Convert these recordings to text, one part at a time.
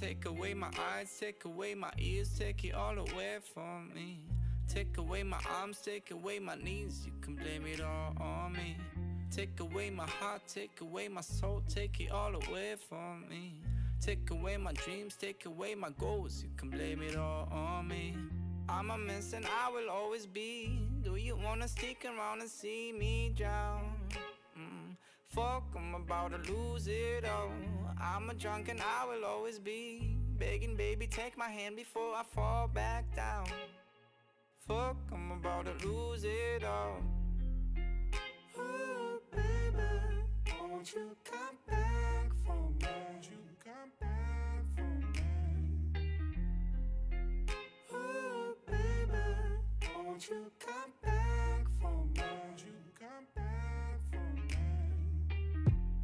Take away my eyes, take away my ears, take it all away from me. Take away my arms, take away my knees, you can blame it all on me. Take away my heart, take away my soul, take it all away from me. Take away my dreams, take away my goals, you can blame it all on me. I'm a mess and I will always be. Do you wanna stick around and see me drown? Fuck, I'm about to lose it all. I'm a drunk and I will always be begging, baby, take my hand before I fall back down. Fuck, I'm about to lose it all. Ooh, baby, won't you come back for me? Won't you come back for me? Ooh, baby, won't you come back for me? Won't you come back for me?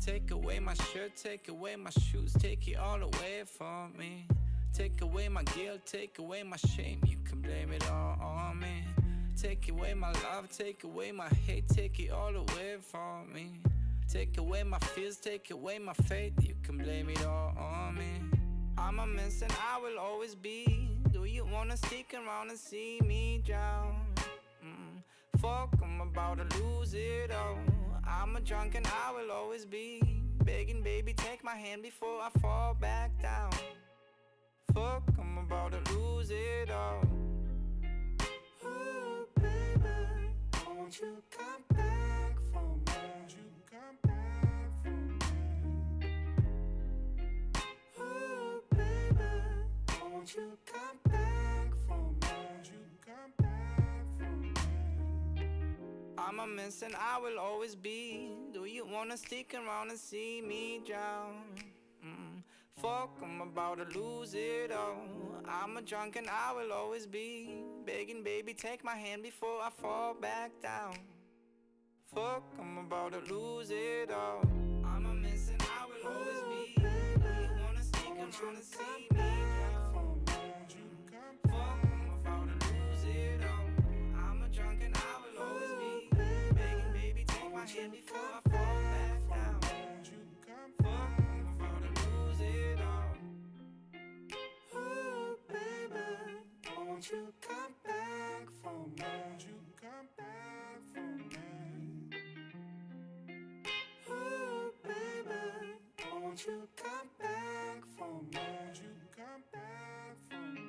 Take away my shirt, take away my shoes, take it all away from me. Take away my guilt, take away my shame, you can blame it all on me. Take away my love, take away my hate, take it all away from me. Take away my fears, take away my faith, you can blame it all on me. I'm a mess and I will always be. Do you wanna stick around and see me drown? Fuck, I'm about to lose it all. I'm a drunk and I will always be begging, baby, take my hand before I fall back down. Fuck, I'm about to lose it all. Ooh, baby, won't you come back for me? Won't you come back for me? Ooh, baby, won't you come back for me? Won't you come back for me? I'm a mess and I will always be. Do you wanna stick around and see me drown? Fuck, I'm about to lose it all. I'm a drunk and I will always be begging, baby, take my hand before I fall back down. Fuck, I'm about to lose it all. I'm a mess and I will always be. Do you wanna stick around and see me drown? Fuck, I'm about to lose it all. I'm a drunk and I will always be begging, baby, take my hand before I fall back down. Fuck, I'm about to lose it all. Ooh, baby, won't you come back for me? Won't you come back for me? Ooh, baby, won't you come back for me? Won't you come back for me?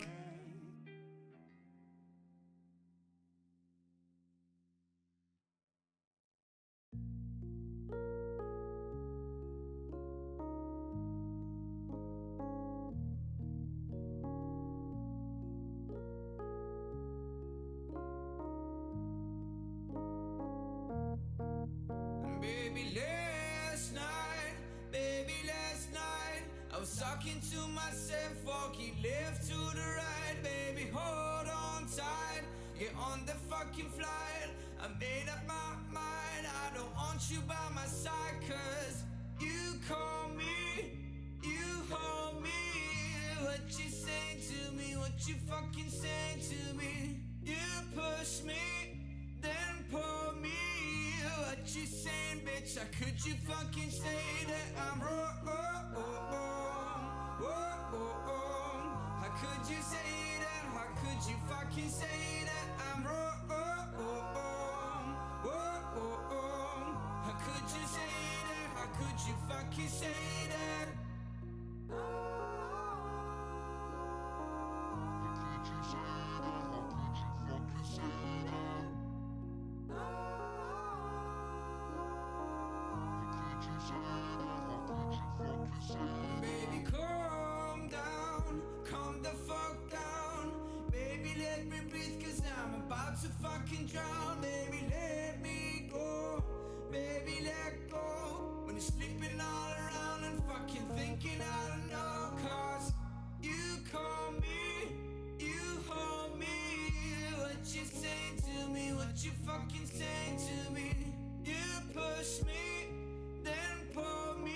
I was talking to myself, walking left to the right, baby, hold on tight, you're on the fucking flight, I made up my mind, I don't want you by my side, cause you call me, you hold me, what you saying to me, what you fucking saying to me, you push me, then pull me, what you saying, bitch, how could you fucking say that I'm wrong? How could you say that? How could you fucking say that I'm wrong? How could you say that? How could you fucking say that? Baby, calm down, calm the fuck down. Baby, let me breathe, cause I'm about to fucking drown. Baby, let me go, baby, let go. When you're sleeping all around and fucking thinking I don't know, cause you call me, you hold me. What you saying to me, what you fucking saying to me. You push me, then pull me.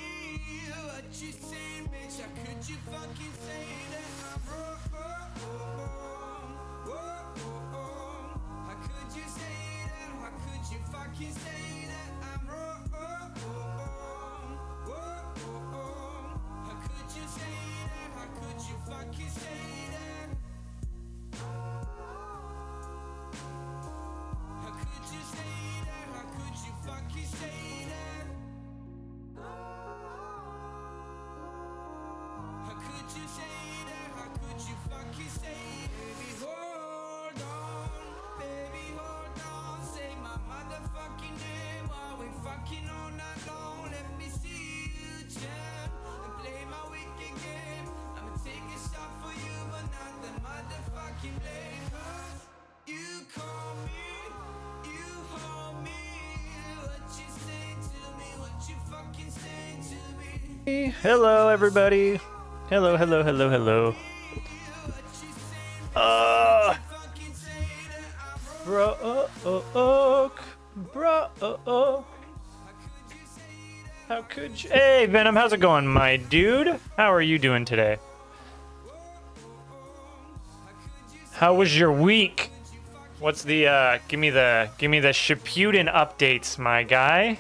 What you saying, bitch, how could you fucking say that I'm wrong? How could you say that? How could you fucking say that I'm wrong? Hello, everybody. Hello, hello, hello, hello. Bro. How could you? Hey, Venom, how's it going, my dude? How are you doing today? How was your week? What's the give me the Shippuden updates, my guy.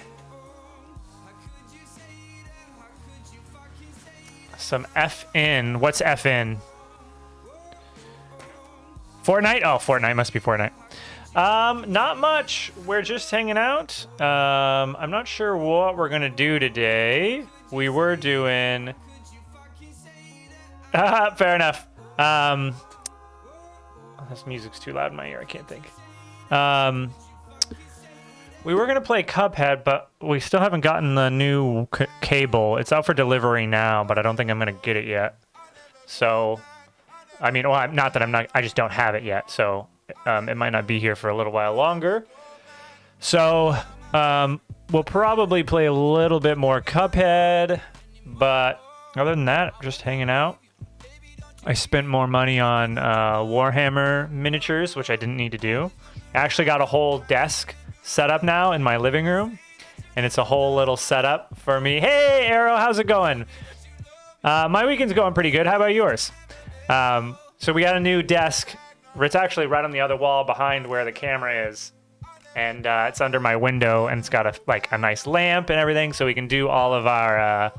Some FN. What's FN? Fortnite? Oh, Fortnite must be Fortnite. Not much. We're just hanging out. I'm not sure what we're gonna do today. We were doing. Fair enough. This music's too loud in my ear. I can't think. We were gonna play Cuphead, but we still haven't gotten the new cable. It's out for delivery now, but I don't think I'm gonna get it yet. So, I mean, well, not that I'm not. I just don't have it yet. So, it might not be here for a little while longer. So, we'll probably play a little bit more Cuphead, but other than that, just hanging out. I spent more money on Warhammer miniatures, which I didn't need to do. I actually got a whole desk set up now in my living room, and it's a whole little setup for me. Hey, Arrow, how's it going? My weekend's going pretty good. How about yours? So we got a new desk. It's actually right on the other wall behind where the camera is, and it's under my window, and it's got a nice lamp and everything, so we can do all of our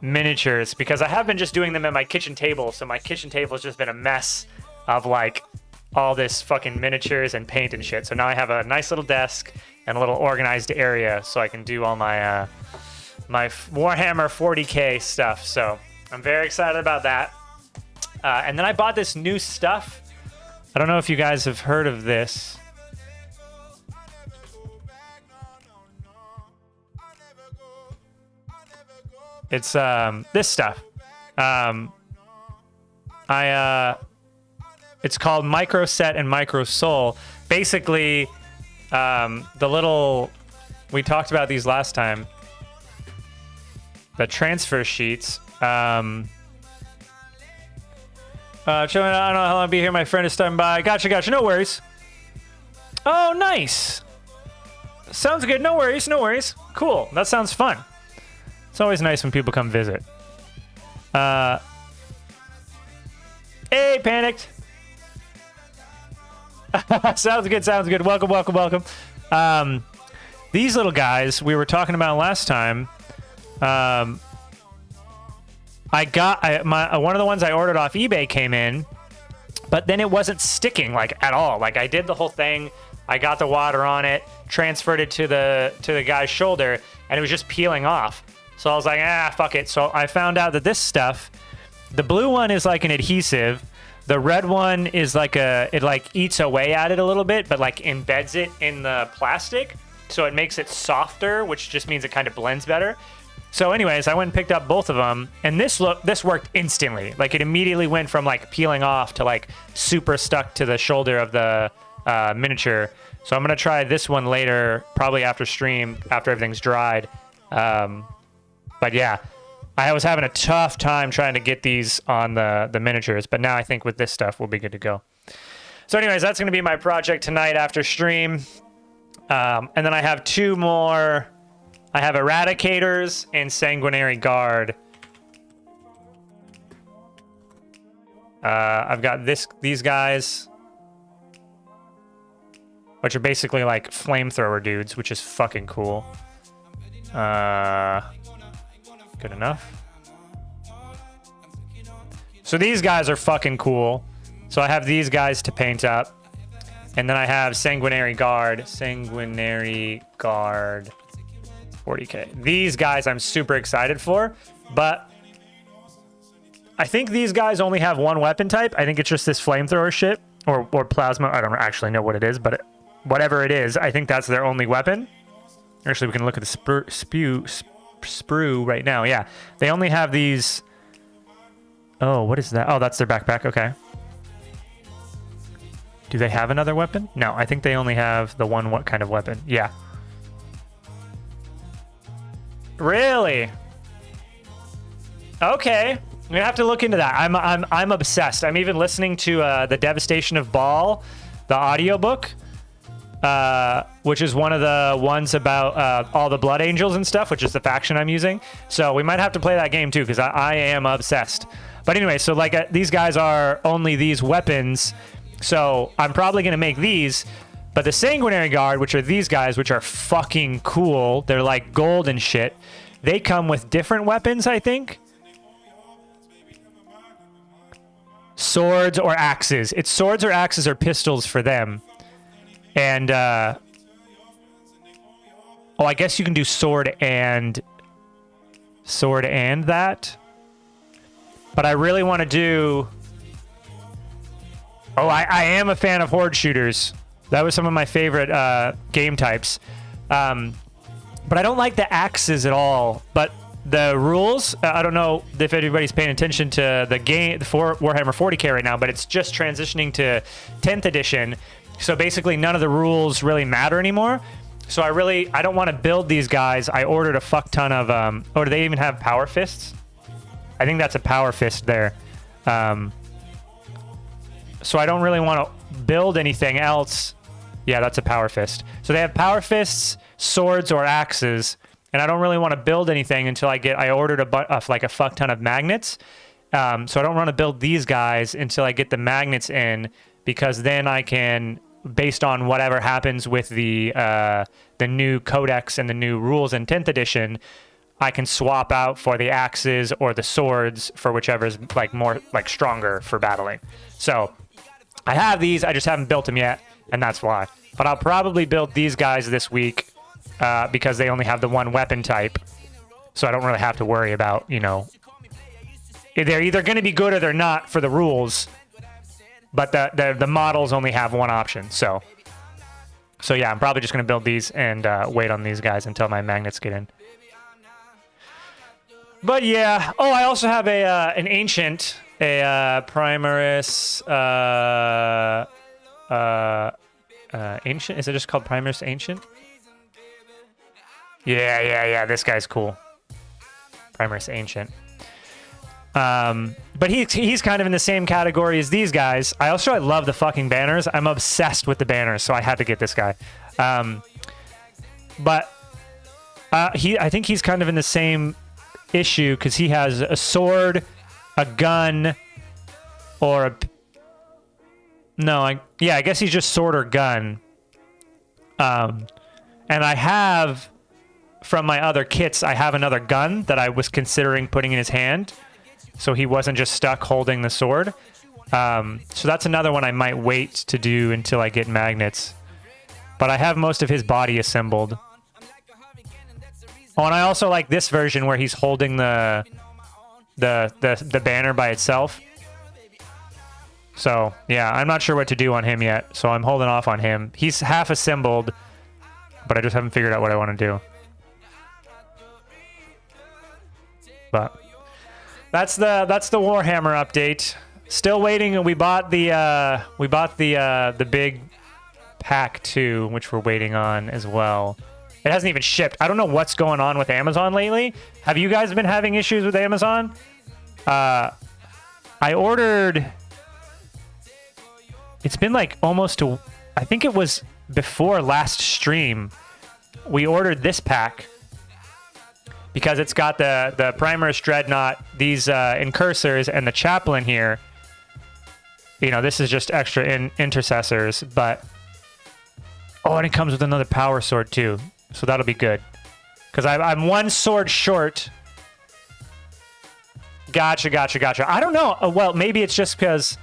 miniatures, because I have been just doing them at my kitchen table. So my kitchen table has just been a mess of like all this fucking miniatures and paint and shit. So now I have a nice little desk and a little organized area so I can do all my my Warhammer 40k stuff. So I'm very excited about that. And then I bought this new stuff. I don't know if you guys have heard of this. It's this stuff. It's called Microset and Microsoul. Basically, the little, we talked about these last time. The transfer sheets. Chilling, I don't know how long I'll be here. My friend is stopping by. Gotcha. No worries. Oh, nice. Sounds good. No worries. Cool. That sounds fun. It's always nice when people come visit. Hey, Panicked. Sounds good. Welcome. These little guys we were talking about last time. I got one of the ones I ordered off eBay came in, but then it wasn't sticking like at all. Like I did the whole thing. I got the water on it, transferred it to the guy's shoulder, and it was just peeling off. So I was like, fuck it. So I found out that this stuff, the blue one is like an adhesive. The red one is like it like eats away at it a little bit, but like embeds it in the plastic. So it makes it softer, which just means it kind of blends better. So anyways, I went and picked up both of them, and this worked instantly. Like it immediately went from like peeling off to like super stuck to the shoulder of the miniature. So I'm gonna try this one later, probably after stream, after everything's dried. But yeah, I was having a tough time trying to get these on the miniatures, but now I think with this stuff we'll be good to go. So anyways, that's gonna be my project tonight after stream. And then I have two more. I have Eradicators and Sanguinary Guard. I've got these guys, which are basically like flamethrower dudes, which is fucking cool. Good enough. So these guys are fucking cool. So I have these guys to paint up. And then I have Sanguinary Guard 40k. These guys I'm super excited for, but I think these guys only have one weapon type. I think it's just this flamethrower shit or plasma. I don't actually know what it is, but whatever it is, I think that's their only weapon. Actually, we can look at the sprue right now. Yeah, they only have these. Oh, what is that? Oh, that's their backpack. Okay. Do they have another weapon? No, I think they only have the one what kind of weapon. Yeah. Really? Okay. I'm gonna have to look into that. I'm obsessed. I'm even listening to the Devastation of Baal, the audiobook, which is one of the ones about all the Blood Angels and stuff, which is the faction I'm using. So we might have to play that game too, because I am obsessed. But anyway, so like these guys are only these weapons. So I'm probably going to make these, but the Sanguinary Guard, which are these guys, which are fucking cool. They're like gold and shit. They come with different weapons, I think. Swords or axes. It's swords or axes or pistols for them. And, oh, I guess you can do sword and that. But I really want to do... Oh, I am a fan of horde shooters. That was some of my favorite game types. But I don't like the axes at all. But the rules, I don't know if anybody's paying attention to the game for Warhammer 40k right now, but it's just transitioning to 10th edition. So basically none of the rules really matter anymore. So I don't want to build these guys. I ordered a fuck ton of, oh, do they even have power fists? I think that's a power fist there. So I don't really want to build anything else. Yeah, that's a power fist. So they have power fists, swords, or axes. And I don't really want to build anything until I ordered like a fuck ton of magnets. So I don't want to build these guys until I get the magnets in, because then I can, based on whatever happens with the new codex and the new rules in 10th edition, I can swap out for the axes or the swords for whichever is like more like stronger for battling. So I have these, I just haven't built them yet, and that's why. But I'll probably build these guys this week because they only have the one weapon type. So I don't really have to worry about, you know, they're either going to be good or they're not for the rules. But the models only have one option. So yeah, I'm probably just going to build these and wait on these guys until my magnets get in. But yeah. Oh, I also have an ancient, a Primaris, ancient. Is it just called Primaris Ancient? Yeah. This guy's cool. Primaris Ancient. But he's kind of in the same category as these guys. I love the fucking banners. I'm obsessed with the banners, so I had to get this guy. But I think he's kind of in the same issue because he has a sword, a gun, or I guess he's just sword or gun. And I have, from my other kits, I have another gun that I was considering putting in his hand, so he wasn't just stuck holding the sword. So that's another one I might wait to do until I get magnets. But I have most of his body assembled. Oh, and I also like this version where he's holding the banner by itself. So, yeah, I'm not sure what to do on him yet, so I'm holding off on him. He's half assembled, but I just haven't figured out what I want to do. But that's the Warhammer update. Still waiting. We bought the big pack 2, which we're waiting on as well. It hasn't even shipped. I don't know what's going on with Amazon lately. Have you guys been having issues with Amazon? I ordered... It's been like almost I think it was before last stream. We ordered this pack because it's got the Primaris Dreadnought, these Incursors, and the Chaplain here. You know, this is just extra intercessors, but... Oh, and it comes with another power sword too. So that'll be good. Because I'm one sword short. Gotcha. I don't know. Well, maybe it's just because...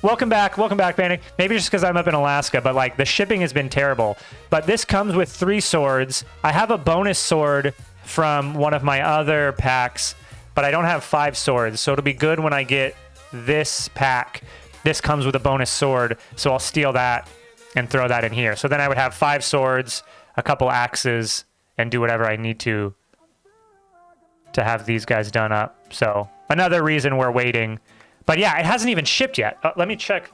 Welcome back, Panic. Maybe just because I'm up in Alaska, but like the shipping has been terrible. But this comes with 3 swords. I have a bonus sword from one of my other packs but I don't have 5 swords, so it'll be good when I get this pack. This comes with a bonus sword, so I'll steal that and throw that in here. So then I would have 5 swords, a couple axes, and do whatever I need to have these guys done up. So another reason we're waiting. But yeah, it hasn't even shipped yet. Let me check.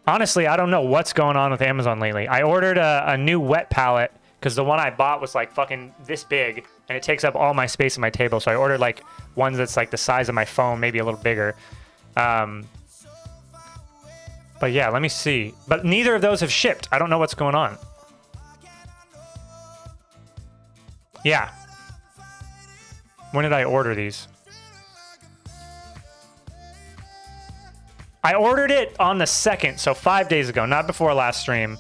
Honestly, I don't know what's going on with Amazon lately. I ordered a new wet palette because the one I bought was like fucking this big and it takes up all my space on my table. So I ordered like one that's like the size of my phone, maybe a little bigger. But yeah, let me see. But neither of those have shipped. I don't know what's going on. Yeah. When did I order these? I ordered it on the 2nd, so 5 days ago, not before last stream.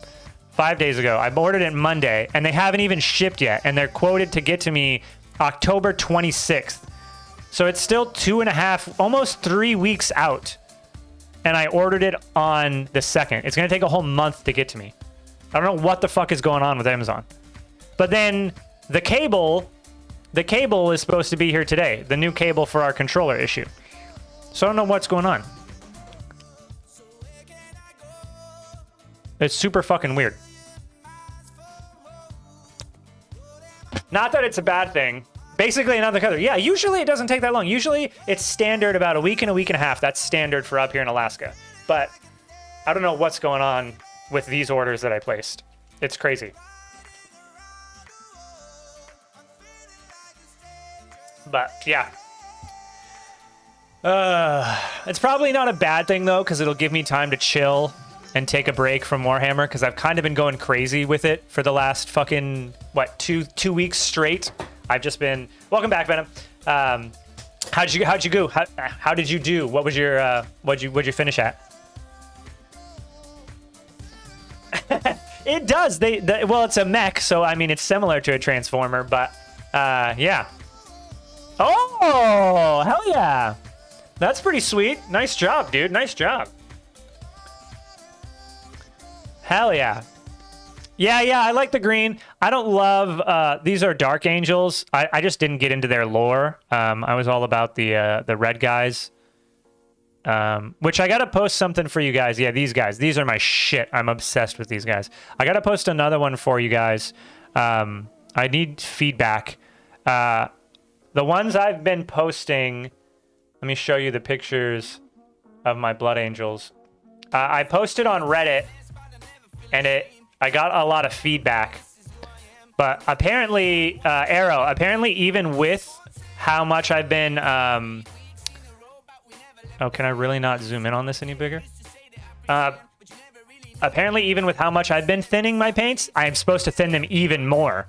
5 days ago. I ordered it Monday, and they haven't even shipped yet, and they're quoted to get to me October 26th. So it's still 2.5, almost 3 weeks out, and I ordered it on the 2nd. It's going to take a whole month to get to me. I don't know what the fuck is going on with Amazon. But then the cable is supposed to be here today, the new cable for our controller issue. So I don't know what's going on. It's super fucking weird. Not that it's a bad thing. Basically another color. Yeah, usually it doesn't take that long. Usually it's standard about a week and a half. That's standard for up here in Alaska. But I don't know what's going on with these orders that I placed. It's crazy. But yeah. It's probably not a bad thing though, because it'll give me time to chill and take a break from Warhammer, because I've kind of been going crazy with it for the last fucking two weeks straight. I've just been welcome back, Venom. How'd you go? How did you do? What was your what'd you finish at? It does. Well, it's a mech, so I mean it's similar to a transformer, but yeah. Oh, hell yeah. That's pretty sweet. Nice job, dude. Nice job. Hell yeah. Yeah, I like the green. I don't love, these are Dark Angels. I just didn't get into their lore. I was all about the red guys. Which I gotta post something for you guys. Yeah, these guys. These are my shit. I'm obsessed with these guys. I gotta post another one for you guys. I need feedback. The ones I've been posting, let me show you the pictures of my Blood Angels. I posted on Reddit, and I got a lot of feedback. But apparently, Arrow, apparently even with how much I've been... oh, can I really not zoom in on this any bigger? Apparently, even with how much I've been thinning my paints, I am supposed to thin them even more.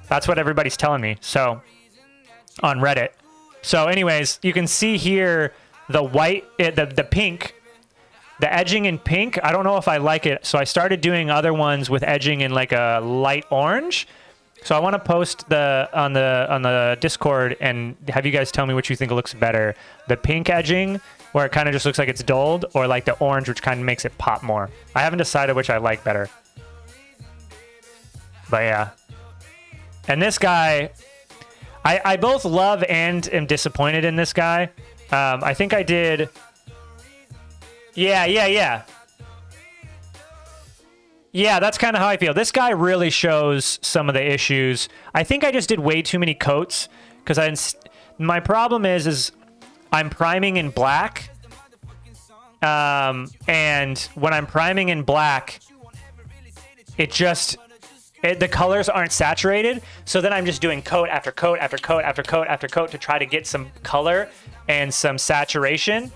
That's what everybody's telling me. So, on Reddit. So anyways, you can see here the white, the pink, the edging in pink. I don't know if I like it. So I started doing other ones with edging in like a light orange. So I want to post on the Discord and have you guys tell me which you think looks better. The pink edging, where it kind of just looks like it's dulled, or like the orange, which kind of makes it pop more. I haven't decided which I like better. But yeah. And this guy... I both love and am disappointed in this guy. I think I did... Yeah. Yeah, that's kind of how I feel. This guy really shows some of the issues. I think I just did way too many coats, because my problem is I'm priming in black. And when I'm priming in black, the colors aren't saturated, so then I'm just doing coat after coat after coat after coat after coat to try to get some color and some saturation.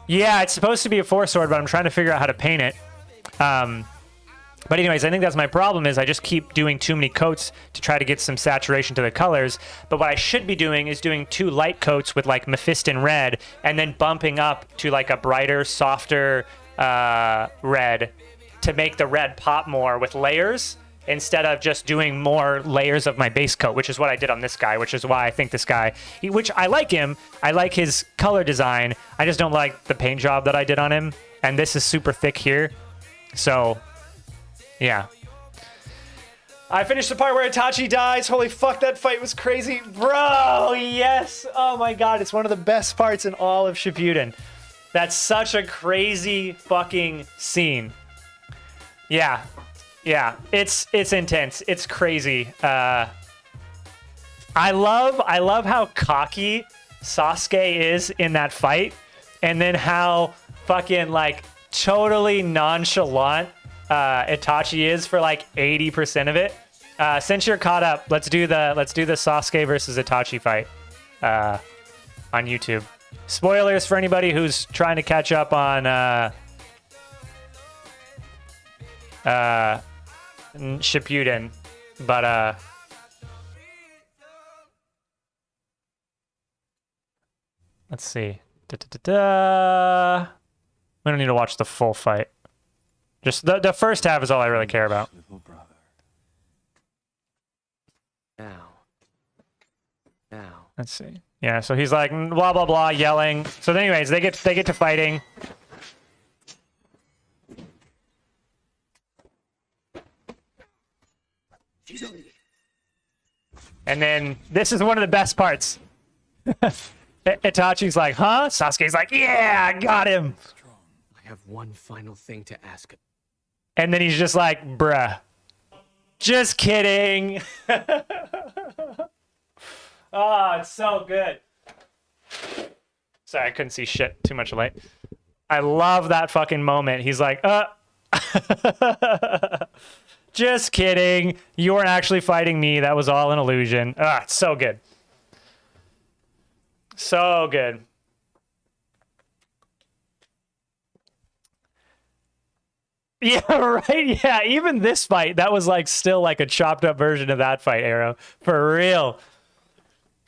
Yeah, it's supposed to be a 4-sword, but I'm trying to figure out how to paint it. But anyways, I think that's my problem, is I just keep doing too many coats to try to get some saturation to the colors. But what I should be doing is doing 2 light coats with like Mephiston red, and then bumping up to like a brighter, softer red to make the red pop more with layers, instead of just doing more layers of my base coat, which is what I did on this guy, which is why I think this guy, which I like him, I like his color design, I just don't like the paint job that I did on him, and this is super thick here, so, yeah. I finished the part where Itachi dies. Holy fuck, that fight was crazy. Bro, yes. Oh my god, it's one of the best parts in all of Shippuden. That's such a crazy fucking scene. Yeah. Yeah, it's intense. It's crazy. I love how cocky Sasuke is in that fight, and then how fucking like totally nonchalant Itachi is for like 80% of it. Since you're caught up, let's do the Sasuke versus Itachi fight on YouTube. Spoilers for anybody who's trying to catch up on Shippuden, but let's see. We don't need to watch the full fight. Just the first half is all I really care about. Little brother. Now. Let's see. Yeah, so he's like blah blah blah, yelling. So anyways, they get to fighting. And then this is one of the best parts. Itachi's like, huh? Sasuke's like, yeah, I got him. I have one final thing to ask. And then he's just like, bruh. Just kidding. Oh, it's so good. Sorry, I couldn't see shit. Too much light. I love that fucking moment. He's like, just kidding. You weren't actually fighting me. That was all an illusion. Ah, it's so good. So good. Yeah, right. Yeah, even this fight, that was like still like a chopped up version of that fight, Arrow. For real.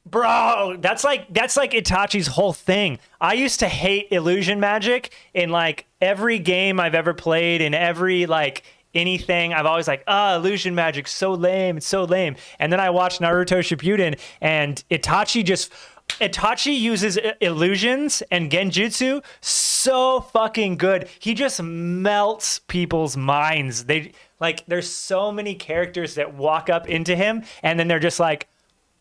Bro, that's like Itachi's whole thing. I used to hate illusion magic in like every game I've ever played, in every like anything. I've always like, illusion magic's so lame. It's so lame. And then I watched Naruto Shippuden, and Itachi uses illusions and genjutsu so fucking good. He just melts people's minds. There's so many characters that walk up into him and then they're just like,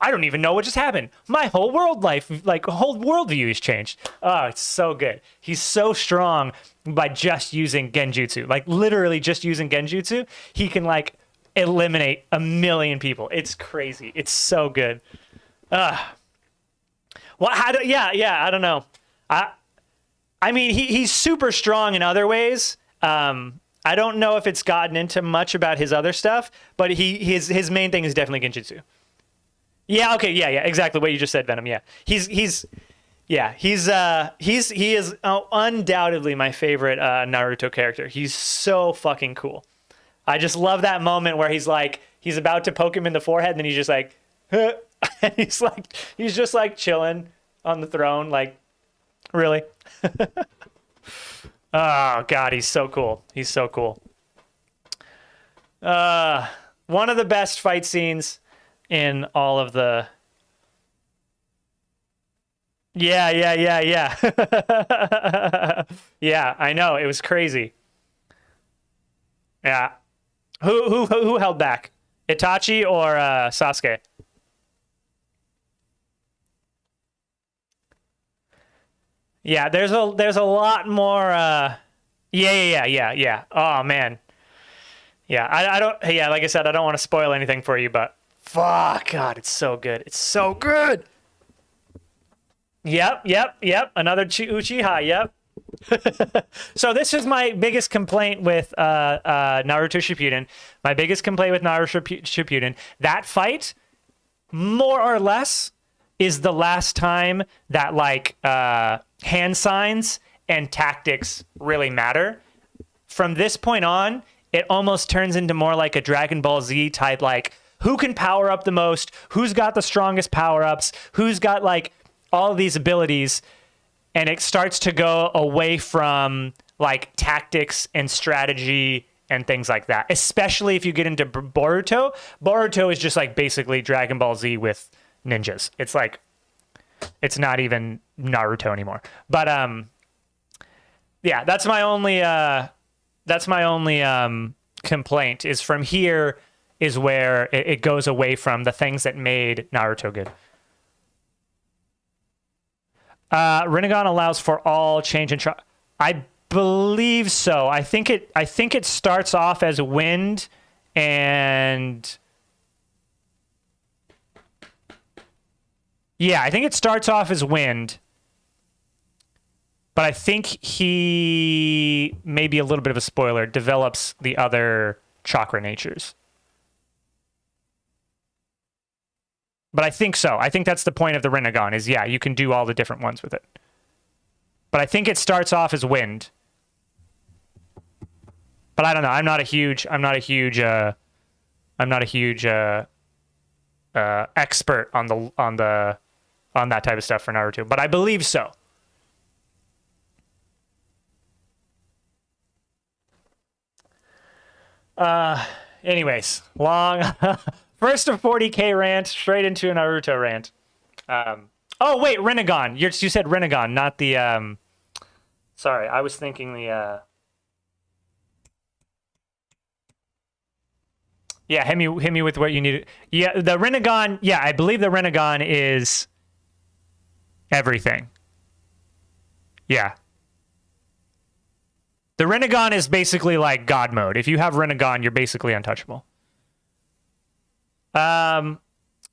I don't even know what just happened. My whole whole worldview has changed. Oh, it's so good. He's so strong by just using genjutsu. Like literally just using genjutsu, he can like eliminate 1 million people. It's crazy. It's so good. Well, I don't know. I mean, he's super strong in other ways. I don't know if it's gotten into much about his other stuff, but his main thing is definitely genjutsu. Yeah, okay, yeah, exactly what you just said, Venom. Yeah. He is undoubtedly my favorite Naruto character. He's so fucking cool. I just love that moment where he's about to poke him in the forehead, and then he's just like, huh. And he's just like chilling on the throne, like, really? Oh god, he's so cool. He's so cool. One of the best fight scenes in all of the... Yeah. Yeah, I know, it was crazy. Yeah. Who held back? Itachi or Sasuke? Yeah, there's a lot more yeah. Oh man. Yeah, I don't like I said, I don't want to spoil anything for you, but fuck god, it's so good. It's so good. Yep. Another Uchiha, yep. So this is my biggest complaint with Naruto Shippuden. My biggest complaint with Naruto Shippuden. That fight, more or less, is the last time that like hand signs and tactics really matter. From this point on, it almost turns into more like a Dragon Ball Z type, like who can power up the most, who's got the strongest power-ups, who's got like all of these abilities, and it starts to go away from like tactics and strategy and things like that. Especially if you get into Boruto. Boruto is just like basically Dragon Ball Z with ninjas. It's like, it's not even Naruto anymore. But yeah, that's my only complaint is from here. is where it goes away from the things that made Naruto good. Rinnegan allows for all change in I believe so. I think it starts off as wind and yeah, I think it starts off as wind. But I think he, maybe a little bit of a spoiler, develops the other chakra natures. But I think so. I think that's the point of the Rinnegan is, yeah, you can do all the different ones with it. But I think it starts off as wind. But I don't know. I'm not a huge expert on that type of stuff for Naruto. But I believe so. Anyways, long first of 40K rant straight into a Naruto rant. Oh wait, Rinnegan. You said Rinnegan, not the sorry, I was thinking the yeah, hit me with what you need. Yeah, the Rinnegan, yeah, I believe the Rinnegan is everything. Yeah. The Rinnegan is basically like God mode. If you have Rinnegan, you're basically untouchable.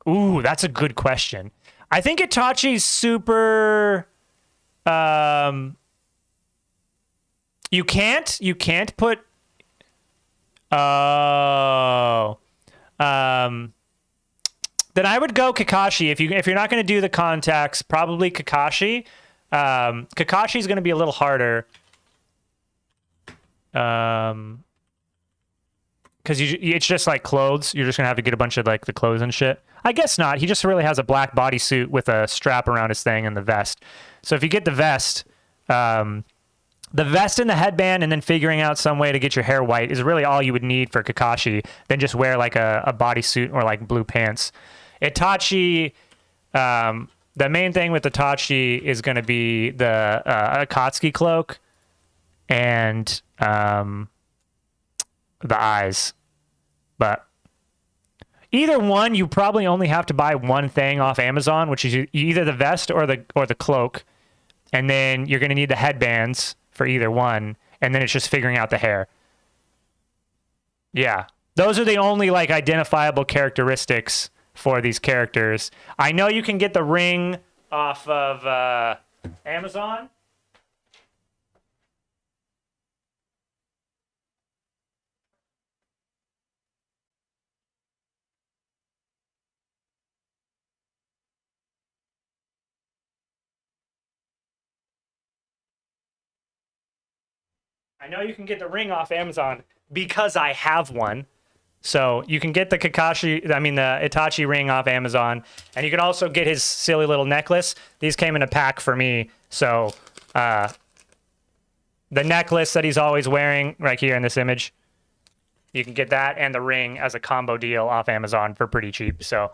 Ooh, that's a good question. I think Itachi's super. You can't put. Oh. Then I would go Kakashi. If you're not going to do the contacts, probably Kakashi. Kakashi's going to be a little harder. Because it's just like clothes. You're just gonna have to get a bunch of like the clothes and shit. I guess not. He just really has a black bodysuit with a strap around his thing and the vest. So if you get the vest and the headband, and then figuring out some way to get your hair white is really all you would need for Kakashi. Then just wear like a bodysuit or like blue pants. Itachi, the main thing with Itachi is gonna be the Akatsuki cloak and the eyes. But either one, you probably only have to buy one thing off Amazon, which is either the vest or the cloak, and then you're going to need the headbands for either one, and then it's just figuring out the hair. Yeah, those are the only like identifiable characteristics for these characters. I know you can get the ring off of Amazon. I know you can get the ring off Amazon because I have one. So you can get the Itachi ring off Amazon, and you can also get his silly little necklace. These came in a pack for me. So the necklace that he's always wearing right here in this image, you can get that and the ring as a combo deal off Amazon for pretty cheap. So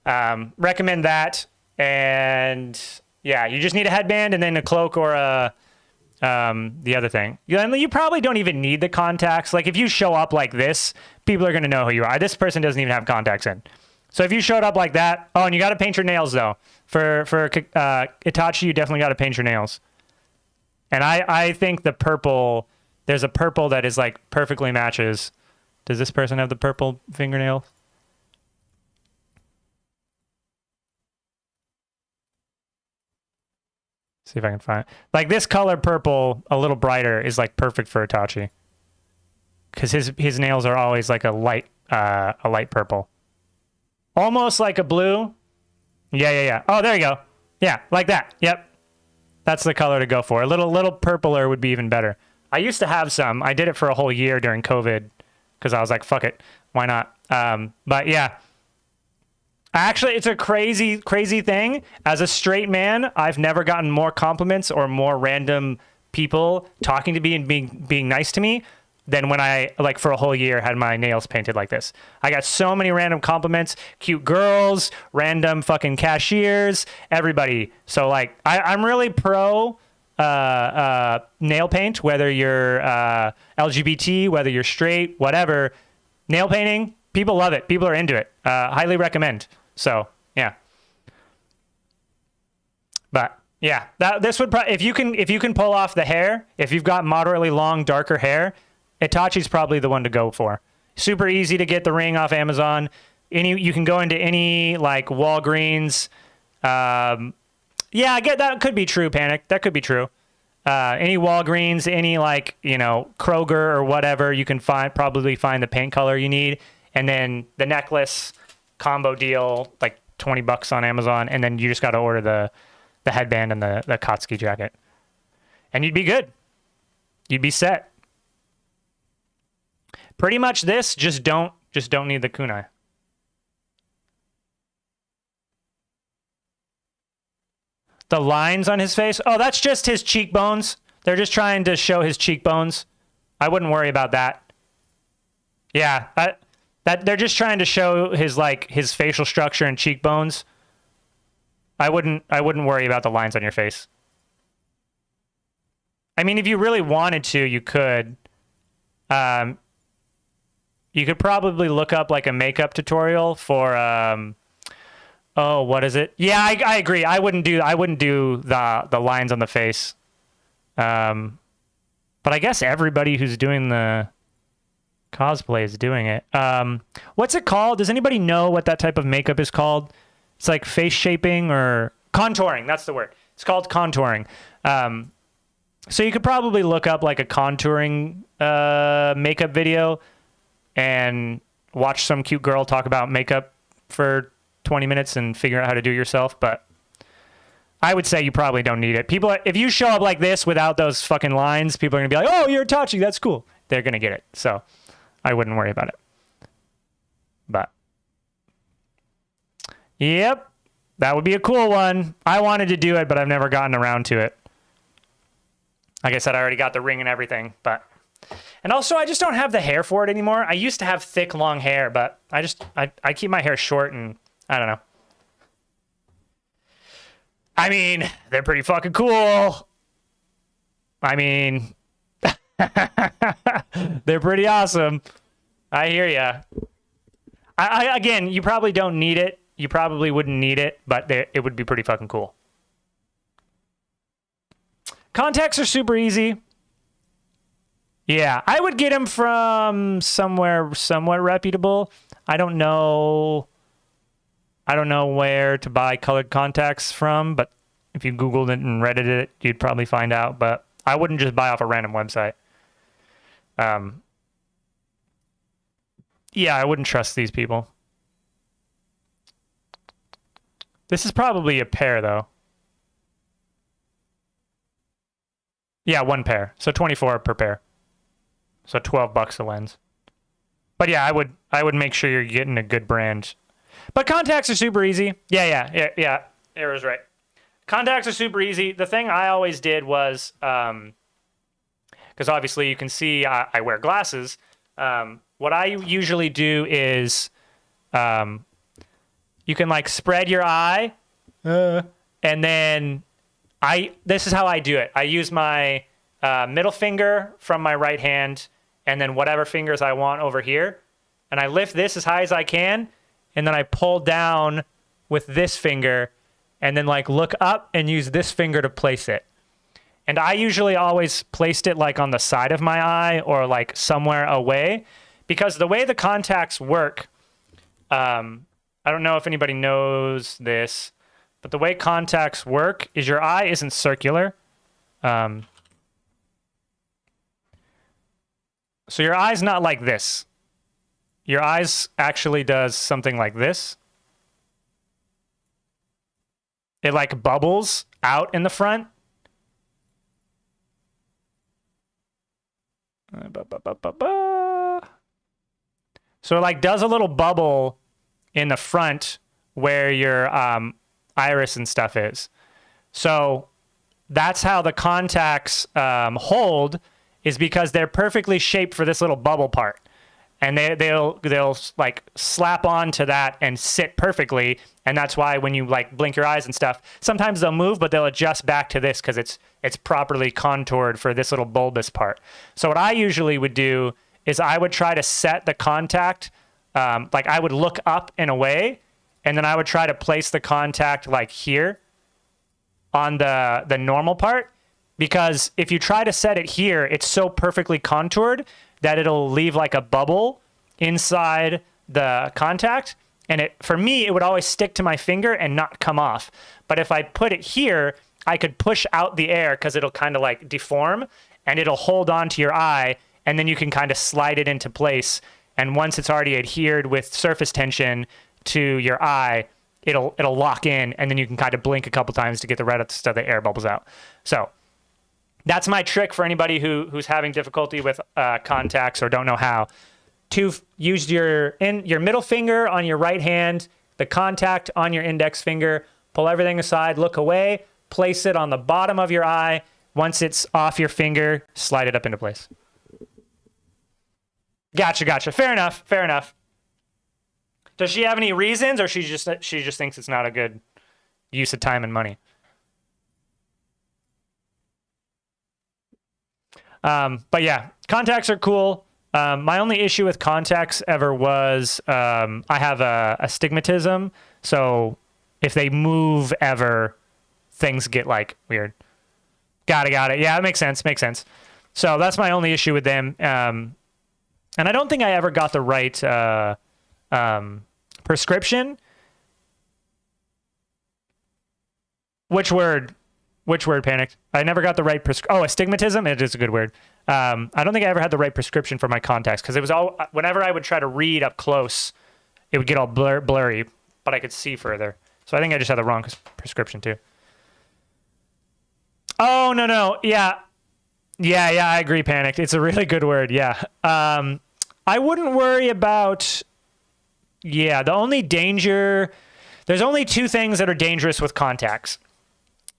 recommend that. And yeah, you just need a headband and then a cloak or the other thing. You probably don't even need the contacts. Like if you show up like this, people are going to know who you are. This person doesn't even have contacts in. So if you showed up like that, oh, and you got to paint your nails though. For Itachi, you definitely got to paint your nails. And I think the purple, there's a purple that is like perfectly matches. Does this person have the purple fingernail? See if I can find it. Like this color purple, a little brighter, is like perfect for Itachi. Because his nails are always like a light purple. Almost like a blue. Yeah. Oh, there you go. Yeah, like that. Yep. That's the color to go for. A little purpler would be even better. I used to have some. I did it for a whole year during COVID because I was like, fuck it. Why not? But yeah. Actually, it's a crazy thing. As a straight man, I've never gotten more compliments or more random people talking to me and being nice to me than when I, like, for a whole year had my nails painted like this. I got so many random compliments, cute girls, random fucking cashiers, everybody. So, like, I'm really pro nail paint, whether you're LGBT, whether you're straight, whatever. Nail painting, People love it. People are into it. Highly recommend. So yeah. But yeah, this would probably, if you can pull off the hair, if you've got moderately long, darker hair, Itachi's probably the one to go for. Super easy to get the ring off Amazon. You can go into any like Walgreens. Yeah, I get that could be true, Panic. That could be true. Any Walgreens, any like, Kroger or whatever, you can probably find the paint color you need. And then the necklace combo deal, like $20 on Amazon. And then you just got to order the headband and the Katsuki jacket. And you'd be good. You'd be set. Pretty much this, just don't need the kunai. The lines on his face? Oh, that's just his cheekbones. They're just trying to show his cheekbones. I wouldn't worry about that. Yeah, that they're just trying to show his facial structure and cheekbones. I wouldn't worry about the lines on your face. I mean, if you really wanted to, you could. You could probably look up like a makeup tutorial for oh, what is it? Yeah, I agree. I wouldn't do the lines on the face. But I guess everybody who's doing the cosplay is doing it. What's it called? Does anybody know what that type of makeup is called? It's like face shaping or contouring. That's the word. It's called contouring. So you could probably look up like a contouring makeup video and watch some cute girl talk about makeup for 20 minutes and figure out how to do it yourself. But I would say you probably don't need it. If you show up like this without those fucking lines, people are going to be like, oh, you're Itachi. That's cool. They're going to get it. So I wouldn't worry about it. But yep, that would be a cool one. I wanted to do it, but I've never gotten around to it. Like I said, I already got the ring and everything, and also I just don't have the hair for it anymore. I used to have thick, long hair, but I keep my hair short, and I don't know. I mean, they're pretty fucking cool. I mean, they're pretty awesome. I hear ya. Again, you probably don't need it. You probably wouldn't need it, but it would be pretty fucking cool. Contacts are super easy. Yeah, I would get them from somewhere somewhat reputable. I don't know where to buy colored contacts from, but if you Googled it and Reddit it, you'd probably find out. But I wouldn't just buy off a random website. Yeah, I wouldn't trust these people. This is probably a pair, though. Yeah, one pair. So 24 per pair. So $12 a lens. But yeah, I would make sure you're getting a good brand. But contacts are super easy. Yeah. Arrow's right. Contacts are super easy. The thing I always did was, because obviously you can see I wear glasses. What I usually do is, you can like spread your eye, and then this is how I do it. I use my middle finger from my right hand, and then whatever fingers I want over here, and I lift this as high as I can, and then I pull down with this finger, and then like look up and use this finger to place it. And I usually always placed it like on the side of my eye or like somewhere away, because the way the contacts work, I don't know if anybody knows this, but the way contacts work is your eye isn't circular. So your eye's not like this. Your eyes actually does something like this. It like bubbles out in the front. So it like does a little bubble in the front where your iris and stuff is. So that's how the contacts hold, is because they're perfectly shaped for this little bubble part. And they'll like slap onto that and sit perfectly. And that's why when you like blink your eyes and stuff, sometimes they'll move, but they'll adjust back to this because it's properly contoured for this little bulbous part. So what I usually would do is I would try to set the contact like I would look up and away, and then I would try to place the contact like here on the normal part, because if you try to set it here, it's so perfectly contoured that it'll leave like a bubble inside the contact. And for me, it would always stick to my finger and not come off. But if I put it here, I could push out the air because it'll kind of like deform and it'll hold on to your eye, and then you can kind of slide it into place. And once it's already adhered with surface tension to your eye, it'll lock in, and then you can kind of blink a couple times to get the rest of the air bubbles out. So that's my trick for anybody who's having difficulty with contacts or don't know how. To use your middle finger on your right hand, the contact on your index finger, pull everything aside, look away, place it on the bottom of your eye. Once it's off your finger, slide it up into place. Gotcha. Fair enough. Does she have any reasons, or she just thinks it's not a good use of time and money? But yeah, contacts are cool. My only issue with contacts ever was I have a astigmatism, so if they move ever, things get like weird. Got it. Yeah, it makes sense. So that's my only issue with them. And I don't think I ever got the right prescription. Which word, Panicked? I never got the right astigmatism. It is a good word. I don't think I ever had the right prescription for my contacts, because it was all, whenever I would try to read up close, it would get all blurry, but I could see further. So I think I just had the wrong prescription too. Oh, no. Yeah, I agree, Panicked. It's a really good word, yeah. I wouldn't worry about, the only danger, there's only two things that are dangerous with contacts.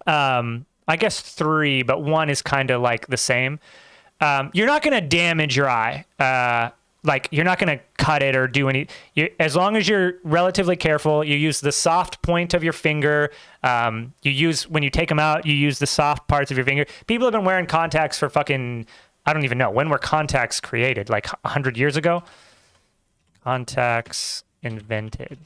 I guess three, but one is kind of like the same. You're not going to damage your eye. Like, you're not going to cut it or do as long as you're relatively careful, you use the soft point of your finger. When you take them out, you use the soft parts of your finger. People have been wearing contacts for fucking, I don't even know. When were contacts created? Like 100 years ago? Contacts invented.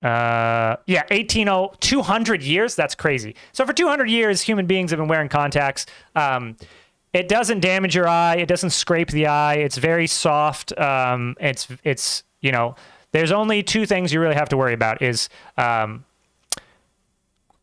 200 years. That's crazy. So for 200 years, human beings have been wearing contacts. It doesn't damage your eye. It doesn't scrape the eye. It's very soft. It's there's only two things you really have to worry about is,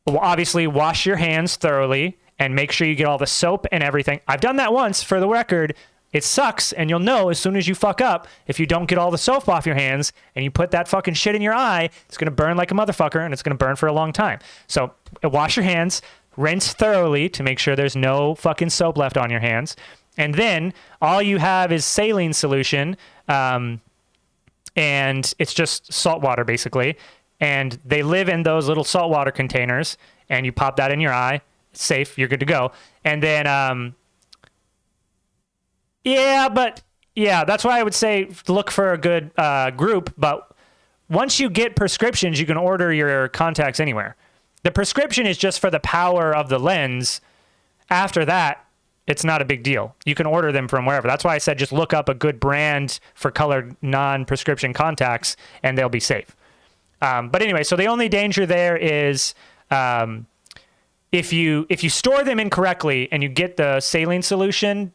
obviously wash your hands thoroughly and make sure you get all the soap and everything. I've done that once, for the record. It sucks, and you'll know as soon as you fuck up, if you don't get all the soap off your hands and you put that fucking shit in your eye, it's going to burn like a motherfucker, and it's going to burn for a long time. So wash your hands, rinse thoroughly to make sure there's no fucking soap left on your hands. And then all you have is saline solution, and it's just salt water, basically. And they live in those little saltwater containers, and you pop that in your eye. It's safe. You're good to go. And then... that's why I would say look for a good group. But once you get prescriptions, you can order your contacts anywhere. The prescription is just for the power of the lens. After that, it's not a big deal. You can order them from wherever. That's why I said just look up a good brand for colored non-prescription contacts, and they'll be safe. But anyway, so the only danger there is if you store them incorrectly and you get the saline solution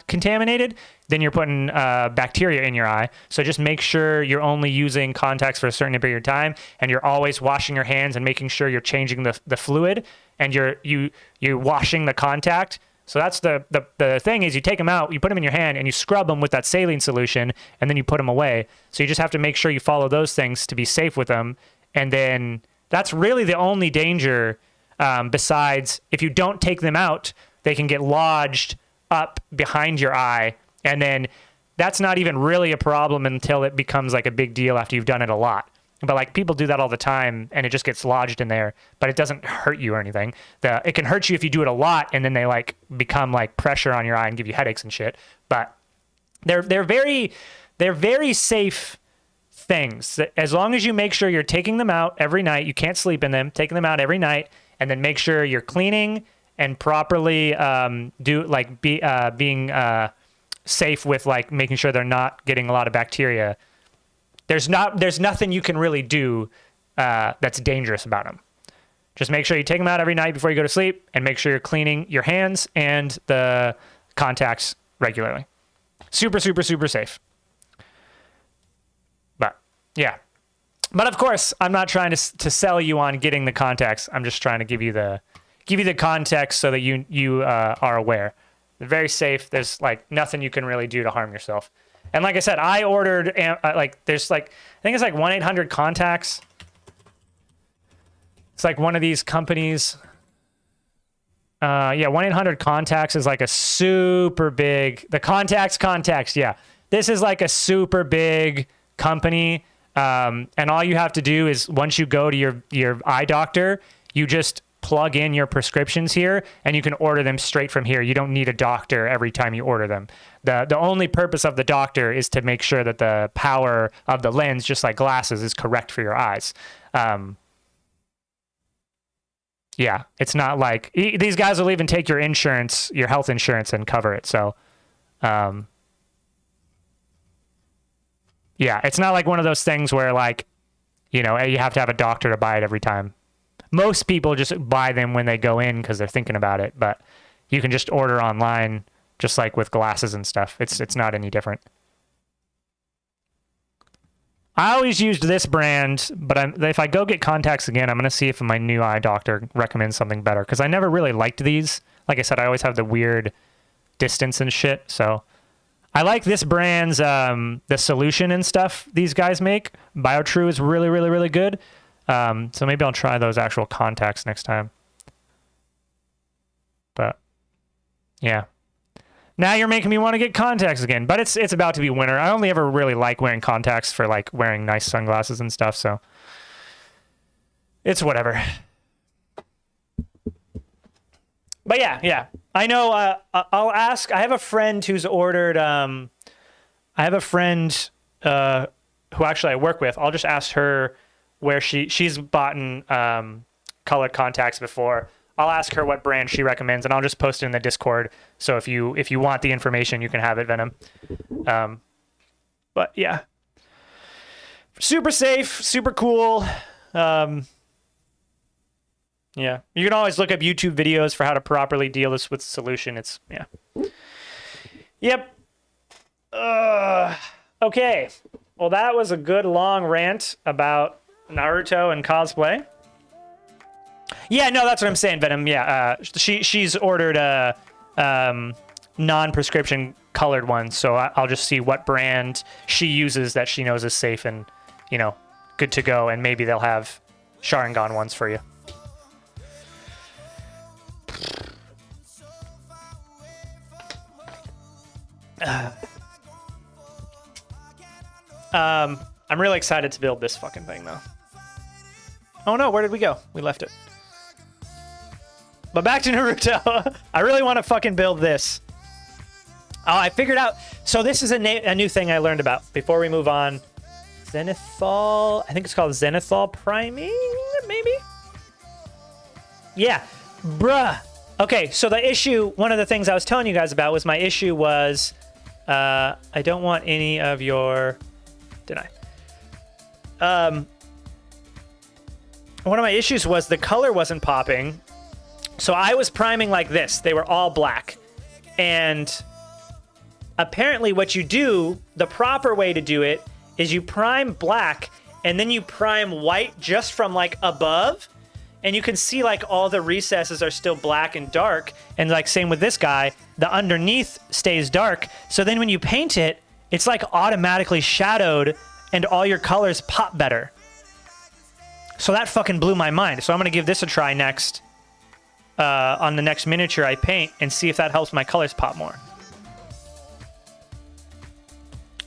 contaminated, then you're putting bacteria in your eye. So just make sure you're only using contacts for a certain period of time, and you're always washing your hands and making sure you're changing the fluid, and you're washing the contact. So that's the thing is you take them out, you put them in your hand, and you scrub them with that saline solution, and then you put them away. So you just have to make sure you follow those things to be safe with them. And then that's really the only danger, besides if you don't take them out, they can get lodged up behind your eye, and then that's not even really a problem until it becomes like a big deal after you've done it a lot. But like people do that all the time, and it just gets lodged in there, but it doesn't hurt you or anything. It can hurt you if you do it a lot, and then they like become like pressure on your eye and give you headaches and shit. But they're very safe things. As long as you make sure you're taking them out every night, you can't sleep in them, taking them out every night, and then make sure you're cleaning and properly being safe with like making sure they're not getting a lot of bacteria. There's nothing you can really do that's dangerous about them. Just make sure you take them out every night before you go to sleep, and make sure you're cleaning your hands and the contacts regularly. Super, super, super safe. But yeah. But of course, I'm not trying to sell you on getting the contacts. I'm just trying to give you the context so that you are aware. They're very safe. There's like nothing you can really do to harm yourself. And like I said, I ordered there's like, I think it's like 1-800-CONTACTS. It's like one of these companies. Yeah, 1-800-CONTACTS is like a super big, the contacts. Yeah. This is like a super big company. And all you have to do is once you go to your eye doctor, you just plug in your prescriptions here and you can order them straight from here. You don't need a doctor every time you order them. The only purpose of the doctor is to make sure that the power of the lens, just like glasses, is correct for your eyes. Yeah, it's not like these guys will even take your insurance, your health insurance, and cover it. So, yeah, it's not like one of those things where like, you know, you have to have a doctor to buy it every time. Most people just buy them when they go in because they're thinking about it, but you can just order online, just like with glasses and stuff. It's not any different. I always used this brand, but if I go get contacts again, I'm going to see if my new eye doctor recommends something better, because I never really liked these. Like I said, I always have the weird distance and shit, so I like this brand's, the solution and stuff these guys make. BioTrue is really, really, really good. So maybe I'll try those actual contacts next time. But yeah. Now you're making me want to get contacts again, but it's about to be winter. I only ever really like wearing contacts for like wearing nice sunglasses and stuff, so it's whatever. But yeah. I know, I'll ask. I have a friend who's ordered, I have a friend who actually I work with. I'll just ask her where she's bought colored contacts before. I'll ask her what brand she recommends, and I'll just post it in the Discord. So if you want the information, you can have it, Venom. But yeah, super safe, super cool. Yeah, you can always look up YouTube videos for how to properly deal this with solution. It's yeah. Yep. Okay. Well, that was a good long rant about Naruto and cosplay. Yeah, no, that's what I'm saying, Venom. Yeah, she's ordered a non-prescription colored one, so I'll just see what brand she uses that she knows is safe and, you know, good to go, and maybe they'll have Sharingan ones for you. I'm really excited to build this fucking thing, though. Oh no, where did we go? We left it. But back to Naruto. I really want to fucking build this. Oh, I figured out. So this is a new thing I learned about before we move on. Zenithal. I think it's called Zenithal priming, maybe? Yeah. Bruh. Okay, so the issue, one of the things I was telling you guys about was my issue was, I don't want any of your, did I? One of my issues was the color wasn't popping. So I was priming like this. They were all black. And apparently what you do, the proper way to do it, is you prime black and then you prime white just from like above. And you can see like all the recesses are still black and dark. And like same with this guy, the underneath stays dark. So then when you paint it, it's like automatically shadowed and all your colors pop better. So that fucking blew my mind. So I'm going to give this a try next on the next miniature I paint and see if that helps my colors pop more.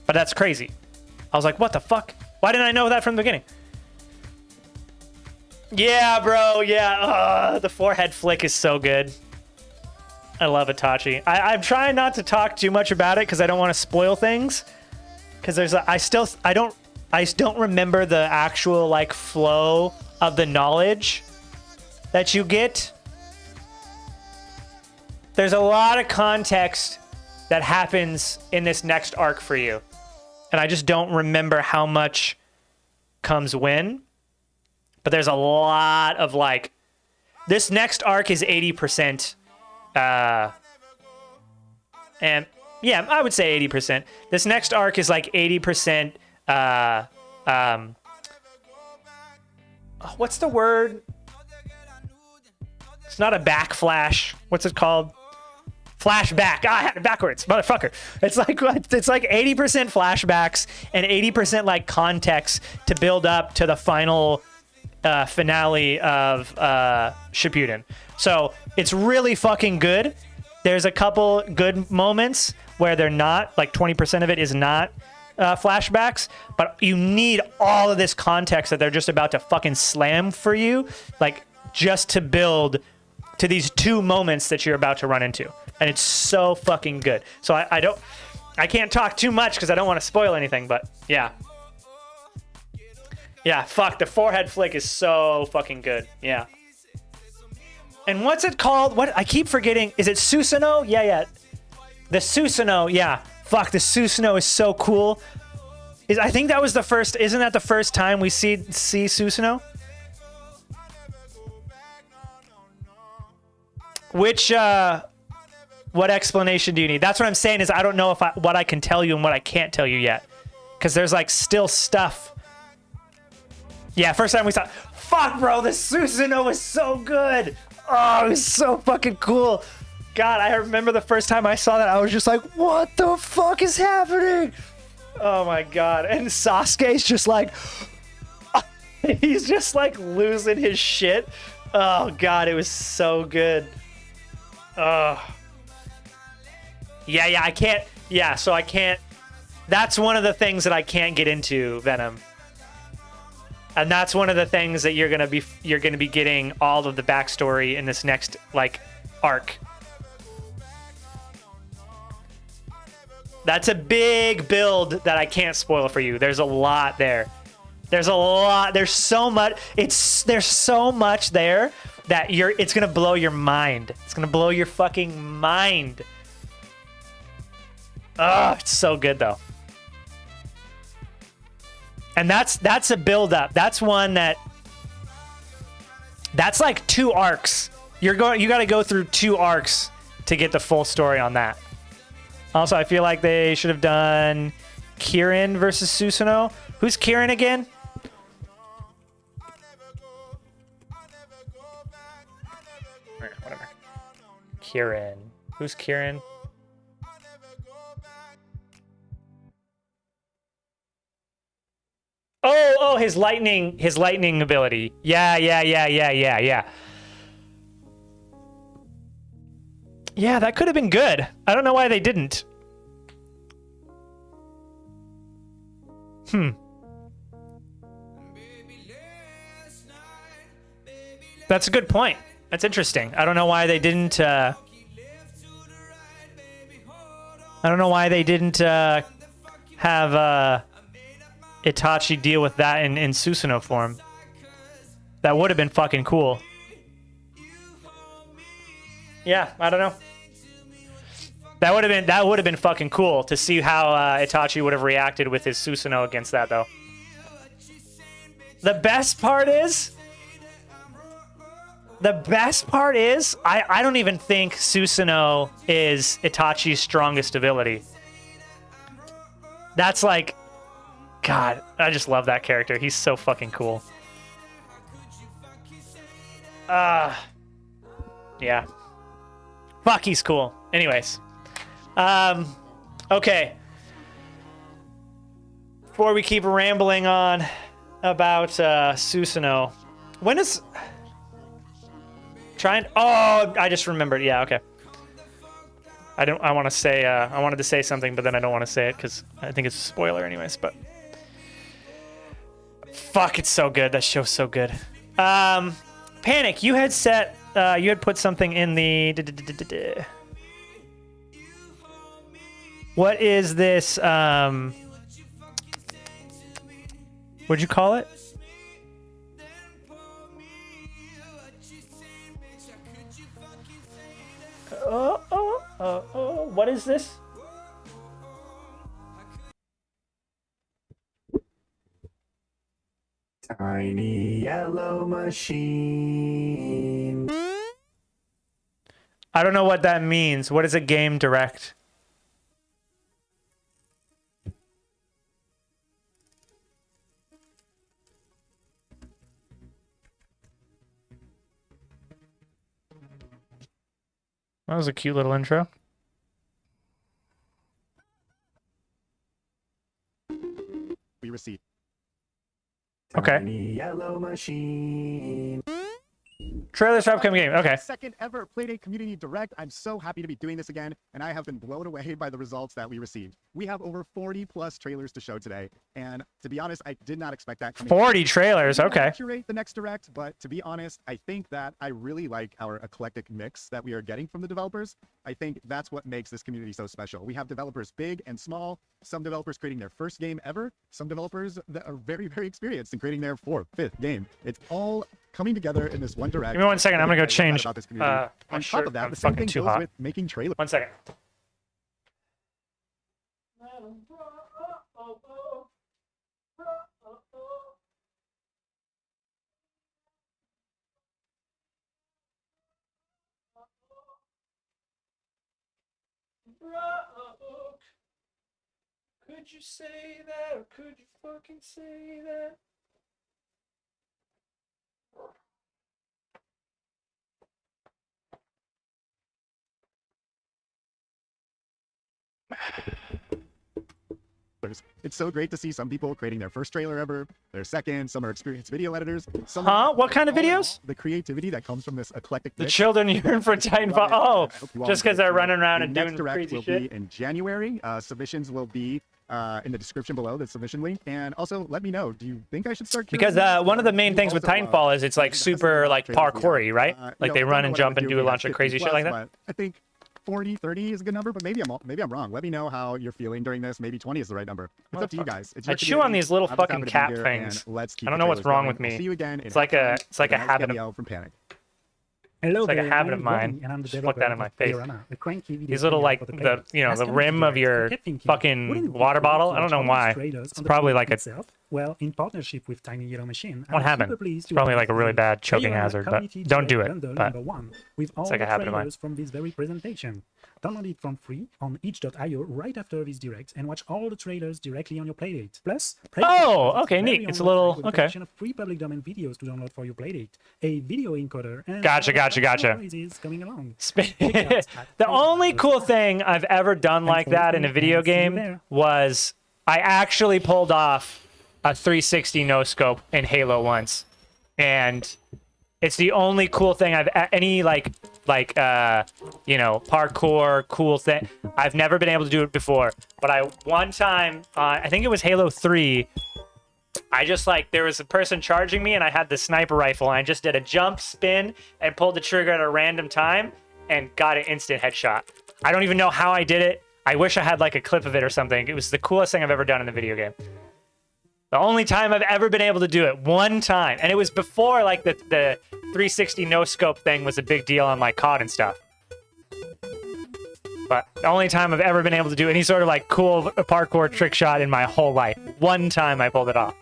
But that's crazy. I was like, what the fuck? Why didn't I know that from the beginning? Yeah, bro. Yeah. The forehead flick is so good. I love Itachi. I'm trying not to talk too much about it because I don't want to spoil things. Because I don't remember the actual like flow of the knowledge that you get. There's a lot of context that happens in this next arc for you. And I just don't remember how much comes when. But there's a lot of like, this next arc is 80%. And yeah, I would say 80%. This next arc is like 80%. What's the word? It's not a backflash. What's it called? Flashback. I had it backwards, motherfucker. It's like 80% flashbacks and 80% like context to build up to the final finale of Shippuden. So it's really fucking good. There's a couple good moments where they're not, like 20% of it is not flashbacks, but you need all of this context that they're just about to fucking slam for you, like just to build to these two moments that you're about to run into. And it's so fucking good. So I can't talk too much because I don't want to spoil anything, but yeah. Yeah, fuck, the forehead flick is so fucking good. Yeah. And what's it called? What I keep forgetting. Is it Susanoo? Yeah. The Susanoo, yeah. Fuck, the Susanoo is so cool. I think that was the first, isn't that the first time we see Susanoo? Which, what explanation do you need? That's what I'm saying is I don't know what I can tell you and what I can't tell you yet. Because there's like still stuff. Yeah, first time we saw, fuck bro, the Susanoo was so good. Oh, it was so fucking cool. God, I remember the first time I saw that, I was just like, what the fuck is happening? Oh my God. And Sasuke's just like, he's just like losing his shit. Oh God, it was so good. Yeah, I can't, so I can't, that's one of the things that I can't get into, Venom. And that's one of the things that you're gonna be getting all of the backstory in this next like arc. That's a big build that I can't spoil for you. There's a lot there. There's so much. There's so much there that it's gonna blow your mind. It's gonna blow your fucking mind. Oh, it's so good though. And that's a build up. That's one that's like 2 arcs. You got to go through 2 arcs to get the full story on that. Also, I feel like they should have done Kirin versus Susanoo. Who's Kirin again? Whatever. Kirin. Who's Kirin? Oh, his lightning ability. Yeah. Yeah, that could have been good. I don't know why they didn't. That's a good point. That's interesting. I don't know why they didn't have Itachi deal with that in Susanoo form. That would have been fucking cool. Yeah, I don't know. That would have been fucking cool to see how Itachi would have reacted with his Susanoo against that though. The best part is I don't even think Susanoo is Itachi's strongest ability. That's like, God, I just love that character. He's so fucking cool. Yeah. Fuck, he's cool. Anyways. Okay. Before we keep rambling on about Susanoo. When is... Oh, I just remembered. Yeah, okay. I wanted to say something, but then I don't want to say it because I think it's a spoiler anyways, but... Fuck, it's so good. That show's so good. Panic, you had put something in the... What is this? What'd you call it? What is this? Tiny yellow machine. I don't know what that means. What is a game direct? That was a cute little intro. We received. Okay. Tiny yellow machine. Trailers for upcoming game. Okay. Second ever Playdate Community Direct. I'm so happy to be doing this again, and I have been blown away by the results that we received. We have over 40 plus trailers to show today, and to be honest, I did not expect that. 40 trailers. Okay. Curate the next Direct, but to be honest, I think that I really like our eclectic mix that we are getting from the developers. I think that's what makes this community so special. We have developers big and small, some developers creating their first game ever, some developers that are very, very experienced in creating their fourth, fifth game. It's all coming together in this one Direct. Give me 1 second. I'm gonna go change. About this community. My On shirt. top of that, I'm the same fucking thing too goes hot. with making trailers. 1 second. Could you say that, or could you fucking say that? It's so great to see some people creating their first trailer ever, their second, some are experienced video editors. Some Huh? What kind of all in all, videos? The creativity that comes from this eclectic The mix. children yearn for Titanfall. Oh, just because they're running around and The next doing Direct crazy will shit. be in January. Submissions will be in the description below, the submission link. And also, let me know, do you think I should start? Because curating this? one of the main You things with also, Titanfall is it's like that's super the like trailers we have. parkoury, right? You Like know, they don't run know and what jump I'm and doing. do a We bunch have of crazy 50 shit like plus, that. but I think 40, 30 is a good number, but maybe I'm wrong. Let me know how you're feeling during this. Maybe 20 is the right number. It's up to you guys. It's I your chew on community. these little I'm just fucking happy to be cap here, things. and let's keep I don't the know what's trailers wrong going. with I'll me. see you again in It's like a halftime with habit of- Gabrielle from Panic. Hello It's like a there, habit of I'm mine. Ronnie, and I'm the Just flick that in my developer face. of Fiorana, a cranky video These little player like for the the players. you know As the community rim of director, your I kept thinking, fucking wouldn't it be water cool bottle. to I don't know launch why. trailers It's on the probably product like a itself? Well, in partnership with Tiny Yellow Machine. what happened? It's probably like a really bad choking hazard, but don't do it. But with all like a the habit of mine. trailers from this very presentation. Download it from free on itch.io right after this direct and watch all the trailers directly on your Playdate. Plus, Oh, Playdate is okay, very neat. own It's a little- website with a okay. collection of free public domain videos to download for your Playdate, a video encoder, and Gotcha, gotcha. is coming along. The only cool thing I've ever done like that in a video game was I actually pulled off a 360 no scope in Halo once, and it's the only cool thing I've any like you know, parkour cool thing. I've never been able to do it before, but I one time I think it was Halo 3. I just like there was a person charging me and I had the sniper rifle and I just did a jump spin and pulled the trigger at a random time and got an instant headshot. I don't even know how I did it. I wish I had like a clip of it or something. It was the coolest thing I've ever done in the video game. The only time I've ever been able to do it, one time. And it was before like the 360 no scope thing was a big deal on like COD and stuff. But the only time I've ever been able to do any sort of like cool parkour trick shot in my whole life. One time I pulled it off.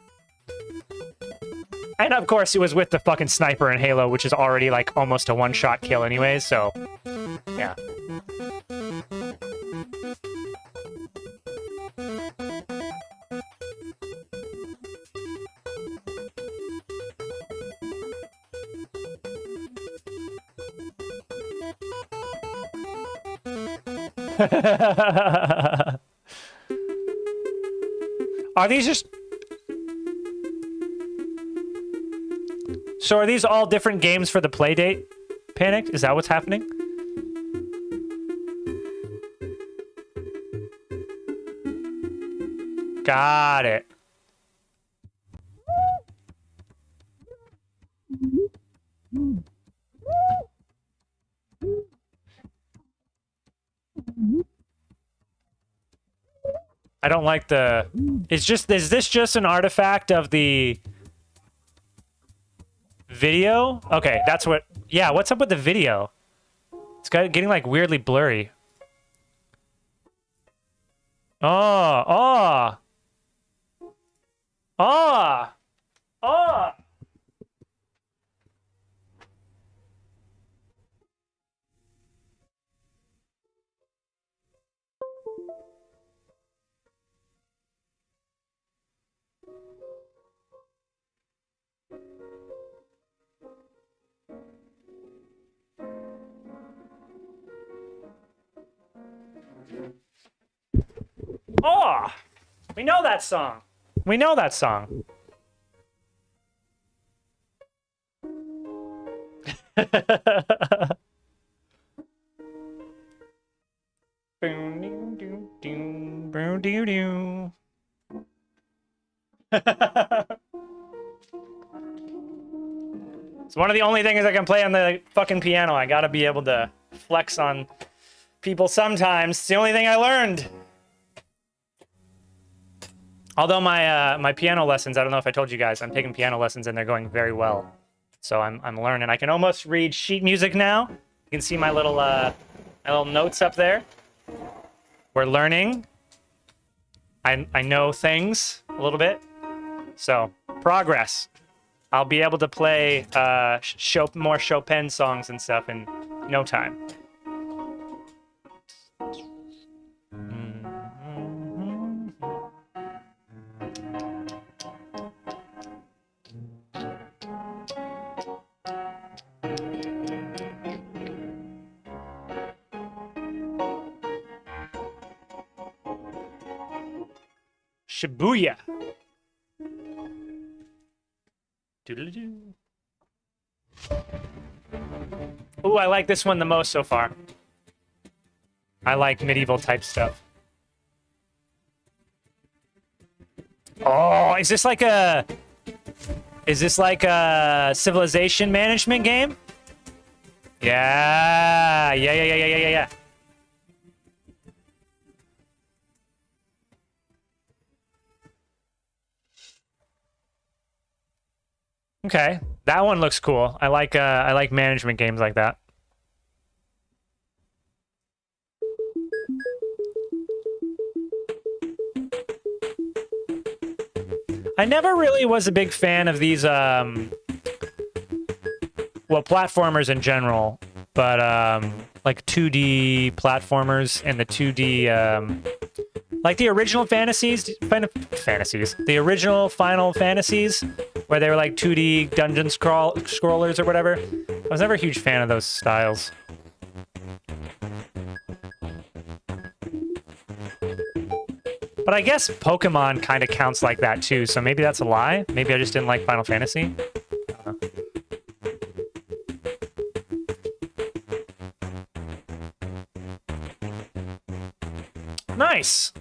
And of course it was with the fucking sniper in Halo, which is already like almost a one-shot kill anyways, so yeah. Are these just... So are these all different games for the Playdate? Panicked? Is that what's happening? Got it. I don't like the... Is this just an artifact of the video? Okay, that's what... Yeah, what's up with the video? It's getting like weirdly blurry. Oh, oh. Oh. Oh. We know that song. We know that song. It's one of the only things I can play on the fucking piano. I gotta be able to flex on people sometimes. It's the only thing I learned. Although my piano lessons, I don't know if I told you guys, I'm taking piano lessons and they're going very well. So I'm learning. I can almost read sheet music now. You can see my little notes up there. We're learning. I know things a little bit. So progress. I'll be able to play more Chopin songs and stuff in no time. Shibuya. Doodle-doo. Ooh, I like this one the most so far. I like medieval type stuff. Oh, is this like a civilization management game? Yeah. Okay, that one looks cool. I like management games like that. I never really was a big fan of these platformers in general, but like 2D platformers and the 2D like the original the original Final Fantasies, where they were like 2D dungeon scrollers or whatever. I was never a huge fan of those styles. But I guess Pokemon kind of counts like that too, so maybe that's a lie. Maybe I just didn't like Final Fantasy. I don't know. Nice.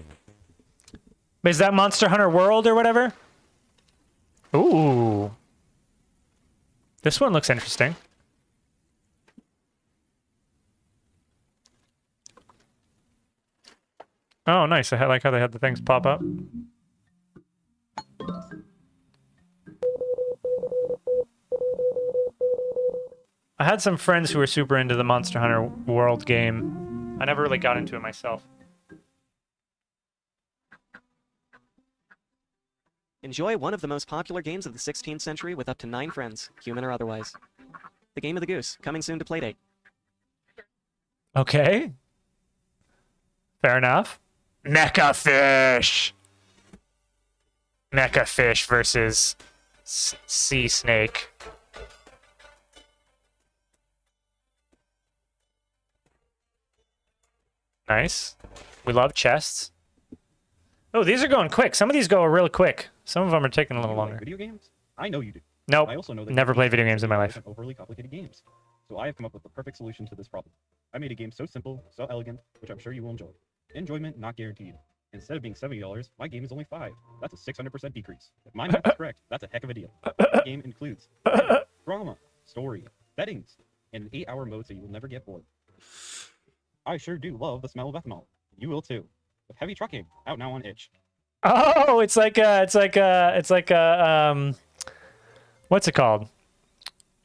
Is that Monster Hunter World or whatever? Ooh. This one looks interesting. Oh, nice. I like how they had the things pop up. I had some friends who were super into the Monster Hunter World game. I never really got into it myself. Enjoy one of the most popular games of the 16th century with up to 9 friends, human or otherwise. The Game of the Goose, coming soon to Playdate. Okay. Fair enough. Mecha Fish! Mecha Fish versus Sea Snake. Nice. We love chests. Oh, these are going quick. Some of these go real quick. Some of them are taking a little longer. Video games? I know you do. Nope. I also know that Never played video games in my life. Overly complicated games. So I have come up with the perfect solution to this problem. I made a game so simple, so elegant, which I'm sure you will enjoy. Enjoyment not guaranteed. Instead of being $70, my game is only $5. That's a 600% decrease. If my math is correct, that's a heck of a deal. The game includes drama, story, settings, and an 8-hour mode so you will never get bored. I sure do love the smell of ethanol. You will too. With heavy trucking, out now on itch. Oh, it's like what's it called?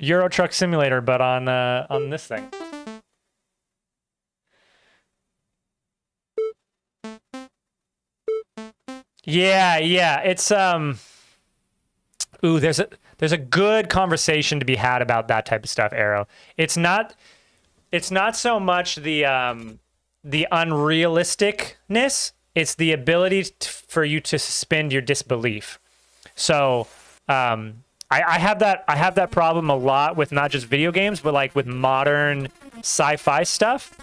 Euro Truck Simulator, but on this thing. Yeah. It's ooh, there's a good conversation to be had about that type of stuff, Arrow. It's not so much the unrealisticness. It's the ability for you to suspend your disbelief. So I have that problem a lot with not just video games, but like with modern sci-fi stuff.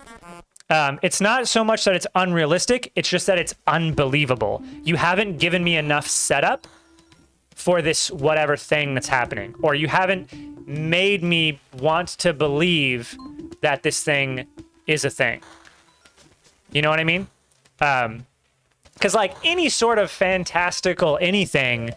It's not so much that it's unrealistic, it's just that it's unbelievable. You haven't given me enough setup for this whatever thing that's happening, or you haven't made me want to believe that this thing is a thing. You know what I mean? Because like any sort of fantastical anything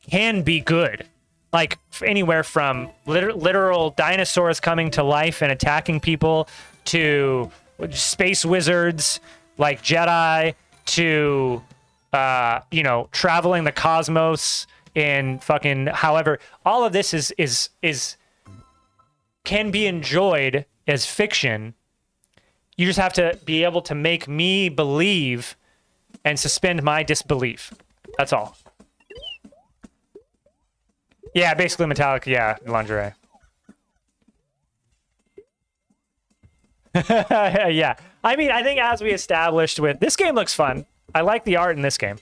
can be good. Like anywhere from literal dinosaurs coming to life and attacking people to space wizards like Jedi to traveling the cosmos in fucking however. All of this is can be enjoyed as fiction. You just have to be able to make me believe and suspend my disbelief. That's all. Yeah, basically metallic, yeah, lingerie. Yeah. I mean, I think as we established with... This game looks fun. I like the art in this game.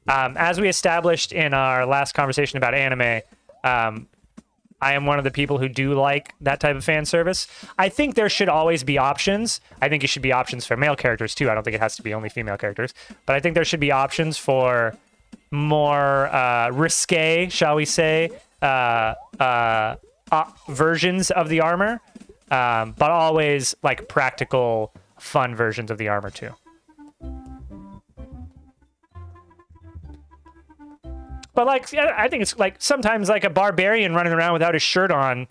As we established in our last conversation about anime, I am one of the people who do like that type of fan service. I think there should always be options. I think it should be options for male characters, too. I don't think it has to be only female characters. But I think there should be options for more risque, shall we say, versions of the armor. But always like practical, fun versions of the armor too. But like, I think it's like sometimes like a barbarian running around without his shirt on.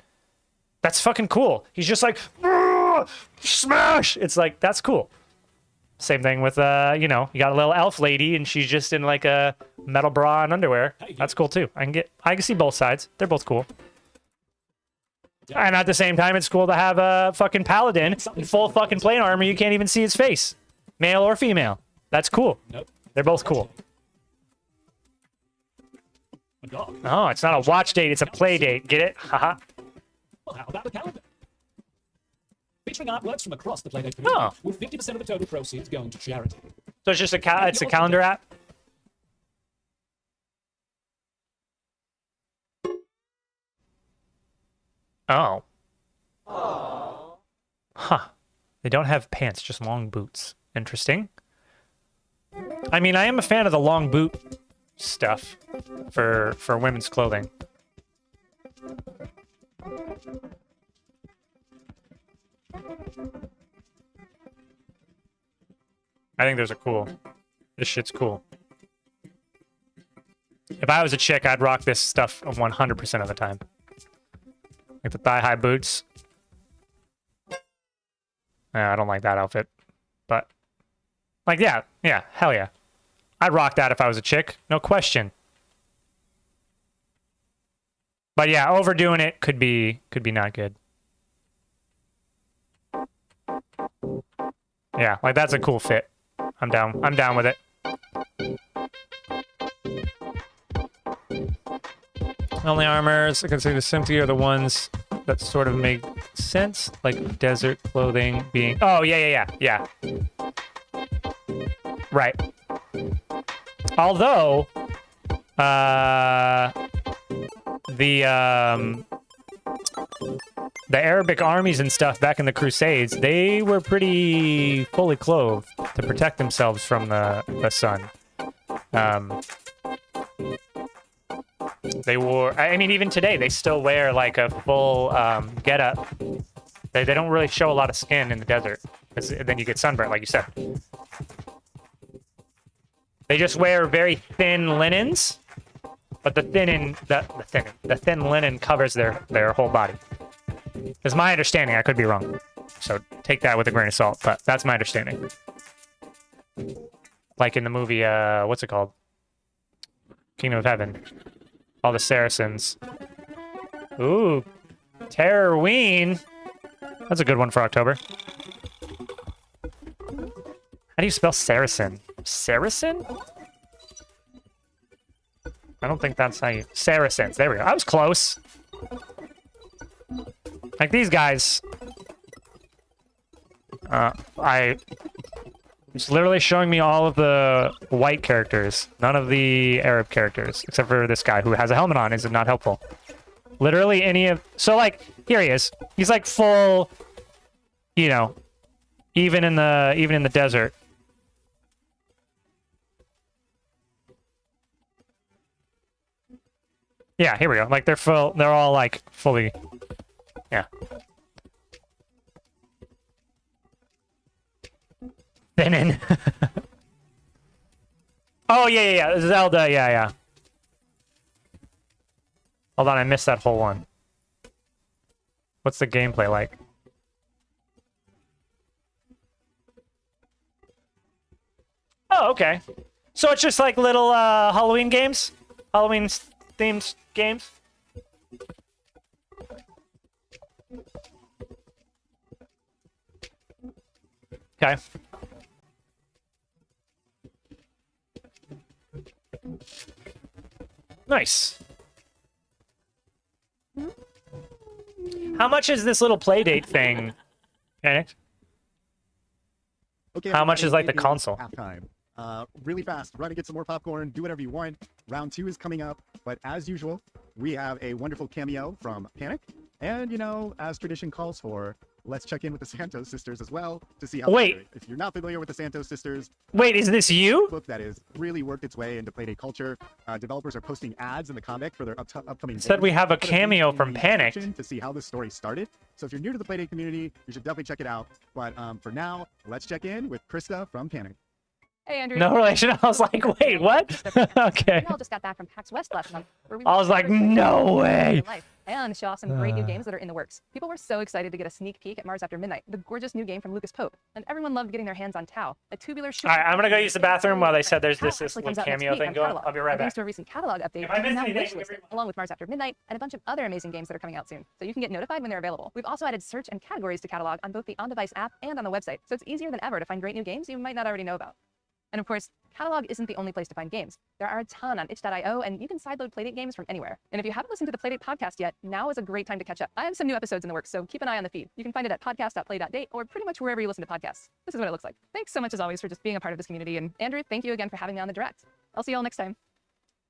That's fucking cool. He's just like, smash. It's like, that's cool. Same thing with, you got a little elf lady and she's just in like a metal bra and underwear. That's cool too. I can see both sides. They're both cool. And at the same time, it's cool to have a fucking paladin in full fucking plate armor. You can't even see his face, male or female. That's cool. Nope. They're both cool. Oh, it's not a watch date. It's a play date. Get it? Haha. Well, how about the calendar? Featuring artworks from across the Playdate community, with 50% of the total proceeds going to charity. So it's just it's a calendar app? Oh. Huh. They don't have pants, just long boots. Interesting. I mean, I am a fan of the long boot stuff for women's clothing. I think those are cool. This shit's cool. If I was a chick, I'd rock this stuff 100% of the time. Like the thigh-high boots. I don't like that outfit. But, like, yeah, hell yeah. I'd rock that if I was a chick. No question. But yeah, overdoing it could be not good. Yeah, like that's a cool fit. I'm down with it. Only armors I consider simply are the ones that sort of make sense, like desert clothing being... Oh, yeah. Right. Although, the Arabic armies and stuff back in the Crusades, they were pretty fully clothed to protect themselves from the sun. They wore, I mean, even today, they still wear like a full getup. They don't really show a lot of skin in the desert, because then you get sunburnt, like you said. They just wear very thin linens, but the thin linen covers their whole body. Is my understanding. I could be wrong, so take that with a grain of salt. But that's my understanding. Like in the movie, what's it called? Kingdom of Heaven. All the Saracens. Ooh, Terrorween. That's a good one for October. How do you spell Saracen? Saracen? I don't think that's how you... Saracens. There we go. I was close. Like these guys. It's literally showing me all of the white characters. None of the Arab characters. Except for this guy who has a helmet on. Is it not helpful? Literally any of... So, like, here he is. He's, like, full, even in the desert. Yeah, here we go. Like they're all like fully, yeah. Then in. Oh yeah, Zelda, yeah. Hold on, I missed that whole one. What's the gameplay like? Oh, okay. So it's just like little Halloween games? Halloween themed games? Okay. Nice. How much is this little playdate thing? Panic? Okay, How much everybody, is like the it is console? Halftime. Really fast. Run and get some more popcorn. Do whatever you want. Round 2 is coming up, but as usual, we have a wonderful cameo from Panic, and you know, as tradition calls for, let's check in with the Santos sisters as well to see how. Wait. they're doing. If you're not familiar with the Santos sisters, Wait, is this you? book that has really worked its way into Playdate culture. Developers are posting ads in the comic for their upcoming. It said we games. have a Put link cameo in from the Panic. description to see how this story started. So if you're new to the Playdate community, you should definitely check it out. But for now, let's check in with Krista from Panic. Hey, Andrew. No relation. I was like, wait, what? Okay. We all just got back from PAX West last month. Where we I was like, no way. And show off some great new games that are in the works. People were so excited to get a sneak peek at Mars After Midnight, the gorgeous new game from Lucas Pope. And everyone loved getting their hands on Tau, a tubular shooter. All right, I'm gonna go use the bathroom while they said there's Tau this actually little comes out next cameo week thing on going. Catalog. I'll be right And thanks back. to a recent catalog update, If I miss it's now anything, wishlisted, everyone- along with Mars After Midnight and a bunch of other amazing games that are coming out soon. So you can get notified when they're available. We've also added search and categories to Catalog on both the on-device app and on the website, so it's easier than ever to find great new games you might not already know about. And of course, Catalog isn't the only place to find games. There are a ton on itch.io, and you can sideload Playdate games from anywhere. And if you haven't listened to the Playdate podcast yet, now is a great time to catch up. I have some new episodes in the works, so keep an eye on the feed. You can find it at podcast.play.date or pretty much wherever you listen to podcasts. This is what it looks like. Thanks so much, as always, for just being a part of this community. And Andrew, thank you again for having me on the direct. I'll see you all next time.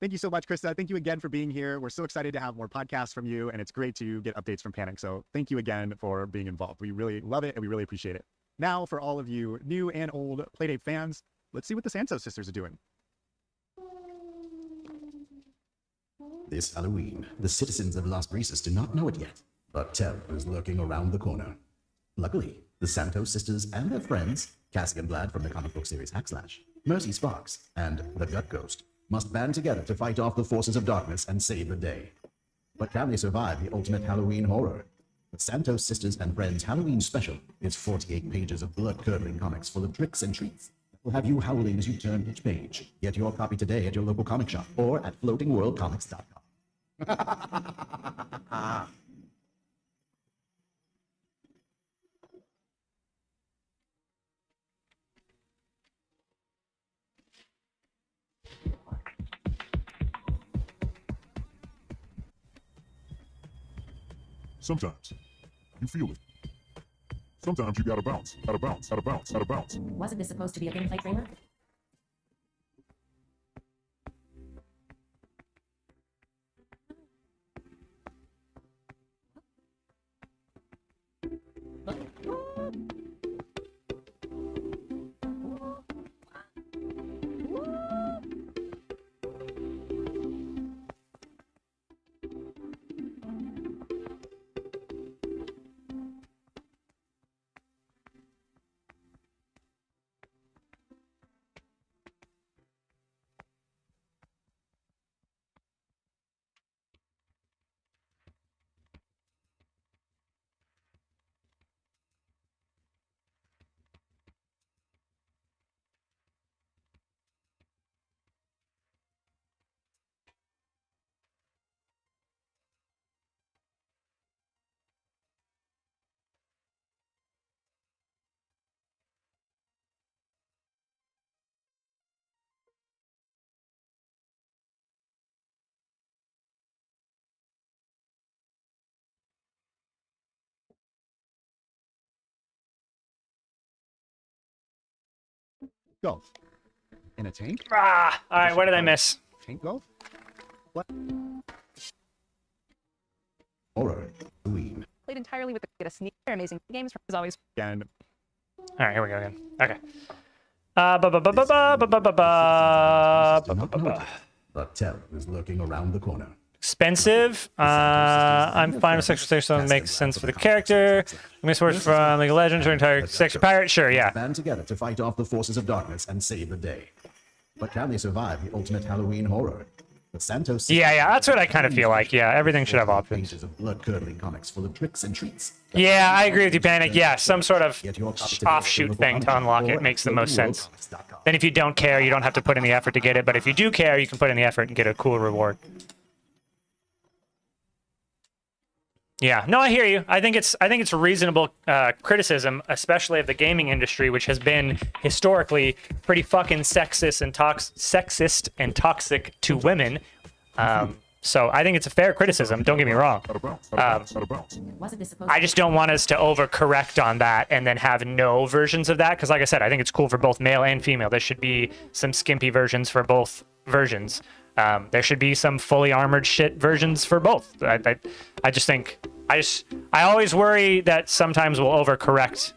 Thank you so much, Krista. Thank you again for being here. We're so excited to have more podcasts from you, and it's great to get updates from Panic. So thank you again for being involved. We really love it, and we really appreciate it. Now, for all of you new and old Playdate fans, let's see what the Santos sisters are doing. This Halloween, the citizens of Las Brisas do not know it yet, but terror is lurking around the corner. Luckily, the Santos sisters and their friends, Cassian Blad from the comic book series Hackslash, Mercy Sparks, and the Gut Ghost, must band together to fight off the forces of darkness and save the day. But can they survive the ultimate Halloween horror? The Santos Sisters and Friends Halloween Special is 48 pages of blood-curdling comics full of tricks and treats that will have you howling as you turn each page. Get your copy today at your local comic shop or at floatingworldcomics.com. Sometimes you feel it. Sometimes you gotta bounce, gotta bounce, gotta bounce, gotta bounce. Wasn't this supposed to be a gameplay trailer? Golf. In a tank? Ah, all right, what did I miss? Tank golf? What? Horror. Halloween. Played entirely with the get a sneak. They're amazing games from, as always. Again. All right, here we go again. Okay. Ba ba ba ba ba ba ba ba ba ba ba ba ba. But Tell is lurking around the corner. Expensive. I'm fine with sexual sexual makes sense for the character. Miss words from League of Legends or entire sexual pirate. Sure, yeah. Band together to fight off the forces of darkness and save the day. But can they survive the ultimate Halloween horror? The Santos. Yeah, that's what I kind of feel like. Yeah, everything should have options. Pages of blood-curdling comics full of tricks and treats. Yeah, I agree with you, Panic. Yeah, some sort of offshoot thing to unlock it makes the most sense. Then if you don't care, you don't have to put in the effort to get it. But if you do care, you can put in the effort and get a cool reward. Yeah, no, I hear you. I think it's a reasonable criticism, especially of the gaming industry, which has been historically pretty fucking sexist and toxic to women. So I think it's a fair criticism. Don't get me wrong. I just don't want us to overcorrect on that and then have no versions of that. Because, like I said, I think it's cool for both male and female. There should be some skimpy versions for both versions. There should be some fully armored shit versions for both. I just think I always worry that sometimes we'll overcorrect.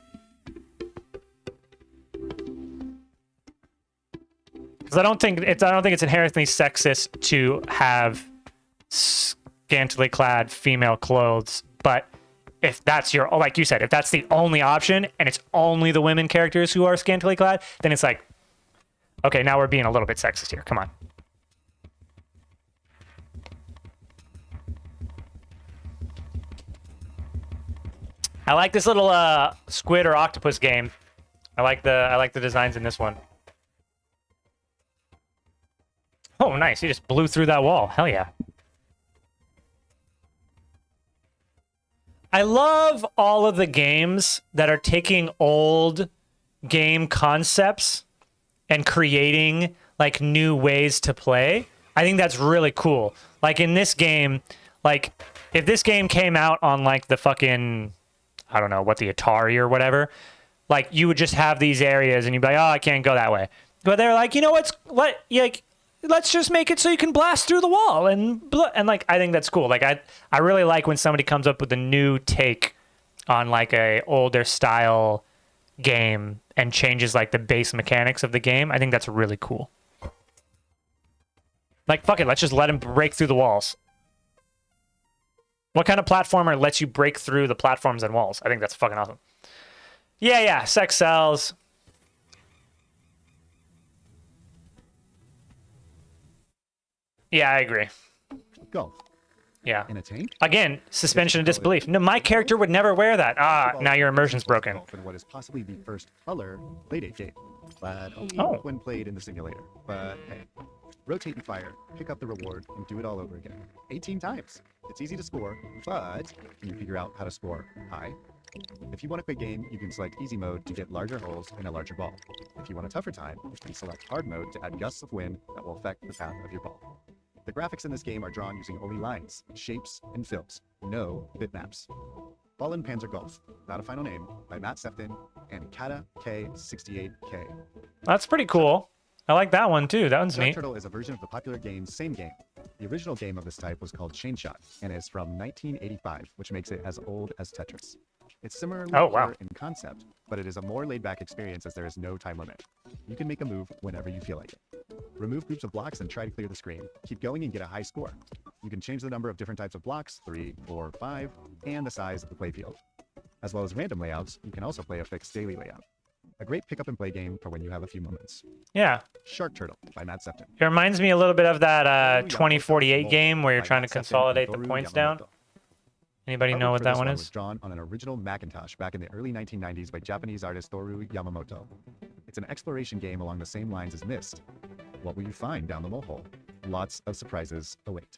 Because I don't think it's inherently sexist to have scantily clad female clothes, but if that's your, like you said, if that's the only option and it's only the women characters who are scantily clad, then it's like, okay, now we're being a little bit sexist here. Come on. I like this little squid or octopus game. I like the designs in this one. Oh, nice. He just blew through that wall. Hell yeah. I love all of the games that are taking old game concepts and creating like new ways to play. I think that's really cool. Like in this game, like if this game came out on like the fucking, I don't know, what, the Atari or whatever, like you would just have these areas and you'd be like, oh, I can't go that way. But they're like, you know what's, like, let's just make it so you can blast through the wall and like, I think that's cool. Like I really like when somebody comes up with a new take on like a older style game and changes like the base mechanics of the game. I think that's really cool. Like, fuck it, let's just let him break through the walls. What kind of platformer lets you break through the platforms and walls? I think that's fucking awesome. Yeah, sex sells. Yeah, I agree. Golf. Yeah. In a tank? Again, suspension of disbelief. No, my character would never wear that. Now your immersion's broken. In what is possibly the first color Playdate game, but only when played in the simulator. But hey, rotate and fire, pick up the reward, and do it all over again. 18 times. It's easy to score, but can you figure out how to score high? If you want a quick game, you can select easy mode to get larger holes in a larger ball. If you want a tougher time, you can select hard mode to add gusts of wind that will affect the path of your ball. The graphics in this game are drawn using only lines, shapes, and fills, no bitmaps. Ball and Panzer Golf, Not a Final Name, by Matt Sefton and Kata K68K. That's pretty cool. I like that one too. That one's Shark neat. Turtle is a version of the popular game Same Game. The original game of this type was called Chain Shot and is from 1985, which makes it as old as Tetris. It's similar in concept, but it is a more laid-back experience as there is no time limit. You can make a move whenever you feel like it. Remove groups of blocks and try to clear the screen. Keep going and get a high score. You can change the number of different types of blocks, 3, 4, 5, and the size of the playfield. As well as random layouts, you can also play a fixed daily layout. A great pick up and play game for when you have a few moments. Yeah. Shark Turtle by Matt Sefton. It reminds me a little bit of that 2048 game where you're trying to consolidate the points down. Anybody know what that one is? Was drawn on an original Macintosh back in the early 1990s by Japanese artist Toru Yamamoto. It's an exploration game along the same lines as Myst. What will you find down the mole hole? Lots of surprises await.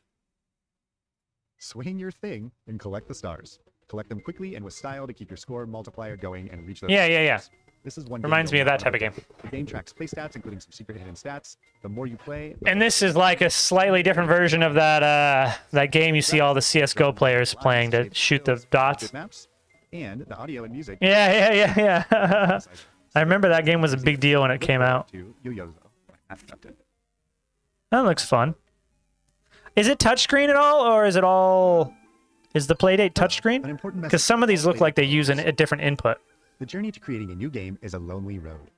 Swing your thing and collect the stars. Collect them quickly and with style to keep your score multiplier going and reach those. Yeah. This is one. Reminds me of that type of game. The game tracks play stats, including some secret hidden stats. The more you play, and this is like a slightly different version of that that game you see all the CS:GO players playing to shoot the dots. And the audio and music. Yeah. I remember that game was a big deal when it came out. That looks fun. Is it touchscreen at all, or is it all? Is the Playdate touchscreen? Because some of these look like they use a different input. the journey to creating a new game is a lonely road,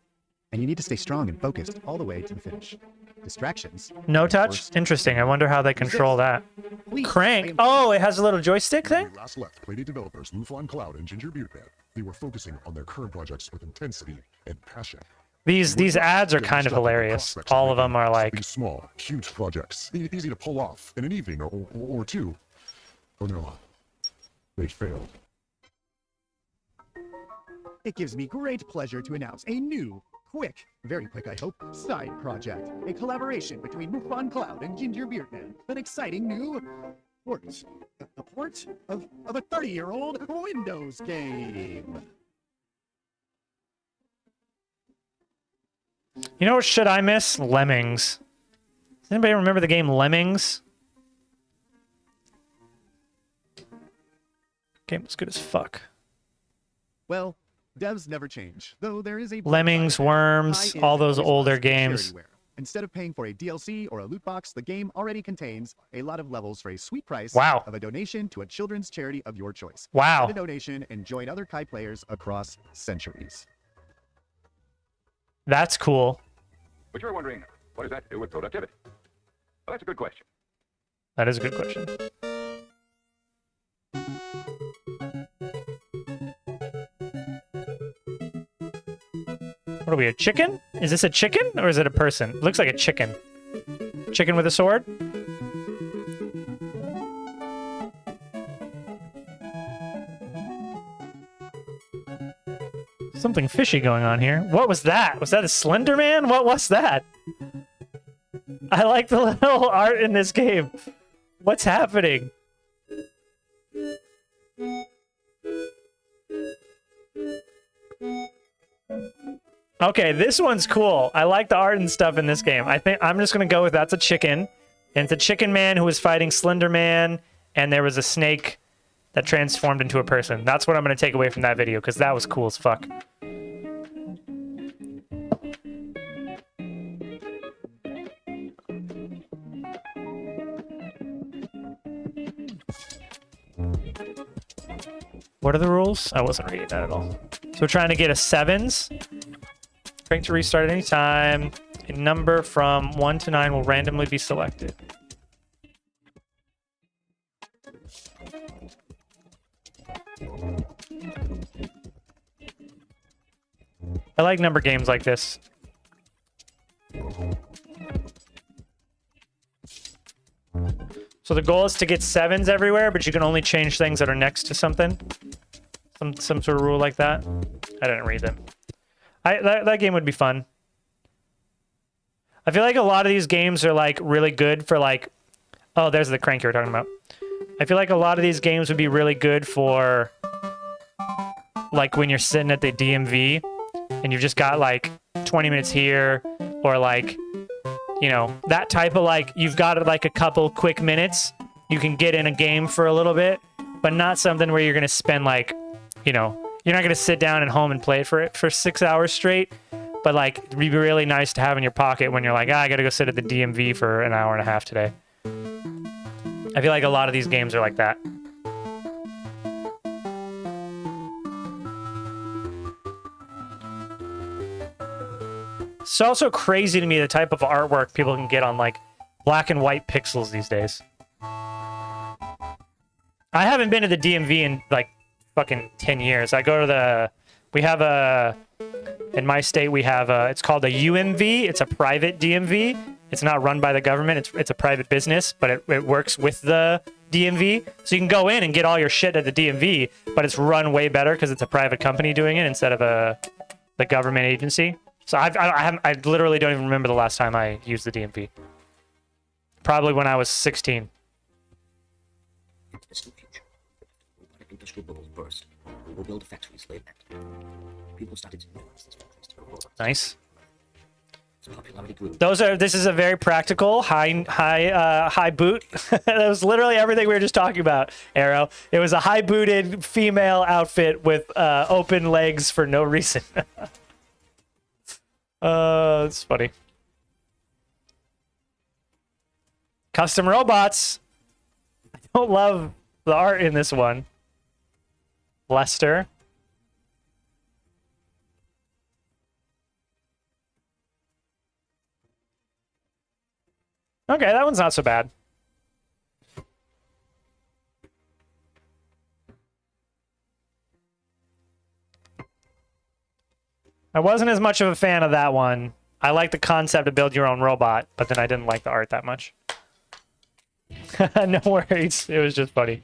and you need to stay strong and focused all the way to the finish. Distractions. No and touch? worse, Interesting. I wonder how they control that. please, Crank. Oh, it has a little joystick thing? Last left Playdate developers Lufon Cloud and Ginger Beardman. They were focusing on their current projects with intensity and passion. These ads are kind of hilarious. All of them are like, These small, cute projects, easy to pull off in an evening or two. Oh no, they failed. It gives me great pleasure to announce a new, very quick I hope, side project. A collaboration between Mufon Cloud and Ginger Beardman. An exciting new port. A port of a 30-year-old Windows game. you know what shit I miss? Lemmings. Does anybody remember the game Lemmings? Game was good as fuck. Well, devs never change, though there is a Lemmings, Worms, High all is those always older less than games. charityware. Instead of paying for a DLC or a loot box, the game already contains a lot of levels for a sweet price Wow. of a donation to a children's charity of your choice. Wow. Send a donation and join other Kai players across centuries. That's cool. But you're wondering, what does that have to do with productivity? Well, that's a good question. That is a good question. What are we, a chicken? Is this a chicken or is it a person? It looks like a chicken. Chicken with a sword? Something fishy going on here. What was that? Was that a Slender Man? What was that? I like the little art in this game. What's happening? Okay, this one's cool. I like the art and stuff in this game. I think I'm just gonna go with that's a chicken. And it's a chicken man who was fighting Slender Man, and there was a snake that transformed into a person. That's what I'm gonna take away from that video, because that was cool as fuck. What are the rules? I wasn't reading that at all. So we're trying to get a sevens. Crank to restart at any time. A number from 1 to 9 will randomly be selected. I like number games like this. So the goal is to get sevens everywhere, but you can only change things that are next to something. Some sort of rule like that. I didn't read them. That game would be fun. I feel like a lot of these games are like really good for like, oh, there's the crank you were talking about. I feel like a lot of these games would be really good for like when you're sitting at the DMV and you've just got like 20 minutes here, or like, you know, that type of like, you've got like a couple quick minutes, you can get in a game for a little bit, but not something where you're going to spend like, you know, you're not going to sit down at home and play it for 6 hours straight, but like it'd be really nice to have in your pocket when you're like, I got to go sit at the DMV for an hour and a half today. I feel like a lot of these games are like that. It's also crazy to me the type of artwork people can get on like black and white pixels these days. I haven't been to the DMV in like fucking 10 years. I go to in my state we have it's called a UMV. It's a private DMV. It's not run by the government. It's a private business, but it works with the DMV. So you can go in and get all your shit at the DMV, but it's run way better because it's a private company doing it instead of the government agency. So I literally don't even remember the last time I used the DMV. Probably when I was 16. Industrial bubbles burst. We will build factories later. People started to utilize these factories to grow. Nice. Its popularity grew. This is a very practical high boot. That was literally everything we were just talking about, Arrow. It was a high booted female outfit with open legs for no reason. It's funny. Custom robots. I don't love the art in this one. Lester. Okay, that one's not so bad. I wasn't as much of a fan of that one. I like the concept to build your own robot, but then I didn't like the art that much. No worries. It was just funny.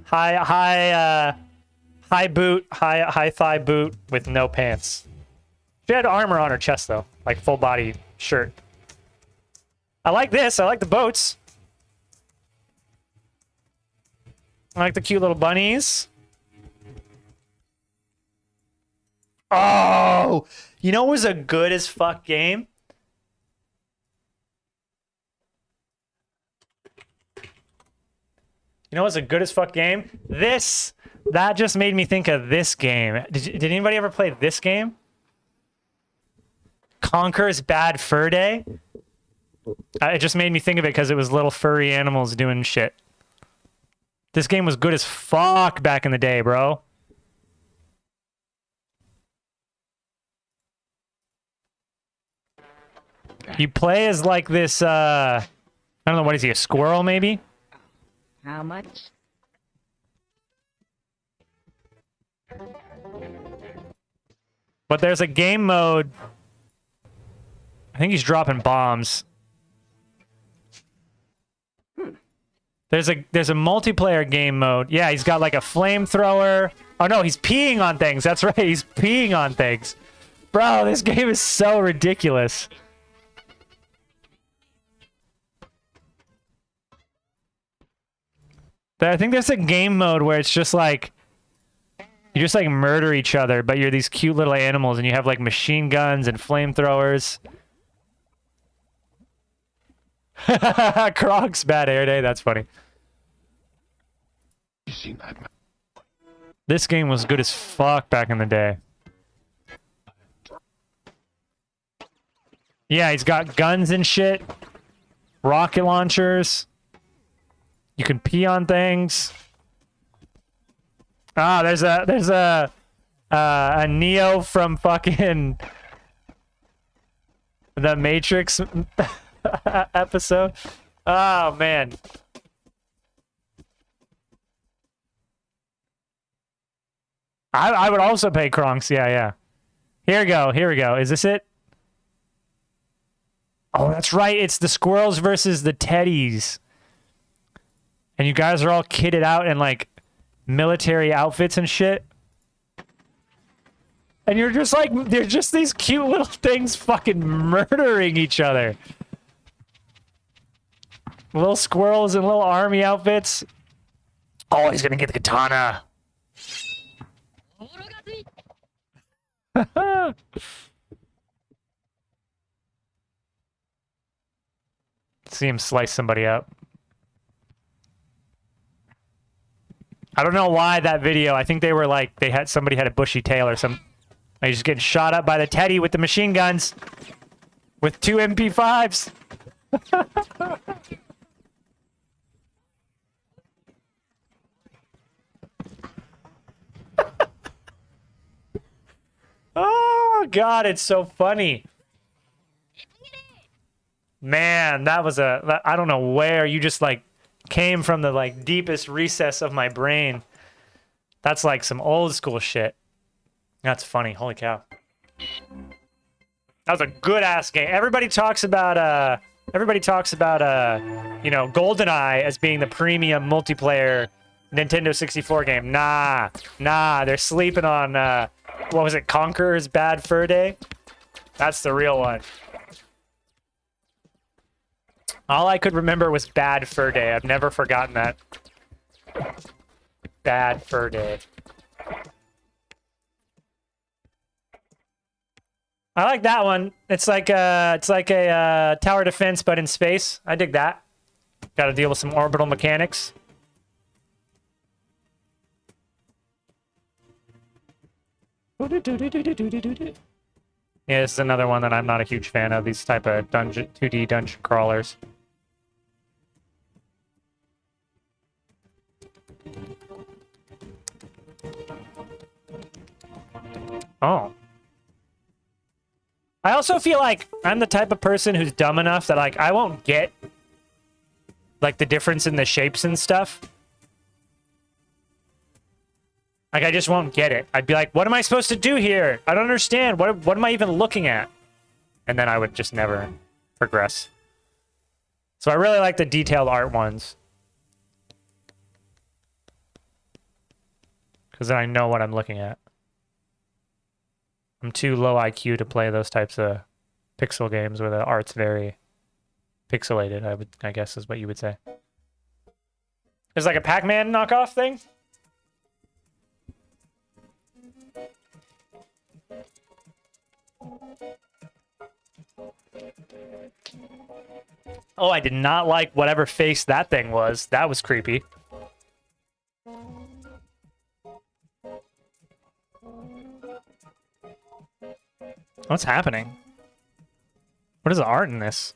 High boot, high thigh boot with no pants. She had armor on her chest though, like full body shirt. I like this. I like the boats. I like the cute little bunnies. Oh, you know what was a good as fuck game? You know what's a good as fuck game? That just made me think of this game. Did anybody ever play this game? Conker's Bad Fur Day? It just made me think of it because it was little furry animals doing shit. This game was good as fuck back in the day, bro. You play as like this, I don't know, what is he, a squirrel maybe? How much? But there's a game mode. I think he's dropping bombs. There's a multiplayer game mode. Yeah, he's got like a flamethrower. Oh no, he's peeing on things. That's right, he's peeing on things. Bro, this game is so ridiculous. I think there's a game mode where it's just like you just like murder each other, but you're these cute little animals and you have like machine guns and flamethrowers. Crocs Bad Air Day, that's funny. This game was good as fuck back in the day. Yeah, he's got guns and shit. Rocket launchers. You can pee on things. Ah, there's a Neo from fucking the Matrix episode. Oh man. I would also pay Kronks. Yeah. Here we go. Is this it? Oh, that's right. It's the squirrels versus the teddies. And you guys are all kitted out in like military outfits and shit. And you're just like, they're just these cute little things fucking murdering each other. Little squirrels in little army outfits. Oh, he's gonna get the katana. See him slice somebody up. I don't know why that video. I think they were like somebody had a bushy tail or some. He's just getting shot up by the teddy with the machine guns, with 2 MP5s. Oh God, it's so funny. Man, that was I don't know where you just like came from the like deepest recess of my brain. That's like some old school shit. That's funny. Holy cow. That was a good ass game. Everybody talks about you know, GoldenEye as being the premium multiplayer Nintendo 64 game. Nah, they're sleeping on what was it? Conker's Bad Fur Day? That's the real one. All I could remember was Bad Fur Day. I've never forgotten that. Bad Fur Day. I like that one. It's like a tower defense, but in space. I dig that. Got to deal with some orbital mechanics. Yeah, this is another one that I'm not a huge fan of. These type of 2D dungeon crawlers. Oh. I also feel like I'm the type of person who's dumb enough that like I won't get like the difference in the shapes and stuff. Like I just won't get it. I'd be like, what am I supposed to do here? I don't understand. What am I even looking at? And then I would just never progress. So I really like the detailed art ones. Because then I know what I'm looking at. I'm too low IQ to play those types of pixel games where the art's very pixelated, I guess is what you would say. There's like a Pac-Man knockoff thing? Oh, I did not like whatever face that thing was. That was creepy. What's happening? What is the art in this?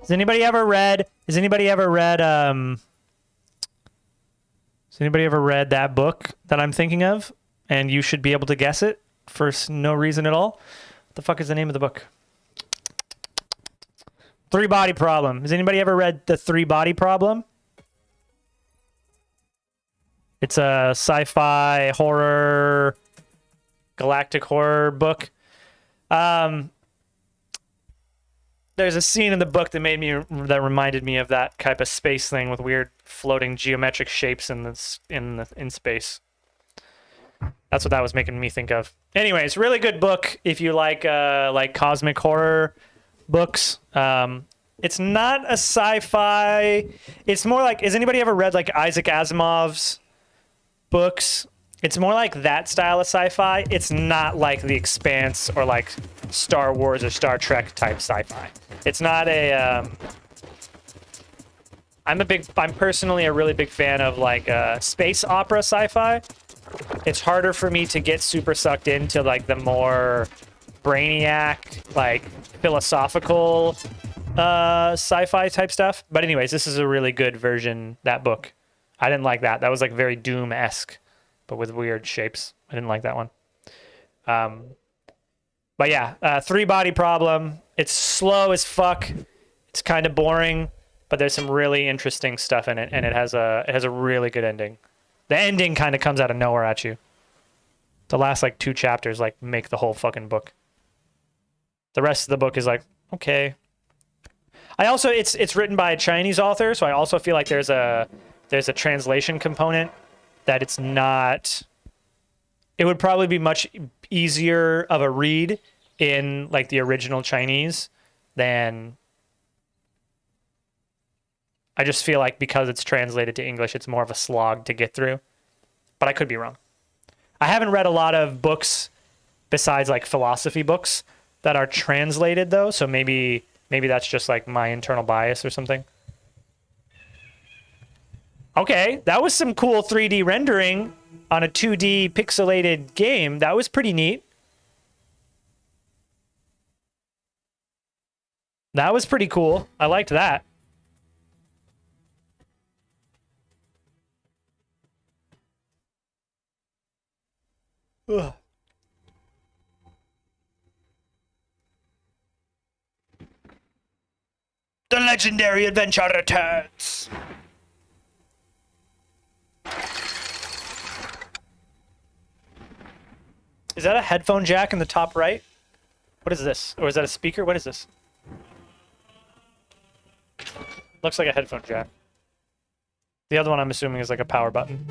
Has anybody ever read that book that I'm thinking of? And you should be able to guess it for no reason at all. What the fuck is the name of the book? Three Body Problem. Has anybody ever read The Three Body Problem? It's a sci-fi horror, galactic horror book. There's a scene in the book that reminded me of that type of space thing with weird floating geometric shapes in space. That's what that was making me think of. Anyways, really good book if you like cosmic horror books. It's not a sci-fi. It's more like, has anybody ever read like Isaac Asimov's books? It's more like that style of sci-fi. It's not like The Expanse or like Star Wars or Star Trek type sci-fi. It's not a. I'm personally a really big fan of like space opera sci-fi. It's harder for me to get super sucked into like the more brainiac, like philosophical sci-fi type stuff. But anyways, this is a really good version, that book. I didn't like that. That was like very Doom-esque, but with weird shapes. I didn't like that one. But yeah, Three Body Problem. It's slow as fuck. It's kind of boring, but there's some really interesting stuff in it, and it has a really good ending. The ending kind of comes out of nowhere at you. The last like 2 chapters like make the whole fucking book. The rest of the book is like, okay. I also it's written by a Chinese author, so I also feel like there's a translation component that it's not. It would probably be much easier of a read in like the original Chinese than. I just feel like because it's translated to English, it's more of a slog to get through. But I could be wrong. I haven't read a lot of books besides like philosophy books that are translated though, so maybe that's just like my internal bias or something. Okay, that was some cool 3D rendering on a 2D pixelated game. That was pretty neat. That was pretty cool. I liked that. Ugh. The legendary adventure returns. Is that a headphone jack in the top right? What is this? Or is that a speaker? What is this? Looks like a headphone jack. The other one I'm assuming is like a power button.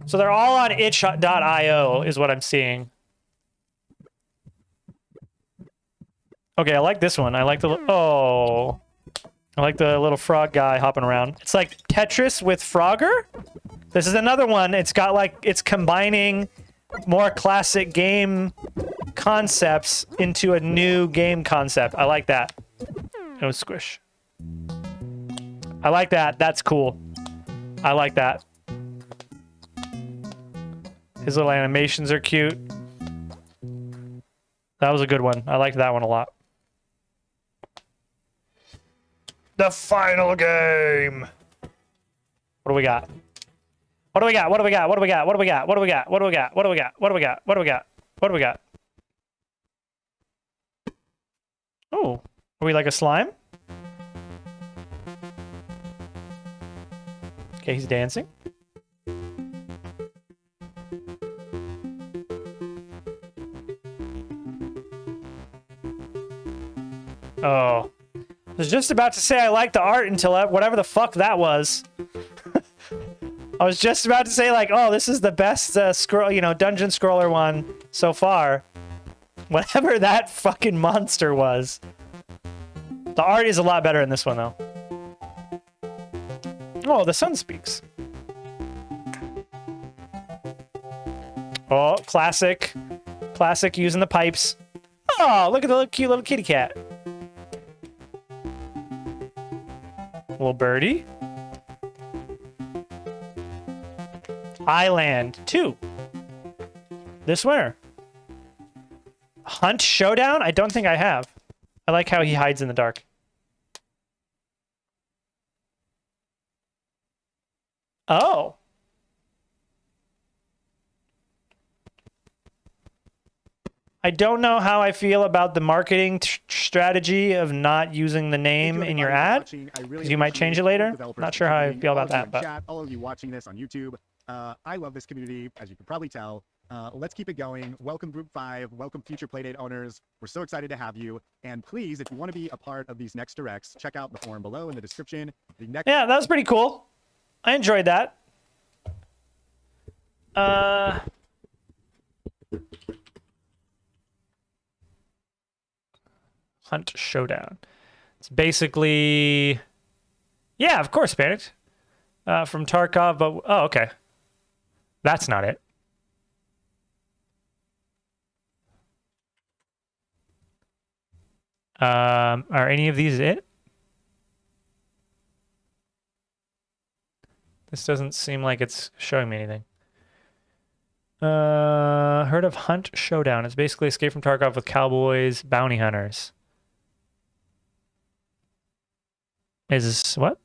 So they're all on itch.io is what I'm seeing. Okay, I like this one. I like the I like the little frog guy hopping around. It's like Tetris with Frogger. This is another one. It's got like, it's combining more classic game concepts into a new game concept. I like that. It was squish. I like that. That's cool. I like that. His little animations are cute. That was a good one. I liked that one a lot. The final game. What do we got? What do we got? What do we got? What do we got? What do we got? What do we got? What do we got? What do we got? What do we got? What do we got? What do we got? Oh, are we like a slime? Okay, he's dancing. Oh. I was just about to say I like the art until whatever the fuck that was. I was just about to say like, oh, this is the best dungeon scroller one so far. Whatever that fucking monster was. The art is a lot better in this one though. Oh, the sun speaks. Oh, classic. Classic using the pipes. Oh, look at the cute little kitty cat. Little birdie. Island 2. This winter. Hunt Showdown? I don't think I have. I like how he hides in the dark. Oh. I don't know how I feel about the marketing strategy of not using the name in your ad. Because you might change it later. Not sure how I feel about that, but all of you watching this on YouTube, I love this community, as you can probably tell. Let's keep it going. Welcome Group 5. Welcome future Playdate owners. We're so excited to have you. And please, if you want to be a part of these next directs, check out the forum below in the description. Yeah, that was pretty cool. I enjoyed that. Hunt Showdown. It's basically... Yeah, of course, Panicked. From Tarkov, but... Oh, okay. That's not it. Are any of these it? This doesn't seem like it's showing me anything. Heard of Hunt Showdown. It's basically Escape from Tarkov with cowboys, bounty hunters. Is this what?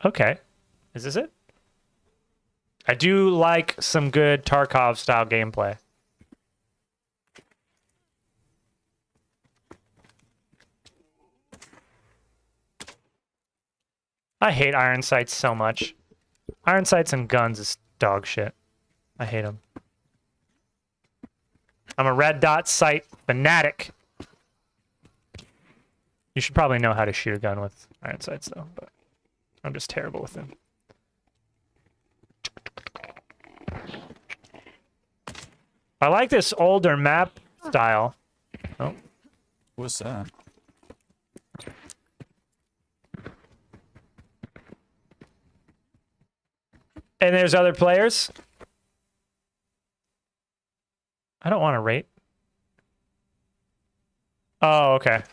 Okay. Is this it? I do like some good Tarkov style gameplay. I hate iron sights so much. Iron sights and guns is dog shit. I hate them. I'm a red dot sight fanatic. You should probably know how to shoot a gun with iron sights though, but I'm just terrible with them. I like this older map style. Oh. What's that? And there's other players. I don't want to rate. Oh, okay.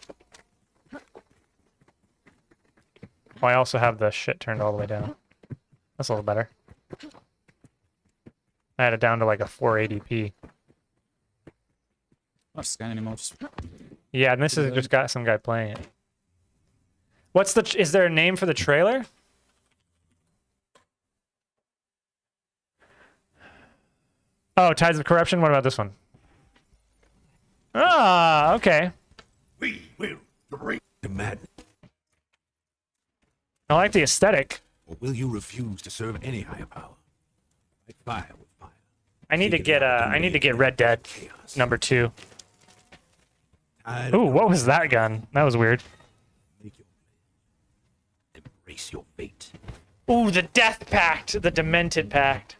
Oh, I also have the shit turned all the way down. That's a little better. I had it down to like a 480p. Not scan anymore. Yeah, and this has just got some guy playing it. What's the... Is there a name for the trailer? Oh, Tides of Corruption? What about this one? Ah, okay. We will bring the madness. I like the aesthetic. Or will you refuse to serve any higher power? Like fire with fire. I need to get Red Dead number 2. Ooh, what was that gun? That was weird. Embrace your fate. Ooh, the Death Pact, the Demented Pact.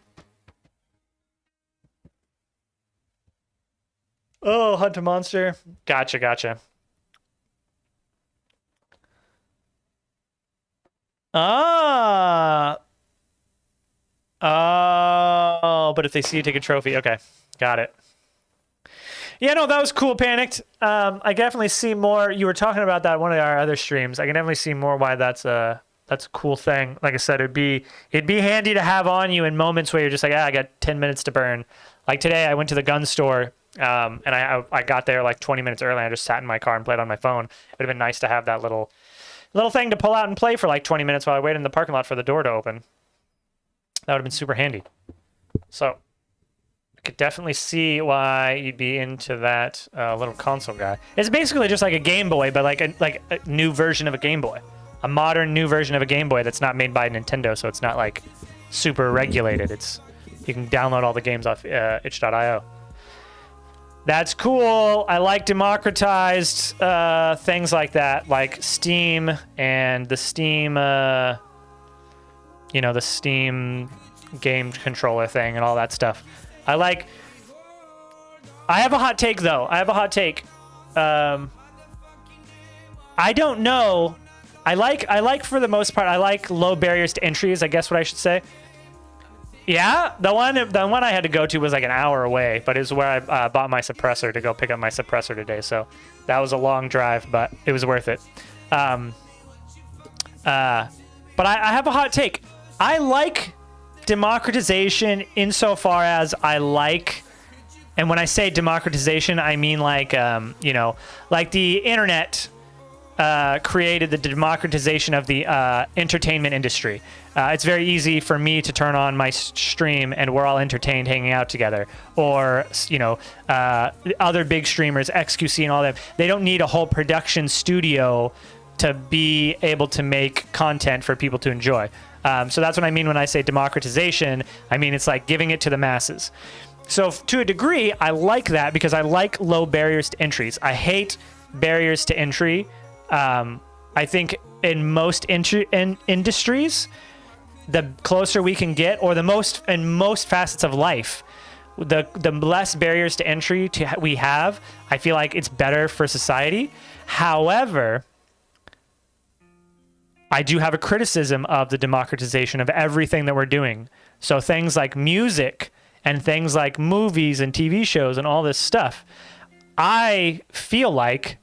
Oh, Hunt a Monster. Gotcha, gotcha. Ah. Oh, but if they see you take a trophy. Okay, got it. Yeah, no, that was cool, Panicked. I definitely see more. You were talking about that one of our other streams. I can definitely see more why that's a cool thing. Like I said, it'd be handy to have on you in moments where you're just like, I got 10 minutes to burn. Like today, I went to the gun store And I got there like 20 minutes early. And I just sat in my car and played on my phone. It would have been nice to have that little thing to pull out and play for like 20 minutes while I waited in the parking lot for the door to open. That would have been super handy. So I could definitely see why you'd be into that little console guy. It's basically just like a Game Boy, but like a new version of a Game Boy. A modern new version of a Game Boy that's not made by Nintendo, so it's not like super regulated. You can download all the games off itch.io. That's cool. I like democratized things like that, like Steam and the Steam, the Steam game controller thing and all that stuff. I have a hot take, though. I don't know. I like for the most part, I like low barriers to entry is I guess what I should say. Yeah, the one I had to go to was like an hour away, but it was where I bought my suppressor to go pick up my suppressor today. So that was a long drive, but it was worth it. But I have a hot take. I like democratization insofar as and when I say democratization, I mean like the internet created the democratization of the entertainment industry. It's very easy for me to turn on my stream and we're all entertained hanging out together. Or, other big streamers, XQC and all that, they don't need a whole production studio to be able to make content for people to enjoy. So that's what I mean when I say democratization. I mean, it's like giving it to the masses. So to a degree, I like that because I like low barriers to entries. I hate barriers to entry. I think in most industries, the closer we can get, or in most facets of life, the less barriers to entry we have, I feel like it's better for society. However, I do have a criticism of the democratization of everything that we're doing. So things like music and things like movies and TV shows and all this stuff, I feel like,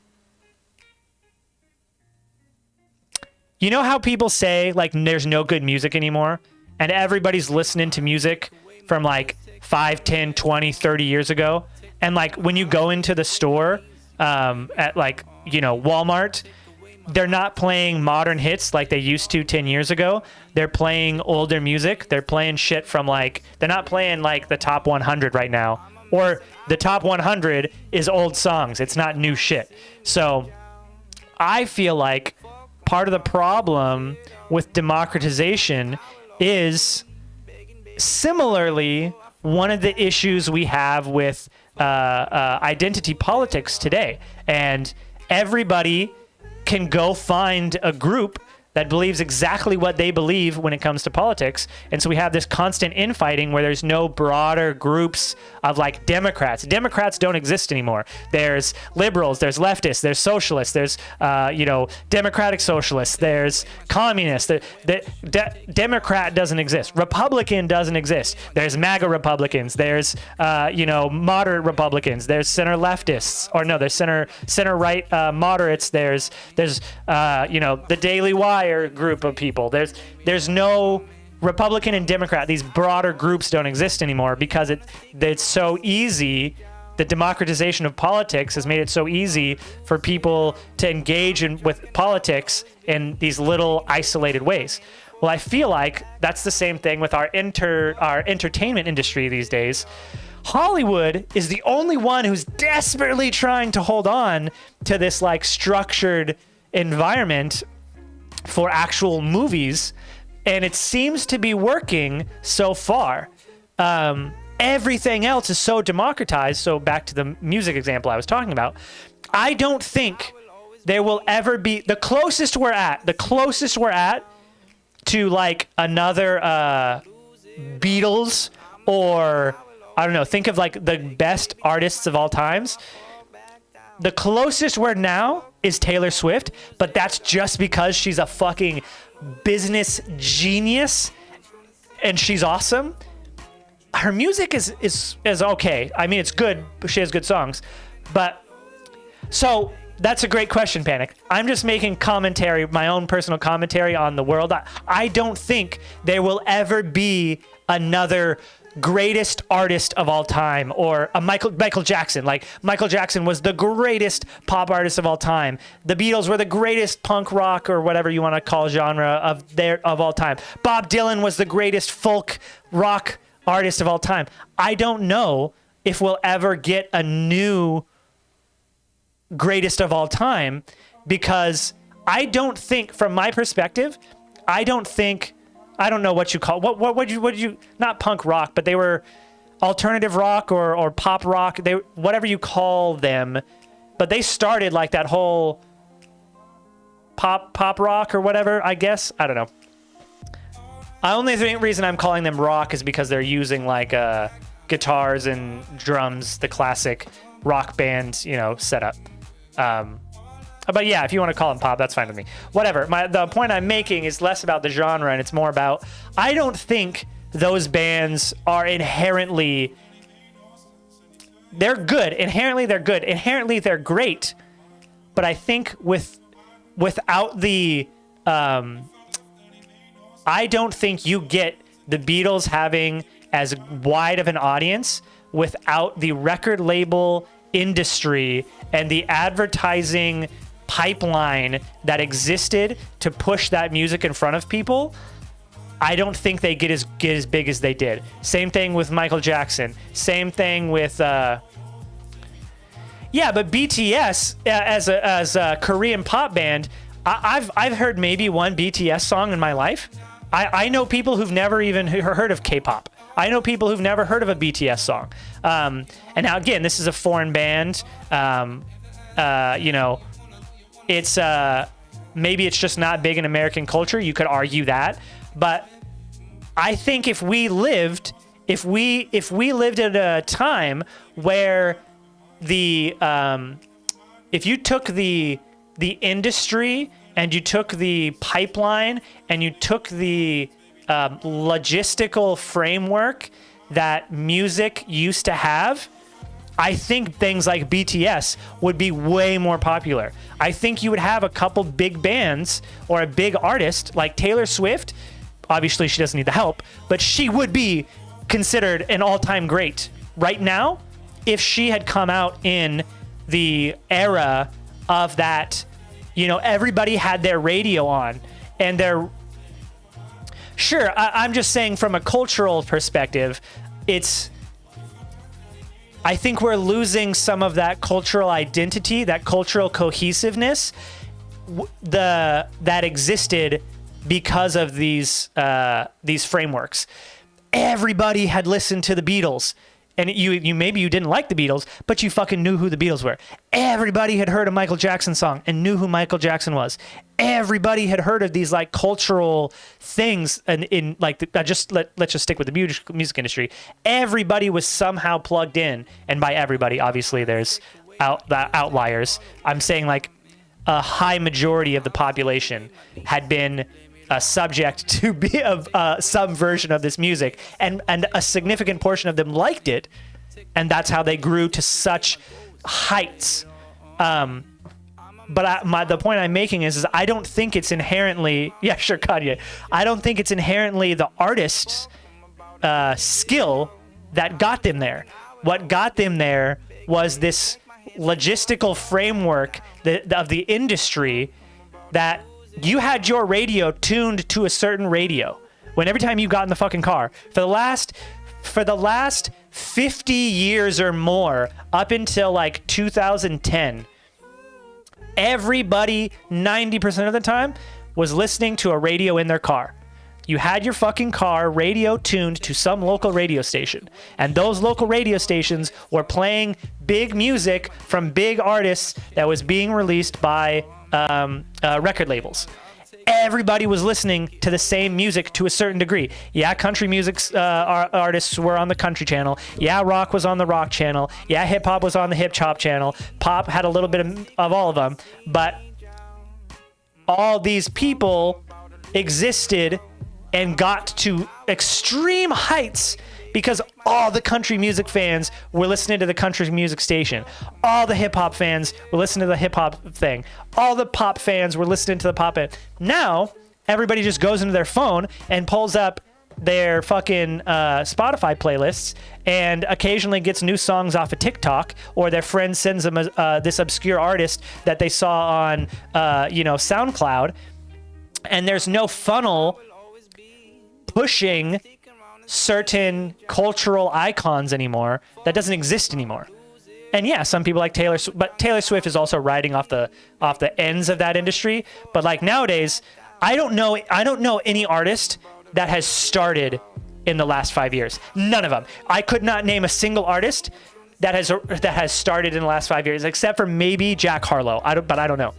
you know how people say like there's no good music anymore and everybody's listening to music from like 5, 10, 20, 30 years ago? And like when you go into the store at like, Walmart, they're not playing modern hits like they used to 10 years ago. They're playing older music. They're playing shit from they're not playing like the top 100 right now. Or the top 100 is old songs. It's not new shit. So I feel like part of the problem with democratization is similarly one of the issues we have with identity politics today. And everybody can go find a group that believes exactly what they believe when it comes to politics. And so we have this constant infighting where there's no broader groups of like Democrats. Democrats don't exist anymore. There's liberals, there's leftists, there's socialists, there's, democratic socialists, there's communists. Democrat doesn't exist. Republican doesn't exist. There's MAGA Republicans. There's, moderate Republicans. There's center leftists, or no, there's center right moderates. There's the Daily Wire group of people. There's no Republican and Democrat. These broader groups don't exist anymore because it's so easy. The democratization of politics has made it so easy for people to engage with politics in these little isolated ways. Well, I feel like that's the same thing with our entertainment industry these days. Hollywood is the only one who's desperately trying to hold on to this like structured environment for actual movies, and it seems to be working so far. Everything else is so democratized. So back to the music example I was talking about, I don't think there will ever be the closest we're at to like another Beatles, or I don't know, think of like the best artists of all times. The closest we're now is Taylor Swift, but that's just because she's a fucking business genius and she's awesome. Her music is okay. I mean, it's good. She has good songs. But so that's a great question, Panic. I'm just making commentary, my own personal commentary on the world. I don't think there will ever be another greatest artist of all time, or a Michael Jackson. Like Michael Jackson was the greatest pop artist of all time. The Beatles were the greatest punk rock or whatever you want to call genre of all time. Bob Dylan was the greatest folk rock artist of all time. I don't know if we'll ever get a new greatest of all time, because I don't think, from my perspective, I don't know what you call, what would you, not punk rock, but they were alternative rock or pop rock, they, whatever you call them, but they started like that whole pop rock or whatever, I guess. I don't know. The only reason I'm calling them rock is because they're using like guitars and drums, the classic rock band, you know, setup. But yeah, if you want to call them pop, that's fine with me. Whatever. The point I'm making is less about the genre and it's more about, I don't think those bands are inherently, they're good. Inherently, they're good. Inherently, they're great. But I think without the, I don't think you get the Beatles having as wide of an audience without the record label industry and the advertising pipeline that existed to push that music in front of people. I don't think they get as big as they did. Same thing with Michael Jackson. Same thing with but BTS as a Korean pop band, I've heard maybe one BTS song in my life. I know people who've never even heard of K-pop. I know people who've never heard of a BTS song. And now again, this is a foreign band. You know, it's maybe it's just not big in American culture. You could argue that, but I think if we lived at a time where the if you took the industry and you took the pipeline and you took the logistical framework that music used to have, I think things like BTS would be way more popular. I think you would have a couple big bands or a big artist like Taylor Swift. Obviously, she doesn't need the help, but she would be considered an all-time great right now if she had come out in the era of that, you know, everybody had their radio on and their... Sure, I'm just saying from a cultural perspective, I think we're losing some of that cultural identity, that cultural cohesiveness that existed because of these frameworks. Everybody had listened to the Beatles. And you maybe you didn't like the Beatles, but you fucking knew who the Beatles were. Everybody had heard a Michael Jackson song and knew who Michael Jackson was. Everybody had heard of these like cultural things, and in like let's just stick with the music industry. Everybody was somehow plugged in, and by everybody, obviously there's outliers. I'm saying like a high majority of the population had been subject to be of some version of this music, and a significant portion of them liked it, and that's how they grew to such heights. But the point I'm making is I don't think it's inherently Kanye. I don't think it's inherently the artist's skill that got them there. What got them there was this logistical framework of the industry that you had your radio tuned to a certain radio when every time you got in the fucking car for the last 50 years or more, up until like 2010, everybody 90% of the time was listening to a radio in their car. You had your fucking car radio tuned to some local radio station, and those local radio stations were playing big music from big artists that was being released by record labels. Everybody was listening to the same music to a certain degree. Yeah, country music artists were on the country channel. Yeah, rock was on the rock channel. Yeah, hip hop was on the hip hop channel. Pop had a little bit of all of them, but all these people existed and got to extreme heights because all the country music fans were listening to the country music station. All the hip hop fans were listening to the hip hop thing. All the pop fans were listening to the pop. Now, everybody just goes into their phone and pulls up their fucking Spotify playlists and occasionally gets new songs off of TikTok, or their friend sends them this obscure artist that they saw on, SoundCloud, and there's no funnel pushing certain cultural icons anymore. That doesn't exist anymore. And yeah, some people like Taylor, but Taylor Swift is also riding off the ends of that industry. But like nowadays, I don't know any artist that has started in the last 5 years. None of them. I could not name a single artist that has started in the last 5 years, except for maybe Jack Harlow. I don't know.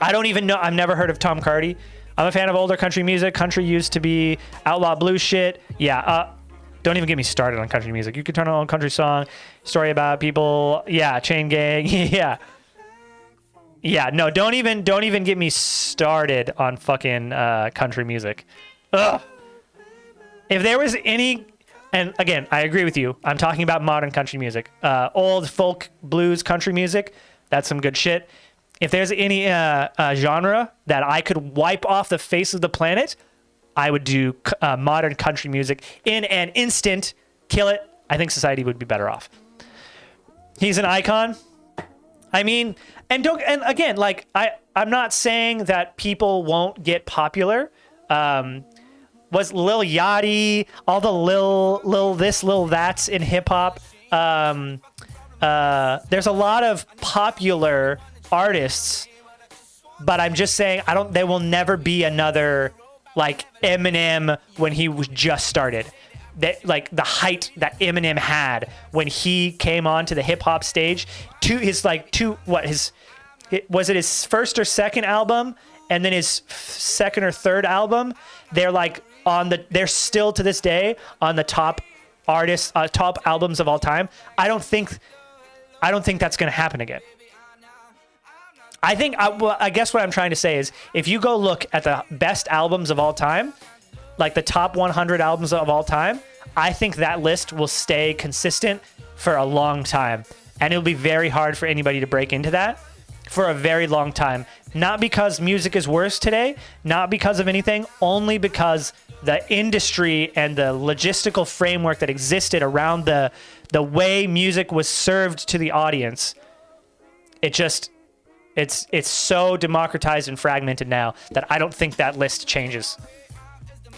I don't even know. I've never heard of Tom Cardy. I'm a fan of older country music. Country used to be outlaw blues shit. Yeah. Don't even get me started on country music. You could turn on a country song, story about people. Yeah, chain gang. Yeah. Yeah, no, don't even get me started on fucking country music. Ugh. If there was any, and again, I agree with you. I'm talking about modern country music. Old folk blues country music, that's some good shit. If there's any genre that I could wipe off the face of the planet, I would do modern country music in an instant, kill it. I think society would be better off. He's an icon. I mean, and again, like I'm not saying that people won't get popular. Was Lil Yachty, all the Lil this, Lil that's in hip hop. There's a lot of popular artists, but I'm just saying there will never be another like Eminem when he was just started. That like the height that Eminem had when he came onto the hip hop stage was it his first or second album, and then his second or third album, they're still to this day on the top top albums of all time. I don't think that's going to happen again. I guess what I'm trying to say is, if you go look at the best albums of all time, like the top 100 albums of all time, I think that list will stay consistent for a long time. And it'll be very hard for anybody to break into that for a very long time. Not because music is worse today, not because of anything, only because the industry and the logistical framework that existed around the way music was served to the audience, it's so democratized and fragmented now that I don't think that list changes.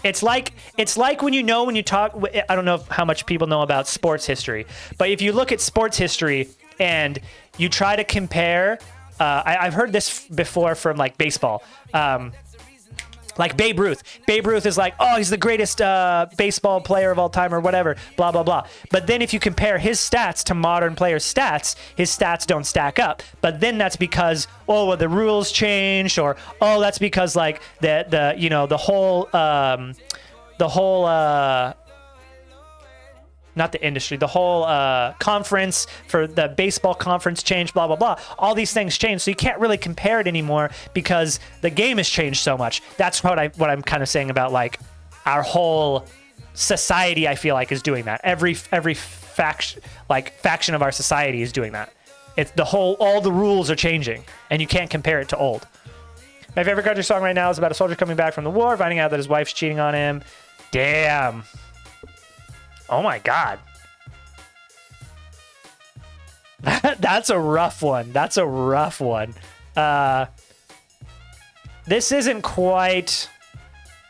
It's like when you talk, I don't know how much people know about sports history, but if you look at sports history and you try to compare, I've heard this before from like baseball, like Babe Ruth. Babe Ruth is like, oh, he's the greatest baseball player of all time or whatever, blah, blah, blah. But then if you compare his stats to modern players' stats, his stats don't stack up. But then that's because, the rules changed, or, that's because like the whole not the industry, the whole conference for the baseball conference changed, blah, blah, blah. All these things changed, so you can't really compare it anymore because the game has changed so much. That's what I'm kind of saying about like our whole society. I feel like is doing that. Every faction of our society is doing that. It's all the rules are changing, and you can't compare it to old. My favorite country song right now is about a soldier coming back from the war, finding out that his wife's cheating on him. Damn. Oh my God. That's a rough one. This isn't quite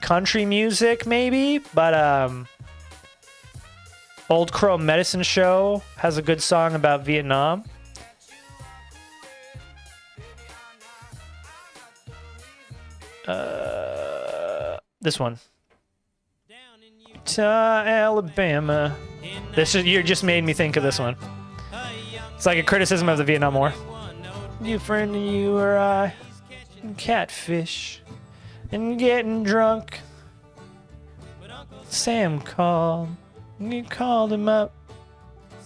country music, maybe, but Old Crow Medicine Show has a good song about Vietnam. This one. Alabama. You just made me think of this one. It's like a criticism of the Vietnam War. You friend, you or I, catfish, and getting drunk. Sam called. You called him up.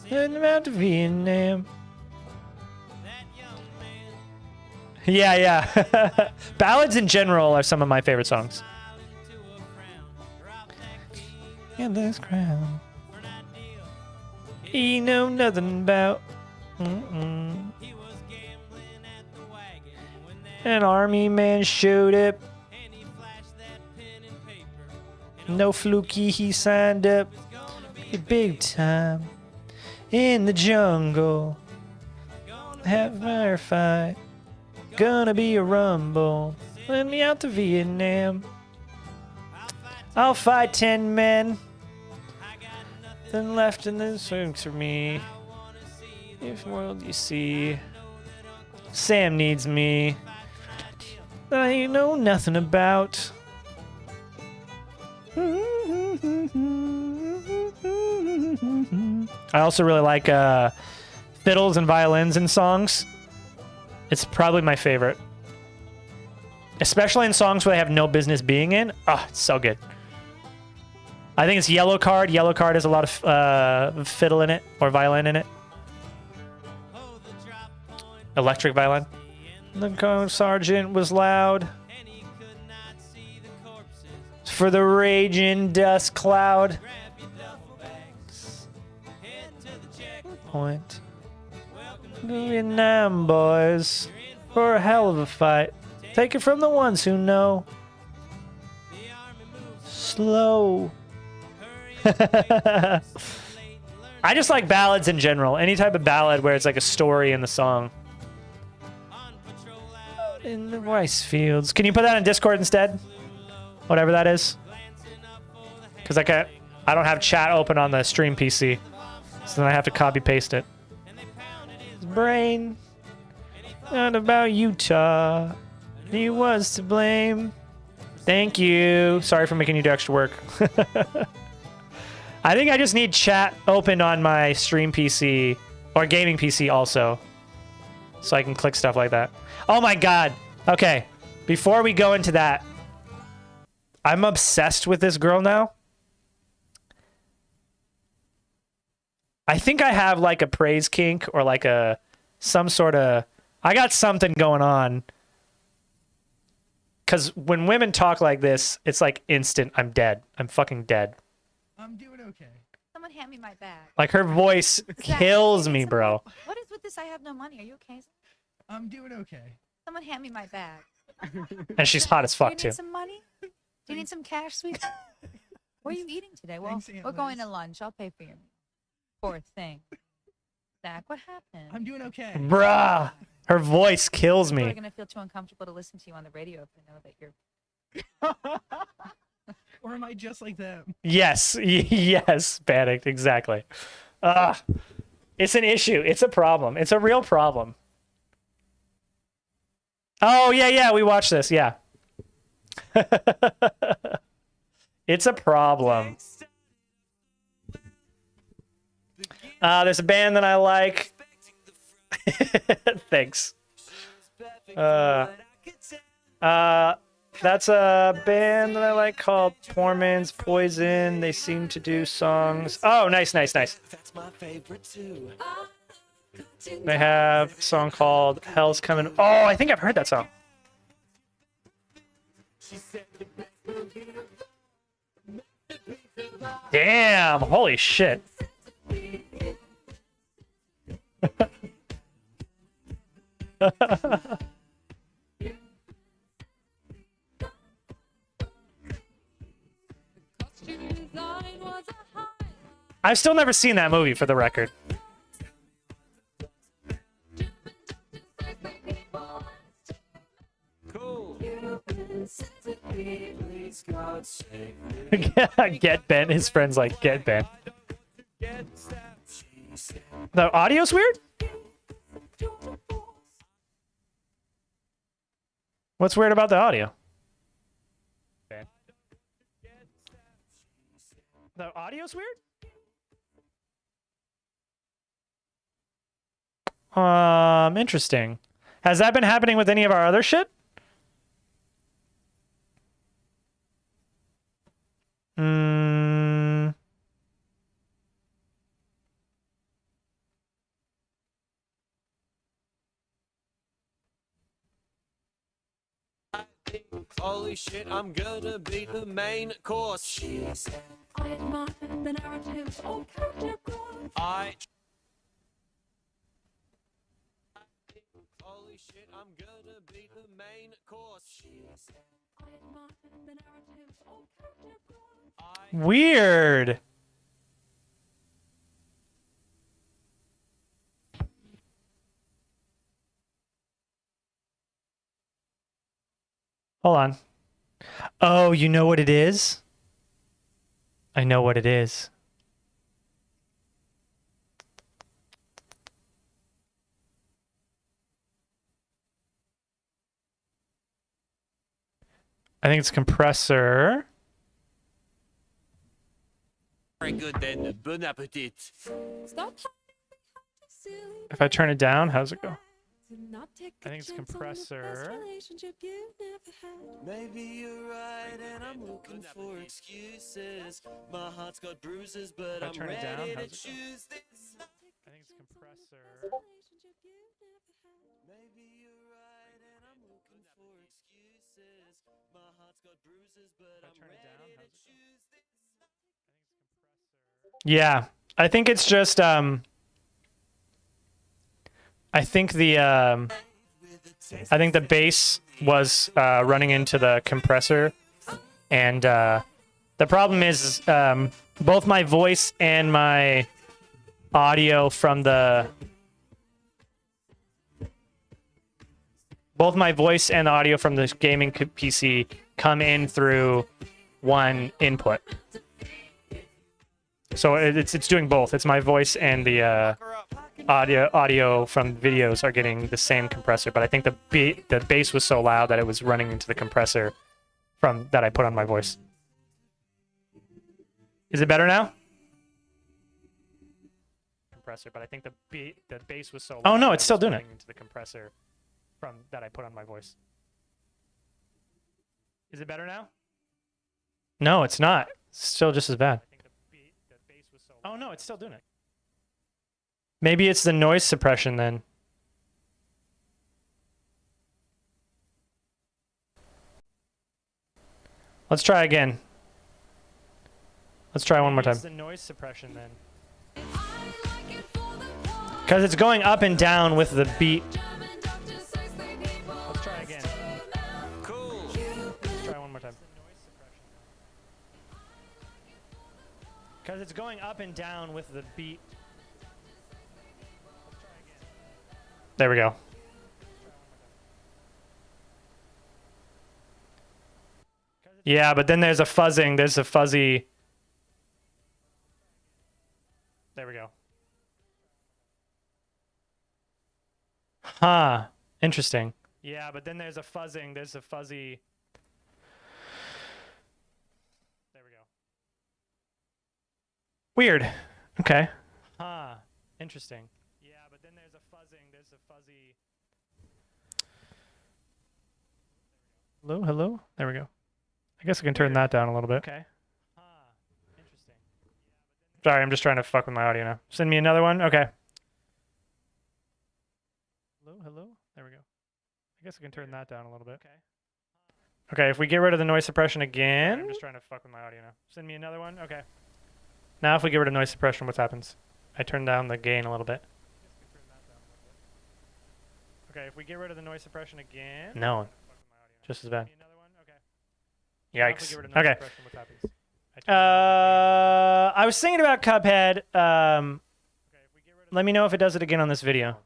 Heading out to Vietnam. Yeah. Ballads in general are some of my favorite songs. And this crown he know nothing about. An army man showed up. No fluky, he signed up. Big time. In the jungle. Have a firefight. Gonna be a rumble. Let me out to Vietnam. I'll fight 10 men. Then left in the swings for me. If world you see. Sam needs me. I know nothing about. I also really like fiddles and violins in songs. It's probably my favorite. Especially in songs where they have no business being in. Oh, it's so good. I think it's Yellow Card. Yellow Card has a lot of fiddle in it or violin in it. Electric violin. The sergeant was loud. For the raging dust cloud. Point. Vietnam boys. For a hell of a fight. Take it from the ones who know. Slow. I just like ballads in general. Any type of ballad where it's like a story in the song. In the rice fields. Can you put that in Discord instead? Whatever that is. Because I don't have chat open on the stream PC. So then I have to copy paste it. Brain. Not about Utah. He was to blame. Thank you. Sorry for making you do extra work. I think I just need chat open on my stream PC or gaming PC also. So I can click stuff like that. Oh my god. Okay. Before we go into that, I'm obsessed with this girl now. I think I have like a praise kink or like some sort of... I got something going on. Because when women talk like this, it's like instant. I'm dead. I'm fucking dead. I'm doing okay. Someone hand me my bag. Like her voice kills me, bro. What is with this? I have no money. Are you okay? I'm doing okay. Someone hand me my bag. And she's hot as Do fuck you too. need some money? Do you need some cash, sweetie? What are you eating today? Well, Thanks, Aunt we're going Liz. to lunch. I'll pay for your meal. Poor thing. Zach, what happened? I'm doing okay. Bruh. Her voice kills People are me. going to feel too uncomfortable to listen to you on the radio if they know that you're... Or am I just like them? Yes. Yes, panicked. Exactly. It's an issue. It's a problem. It's a real problem. Oh, yeah. We watched this. Yeah. It's a problem. There's a band that I like. Thanks. That's a band that I like called Poor Man's Poison. They seem to do songs. Oh, nice. They have a song called Hell's Coming. Oh, I think I've heard that song. Damn, holy shit. I've still never seen that movie, for the record. Get Ben. His friend's like, get Ben. The audio's weird? What's weird about the audio? Ben. The audio's weird? Interesting. Has that been happening with any of our other shit? Holy shit, I'm gonna be the main course. I admire the narratives of character growth. Holy shit, I'm gonna be the main course. I admire the narratives of character growth. Weird. Hold on. Oh, you know what it is? I know what it is. I think it's compressor. Very good then. Bon appetit. If I turn it down, how's it go? I think it's compressor. Maybe you're right, and I'm looking for excuses. My heart's got bruises, but I'm turn it down, ready to how's it go? choose this. I think it's compressor. Maybe you're right, and I'm looking for excuses. My heart's got bruises, but I'm ready to choose this. Yeah, I think it's just I think the bass was running into the compressor, and the problem is both my voice and my audio from the gaming PC come in through one input. So it's doing both. It's my voice and the audio from videos are getting the same compressor, but I think the bass was so loud that it was running into the compressor from that I put on my voice. Is it better now? Compressor, but I think the bass was so loud. Oh no, it's still doing it. Into the compressor from that I put on my voice. Is it better now? No, it's not. It's still just as bad. Oh no, it's still doing it. Maybe it's the noise suppression then. Let's try again. Let's try one more time. It's the noise suppression then. Because it's going up and down with the beat. Let's try again. Cool. Let's try one more time. Because it's going up and down with the beat. There we go. Yeah, but then there's a fuzzing. There's a fuzzy. There we go. Huh. Interesting. Yeah, but then there's a fuzzing. There's a fuzzy. There we go. Weird. Okay. Huh. Interesting. Yeah, but then there's a fuzzing. There's a fuzzy. Hello, hello. There we go. I guess I can turn that down a little bit. Okay. Huh. Interesting. Sorry, I'm just trying to fuck with my audio now. Send me another one. Okay. Hello, hello. There we go. I guess I can turn that down a little bit. Okay. Okay, if we get rid of the noise suppression again. I'm just trying to fuck with my audio now. Send me another one. Okay. Now if we get rid of noise suppression, what happens? I turn down the gain a little bit. Okay, if we get rid of the noise suppression again. No. Just as bad. Yikes. Okay. I was thinking about Cuphead. Let me know if it does it again on this video.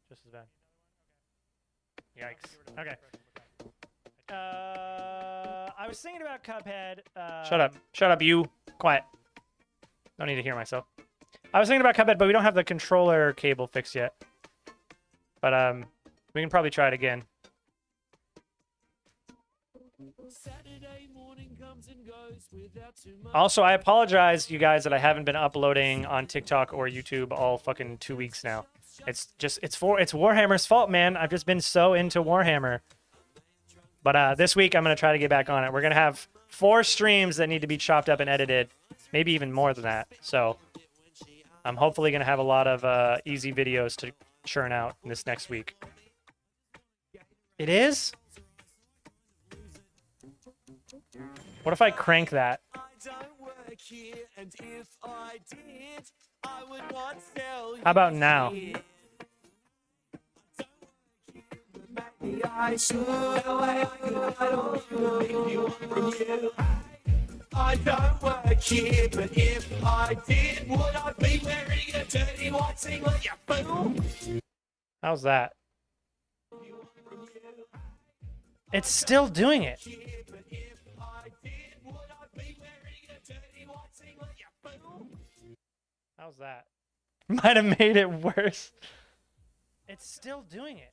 Just as bad. Yikes. Okay. I was thinking about Cuphead. Shut up. Shut up, you. Quiet. Don't need to hear myself. I was thinking about Cuphead, but we don't have the controller cable fixed yet. But we can probably try it again. Also, I apologize, you guys, that I haven't been uploading on TikTok or YouTube all fucking 2 weeks now. It's Warhammer's fault, man. I've just been so into Warhammer. But this week, I'm going to try to get back on it. We're going to have 4 streams that need to be chopped up and edited. Maybe even more than that. So I'm hopefully going to have a lot of easy videos to churn out this next week. It is? What if I crank that? How about now? I don't work here, but if I did, would I be wearing a dirty white singlet, you fool? How's that? It's still doing it. How's that? Might have made it worse. It's still doing it.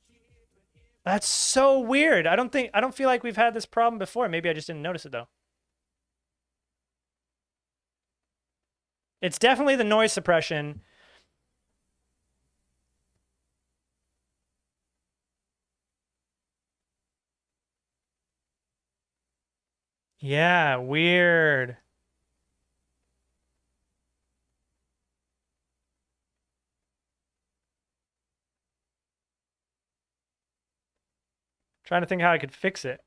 That's so weird. I don't feel like we've had this problem before. Maybe I just didn't notice it though. It's definitely the noise suppression. Yeah, weird. Trying to think how I could fix it.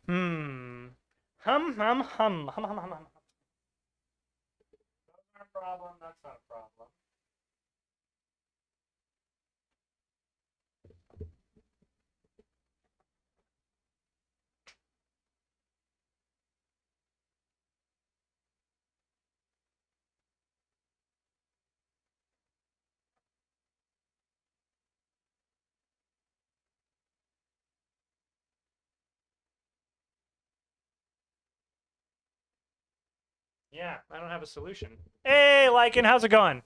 Hum, hum, hum, hum, hum, hum, hum. That's not a problem. That's not a problem. Yeah, I don't have a solution. Hey, Lycan, how's it going?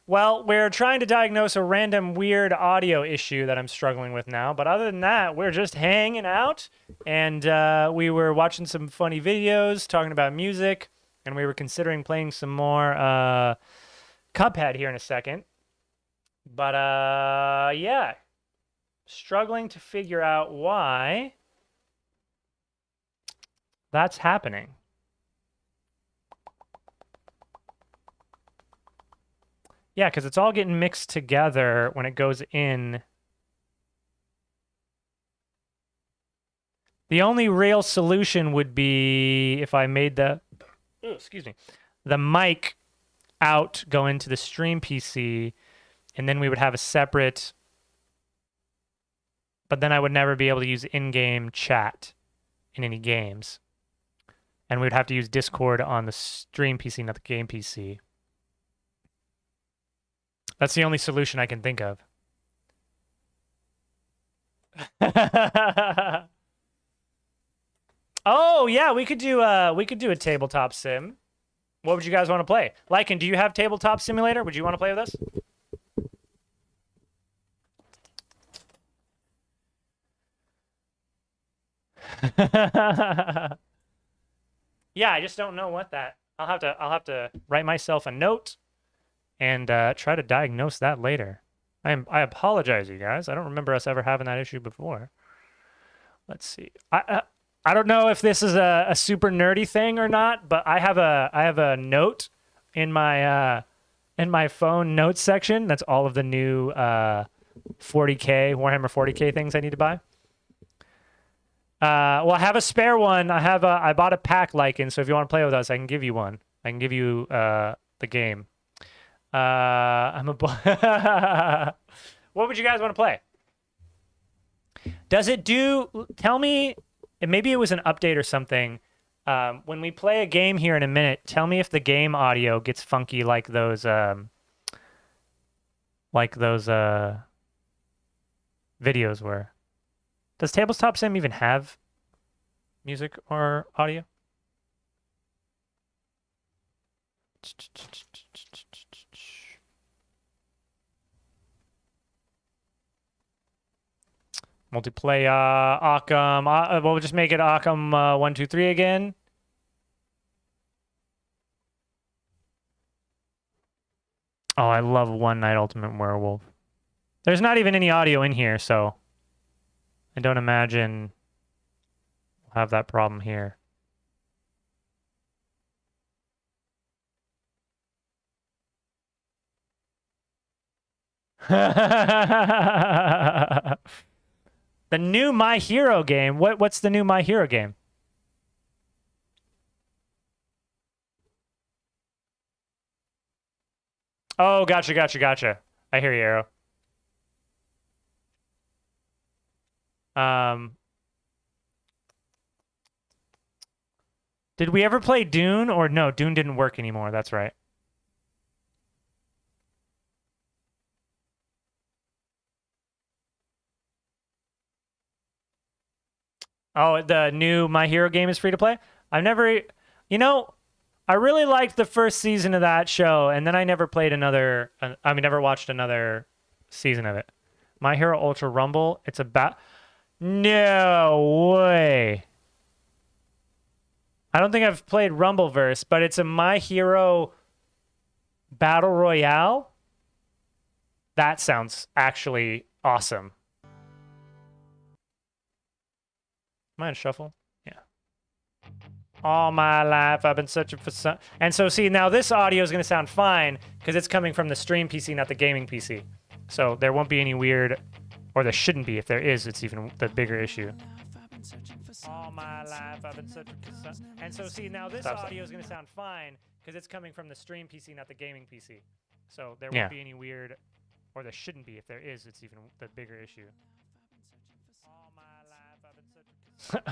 Well, we're trying to diagnose a random weird audio issue that I'm struggling with now. But other than that, we're just hanging out. And we were watching some funny videos, talking about music. And we were considering playing some more Cuphead here in a second. But yeah, struggling to figure out why that's happening. Yeah, because it's all getting mixed together when it goes in. The only real solution would be if I made the, the mic out go into the stream PC, and then we would have a separate, but then I would never be able to use in-game chat in any games. And we would have to use Discord on the stream PC, not the game PC. That's the only solution I can think of. Oh yeah, we could do a tabletop sim. What would you guys want to play? Lycan, do you have tabletop simulator? Would you want to play with us? Yeah, I just don't know what that. I'll have to write myself a note and try to diagnose that later. I apologize, you guys. I don't remember us ever having that issue before. Let's see. I don't know if this is a super nerdy thing or not, but I have a note in my phone notes section. That's all of the new 40K Warhammer 40K things I need to buy. Well, I have a spare one. I bought a pack, Lycan, so if you want to play with us, I can give you one. I can give you the game. What would you guys want to play? Does it do? Tell me. Maybe it was an update or something. When we play a game here in a minute, tell me if the game audio gets funky like those videos were. Does Tabletop Sim even have music or audio? Multiplayer, Occam. We'll just make it Occam 1, 2, 3 again. Oh, I love One Night Ultimate Werewolf. There's not even any audio in here, so I don't imagine we'll have that problem here. The new My Hero game. What's the new My Hero game? Oh, gotcha. I hear you, Arrow. Did we ever play Dune? Or no, Dune didn't work anymore. That's right. Oh, the new My Hero game is free to play? I've never... You know, I really liked the first season of that show, and then I never played another... I mean, never watched another season of it. My Hero Ultra Rumble, it's about... No way. I don't think I've played Rumbleverse, but it's a My Hero Battle Royale. That sounds actually awesome. Am I in shuffle? Yeah. All my life I've been searching for some... And so, see, now this audio is going to sound fine because it's coming from the stream PC, not the gaming PC. So there won't be any weird... Or there shouldn't be. If there is, it's even the bigger issue. All my life I've been searching for some... And so, see, now this audio is going to sound fine because it's coming from the stream PC, not the gaming PC. So there won't be any weird... Or there shouldn't be. If there is, it's even the bigger issue. All my life I've been searching for some...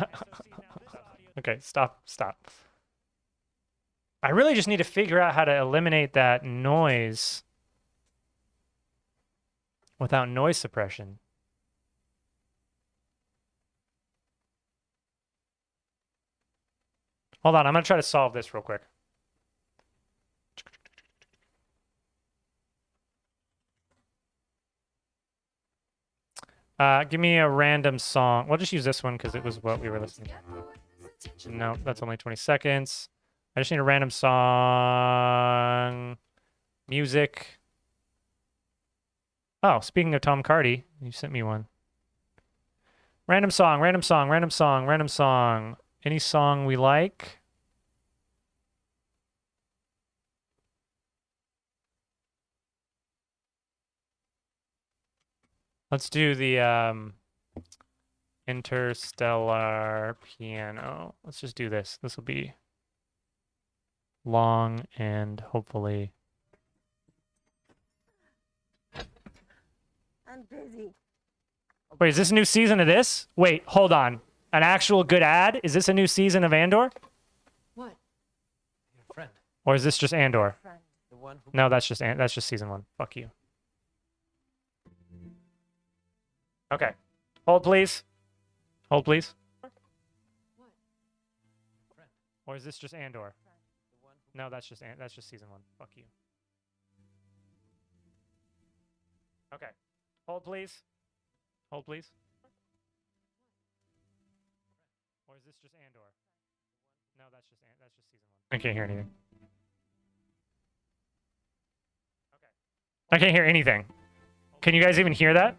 Okay, stop. I really just need to figure out how to eliminate that noise without noise suppression. Hold on, I'm going to try to solve this real quick. Give me a random song. We'll just use this one because it was what we were listening to. No, that's only 20 seconds. I just need a random song. Music. Oh, speaking of Tom Cardy, you sent me one. Random song. Any song we like. Let's do the Interstellar Piano. Let's just do this. This will be long and hopefully... I'm busy. Wait, is this a new season of this? Wait, hold on. An actual good ad? Is this a new season of Andor? What? Your friend. Or is this just Andor? The one who... No, that's just season 1. Fuck you. Okay. Hold, please. Hold, please. What? Or is this just Andor? No, that's just season 1. Fuck you. Okay. Hold, please. Hold, please. Or is this just Andor? No, that's just season 1. I can't hear anything. Okay. I can't hear anything. Can you guys even hear that?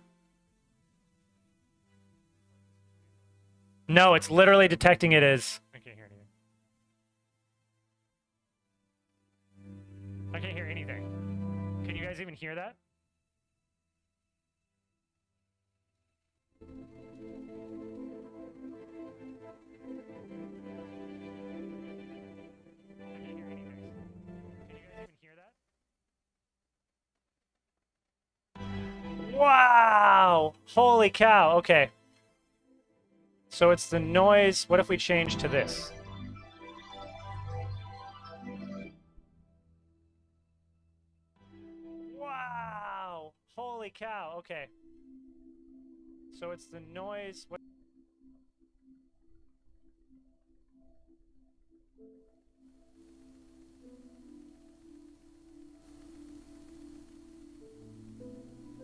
No, it's literally detecting it as... I can't hear anything. I can't hear anything. Can you guys even hear that? I can't hear anything. Can you guys even hear that? Wow! Holy cow. Okay. So it's the noise. What if we change to this? Wow! Holy cow. Okay. So it's the noise. What...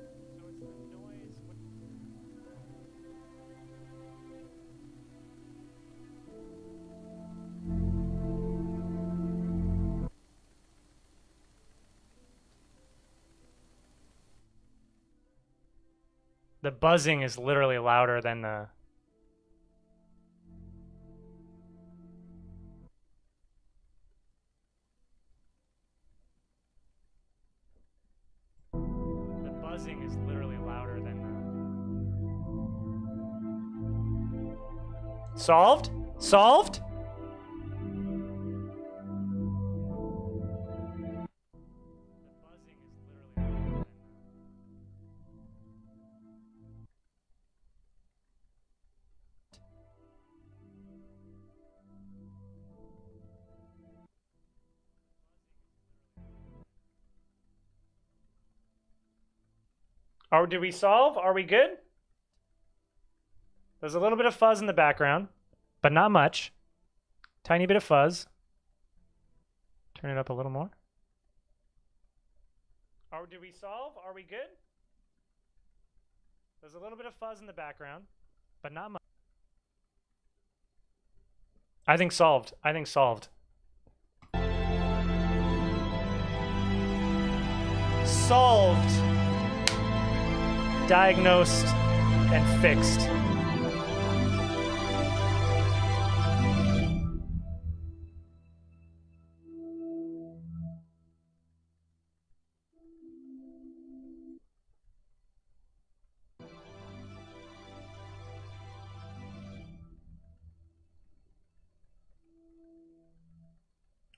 So it's the noise. What... The buzzing is literally louder than the... The buzzing is literally louder than the... Solved? Solved? Oh, did we solve? Are we good? There's a little bit of fuzz in the background, but not much. Tiny bit of fuzz. Turn it up a little more. Oh, did we solve? Are we good? There's a little bit of fuzz in the background, but not much. I think solved. I think solved. Solved. Diagnosed and fixed.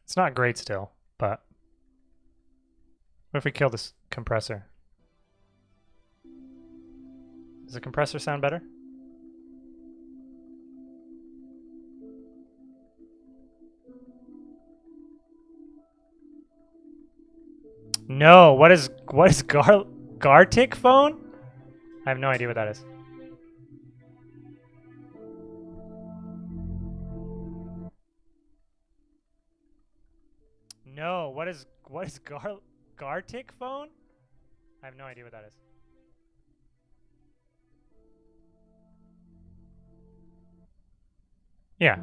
It's not great still, but what if we kill this compressor? Does the compressor sound better? No, what is Gartic phone? I have no idea what that is. No, what is Gartic phone? I have no idea what that is. Yeah.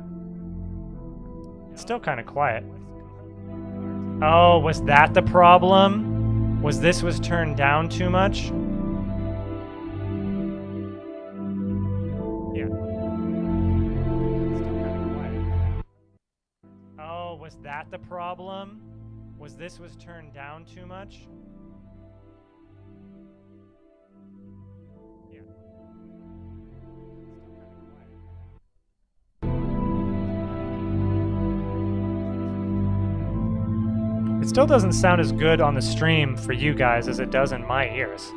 It's still kind of quiet. Oh, was that the problem? Was this turned down too much? Yeah. Still kind of quiet. Oh, was that the problem? Was this turned down too much? Yeah. It still doesn't sound as good on the stream for you guys as it does in my ears.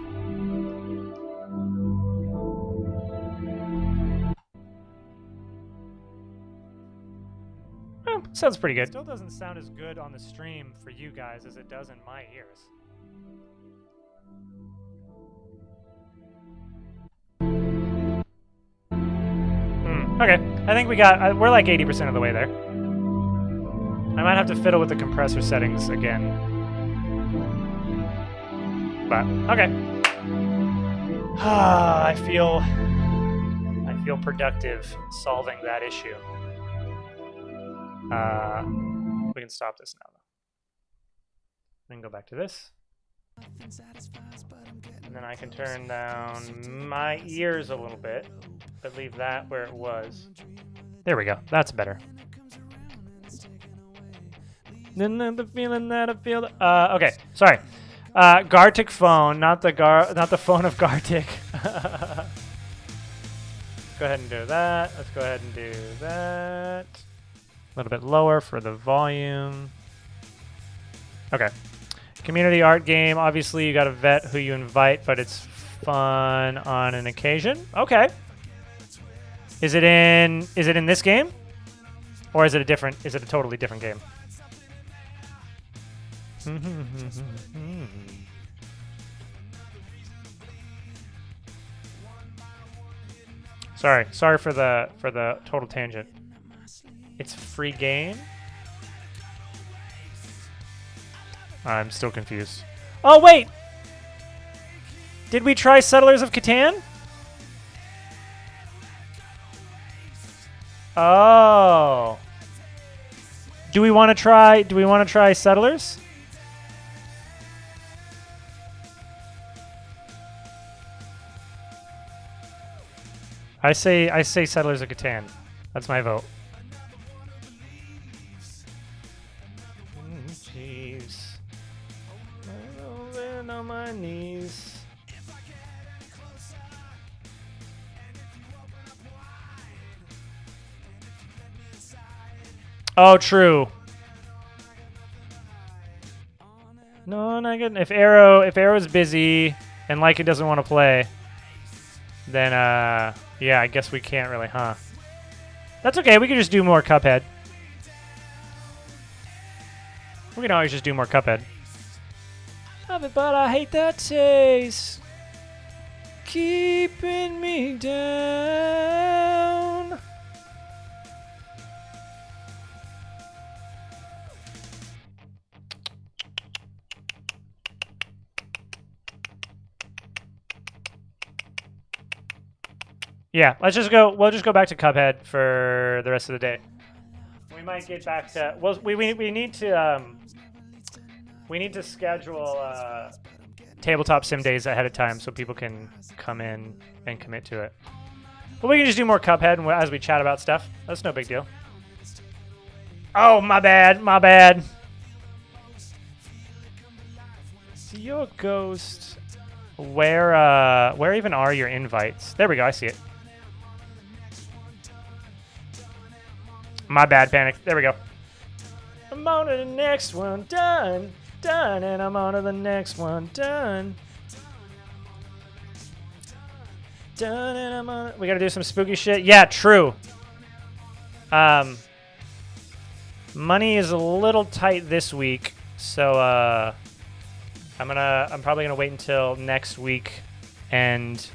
Sounds pretty good. Still doesn't sound as good on the stream for you guys as it does in my ears. Okay, I think we're like 80% of the way there. I might have to fiddle with the compressor settings again. But, okay. I feel productive solving that issue. We can stop this now, though. Then go back to this. And then I can turn down my ears a little bit, but leave that where it was. There we go. That's better. The feeling that I feel. Okay, sorry. Gartic phone, not the phone of Gartic. Let's go ahead and do that. Let's go ahead and do that. A little bit lower for the volume. Okay. Community art game. Obviously, you got to vet who you invite, but it's fun on an occasion. Okay. Is it in this game? Or is it a totally different game? Sorry for the total tangent. It's a free game? I'm still confused. Oh, wait! Did we try Settlers of Catan? Oh. Do we want to try Settlers? I say Settlers of Catan. That's my vote. Jeez. I'm on my knees. Oh, true. No, not good. If Arrow's busy and Lycan doesn't want to play, then yeah, I guess we can't really, huh? That's okay. We can just do more Cuphead. We can always just do more Cuphead. Love it, but I hate that taste. keeping me down. Yeah, let's just go. We'll just go back to Cuphead for the rest of the day. We might get back to. Well, we need to schedule tabletop sim days ahead of time so people can come in and commit to it. But we can just do more Cuphead and as we chat about stuff. That's no big deal. Oh, my bad. My bad. See your ghost. Where even are your invites? There we go. I see it. My bad, Panic. There we go. I'm on to the next one. Done. Done. And I'm on to the next one. Done. Done. And I'm on. We got to do some spooky shit. Yeah, true. Money is a little tight this week. So, I'm probably gonna wait until next week. And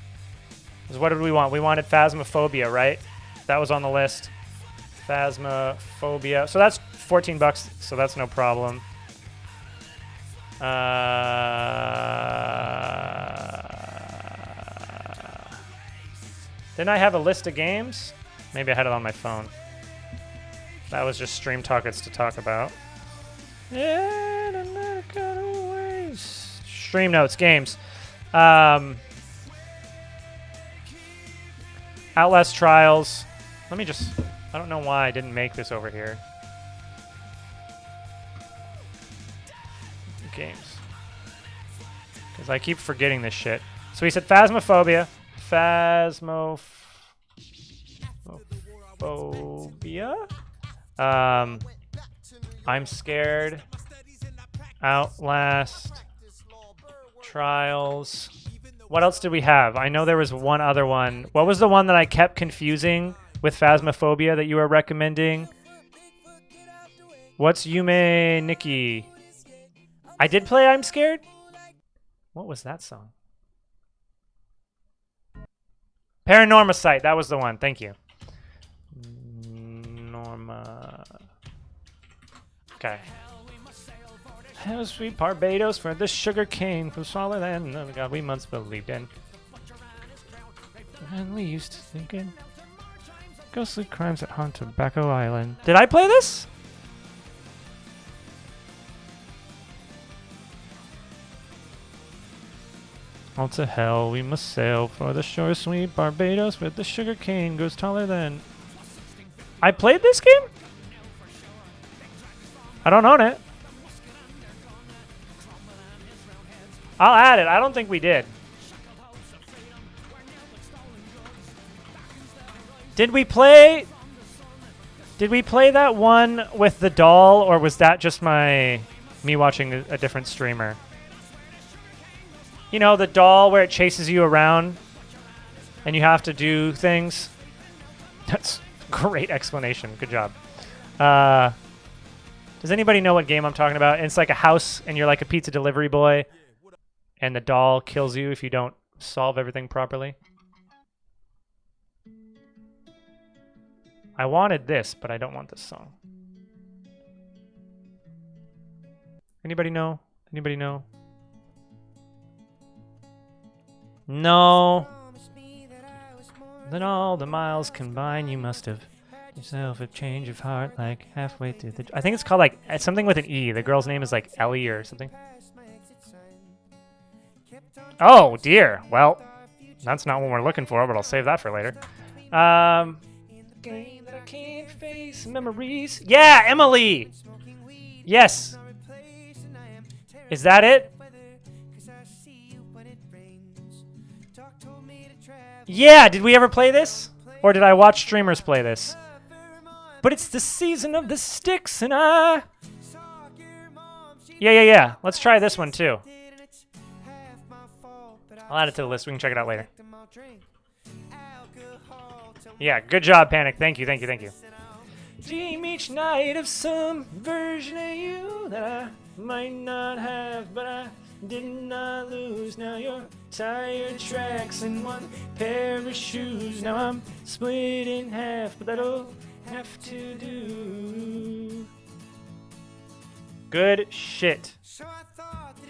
what did we want? We wanted Phasmophobia, right? That was on the list. Phasmophobia. So that's $14, so that's no problem. Didn't I have a list of games? Maybe I had it on my phone. That was just stream topics to talk about. Yeah, stream notes, games. Outlast Trials. Let me just... I don't know why I didn't make this over here. Games. Because I keep forgetting this shit. So we said Phasmophobia. Phasmophobia. I'm Scared. Outlast. Trials. What else did we have? I know there was one other one. What was the one that I kept confusing with Phasmophobia that you were recommending? What's Yume Nikki? I did play I'm Scared? What was that song? Paranorma Site. That was the one. Thank you. Norma. Okay. Hell, sweet Barbados for the sugar cane from smaller than oh God we once believed in. And we used to thinking ghostly crimes that haunt Tobacco Island. Did I play this? All to hell we must sail for the shore sweet Barbados where the sugar cane goes taller than. I played this game? I don't own it. I'll add it. I don't think we did. Did we play that one with the doll, or was that just me watching a different streamer? You know, the doll where it chases you around and you have to do things? That's a great explanation. Good job. Does anybody know what game I'm talking about? It's like a house and you're like a pizza delivery boy and the doll kills you if you don't solve everything properly. I wanted this, but I don't want this song. Anybody know? Anybody know? No. Then all the miles combined, you must have yourself a change of heart like halfway through the... I think it's called like something with an E. The girl's name is like Ellie or something. Oh dear. Well, that's not what we're looking for, but I'll save that for later. Game that I can't face, memories. Yeah, Emily. Yes. Is that it? Yeah, did we ever play this? Or did I watch streamers play this? But it's the season of the sticks and I... Yeah. Let's try this one too. I'll add it to the list. We can check it out later. Yeah, good job, Panic. Thank you. Dream each night of some version of you that I might not have, but I Didn't I lose? Now your tire tracks in one pair of shoes. Now I'm split in half, but that'll have to do. Good shit.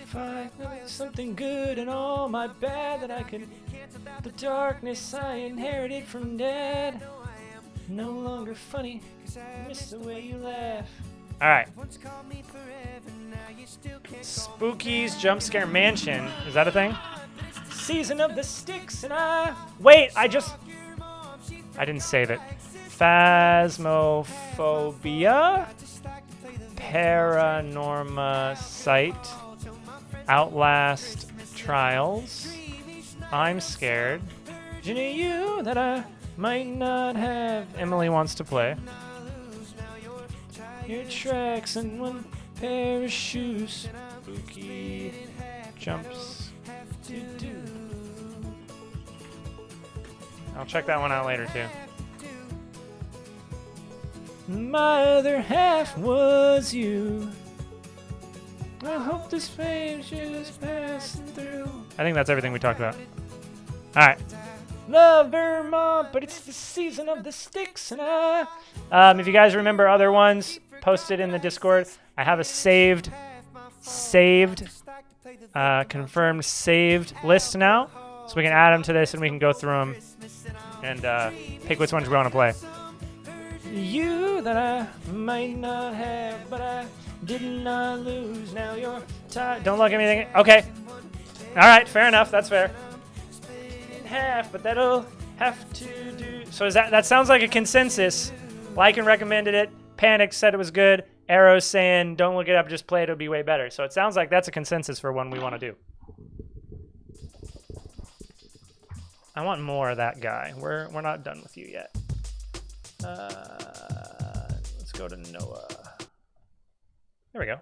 If I find something good and all my bad that I can, the darkness I inherited from Dad, no longer funny. Miss the way you laugh. All right. Spooky's Jump Scare Mansion. Is that a thing? Season of the Sticks and I... Wait, I didn't save it. Phasmophobia? Paranorma Site. Outlast Trials. I'm Scared. Ginny, you that I might not have. Emily wants to play. Your tracks and one pair of shoes. Spooky jumps to do. I'll check that one out later too. My other half was you. I hope this pain's just passing through. I think that's everything we talked about. Alright. Love Vermont, but it's the season of the sticks and I. If you guys remember other ones, post it in the Discord. I have a confirmed saved list now. So we can add them to this and we can go through them and pick which ones we want to play. You that I might not have, but I did not lose. Now you're tired. Don't look at me. Okay. All right. Fair enough. That's fair. In half, but that'll have to do. So is that sounds like a consensus. Lycan recommended it. Panic said it was good. Arrow's saying don't look it up, just play it. It'll be way better. So it sounds like that's a consensus for one we want to do. I want more of that guy. We're not done with you yet. Let's go to Noah. There we go.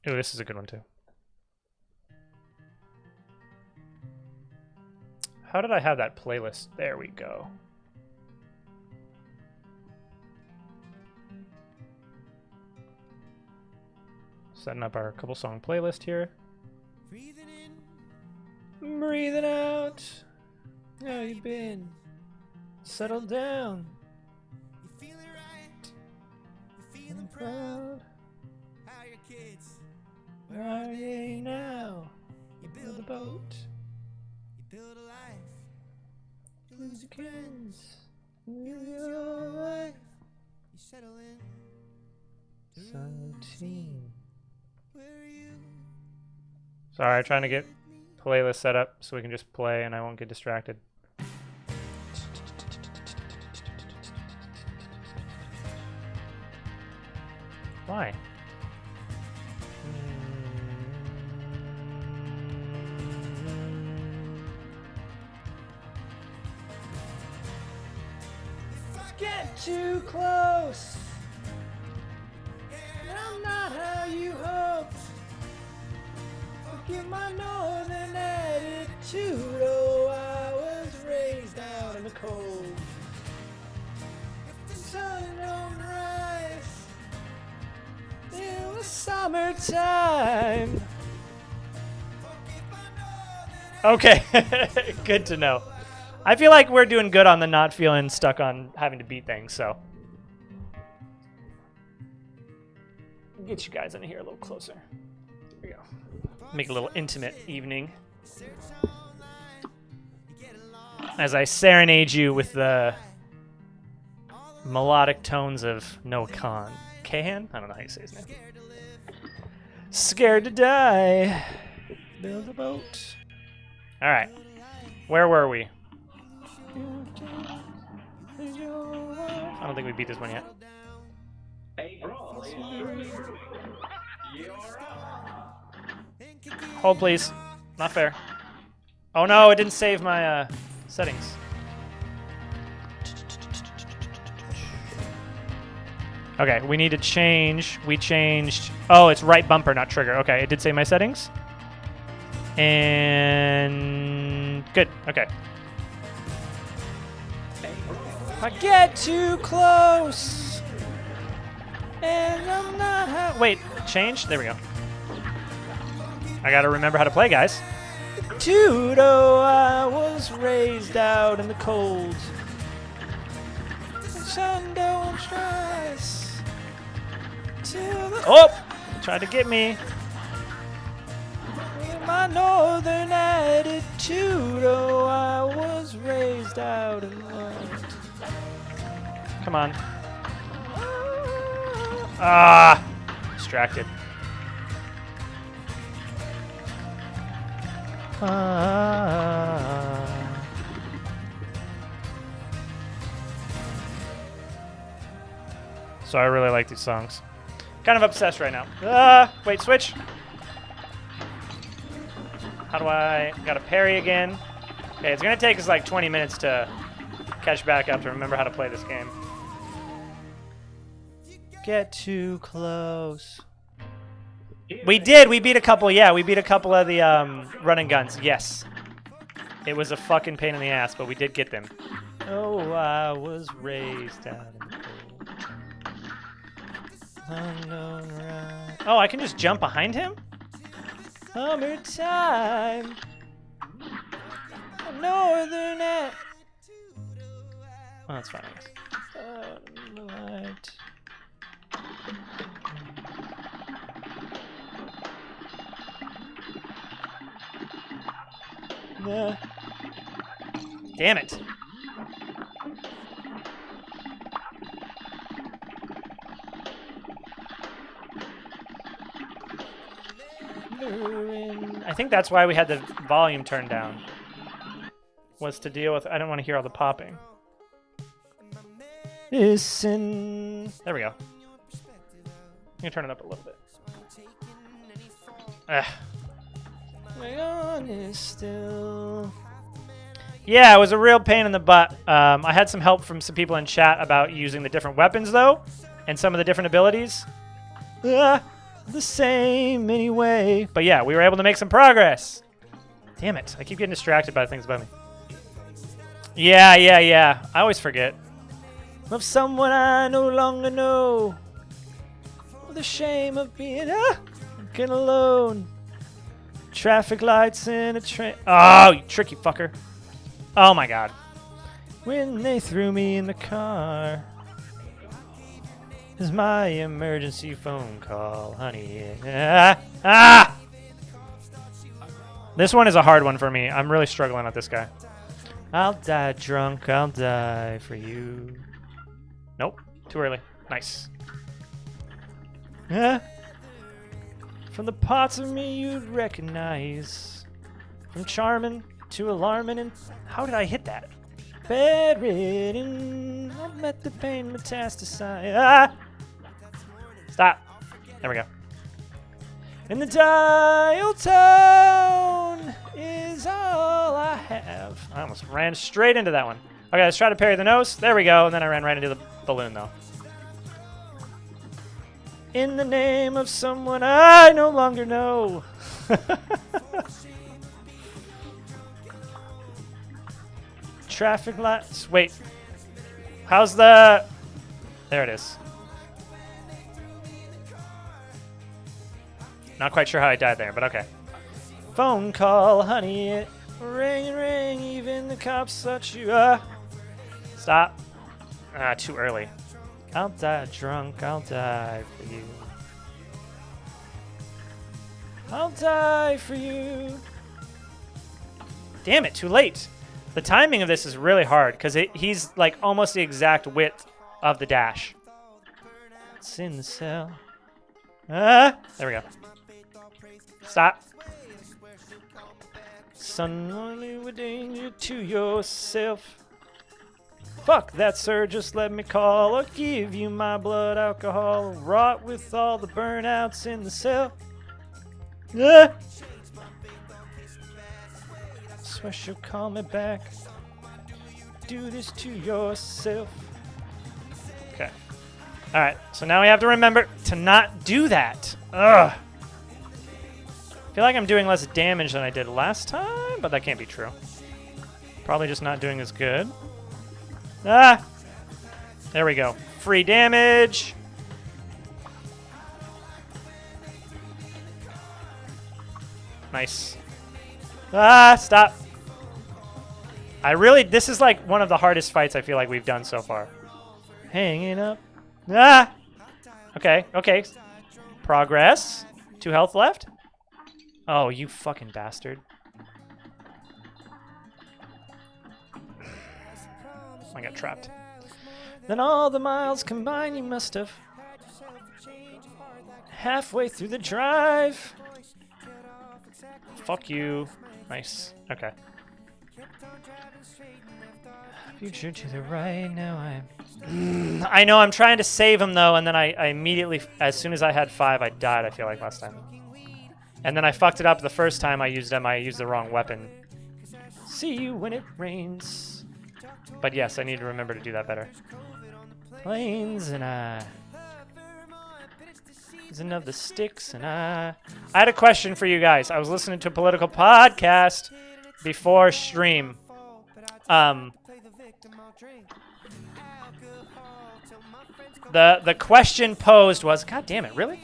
Ooh, this is a good one too. How did I have that playlist? There we go. Setting up our couple song playlist here. Breathing in, breathing out. How you been? Settle down. You feeling right? You feeling proud? How your kids? Where are they now? You build a boat. You build a life. You lose your friends. You lose your life. You settle in. 17. Where are you? Sorry, trying to get playlist set up so we can just play and I won't get distracted. Why? Get too close, and I'm not how you hoped. Forgive my northern attitude. Oh, I was raised out in the cold. If the sun don't rise in the summertime. Okay, good to know. I feel like we're doing good on the not feeling stuck on having to beat things, so. Get you guys in here a little closer. There we go. Make a little intimate evening. As I serenade you with the melodic tones of Noah Khan. Kahan? I don't know how you say his name. Scared to die. Build a boat. Alright. Where were we? I don't think we beat this one yet. Hold, please. Not fair. Oh no, it didn't save my settings. Okay, we need to change. We changed. Oh, it's right bumper, not trigger. Okay, it did save my settings. And good. Okay. I get too close, and I'm not. Wait, change. There we go. I gotta remember how to play, guys. Tudo, I was raised out in the cold. Sun don't rise till the tried to get me. With my northern attitude, oh, I was raised out in the cold. Come on. Ah! Distracted. So I really like these songs. Kind of obsessed right now. Wait, switch. How do I... Gotta parry again. Okay, it's gonna take us like 20 minutes to catch back up to remember how to play this game. Get too close. We did. We beat a couple. Yeah, we beat a couple of the running guns. Yes. It was a fucking pain in the ass, but we did get them. Oh, I was raised out in the cold. Unknown right. Oh, I can just jump behind him? Summertime. Northern at. Oh, that's fine, I guess. Damn it. I think that's why we had the volume turned down. Was to deal with... I don't want to hear all the popping. Listen. There we go. I'm gonna turn it up a little bit. Yeah, it was a real pain in the butt. I had some help from some people in chat about using the different weapons, though, and some of the different abilities. The same anyway. But yeah, we were able to make some progress. Damn it. I keep getting distracted by things above me. Yeah. I always forget. Of someone I no longer know. The shame of being alone. Traffic lights in a train. Oh, you tricky fucker. Oh my god. When they threw me in the car. Is my emergency phone call, honey. This one is a hard one for me. I'm really struggling with this guy. I'll die drunk, I'll die for you. Nope, too early. Nice. From the parts of me you'd recognize. From charming to alarming and... How did I hit that? Bedridden, I'll let the pain metastasize. Stop. There we go. In the dial tone is all I have. I almost ran straight into that one. Okay, let's try to parry the nose. There we go. And then I ran right into the balloon, though. In the name of someone I no longer know. Traffic lights. Wait. How's the... There it is. Not quite sure how I died there, but okay. Phone call, honey. Ring, ring, even the cops such you. Stop. Too early. I'll die drunk, I'll die for you. I'll die for you. Damn it, too late. The timing of this is really hard because he's like almost the exact width of the dash. It's in the cell. There we go. Stop. Son, only with danger to yourself. Fuck that, sir, just let me call. I'll give you my blood alcohol. Wrought with all the burnouts in the cell. Swear she'll call me back. Do this to yourself. Okay. Alright, so now we have to remember to not do that. Ugh. I feel like I'm doing less damage than I did last time, but that can't be true. Probably just not doing as good. There we go. Free damage. Nice. Ah, stop. This is like one of the hardest fights I feel like we've done so far. Hanging up. Ah! Okay, okay. Progress. 2 health left. Oh, you fucking bastard. I got trapped. Then all the miles combined, you must have. Halfway through the drive. Fuck you. Nice. Okay. Future to the right, now I'm... I know, I'm trying to save him, though, and then I immediately, as soon as I had 5, I died, I feel like, last time. And then I fucked it up the first time I used him. I used the wrong weapon. See you when it rains. But yes, I need to remember to do that better. Planes and Season of the Sticks and I had a question for you guys. I was listening to a political podcast before stream. The question posed was, God damn it, really?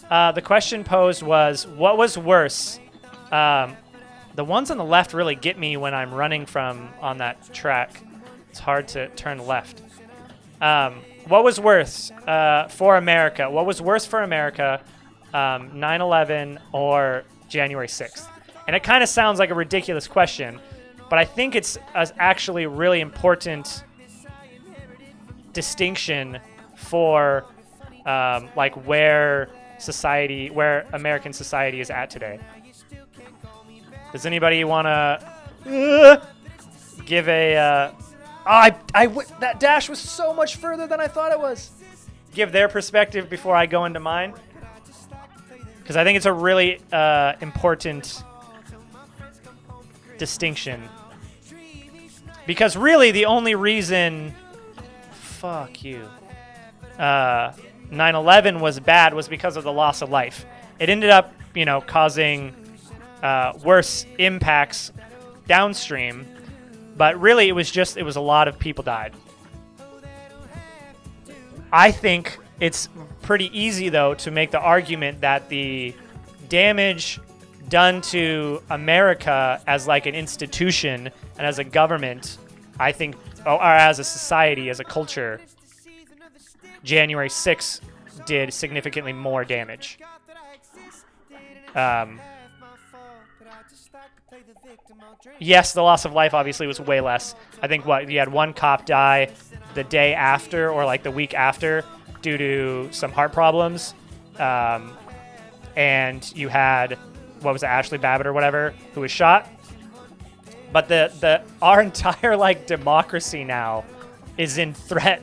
The question posed was, what was worse? The ones on the left really get me when I'm running on that track. It's hard to turn left. What was worse for America? What was worse for America, 9/11 or January 6th? And it kind of sounds like a ridiculous question, but I think it's actually a really important distinction for like where American society is at today. Does anybody want to give a? That dash was so much further than I thought it was. Give their perspective before I go into mine, because I think it's a really important distinction. Because really, the only reason, fuck you, 9/11 was bad was because of the loss of life. It ended up, causing worse impacts downstream. But really, it was a lot of people died. I think it's pretty easy, though, to make the argument that the damage done to America as like an institution and as a government, I think, or as a society, as a culture, January 6th did significantly more damage. Yes, the loss of life obviously was way less. I think you had one cop die the day after or like the week after due to some heart problems. And you had, Ashley Babbitt or whatever, who was shot. But our entire like democracy now is in threat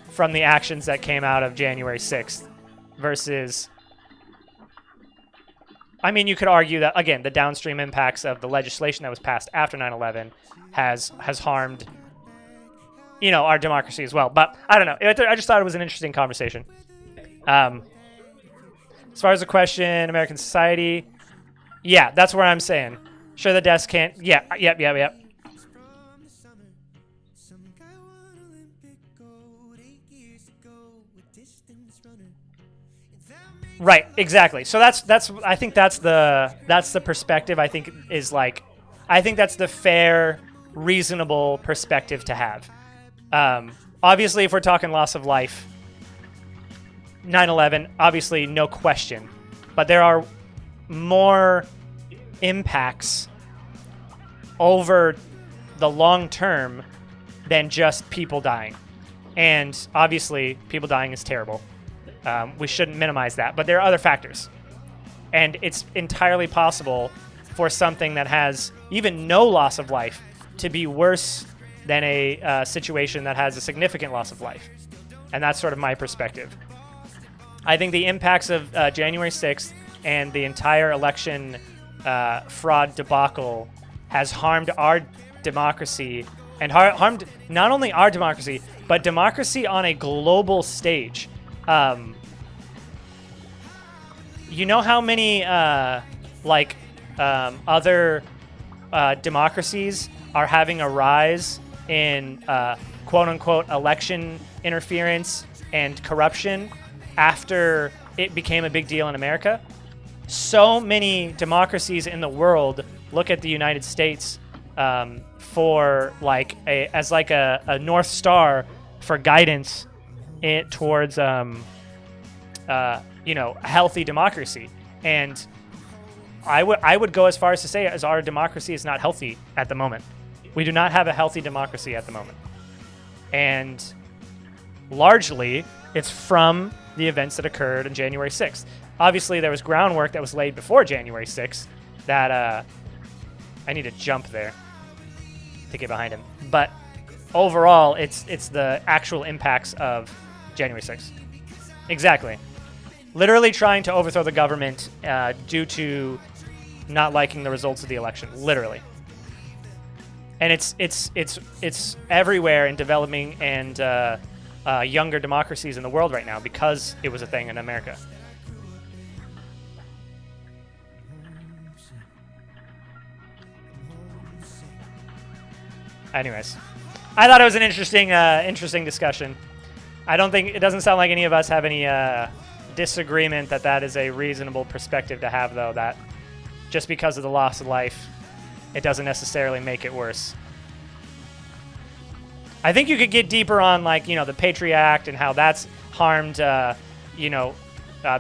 from the actions that came out of January 6th versus, I mean, you could argue that, again, the downstream impacts of the legislation that was passed after 9/11 has harmed, our democracy as well. But I don't know. I just thought it was an interesting conversation. As far as the question, American society, yeah, that's where I'm saying. Sure, the deaths can't. Yeah, yep. Right, exactly. So that's I think that's the perspective I think is like, I think that's the fair, reasonable perspective to have. Obviously, if we're talking loss of life, 9/11, obviously no question, but there are more impacts over the long term than just people dying. And obviously, people dying is terrible. We shouldn't minimize that, but there are other factors. And it's entirely possible for something that has even no loss of life to be worse than a situation that has a significant loss of life. And that's sort of my perspective. I think the impacts of January 6th and the entire election fraud debacle has harmed our democracy and harmed not only our democracy, but democracy on a global stage. You know how many other democracies are having a rise in quote-unquote election interference and corruption after it became a big deal in America? so many democracies in the world look at the United States for like as like a North Star for guidance towards you know, a healthy democracy. And I would go as far as to say as our democracy is not healthy at the moment. We do not have a healthy democracy at the moment. And largely it's from the events that occurred on January 6th. Obviously there was groundwork that was laid before January 6th that I need to jump there to get behind him. But overall it's the actual impacts of January 6th. Exactly. Literally trying to overthrow the government due to not liking the results of the election. Literally. And it's everywhere in developing and younger democracies in the world right now because it was a thing in America. Anyways, I thought it was an interesting discussion. I don't think it doesn't sound like any of us have any disagreement that is a reasonable perspective to have, though, that just because of the loss of life, it doesn't necessarily make it worse. I think you could get deeper on, like, you know, the Patriot Act and how that's harmed, you know,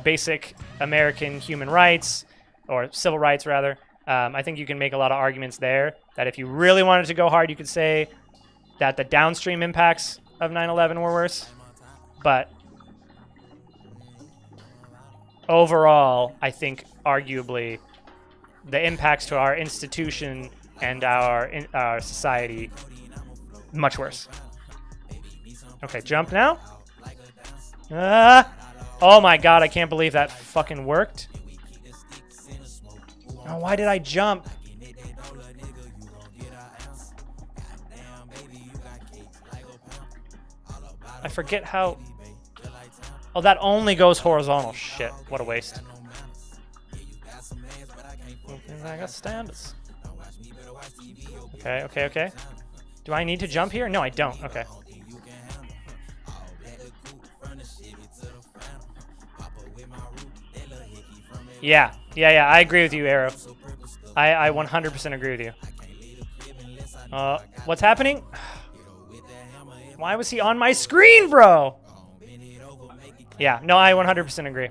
basic American human rights, or civil rights, rather. I think you can make a lot of arguments there that if you really wanted to go hard, you could say that the downstream impacts of 9/11 were worse. But overall, I think arguably the impacts to our institution and our society much worse. Okay, jump now. Oh my god, I can't believe that fucking worked. Oh, why did I jump? I forget how... Oh, that only goes horizontal. Shit, what a waste. I got standards. Okay. Do I need to jump here? No, I don't. Okay. Yeah, I agree with you, Arrow. I 100% agree with you. What's happening? Why was he on my screen, bro? Yeah, no, I 100% agree.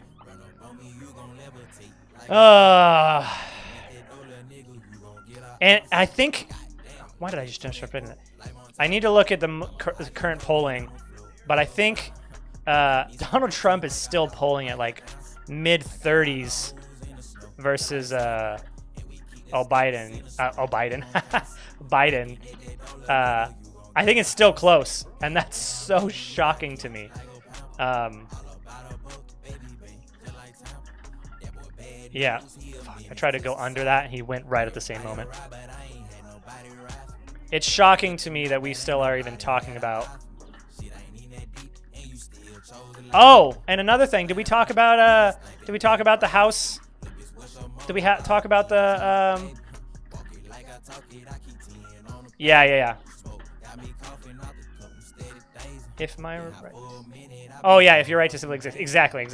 And I think... Why did I just jump into it? I need to look at the current polling, but I think Donald Trump is still polling at like mid-30s versus Biden. Biden. I think it's still close, and that's so shocking to me. Yeah. Fuck, I tried to go under that, and he went right at the same moment. It's shocking to me that we still are even talking about... Oh, and another thing. Did we talk about the House? Did we talk about the Yeah. If my right. Oh yeah, if your right to simply exist. Exactly.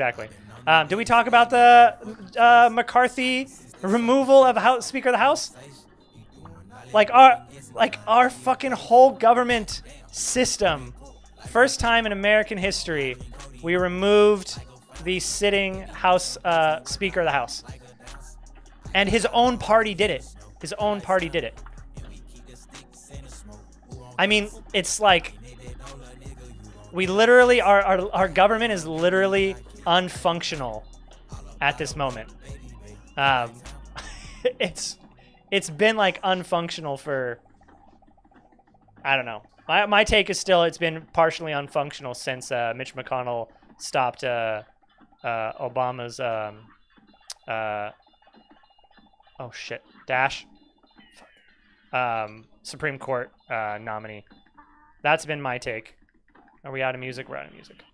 Did we talk about the McCarthy removal of Speaker of the House? Like our fucking whole government system. First time in American history, we removed the sitting House Speaker of the House. And his own party did it. I mean, it's like we literally our government is literally unfunctional at this moment. It's been like unfunctional for, I don't know. My take is still it's been partially unfunctional since Mitch McConnell stopped Obama's oh shit, Dash Supreme Court nominee. That's been my take. Are we out of music? We're out of music.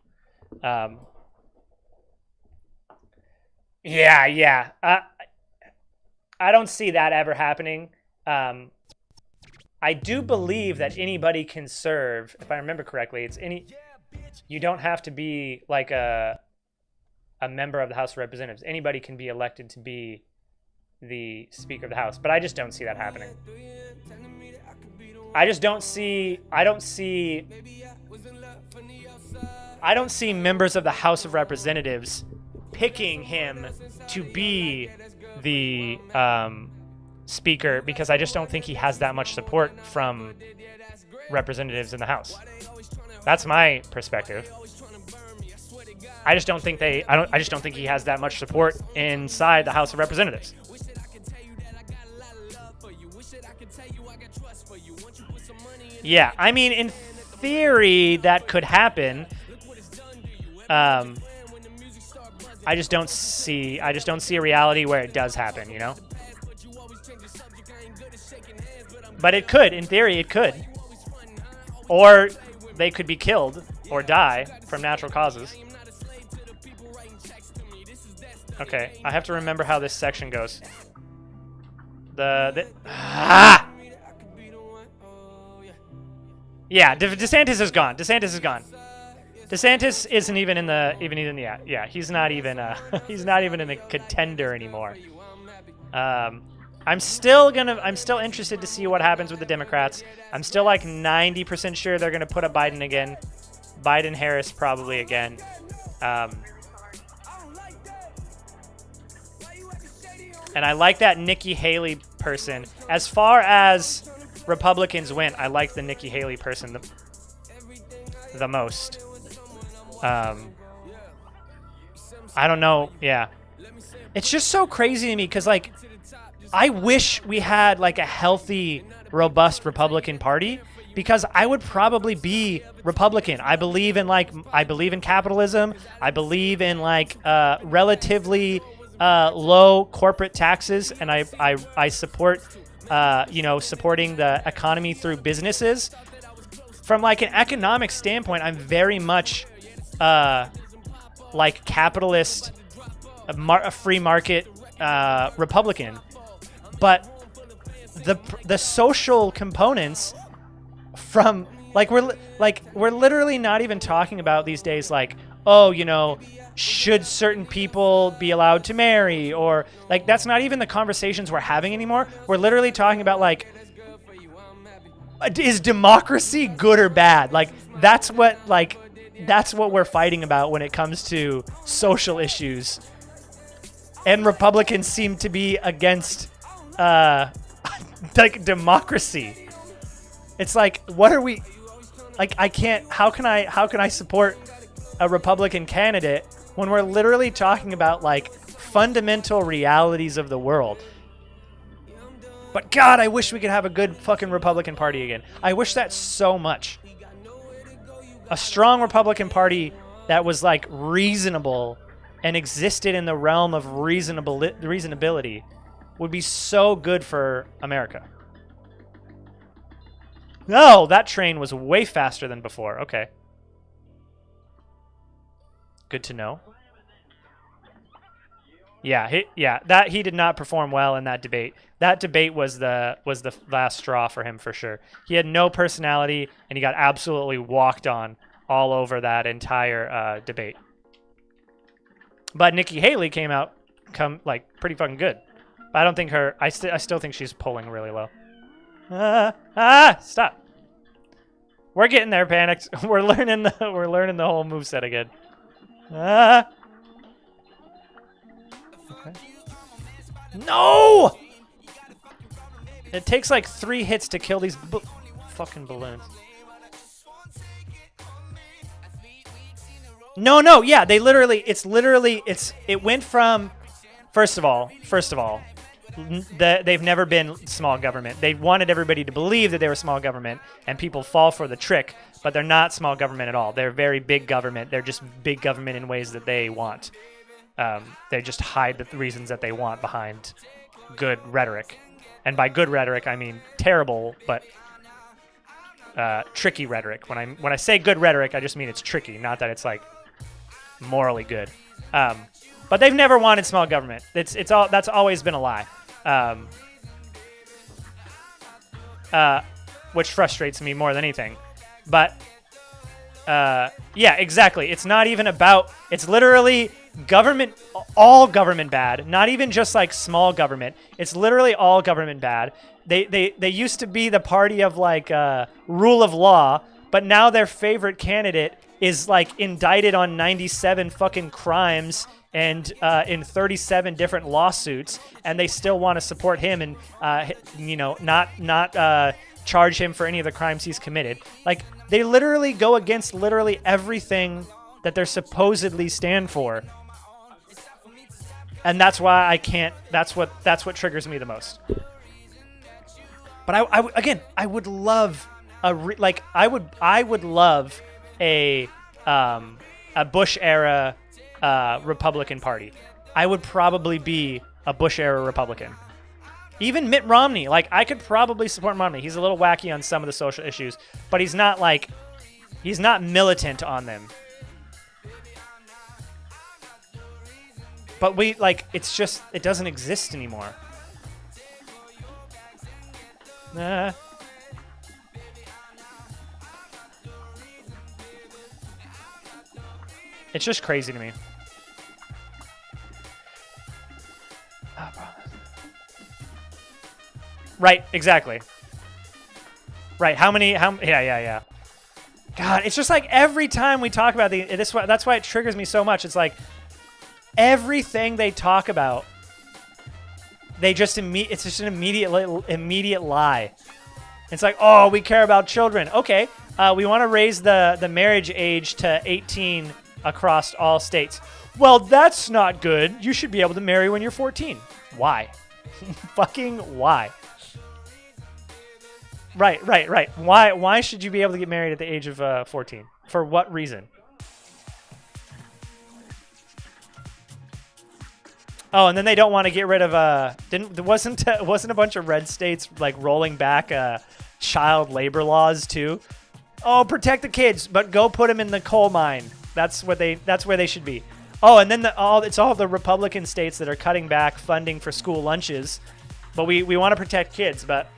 Yeah. I don't see that ever happening. I do believe that anybody can serve, if I remember correctly. You don't have to be like a a member of the House of Representatives. Anybody can be elected to be the Speaker of the House, but I just don't see that happening. I don't see members of the House of Representatives picking him to be the Speaker, because I just don't think he has that much support from representatives in the House. That's my perspective. I just don't think I just don't think he has that much support inside the House of Representatives. Yeah, I mean, in theory, that could happen. I just don't see a reality where it does happen, you know? But it could, in theory, it could. Or they could be killed or die from natural causes. Okay, I have to remember how this section goes. Yeah, DeSantis is gone. DeSantis is gone. DeSantis isn't even in the yeah. He's not even he's not even in the contender anymore. I'm still interested to see what happens with the Democrats. I'm still like 90% sure they're gonna put up Biden again. Biden Harris probably again. And I like that Nikki Haley person. As far as Republicans went, I like the Nikki Haley person the most. I don't know. Yeah. It's just so crazy to me because, like, I wish we had, like, a healthy, robust Republican Party, because I would probably be Republican. I believe in capitalism. I believe in, like, relatively low corporate taxes, and I support supporting the economy through businesses. From like an economic standpoint, I'm very much like capitalist, a free market Republican. But the social components from we're literally not even talking about these days, like, oh, you know, should certain people be allowed to marry, or like, that's not even the conversations we're having anymore. We're literally talking about, like, is democracy good or bad? Like, that's what we're fighting about when it comes to social issues. And Republicans seem to be against like democracy. It's like, what are we, like, how can I support a Republican candidate when we're literally talking about, like, fundamental realities of the world? But God, I wish we could have a good fucking Republican Party again. I wish that so much. A strong Republican Party that was, like, reasonable and existed in the realm of reasonability would be so good for America. No, that train was way faster than before. Okay. Good to know. Yeah, he did not perform well in that debate. That debate was the last straw for him, for sure. He had no personality, and he got absolutely walked on all over that entire debate. But Nikki Haley came like pretty fucking good. But I don't think I still think she's pulling really low. Stop. We're getting there, Panicked. We're learning the whole moveset again. Okay. No! It takes like 3 hits to kill these fucking balloons. No, yeah, it went from, first of all, they've never been small government. They wanted everybody to believe that they were small government, and people fall for the trick, but they're not small government at all. They're very big government. They're just big government in ways that they want. They just hide the reasons that they want behind good rhetoric. And by good rhetoric, I mean terrible, but tricky rhetoric. When I say good rhetoric, I just mean it's tricky, not that it's like morally good. But they've never wanted small government. That's always been a lie. Which frustrates me more than anything. But yeah, exactly. It's not even about. It's literally government, all government bad, not even just like small government. It's literally all government bad. They used to be the party of like rule of law, but now their favorite candidate is like indicted on 97 fucking crimes and in 37 different lawsuits, and they still want to support him and not charge him for any of the crimes he's committed. Like, they literally go against literally everything that they're supposedly stand for, and that's why I can't. That's what triggers me the most. But I would love I would love a Bush era Republican Party. I would probably be a Bush era Republican. Even Mitt Romney, like, I could probably support Romney. He's a little wacky on some of the social issues, but he's not militant on them. But it doesn't exist anymore. It's just crazy to me. Right, exactly. Right, yeah. God, it's just like every time we talk about that's why it triggers me so much. It's like everything they talk about, it's just an immediate lie. It's like, oh, we care about children. Okay, we want to raise the marriage age to 18 across all states. Well, that's not good. You should be able to marry when you're 14. Why? Fucking why? Right. Why should you be able to get married at the age of 14? For what reason? Oh, and then they don't want to get rid of wasn't a bunch of red states like rolling back child labor laws too? Oh, protect the kids, but go put them in the coal mine. That's where they should be. Oh, and then it's all the Republican states that are cutting back funding for school lunches, but we want to protect kids. But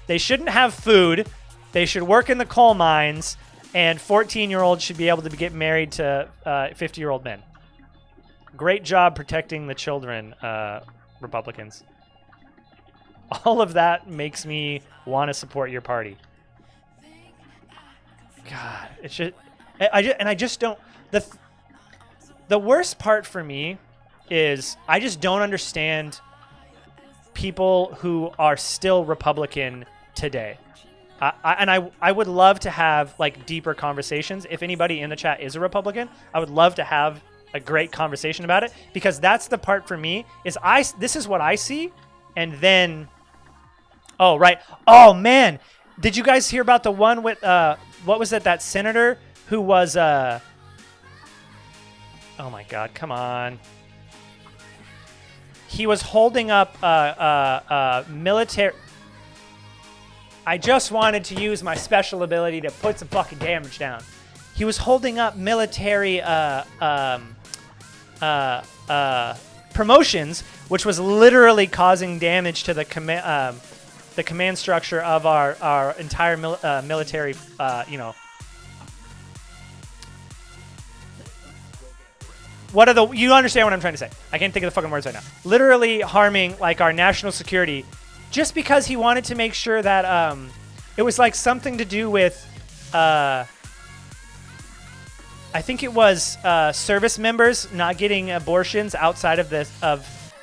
they shouldn't have food. They should work in the coal mines, and 14-year-olds should be able to get married to 50-year-old men. Great job protecting the children, Republicans. All of that makes me want to support your party. God, it's just, I just don't. The worst part for me is I just don't understand people who are still Republican today. I would love to have like deeper conversations. If anybody in the chat is a Republican, I would love to have a great conversation about it, because that's the part for me is this is what I see. And then, oh, right. Oh man. Did you guys hear about the one with, what was it? That senator who was, oh my God, come on. He was holding up, military. I just wanted to use my special ability to put some fucking damage down. He was holding up military, promotions, which was literally causing damage to the command structure of our entire military. You understand what I'm trying to say? I can't think of the fucking words right now. Literally harming like our national security, just because he wanted to make sure that it was like something to do with. I think it was service members not getting abortions outside of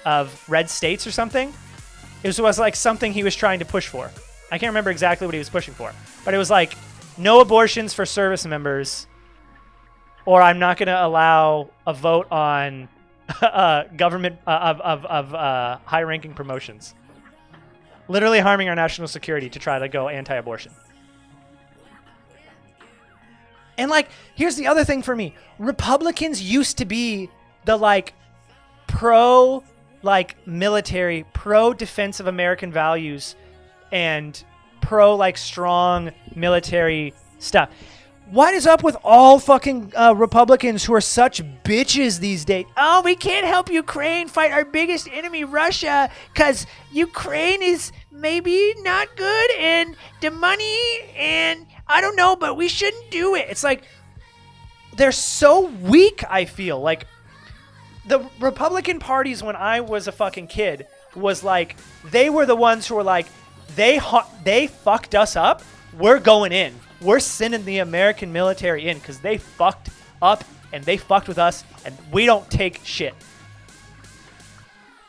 of red states or something. It was like something he was trying to push for. I can't remember exactly what he was pushing for, but it was like no abortions for service members, or I'm not going to allow a vote on government of high-ranking promotions. Literally harming our national security to try to go anti-abortion. And like, here's the other thing for me. Republicans used to be the like pro like military, pro defense of American values, and pro like strong military stuff. What is up with all fucking Republicans who are such bitches these days? Oh, we can't help Ukraine fight our biggest enemy, Russia, because Ukraine is maybe not good and the money and I don't know, but we shouldn't do it. It's like they're so weak, I feel. Like the Republican parties when I was a fucking kid was like, they were the ones who were like, they fucked us up. We're going in. We're sending the American military in because they fucked up and they fucked with us and we don't take shit.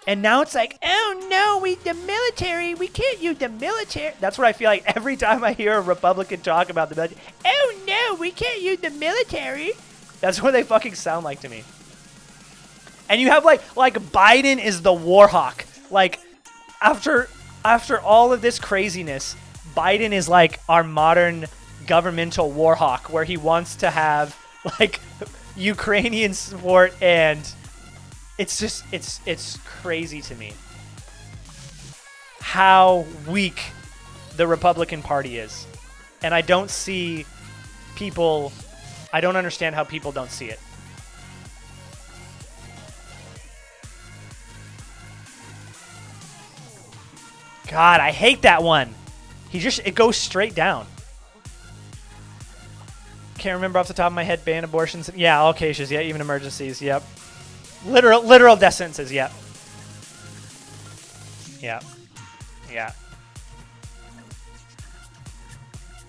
And now it's like, oh no, the military, we can't use the military. That's what I feel like every time I hear a Republican talk about the military. Oh no, we can't use the military. That's what they fucking sound like to me. And you have like Biden is the war hawk. Like after all of this craziness, Biden is like our modern governmental war hawk where he wants to have like Ukrainian support, and it's just it's crazy to me how weak the Republican Party is. And I don't understand how people don't see it. God, I hate that one. It goes straight down. Can't remember off the top of my head. Ban abortions. Yeah, all cases. Yeah, even emergencies. Yep. Literal death sentences. Yep. Yeah. Yeah.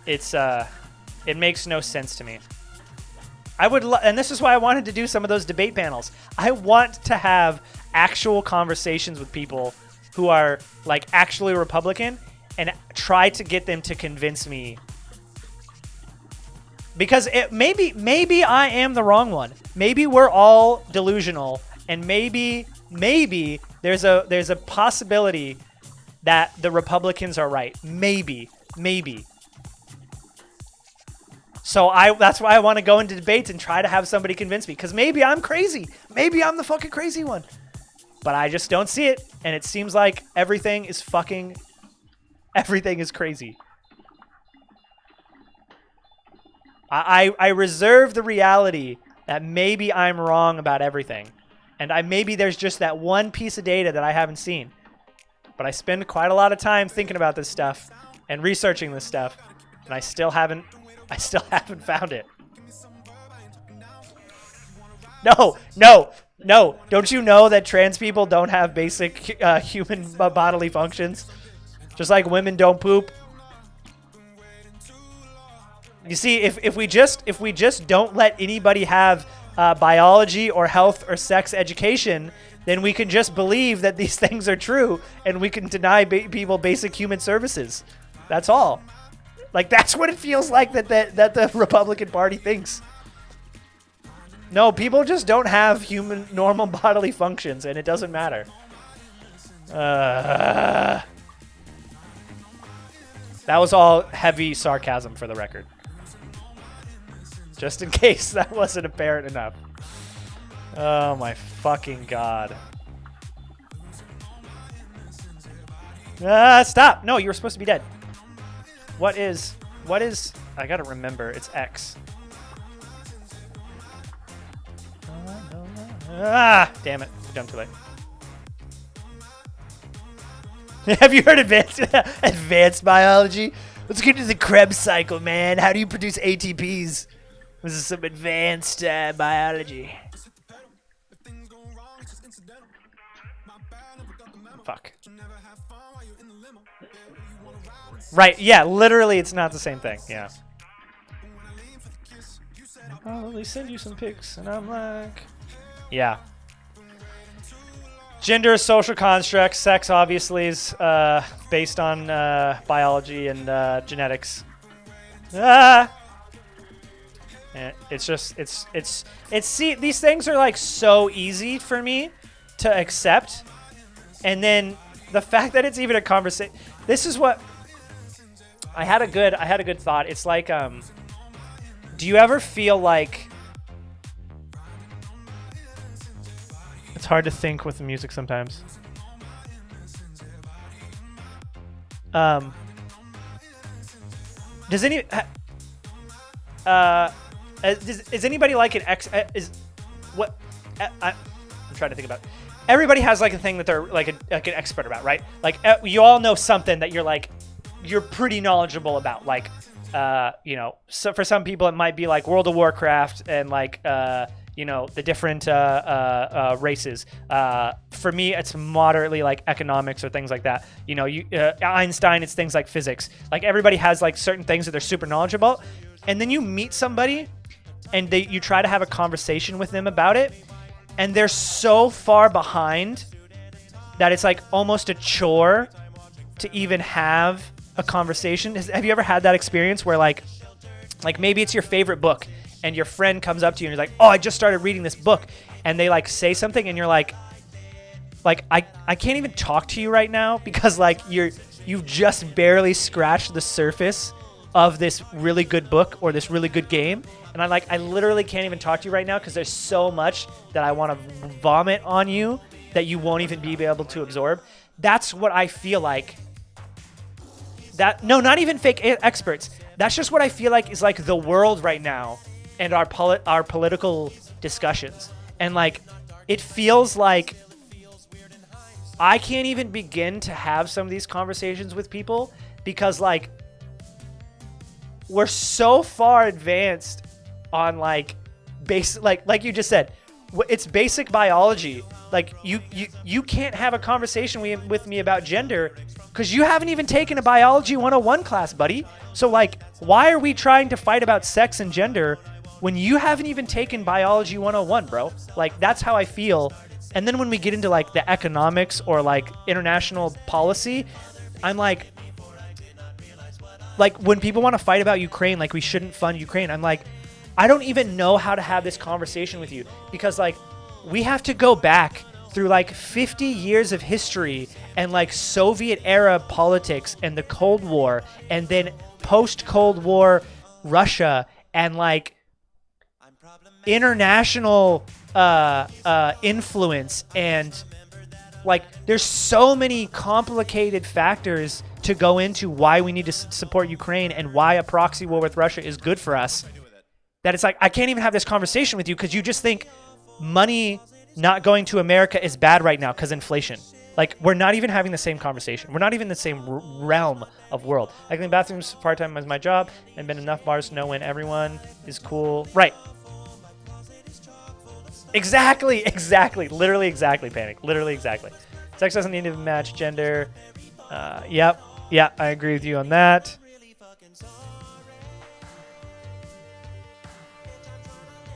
It makes no sense to me. And this is why I wanted to do some of those debate panels. I want to have actual conversations with people who are like actually Republican and try to get them to convince me, because maybe I am the wrong one. Maybe we're all delusional, and maybe there's a possibility that the Republicans are right. Maybe. So that's why I want to go into debates and try to have somebody convince me, because maybe I'm crazy. Maybe I'm the fucking crazy one. But I just don't see it, and it seems like everything is crazy. I reserve the reality that maybe I'm wrong about everything, and maybe there's just that one piece of data that I haven't seen. But I spend quite a lot of time thinking about this stuff and researching this stuff, and I still haven't found it. No, don't you know that trans people don't have basic human bodily functions? Just like women don't poop. You see, if we just don't let anybody have biology or health or sex education, then we can just believe that these things are true, and we can deny people basic human services. That's all. Like, that's what it feels like that the Republican Party thinks. No, people just don't have human normal bodily functions, and it doesn't matter. That was all heavy sarcasm, for the record. Just in case that wasn't apparent enough. Oh my fucking god. Stop! No, you were supposed to be dead. What is... I gotta remember, it's X. Damn it. I've done too late. Have you heard advanced biology? Let's get to the Krebs cycle, man. How do you produce ATPs? This is some advanced biology. Fuck. Right, yeah, literally it's not the same thing, yeah. I'll probably send you some pics, and I'm like... Yeah. Gender is social construct. Sex, obviously, is based on biology and genetics. It's just, see, these things are like so easy for me to accept. And then the fact that it's even a conversation, this is what, I had a good thought. It's like, do you ever feel like, it's hard to think with the music sometimes. Does anybody like an I'm trying to think about. Everybody has like a thing that they're like an expert about, right? Like you all know something that you're pretty knowledgeable about. Like, so for some people it might be like World of Warcraft and like you know, the different races. For me, it's moderately like economics or things like that. You know, Einstein, it's things like physics. Like everybody has like certain things that they're super knowledgeable about, and then you meet somebody, and you try to have a conversation with them about it, and they're so far behind that it's like almost a chore to even have a conversation. Have you ever had that experience where like maybe it's your favorite book and your friend comes up to you and you're like, oh, I just started reading this book, and they like say something and you're like I can't even talk to you right now because like you've just barely scratched the surface of this really good book or this really good game, and I literally can't even talk to you right now because there's so much that I want to vomit on you that you won't even be able to absorb. That's what I feel like. No, not even fake experts. That's just what I feel like is like the world right now and our political discussions. And like, it feels like I can't even begin to have some of these conversations with people because like we're so far advanced on like like you just said, it's basic biology. Like you can't have a conversation with me about gender because you haven't even taken a biology 101 class, buddy. So like, why are we trying to fight about sex and gender when you haven't even taken biology 101, bro? Like, that's how I feel. And then when we get into like the economics or like international policy, I'm like when people want to fight about Ukraine, like we shouldn't fund Ukraine, I'm like, I don't even know how to have this conversation with you because like we have to go back through like 50 years of history and like Soviet era politics and the Cold War and then post Cold War Russia and like international influence, and like there's so many complicated factors to go into why we need to support Ukraine and why a proxy war with Russia is good for us, that it's like I can't even have this conversation with you because you just think money not going to America is bad right now because inflation. Like, we're not even having the same conversation. We're not even in the same realm of world. I clean bathrooms part-time as my job and been enough bars to know when everyone is cool. Right. Exactly. Literally exactly, Panic. Literally exactly. Sex doesn't need to match gender. Yep. Yeah, I agree with you on that.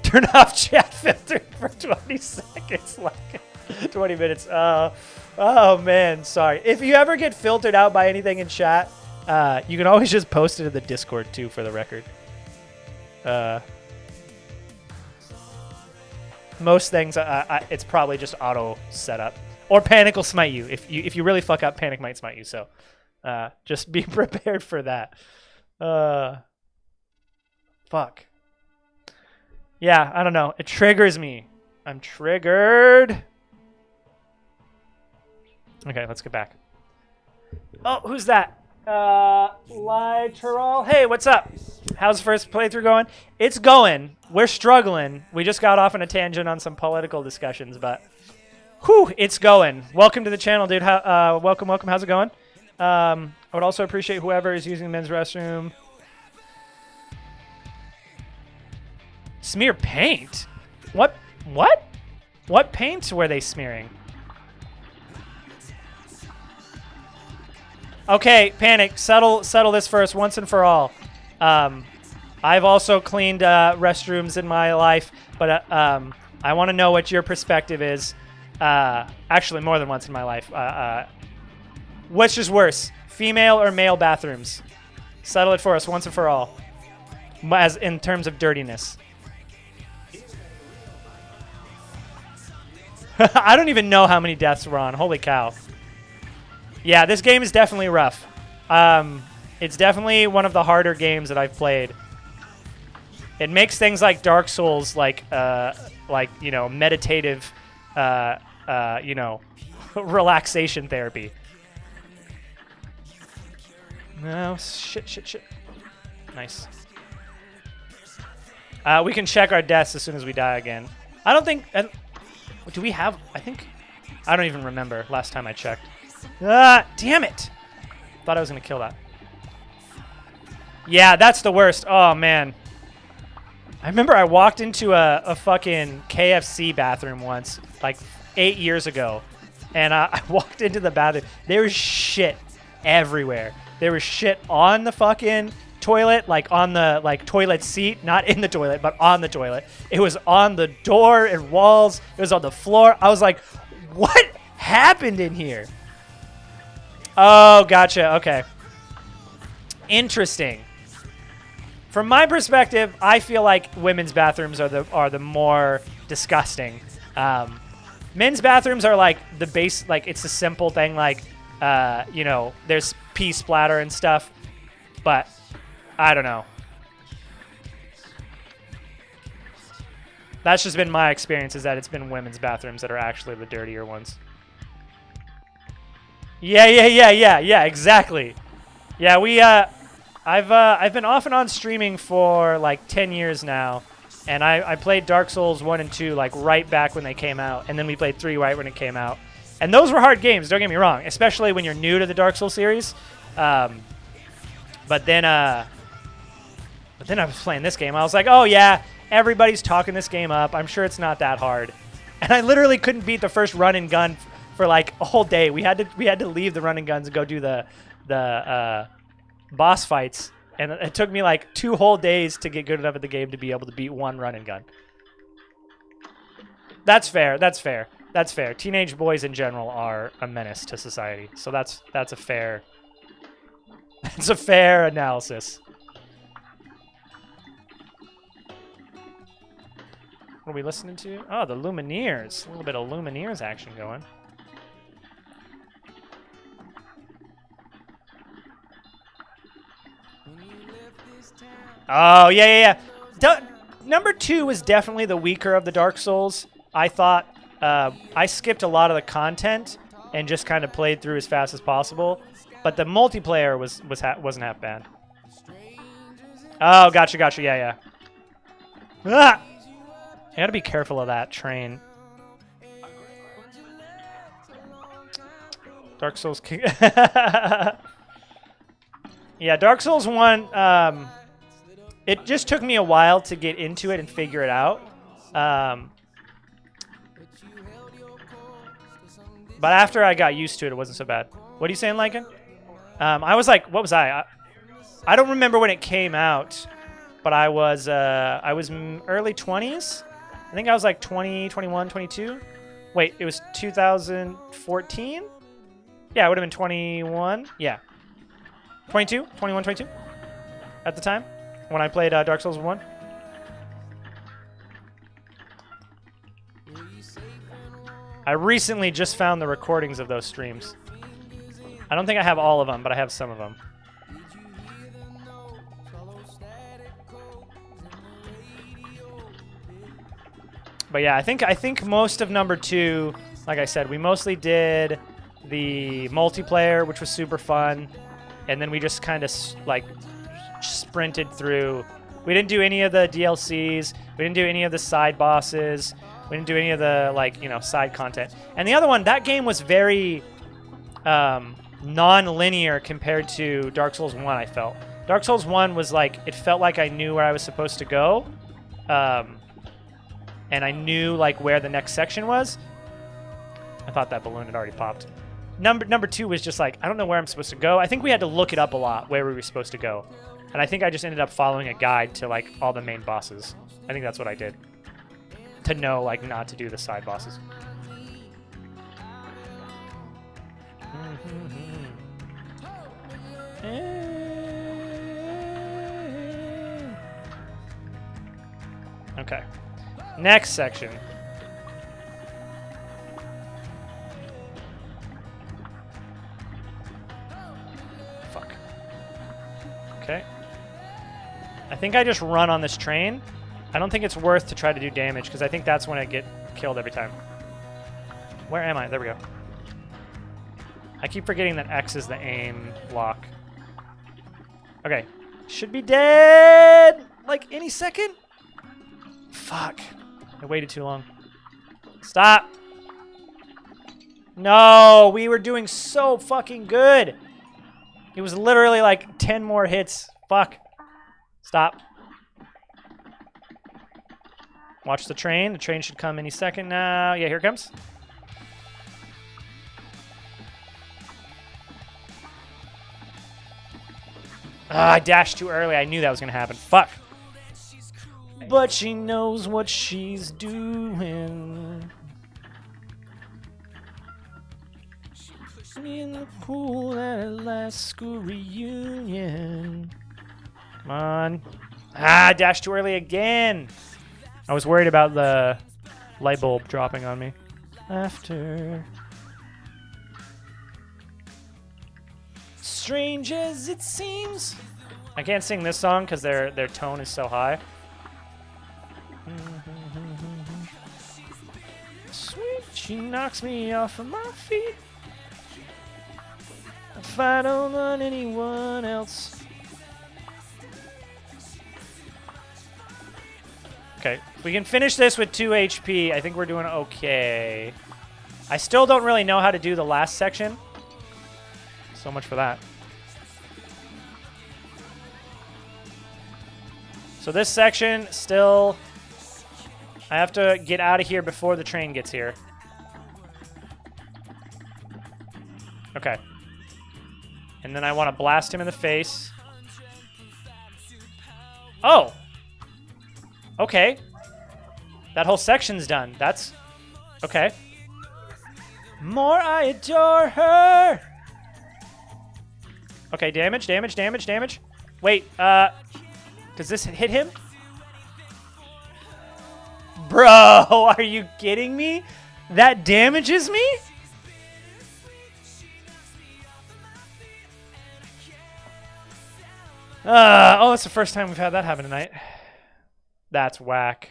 Turn off chat filter for 20 seconds, like 20 minutes. Oh man, sorry. If you ever get filtered out by anything in chat, you can always just post it in the Discord too, for the record. Most things, it's probably just auto setup, or Panic will smite you. If you really fuck up, Panic might smite you. So, just be prepared for that. Fuck. Yeah, I don't know. It triggers me. I'm triggered. Okay, let's get back. Oh, who's that? Literal. Hey, what's up? How's the first playthrough going? It's going. We're struggling. We just got off on a tangent on some political discussions, but whew, it's going. Welcome to the channel, dude. Welcome. How's it going? I would also appreciate whoever is using the men's restroom. Smear paint? What? What paint were they smearing? Okay, Panic, settle this first, once and for all. I've also cleaned restrooms in my life, but I want to know what your perspective is. Actually, more than once in my life. Which is worse, female or male bathrooms? Settle it for us, once and for all. As in terms of dirtiness. I don't even know how many deaths we're on. Holy cow. Yeah, this game is definitely rough. It's definitely one of the harder games that I've played. It makes things like Dark Souls like you know, meditative, you know, relaxation therapy. No, shit. Nice. We can check our deaths as soon as we die again. I don't think... do we have... I don't even remember last time I checked. Damn it! Thought I was going to kill that. Yeah, that's the worst. Oh, man. I remember I walked into a fucking KFC bathroom once, like 8 years ago, and I walked into the bathroom. There was shit everywhere. There was shit on the fucking toilet, like on the toilet seat, not in the toilet, but on the toilet. It was on the door and walls. It was on the floor. I was like, what happened in here? Oh, gotcha. Okay. Interesting. From my perspective, I feel like women's bathrooms are the more disgusting. Men's bathrooms are like the base, like it's a simple thing, like you know, there's pee splatter and stuff, but I don't know. That's just been my experience, is that it's been women's bathrooms that are actually the dirtier ones. Yeah, exactly. Yeah, we I've been off and on streaming for like 10 years now, and I played Dark Souls 1 and 2 like right back when they came out, and then we played 3 right when it came out. And those were hard games, don't get me wrong, especially when you're new to the Dark Souls series. But then I was playing this game. I was like, oh yeah, everybody's talking this game up. I'm sure it's not that hard. And I literally couldn't beat the first run and gun for like a whole day. We had to leave the run and guns and go do the boss fights, and it took me like 2 whole days to get good enough at the game to be able to beat one run and gun. That's fair. That's fair. That's fair. Teenage boys in general are a menace to society, so that's a fair. That's a fair analysis. What are we listening to? Oh, the Lumineers. A little bit of Lumineers action going. Oh, yeah. Number 2 was definitely the weaker of the Dark Souls. I thought I skipped a lot of the content and just kind of played through as fast as possible. But the multiplayer wasn't half bad. Oh, gotcha. Yeah. Ah! I gotta be careful of that train. Dark Souls King. Yeah, Dark Souls 1, it just took me a while to get into it and figure it out. But after I got used to it, it wasn't so bad. What are you saying, Lycan? I was like, what was I? I don't remember when it came out, but I was early 20s. I think I was like 20, 21, 22. Wait, it was 2014? Yeah, it would have been 21. Yeah. 22? 21, 22? At the time? When I played Dark Souls 1? I recently just found the recordings of those streams. I don't think I have all of them, but I have some of them. But yeah, I think most of number 2, like I said, we mostly did the multiplayer, which was super fun, and then we just kind of like sprinted through. We didn't do any of the DLCs. We didn't do any of the side bosses. We didn't do any of the side content. And the other one, that game was very non-linear compared to Dark Souls 1, I felt. Dark Souls 1 was like, it felt like I knew where I was supposed to go. And I knew like where the next section was. I thought that balloon had already popped. Number 2 was just like, I don't know where I'm supposed to go. I think we had to look it up a lot where we were supposed to go. And I think I just ended up following a guide to like all the main bosses. I think that's what I did. To know like not to do the side bosses. Okay. Next section. Fuck. Okay. I think I just run on this train. I don't think it's worth to try to do damage, because I think that's when I get killed every time. Where am I? There we go. I keep forgetting that X is the aim lock. Okay. Should be dead like any second. Fuck. I waited too long. Stop. No, we were doing so fucking good. It was literally like 10 more hits. Fuck. Stop. Watch the train. The train should come any second now. Yeah, here it comes. I dashed too early. I knew that was going to happen. Fuck. But she knows what she's doing. Me in the pool at a last school reunion. Come on. I dashed too early again. I was worried about the light bulb dropping on me. After. Strange as it seems. I can't sing this song because their tone is so high. Sweet, she knocks me off of my feet. If I don't want anyone else. Okay, if we can finish this with 2 HP, I think we're doing okay. I still don't really know how to do the last section. So much for that. So this section, still, I have to get out of here before the train gets here. Okay. And then I want to blast him in the face. Oh! Okay. That whole section's done. That's... okay. More I adore her! Okay, damage, damage, damage, damage. Wait, does this hit him? Bro, are you kidding me? That damages me? Oh, it's the first time we've had that happen tonight. That's whack.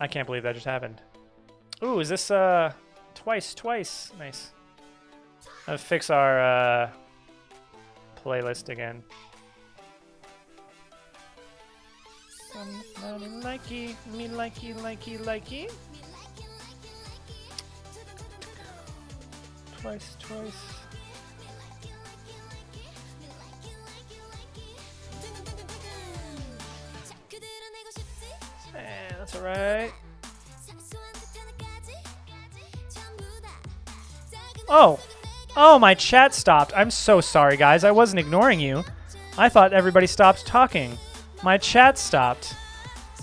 I can't believe that just happened. Ooh, is this, twice? Nice. Let's fix our, playlist again. Likey, me likey, likey, likey. Twice. That's alright. Oh, my chat stopped. I'm so sorry, guys. I wasn't ignoring you. I thought everybody stopped talking. My chat stopped.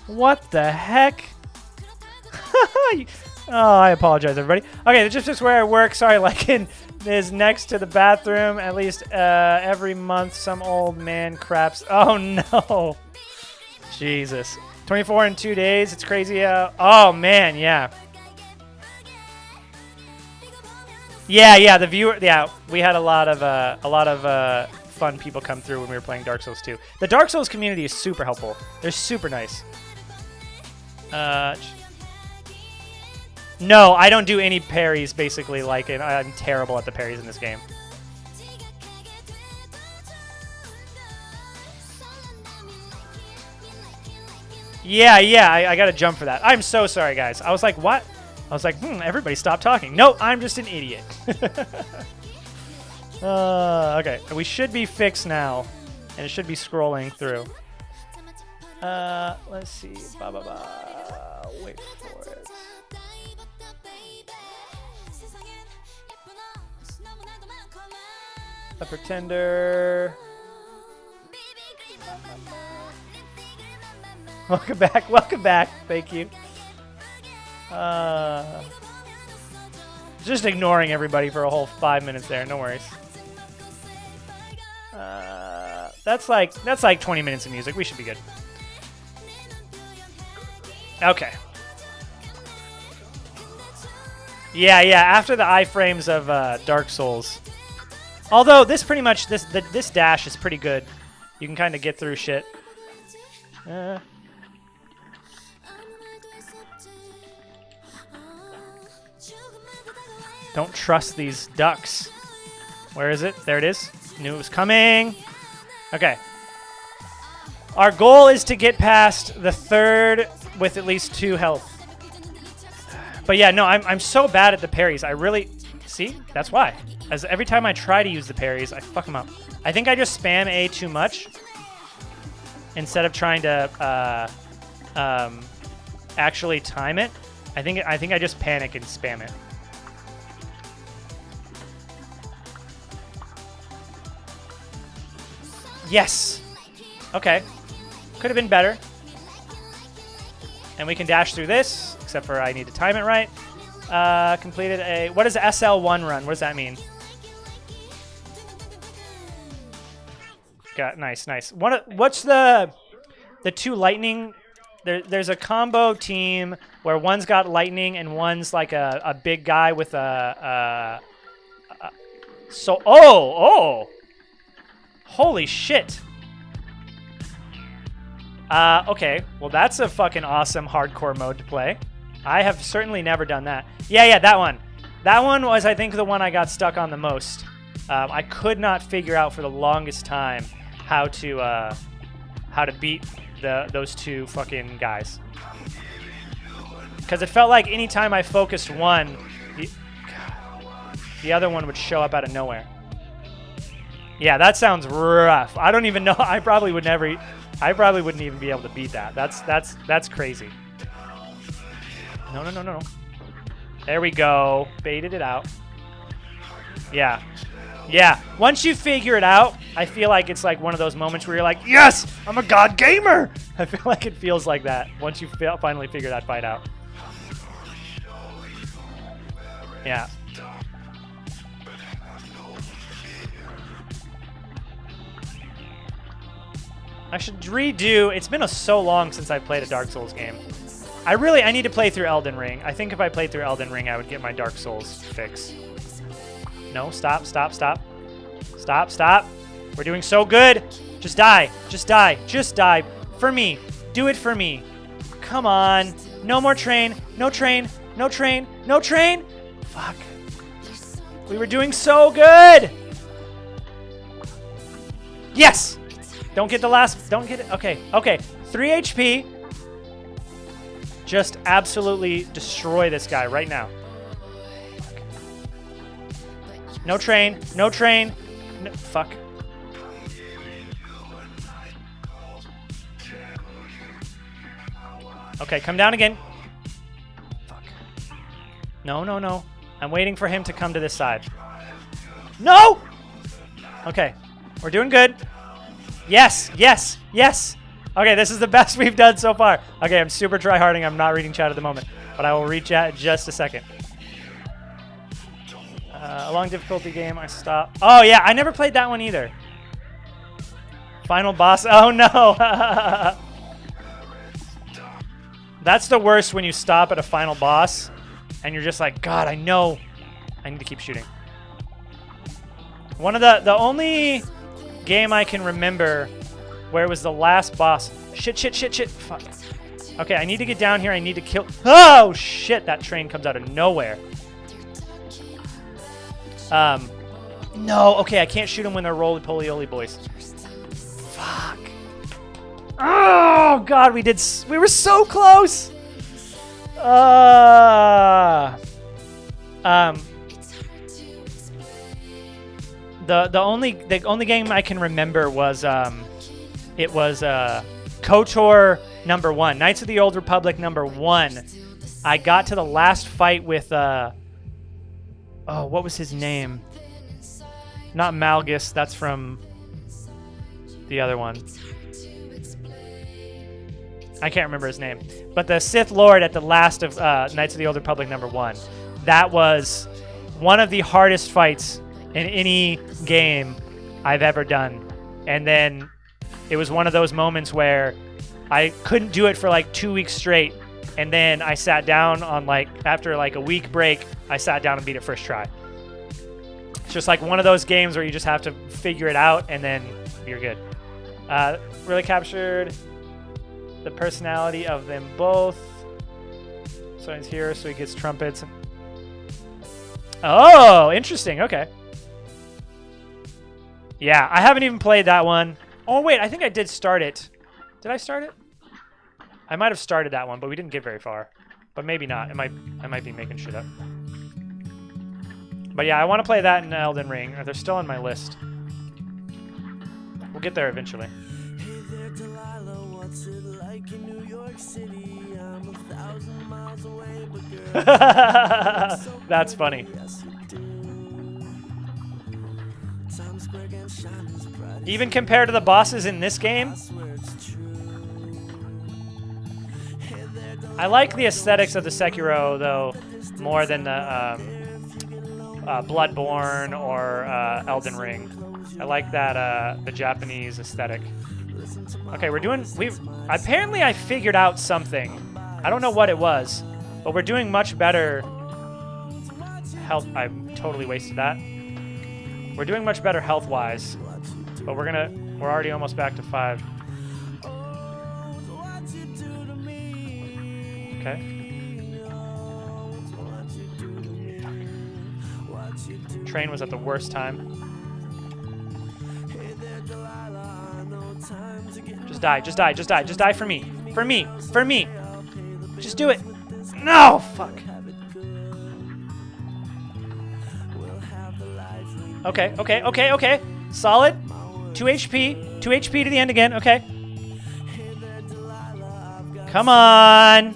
What the heck? Oh, I apologize, everybody. Okay, this is where I work. Sorry, Lycan is next to the bathroom. At least every month, some old man craps. Oh, no. Jesus. 24 in 2 days. It's crazy. Oh, man, yeah. Yeah, the viewer. Yeah, we had a lot of fun people come through when we were playing Dark Souls 2. The Dark Souls community is super helpful. They're super nice. No, I don't do any parries, basically. Like, I'm terrible at the parries in this game. Yeah, I gotta jump for that. I'm so sorry, guys. I was like, what? I was like, everybody stop talking. No, I'm just an idiot. Okay, we should be fixed now. And it should be scrolling through. Let's see. Wait for it. A Pretender. Welcome back. Thank you. Just ignoring everybody for a whole 5 minutes there. No worries. That's like 20 minutes of music. We should be good. Okay. Yeah. After the iframes of Dark Souls. Although this pretty much this dash is pretty good. You can kind of get through shit. Don't trust these ducks. Where is it? There it is. Knew it was coming. Okay. Our goal is to get past the third with at least 2 health. But yeah, no, I'm so bad at the parries. I really... See? That's why. As every time I try to use the parries, I fuck them up. I think I just spam A too much instead of trying to actually time it. I think I just panic and spam it. Yes. Okay. Could have been better. And we can dash through this, except for I need to time it right. Completed a... What is the SL1 run? What does that mean? Got nice, nice. What's the two lightning? There's a combo team where one's got lightning and one's like a big guy with a so oh holy shit. Okay, well that's a fucking awesome hardcore mode to play. I have certainly never done that. Yeah, that one. That one was, I think, the one I got stuck on the most. I could not figure out for the longest time how to beat those two fucking guys. Because it felt like anytime I focused one, the other one would show up out of nowhere. Yeah, that sounds rough. I don't even know. I probably wouldn't even be able to beat that. That's crazy. No. There we go. Baited it out. Yeah. Once you figure it out, I feel like it's like one of those moments where you're like, yes, I'm a god gamer. I feel like it feels like that once you finally figure that fight out. Yeah. I should redo. It's been so long since I played a Dark Souls game. I need to play through Elden Ring. I think if I played through Elden Ring, I would get my Dark Souls fix. No, stop. We're doing so good. Just die. Just die. For me. Do it for me. Come on. No more train. No train. Fuck. We were doing so good. Yes. Don't get it. Okay. 3 HP. Just absolutely destroy this guy right now. No train. No, fuck. Okay, come down again. Fuck. No. I'm waiting for him to come to this side. No! Okay, we're doing good. Yes. Okay, this is the best we've done so far. Okay, I'm super tryharding. I'm not reading chat at the moment, but I will read chat in just a second. A long difficulty game, I stopped. Oh, yeah, I never played that one either. Final boss. Oh, no. That's the worst when you stop at a final boss and you're just like, God, I know I need to keep shooting. One of the only game I can remember where it was the last boss. Shit. Fuck. Okay, I need to get down here. I need to kill. Oh, shit. That train comes out of nowhere. No. Okay, I can't shoot them when they're roly-poly-oly boys. Fuck. Oh, God, we were so close. The only game I can remember was it was KOTOR #1, Knights of the Old Republic #1. I got to the last fight with what was his name? Not Malgus, that's from the other one. I can't remember his name. But the Sith Lord at the last of Knights of the Old Republic #1. That was one of the hardest fights in any game I've ever done. And then it was one of those moments where I couldn't do it for like 2 weeks straight. And then I sat down on after a week break, I sat down and beat it first try. It's just like one of those games where you just have to figure it out and then you're good. Really captured the personality of them both. So he's here, so he gets trumpets. Oh, interesting. Okay. Yeah, I haven't even played that one. Oh, wait, I think I did start it. Did I start it? I might have started that one, but we didn't get very far. But maybe not. I might be making shit up. But yeah, I want to play that in Elden Ring. They're still on my list. We'll get there eventually. there, Delilah, what's it like in New York City? I'm 1,000 miles away, but girl, That's funny. Times Square can shine as bright as Even compared to the bosses in this game, I like the aesthetics of the Sekiro though more than the Bloodborne or Elden Ring. I like that the Japanese aesthetic. Okay, apparently I figured out something. I don't know what it was, but we're doing much better health. I totally wasted that. We're doing much better health-wise, but we're already almost back to 5. Okay. Train was at the worst time. Just die, just die, just die, just die for me. For me, for me. Just do it. No, fuck. Okay, okay, okay, okay. Solid. 2 HP. 2 HP to the end again. Okay. Come on.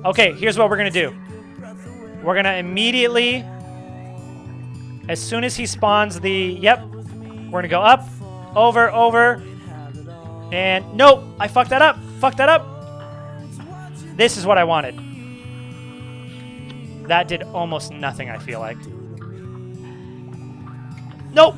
Okay, here's what we're going to do. We're going to immediately, as soon as he spawns yep, we're going to go up, over, over, and nope, I fucked that up. Fucked that up. This is what I wanted. That did almost nothing, I feel like. Nope.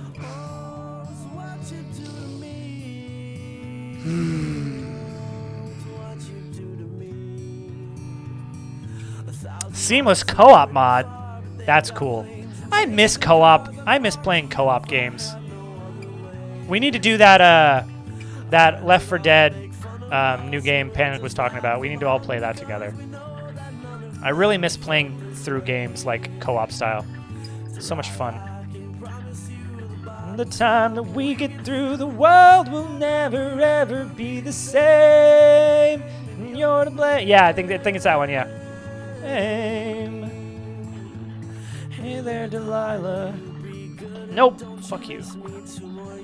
Seamless co-op mod. That's cool. I miss co-op. I miss playing co-op games. We need to do that that Left 4 Dead new game Panic was talking about. We need to all play that together. I really miss playing through games like co-op style. So much fun. The time that we get through, the world will never ever be the same. You're to blame. Yeah, I think it's that one. Yeah. Aim. Hey there, Delilah. Nope. Fuck you.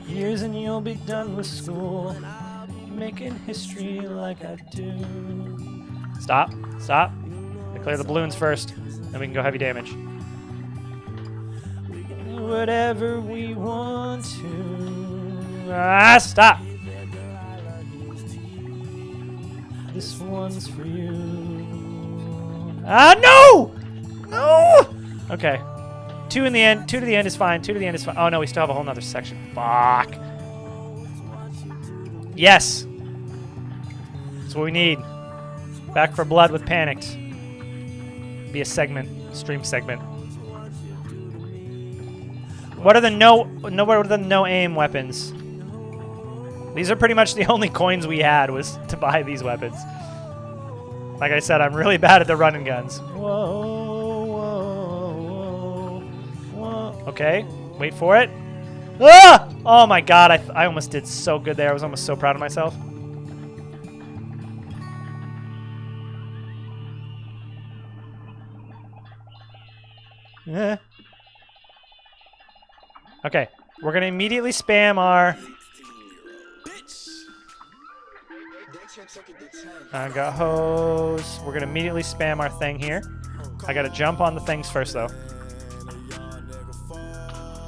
Years and you'll be done with school, making history like I do. Stop. Stop. Clear the balloons first, then we can go heavy damage. Whatever we want to. Ah, stop. This one's for you. Ah, no! No! Okay. 2 in the end. 2 to the end is fine. 2 to the end is fine. Oh, no, we still have a whole nother section. Fuck. Yes. That's what we need. Back for Blood with Panicked. Be a segment. Stream segment. What are the what are the no aim weapons? These are pretty much the only coins we had was to buy these weapons. Like I said, I'm really bad at the run and guns. Whoa, whoa, whoa. Okay, wait for it. Ah! Oh my god, I almost did so good there. I was almost so proud of myself. Okay, we're gonna immediately spam our... I got hose. We're gonna immediately spam our thing here. I gotta jump on the things first though.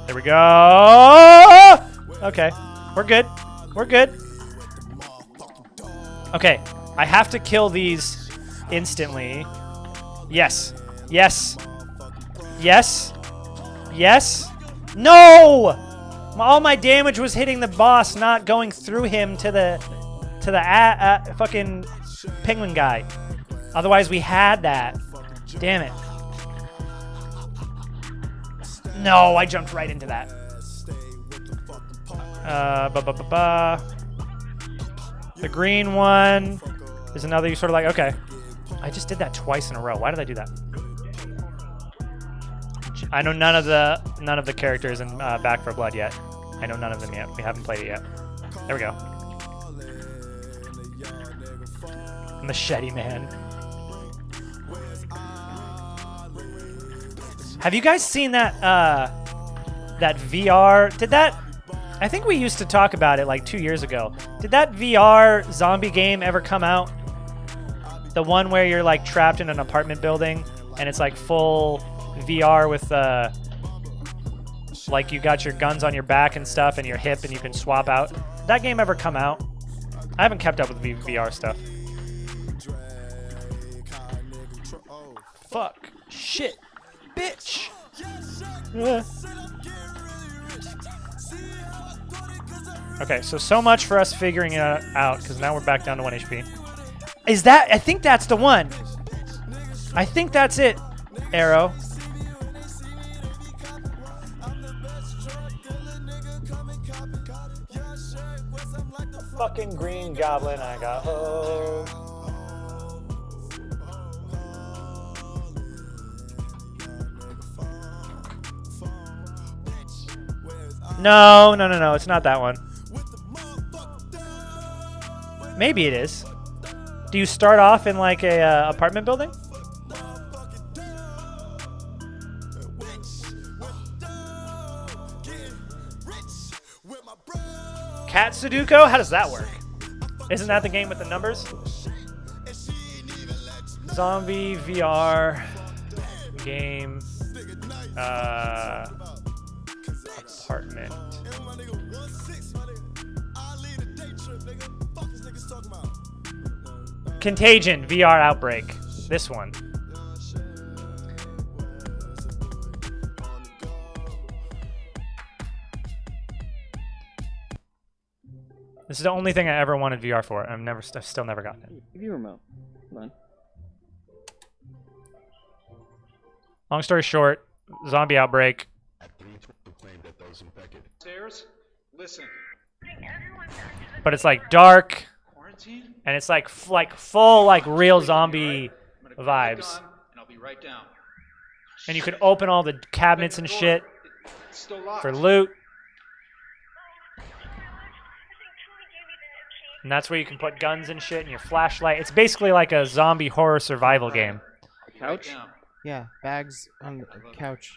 There we go. Okay, we're good. We're good. Okay, I have to kill these instantly. Yes. Yes. Yes. Yes. No! All my damage was hitting the boss, not going through him to the fucking penguin guy. Otherwise, we had that. Damn it. No, I jumped right into that. The green one is another. You sort of like, okay. I just did that twice in a row. Why did I do that? I know none of the characters in Back 4 Blood yet. I know none of them yet. We haven't played it yet. There we go. Machete Man. Have you guys seen that that VR? I think we used to talk about it like 2 years ago. Did that VR zombie game ever come out? The one where you're like trapped in an apartment building and it's like full VR with like you got your guns on your back and stuff and your hip and you can swap out. Did that game ever come out? I haven't kept up with VR stuff. Fuck. Shit. Bitch. Okay, so much for us figuring it out, because now we're back down to 1 HP. Is that... I think that's the one. I think that's it, Arrow. Fucking green goblin, I got ho. No, it's not that one. Maybe it is. Do you start off in like a apartment building? Cat Sudoku? How does that work? Isn't that the game with the numbers? Zombie VR game apartment. Contagion VR Outbreak. This one. This is the only thing I ever wanted VR for. I've still never gotten it. Give you a remote. Hold on. Long story short, zombie outbreak. Stairs, listen. But it's like dark, and it's like full like real zombie vibes. And I'll be right down. And you can open all the cabinets and shit for loot. And that's where you can put guns and shit and your flashlight. It's basically like a zombie horror survival game. Couch? Yeah, bags on the couch.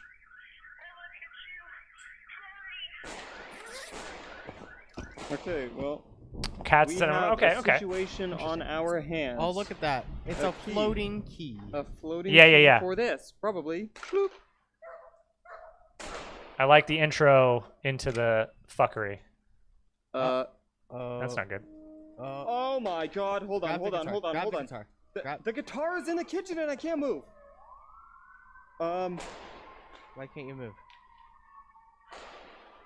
Okay, well. Cats we that have are okay. a situation on our hands. Oh, look at that. It's a key. floating key. A floating Yeah, key yeah, yeah. for this, probably. Bloop. I like the intro into the fuckery. That's not good. Oh my god, hold on. Grab the guitar. The guitar is in the kitchen and I can't move. Why can't you move?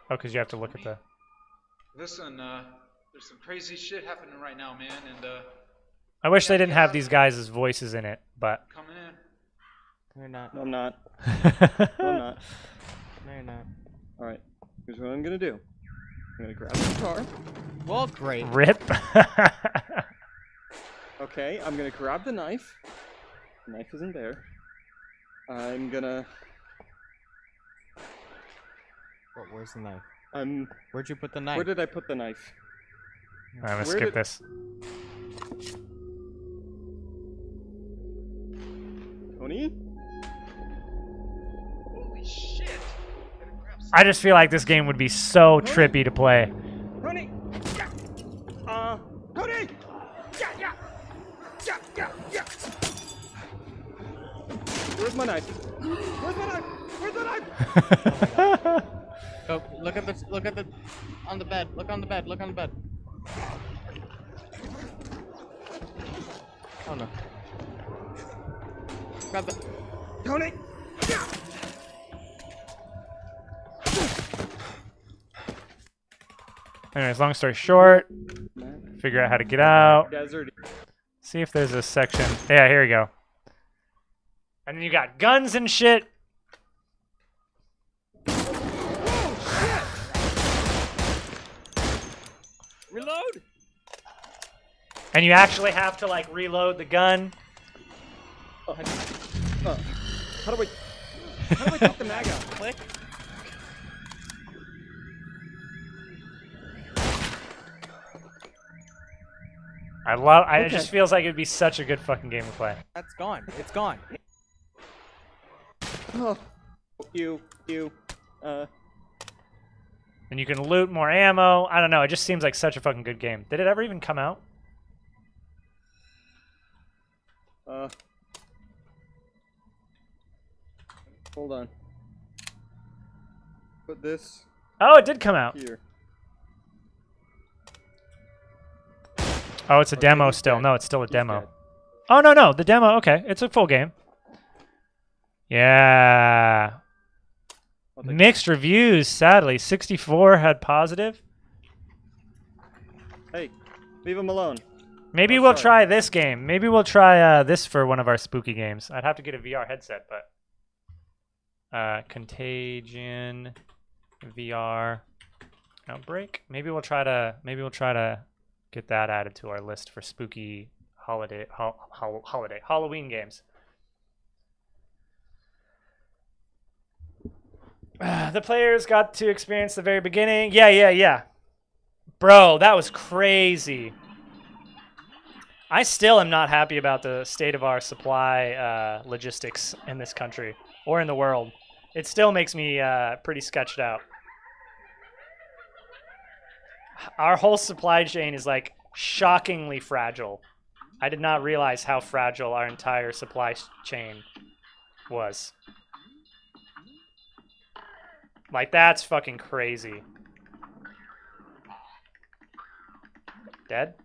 Oh, because you have to look at the... Listen, there's some crazy shit happening right now, man, and I wish they didn't have these guys' voices in it, but... coming in. They're not. No, I'm not. No, I'm not. No, you're not. Alright, here's what I'm gonna do. I'm gonna grab the guitar. Well, great. Rip. Okay, I'm gonna grab the knife. The knife isn't there. I'm gonna... Where's the knife? Where'd you put the knife? Where did I put the knife? I'm gonna skip this. Tony? Holy shit! I just feel like this game would be so trippy to play. Tony! Yeah! Tony! Yeah, yeah! Yeah, yeah, yeah! Where's my knife? Where's my knife? Where's the knife? Go, look at the, on the bed. Look on the bed. Look on the bed. Oh no. Grab the... Tony! Yeah! Anyways, long story short, figure out how to get out. Desert. See if there's a section. Yeah, here we go. And then you got guns and shit. Reload! And you actually have to like reload the gun. How do I take the mag out? Click. It just feels like it'd be such a good fucking game to play. That's gone. It's gone. Oh, you, And you can loot more ammo. I don't know. It just seems like such a fucking good game. Did it ever even come out? Hold on. Put this. Oh, it did come out. Here. Oh, it's a demo still. No, it's still a demo. Oh, no. The demo. Okay. It's a full game. Yeah. Mixed reviews, sadly. 64 had positive. Hey, leave him alone. Maybe we'll try this game. Maybe we'll try this for one of our spooky games. I'd have to get a VR headset, but Contagion VR Outbreak. Maybe we'll try to get that added to our list for spooky Halloween games. The players got to experience the very beginning. Yeah. Bro, that was crazy. I still am not happy about the state of our supply logistics in this country or in the world. It still makes me pretty sketched out. Our whole supply chain is like shockingly fragile. I did not realize how fragile our entire supply chain was. Like, that's fucking crazy. Dead?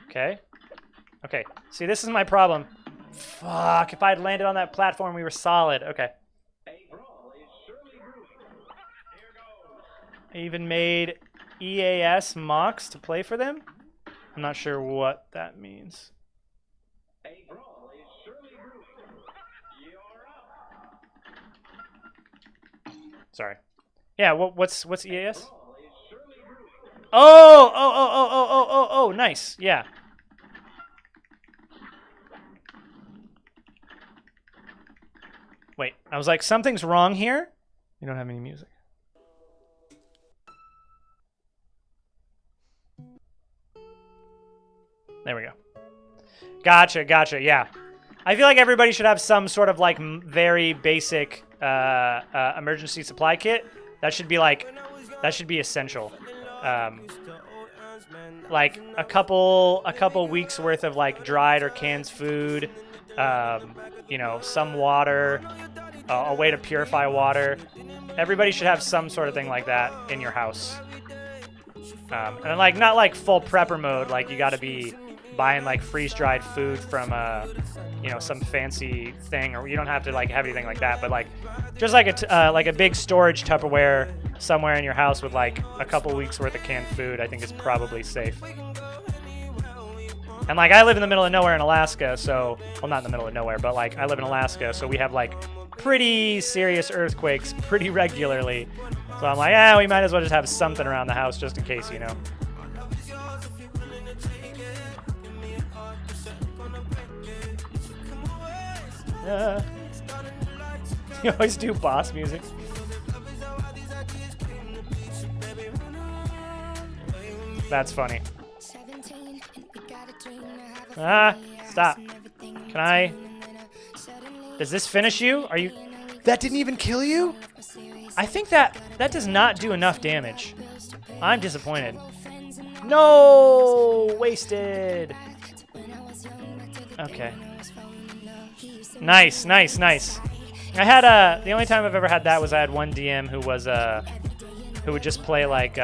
Okay. Okay. See, this is my problem. Fuck, if I had landed on that platform, we were solid. Okay. I even made EAS mocks to play for them. I'm not sure what that means. Sorry. Yeah, what's EAS? Oh, nice. Yeah. Wait, I was like, something's wrong here? You don't have any music. There we go. Gotcha, yeah. I feel like everybody should have some sort of like very basic emergency supply kit. That should be essential. Like a couple weeks worth of like dried or canned food, you know, some water, a way to purify water. Everybody should have some sort of thing like that in your house. And like not like full prepper mode, like you got to be buying like freeze-dried food from you know, some fancy thing, or you don't have to like have anything like that, but like just like a big storage Tupperware somewhere in your house with like a couple weeks worth of canned food, I think is probably safe. And like I live in the middle of nowhere in Alaska, so well, not in the middle of nowhere, but like I live in Alaska, so we have like pretty serious earthquakes pretty regularly. So I'm like, we might as well just have something around the house just in case, you know. You always do boss music. That's funny. Stop. Can I? Does this finish you? Are you? That didn't even kill you? I think that does not do enough damage. I'm disappointed. No! Wasted. Okay. Nice. I had the only time I've ever had that was I had one DM who was who would just play like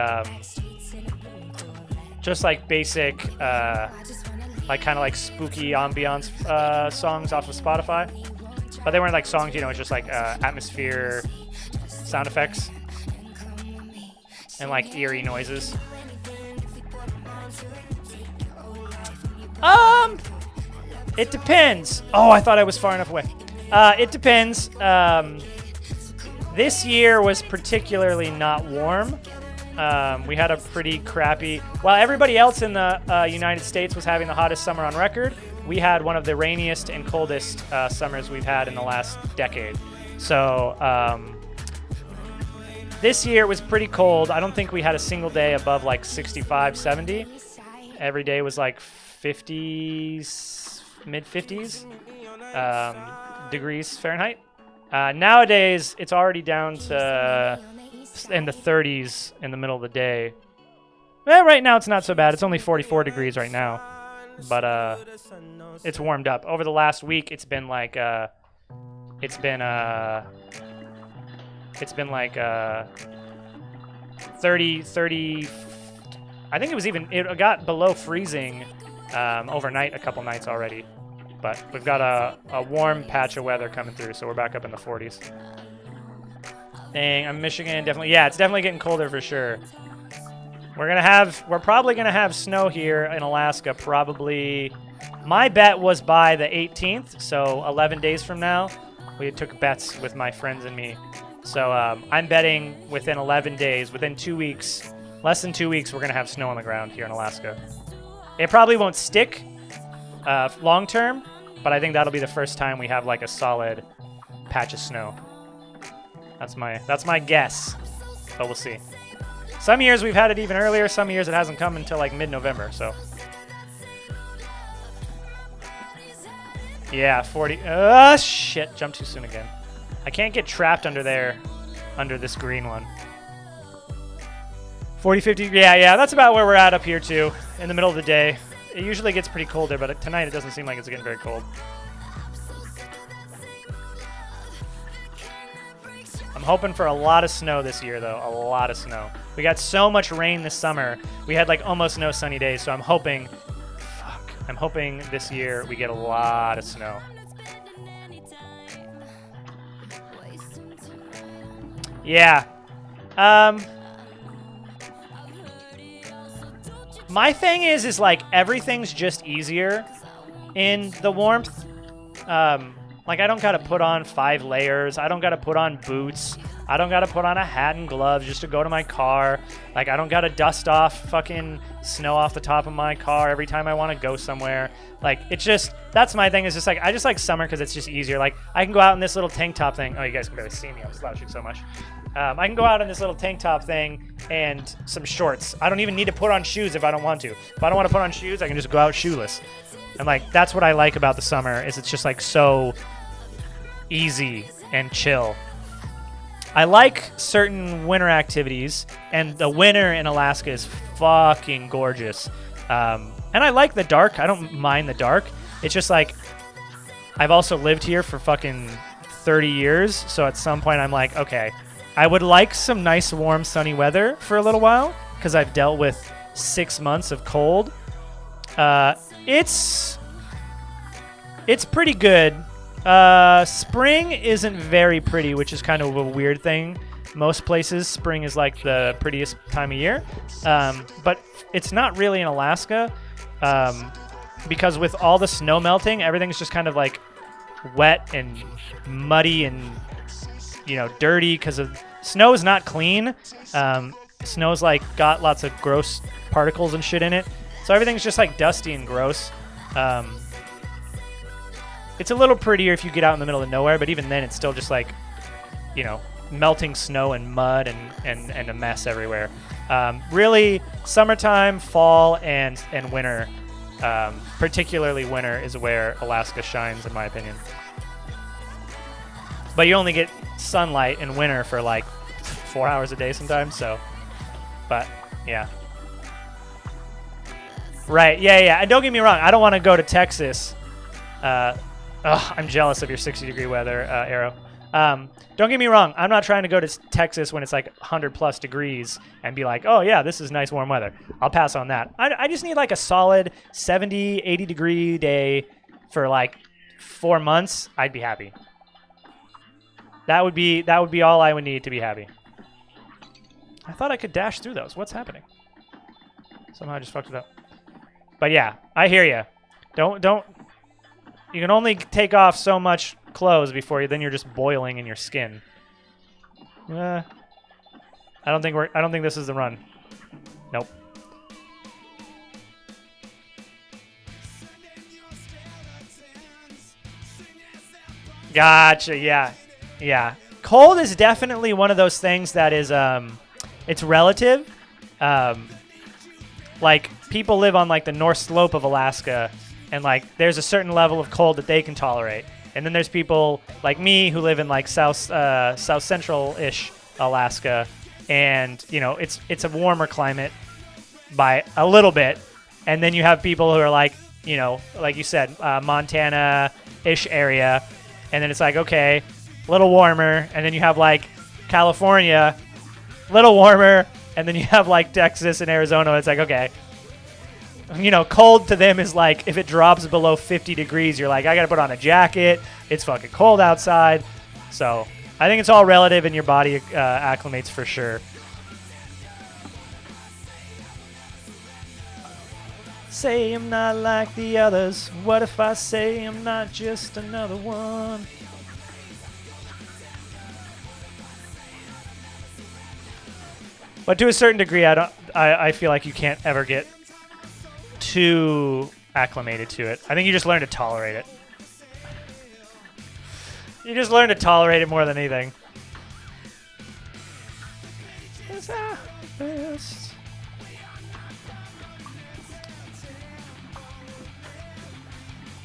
just like basic like kind of like spooky ambiance songs off of Spotify, but they weren't like songs, you know, it's just like atmosphere sound effects and like eerie noises. It depends. Oh, I thought I was far enough away. It depends. This year was particularly not warm. We had a pretty crappy... While everybody else in the United States was having the hottest summer on record, we had one of the rainiest and coldest summers we've had in the last decade. So this year it was pretty cold. I don't think we had a single day above like 65, 70. Every day was like 50s, mid-50s degrees Fahrenheit. Nowadays, it's already down to in the 30s in the middle of the day. Well, right now it's not so bad. It's only 44 degrees right now, but it's warmed up. Over the last week, it's been like 30. I think it got below freezing overnight a couple nights already. But we've got a warm patch of weather coming through, so we're back up in the 40s. Dang, I'm Michigan, definitely. Yeah, it's definitely getting colder for sure. We're probably gonna have snow here in Alaska. Probably, my bet was by the 18th, so 11 days from now. We took bets with my friends and me. So I'm betting within 11 days, within 2 weeks, less than 2 weeks, we're gonna have snow on the ground here in Alaska. It probably won't stick long term, but I think that'll be the first time we have like a solid patch of snow. That's my guess, but we'll see. Some years we've had it even earlier. Some years it hasn't come until like mid-November. So yeah, 40. Shit! Jumped too soon again. I can't get trapped under there, under this green one. 40, 50. Yeah. That's about where we're at up here too, in the middle of the day. It usually gets pretty cold there, but tonight it doesn't seem like it's getting very cold. I'm hoping for a lot of snow this year, though. A lot of snow. We got so much rain this summer. We had like almost no sunny days, so I'm hoping this year we get a lot of snow. Yeah. My thing is like everything's just easier in the warmth. Like I don't gotta put on 5 layers. I don't gotta put on boots. I don't gotta put on a hat and gloves just to go to my car. Like I don't gotta dust off fucking snow off the top of my car every time I want to go somewhere. Like it's just, that's my thing, is just like I just like summer because it's just easier. Like I can go out in this little tank top thing. Oh, you guys can barely see me. I'm slouching so much. I can go out in this little tank top thing and some shorts. I don't even need to put on shoes if I don't want to. If I don't want to put on shoes, I can just go out shoeless. And like that's what I like about the summer, is it's just like so easy and chill. I like certain winter activities, and the winter in Alaska is fucking gorgeous. And I like the dark. I don't mind the dark. It's just like I've also lived here for fucking 30 years, so at some point I'm like, okay, I would like some nice warm sunny weather for a little while, because I've dealt with 6 months of cold. It's pretty good. Spring isn't very pretty, which is kind of a weird thing. Most places, spring is like the prettiest time of year. But it's not really in Alaska, because with all the snow melting, everything's just kind of like wet and muddy and, you know, dirty, because of snow is not clean. Snow's like got lots of gross particles and shit in it. So everything's just like dusty and gross. It's a little prettier if you get out in the middle of nowhere, but even then it's still just like, you know, melting snow and mud and a mess everywhere. Really, summertime, fall, and winter, particularly winter, is where Alaska shines, in my opinion. But you only get sunlight in winter for like 4 hours a day sometimes, so. But, yeah. Right, yeah. And don't get me wrong, I don't want to go to Texas. I'm jealous of your 60-degree weather, Arrow. Don't get me wrong, I'm not trying to go to Texas when it's like 100+ degrees and be like, oh yeah, this is nice warm weather. I'll pass on that. I just need like a solid 70, 80-degree day for like 4 months. I'd be happy. That would be all I would need to be happy. I thought I could dash through those. What's happening? Somehow I just fucked it up. But yeah, I hear you. Don't. You can only take off so much clothes before then you're just boiling in your skin. I don't think this is the run. Nope. Gotcha. Yeah. Cold is definitely one of those things that is it's relative. Like people live on like the North Slope of Alaska, and like there's a certain level of cold that they can tolerate. And then there's people like me who live in like South Central-ish Alaska, and you know it's a warmer climate by a little bit, and then you have people who are like, you know, like you said, Montana-ish area, and then it's like, okay, a little warmer, and then you have like California, little warmer, and then you have like Texas and Arizona. It's like, okay, you know, cold to them is like if it drops below 50 degrees, you're like, I gotta put on a jacket. It's fucking cold outside. So I think it's all relative, and your body acclimates for sure. Say I'm not like the others. What if I say I'm not just another one? But to a certain degree, I feel like you can't ever get too acclimated to it. I think you just learn to tolerate it. You just learn to tolerate it more than anything.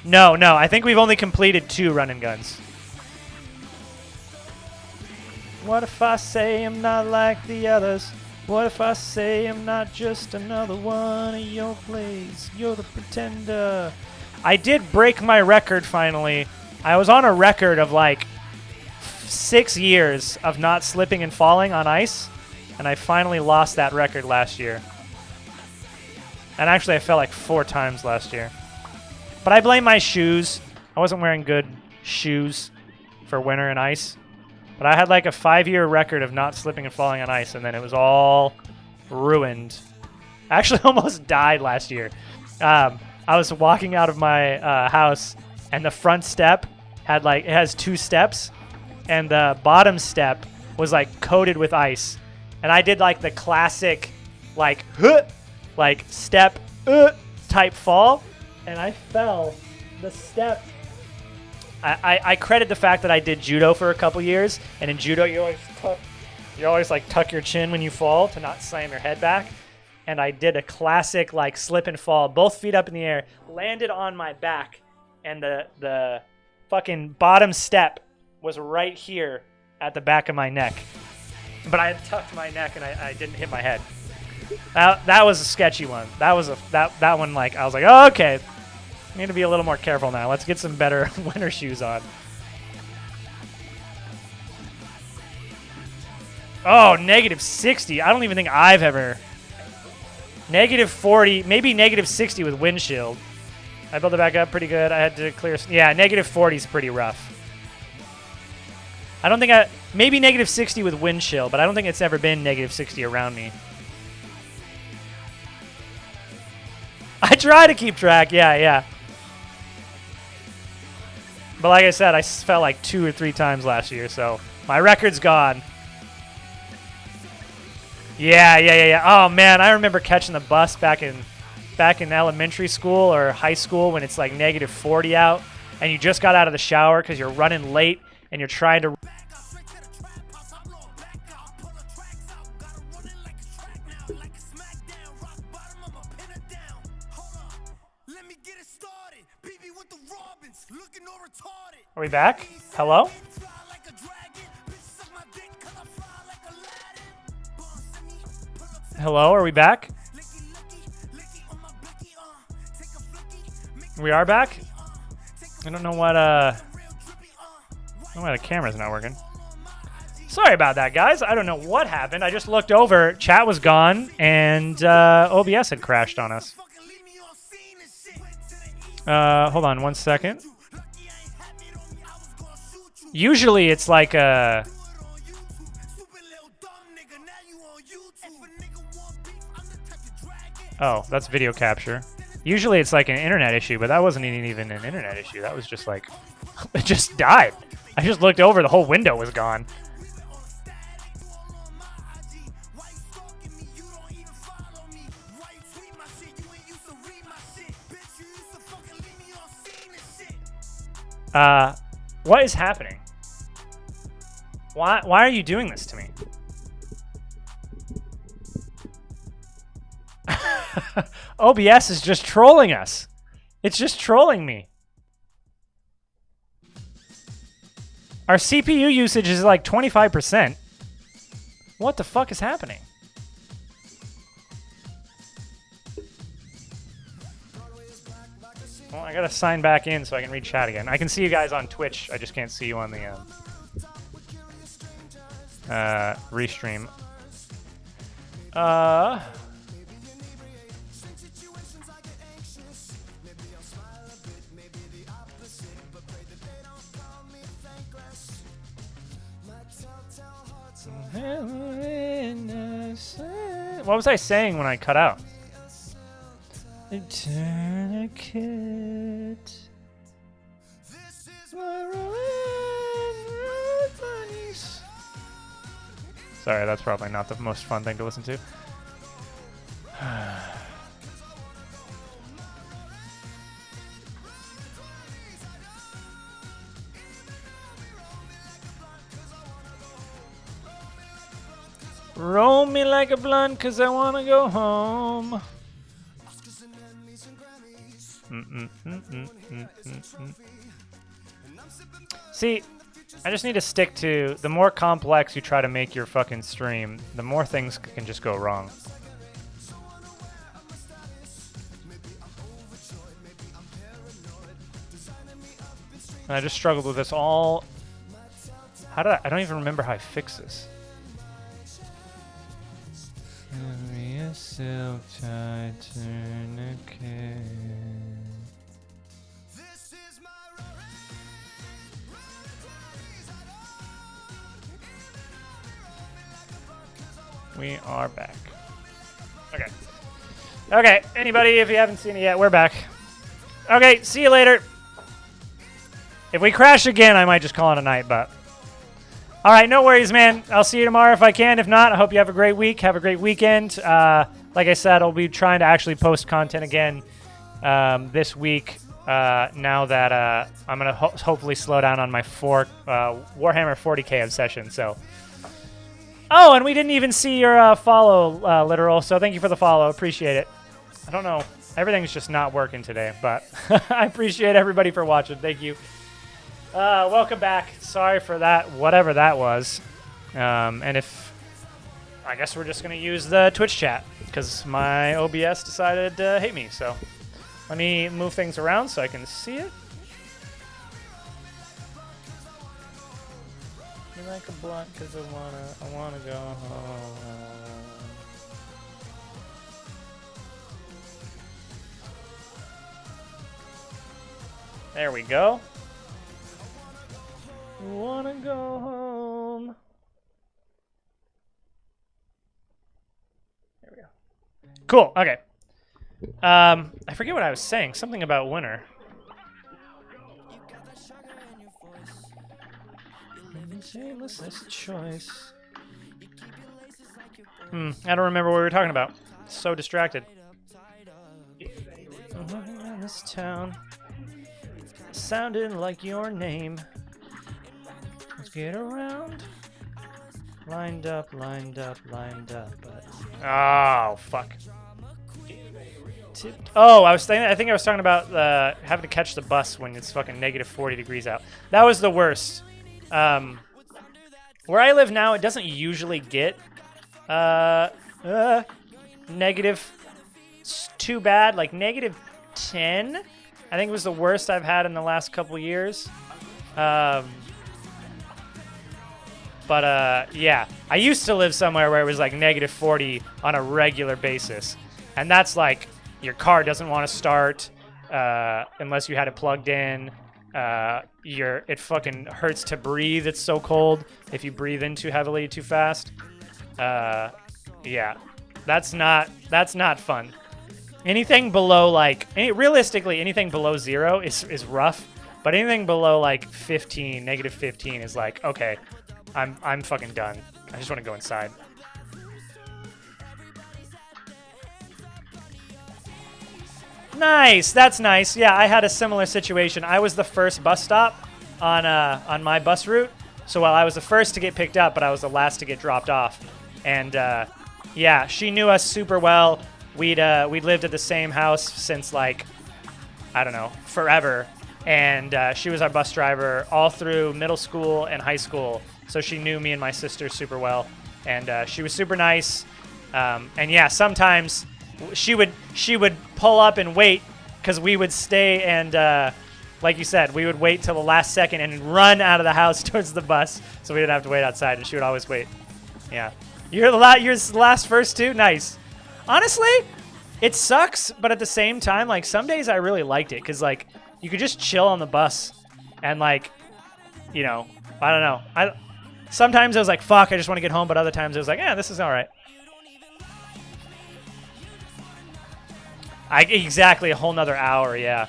No, I think we've only completed 2 run and guns. What if I say I'm not like the others? What if I say I'm not just another one of your plays? You're the pretender. I did break my record finally. I was on a record of like 6 years of not slipping and falling on ice, and I finally lost that record last year. And actually I fell like 4 times last year. But I blame my shoes. I wasn't wearing good shoes for winter and ice. But I had like a 5-year record of not slipping and falling on ice, and then it was all ruined. I actually almost died last year. I was walking out of my house, and the front step had like, it has 2 steps, and the bottom step was like coated with ice. And I did like the classic, like, step, type fall, and I fell the step. I credit the fact that I did judo for a couple years, and in judo you always like tuck your chin when you fall to not slam your head back. And I did a classic like slip and fall, both feet up in the air, landed on my back, and the fucking bottom step was right here at the back of my neck. But I had tucked my neck and I didn't hit my head. That was a sketchy one. That one, like, I was like, oh, okay. I need to be a little more careful now. Let's get some better winter shoes on. Oh, -60. I don't even think I've ever... -40, maybe -60 with windshield. I built it back up pretty good. I had to clear... Yeah, -40 is pretty rough. I don't think I... Maybe -60 with wind chill, but I don't think it's ever been -60 around me. I try to keep track, yeah. But like I said, I fell like 2 or 3 times last year, so my record's gone. Yeah. Oh man, I remember catching the bus back in elementary school or high school when it's like -40 out, and you just got out of the shower because you're running late and you're trying to... Are we back? Hello? Hello, are we back? We are back? I don't know why the camera's not working. Sorry about that, guys. I don't know what happened. I just looked over, chat was gone, and OBS had crashed on us. Hold on 1 second. Usually it's like a... Oh, that's video capture. Usually it's like an internet issue, but that wasn't even an internet issue. That was just like... it just died. I just looked over, the whole window was gone. What is happening? Why are you doing this to me? OBS is just trolling us. It's just trolling me. Our CPU usage is like 25%. What the fuck is happening? Well, I gotta sign back in so I can read chat again. I can see you guys on Twitch. I just can't see you on the restream. What was I saying when I cut out? Tourniquet. Sorry, that's probably not the most fun thing to listen to. Roll me like a blunt, 'cause I wanna go home. See, I just need to stick to the more complex you try to make your fucking stream, the more things can just go wrong. And I just struggled with this all. How did I don't even remember how I fixed this. Silk tie tourniquet. We are back. Okay. Okay, anybody, if you haven't seen it yet, we're back. Okay, see you later. If we crash again, I might just call it a night, but... Alright, no worries, man. I'll see you tomorrow if I can. If not, I hope you have a great week. Have a great weekend. Like I said, I'll be trying to actually post content again this week now that I'm going to hopefully slow down on my Warhammer 40k obsession, so... Oh, and we didn't even see your follow, Literal, so thank you for the follow. Appreciate it. I don't know. Everything's just not working today, but I appreciate everybody for watching. Thank you. Welcome back. Sorry for that, whatever that was. And if... I guess we're just going to use the Twitch chat, because my OBS decided to hate me, so... Let me move things around so I can see it. Like a blunt, because I wanna go home. There we go. Wanna go home. There we go. Cool. Okay. I forget what I was saying. Something about winter. Shameless choice. I don't remember what we were talking about. So distracted. In this town, sounded like your name. Let's get around. Lined up, lined up, lined up. Oh fuck. Oh, I think I was talking about having to catch the bus when it's fucking negative 40 degrees out. That was the worst. Where I live now, it doesn't usually get negative too bad. Like negative 10, I think was the worst I've had in the last couple years. Yeah, I used to live somewhere where it was like negative 40 on a regular basis, and that's like your car doesn't want to start unless you had it plugged in. It fucking hurts to breathe. It's so cold if you breathe in too heavily too fast. Yeah, that's not fun. Anything below realistically, anything below 0 is rough, but anything below like 15, negative 15 is like, okay, I'm fucking done. I just want to go inside. Nice, that's nice. Yeah, I had a similar situation. I was the first bus stop on my bus route, so while I was the first to get picked up, but I was the last to get dropped off. And yeah, she knew us super well. We'd lived at the same house since like, I don't know, forever. And she was our bus driver all through middle school and high school, so she knew me and my sister super well. and she was super nice. And yeah, sometimes she would pull up and wait because we would stay and like you said, we would wait till the last second and run out of the house towards the bus so we didn't have to wait outside, and she would always wait. Yeah. You're the last first too? Nice. Honestly, it sucks, but at the same time, like, some days I really liked it because, like, you could just chill on the bus and, like, you know, I don't know. Sometimes I was like, fuck, I just want to get home, but other times I was like, yeah, this is all right. Exactly, a whole nother hour, yeah.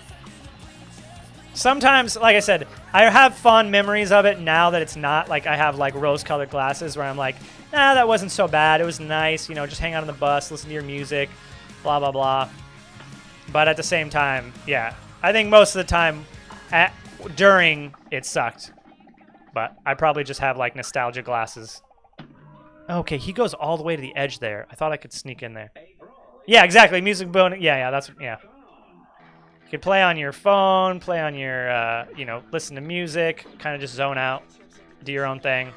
Sometimes, like I said, I have fond memories of it now that it's not like I have like rose-colored glasses where I'm like, nah, that wasn't so bad. It was nice, you know, just hang out on the bus, listen to your music, blah, blah, blah. But at the same time, yeah, I think most of the time during it sucked. But I probably just have like nostalgia glasses. Okay, he goes all the way to the edge there. I thought I could sneak in there. Yeah, exactly. Music bonus. Yeah, that's, yeah. You can play on your phone, play on your, you know, listen to music, kind of just zone out, do your own thing.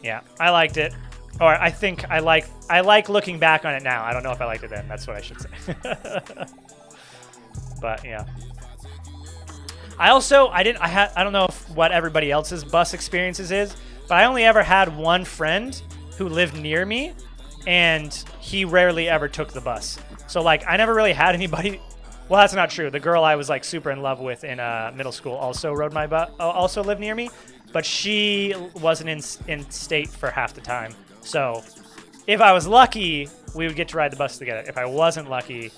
Yeah, I liked it. Or I think I like looking back on it now. I don't know if I liked it then. That's what I should say. But yeah. I don't know what everybody else's bus experiences is, but I only ever had one friend who lived near me, and he rarely ever took the bus. So, like, I never really had anybody. Well, that's not true. The girl I was, like, super in love with in middle school also rode my bus, also lived near me, but she wasn't in state for half the time. So, if I was lucky, we would get to ride the bus together. If I wasn't lucky,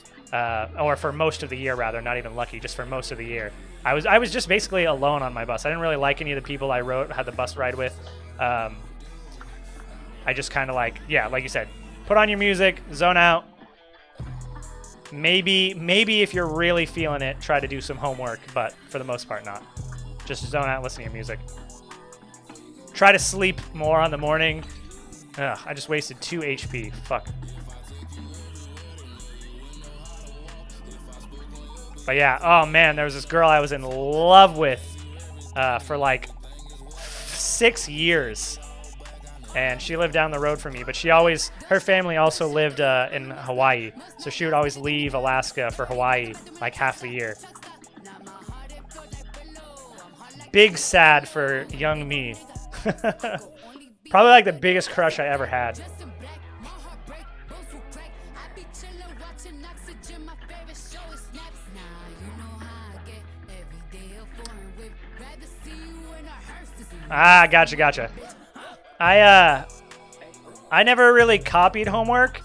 or for most of the year, rather, not even lucky, just for most of the year, I was just basically alone on my bus. I didn't really like any of the people I had the bus ride with. I just kind of like, yeah, like you said, put on your music, zone out. Maybe if you're really feeling it, try to do some homework, but for the most part, not. Just zone out, listen to your music. Try to sleep more on the morning. Ugh, I just wasted 2 HP. Fuck. But yeah, oh man, there was this girl I was in love with for like 6 years. And she lived down the road from me, but her family also lived in Hawaii. So she would always leave Alaska for Hawaii like half the year. Big sad for young me. Probably like the biggest crush I ever had. Ah, gotcha. I never really copied homework,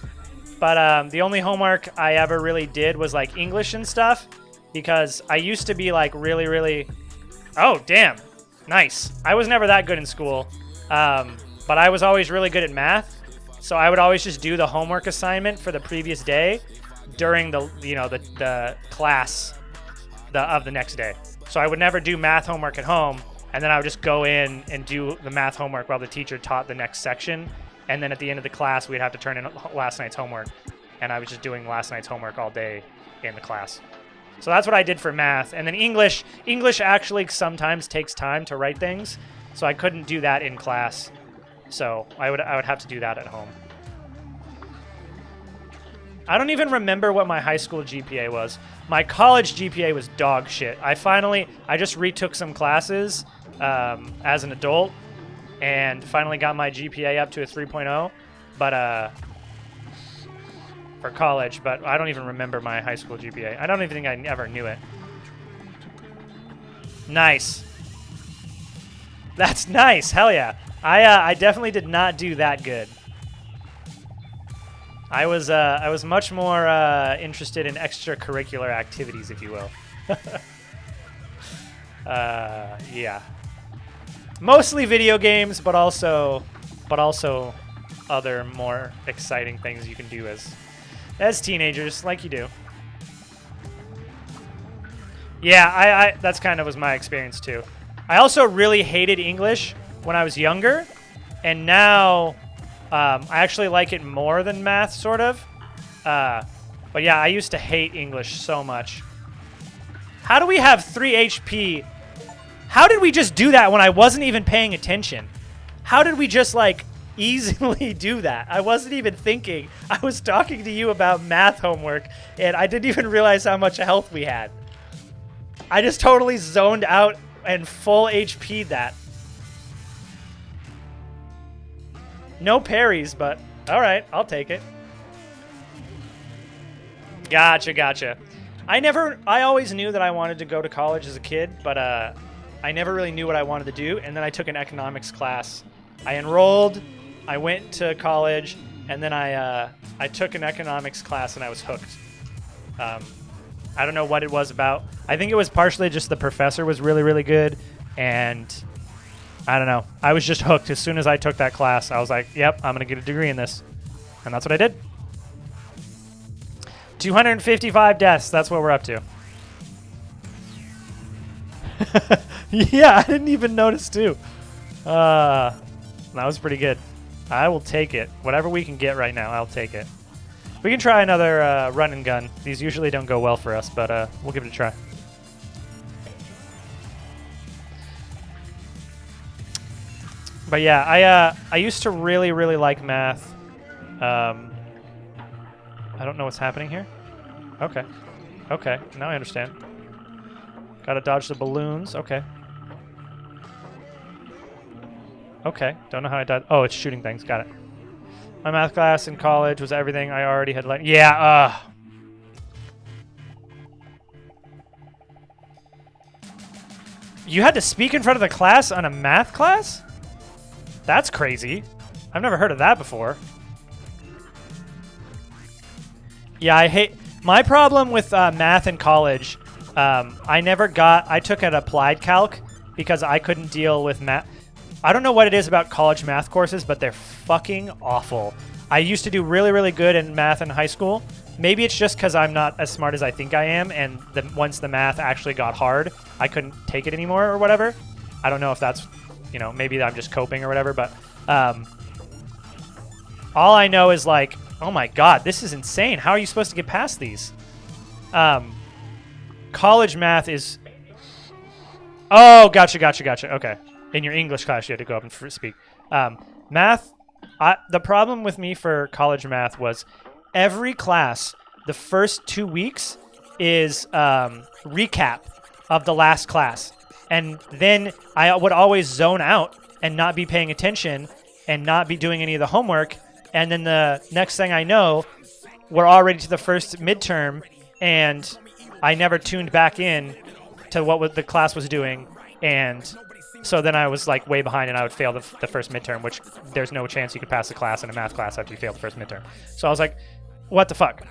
but the only homework I ever really did was like English and stuff, because I used to be like really, oh damn, nice. I was never that good in school, but I was always really good at math, so I would always just do the homework assignment for the previous day during the class of the next day. So I would never do math homework at home. And then I would just go in and do the math homework while the teacher taught the next section. And then at the end of the class, we'd have to turn in last night's homework. And I was just doing last night's homework all day in the class. So that's what I did for math. And then English actually sometimes takes time to write things. So I couldn't do that in class. So I would have to do that at home. I don't even remember what my high school GPA was. My college GPA was dog shit. I just retook some classes as an adult and finally got my GPA up to a 3.0, but for college, but I don't even remember my high school GPA. I don't even think I ever knew it. Nice. That's nice. Hell yeah. I definitely did not do that good. I was much more interested in extracurricular activities, if you will. Yeah. Mostly video games, but also other more exciting things you can do as teenagers, like you do. Yeah, that's kind of was my experience too. I also really hated English when I was younger, and now I actually like it more than math, sort of. But yeah, I used to hate English so much. How do we have 3 HP? How did we just do that when I wasn't even paying attention? How did we just like easily do that? I wasn't even thinking. I was talking to you about math homework and I didn't even realize how much health we had. I just totally zoned out and full HP'd that. No parries, but all right, I'll take it. Gotcha. I always knew that I wanted to go to college as a kid, but I never really knew what I wanted to do. And then I took an economics class. I enrolled, I went to college, and then I took an economics class and I was hooked. I don't know what it was about. I think it was partially just the professor was really, really good, and I don't know. I was just hooked. As soon as I took that class, I was like, yep, I'm going to get a degree in this. And that's what I did. 255 deaths. That's what we're up to. Yeah, I didn't even notice too. That was pretty good. I will take it. Whatever we can get right now, I'll take it. We can try another run and gun. These usually don't go well for us, but we'll give it a try. But yeah, I used to really, really like math. I don't know what's happening here. Okay. Okay, now I understand. Gotta dodge the balloons. Okay. Okay, don't know how I died. Oh, it's shooting things. Got it. My math class in college was everything I already had learned. Yeah, You had to speak in front of the class on a math class? That's crazy. I've never heard of that before. Yeah, I hate... My problem with math in college, I took an applied calc because I couldn't deal with math. I don't know what it is about college math courses, but they're fucking awful. I used to do really, really good in math in high school. Maybe it's just because I'm not as smart as I think I am, and once the math actually got hard, I couldn't take it anymore or whatever. I don't know if that's, maybe I'm just coping or whatever, but all I know is like, oh my god, this is insane. How are you supposed to get past these? College math is... Oh, gotcha. Okay. In your English class, you had to go up and speak. Math, the problem with me for college math was every class, the first 2 weeks is recap of the last class. And then I would always zone out and not be paying attention and not be doing any of the homework. And then the next thing I know, we're already to the first midterm, and I never tuned back in to what the class was doing. And so then I was like way behind, and I would fail the first midterm, which there's no chance you could pass the class in a math class after you fail the first midterm. So I was like, what the fuck?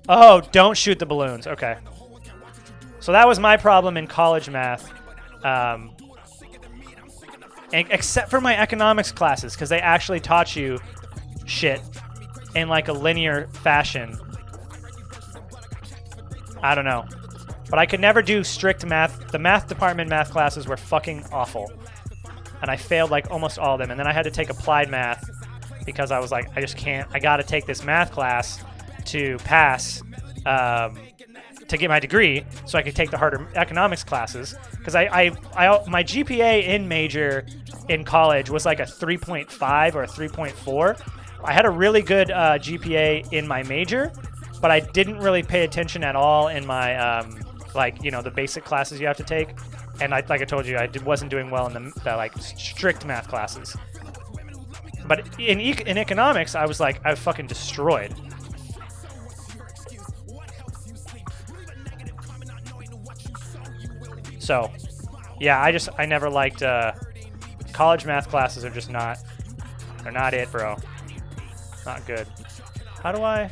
Oh, don't shoot the balloons. Okay. So that was my problem in college math. Except for my economics classes, because they actually taught you shit in like a linear fashion. I don't know. But I could never do strict math. The math department math classes were fucking awful. And I failed like almost all of them. And then I had to take applied math because I was like, I just can't. I got to take this math class to pass, to get my degree so I could take the harder economics classes. Because my GPA in major in college was like a 3.5 or a 3.4. I had a really good GPA in my major, but I didn't really pay attention at all in my the basic classes you have to take. And like I told you, I wasn't doing well in the like strict math classes. But in economics, I was fucking destroyed. So, yeah, I never liked college math classes. Are just not, they're not it, bro. Not good. How do I?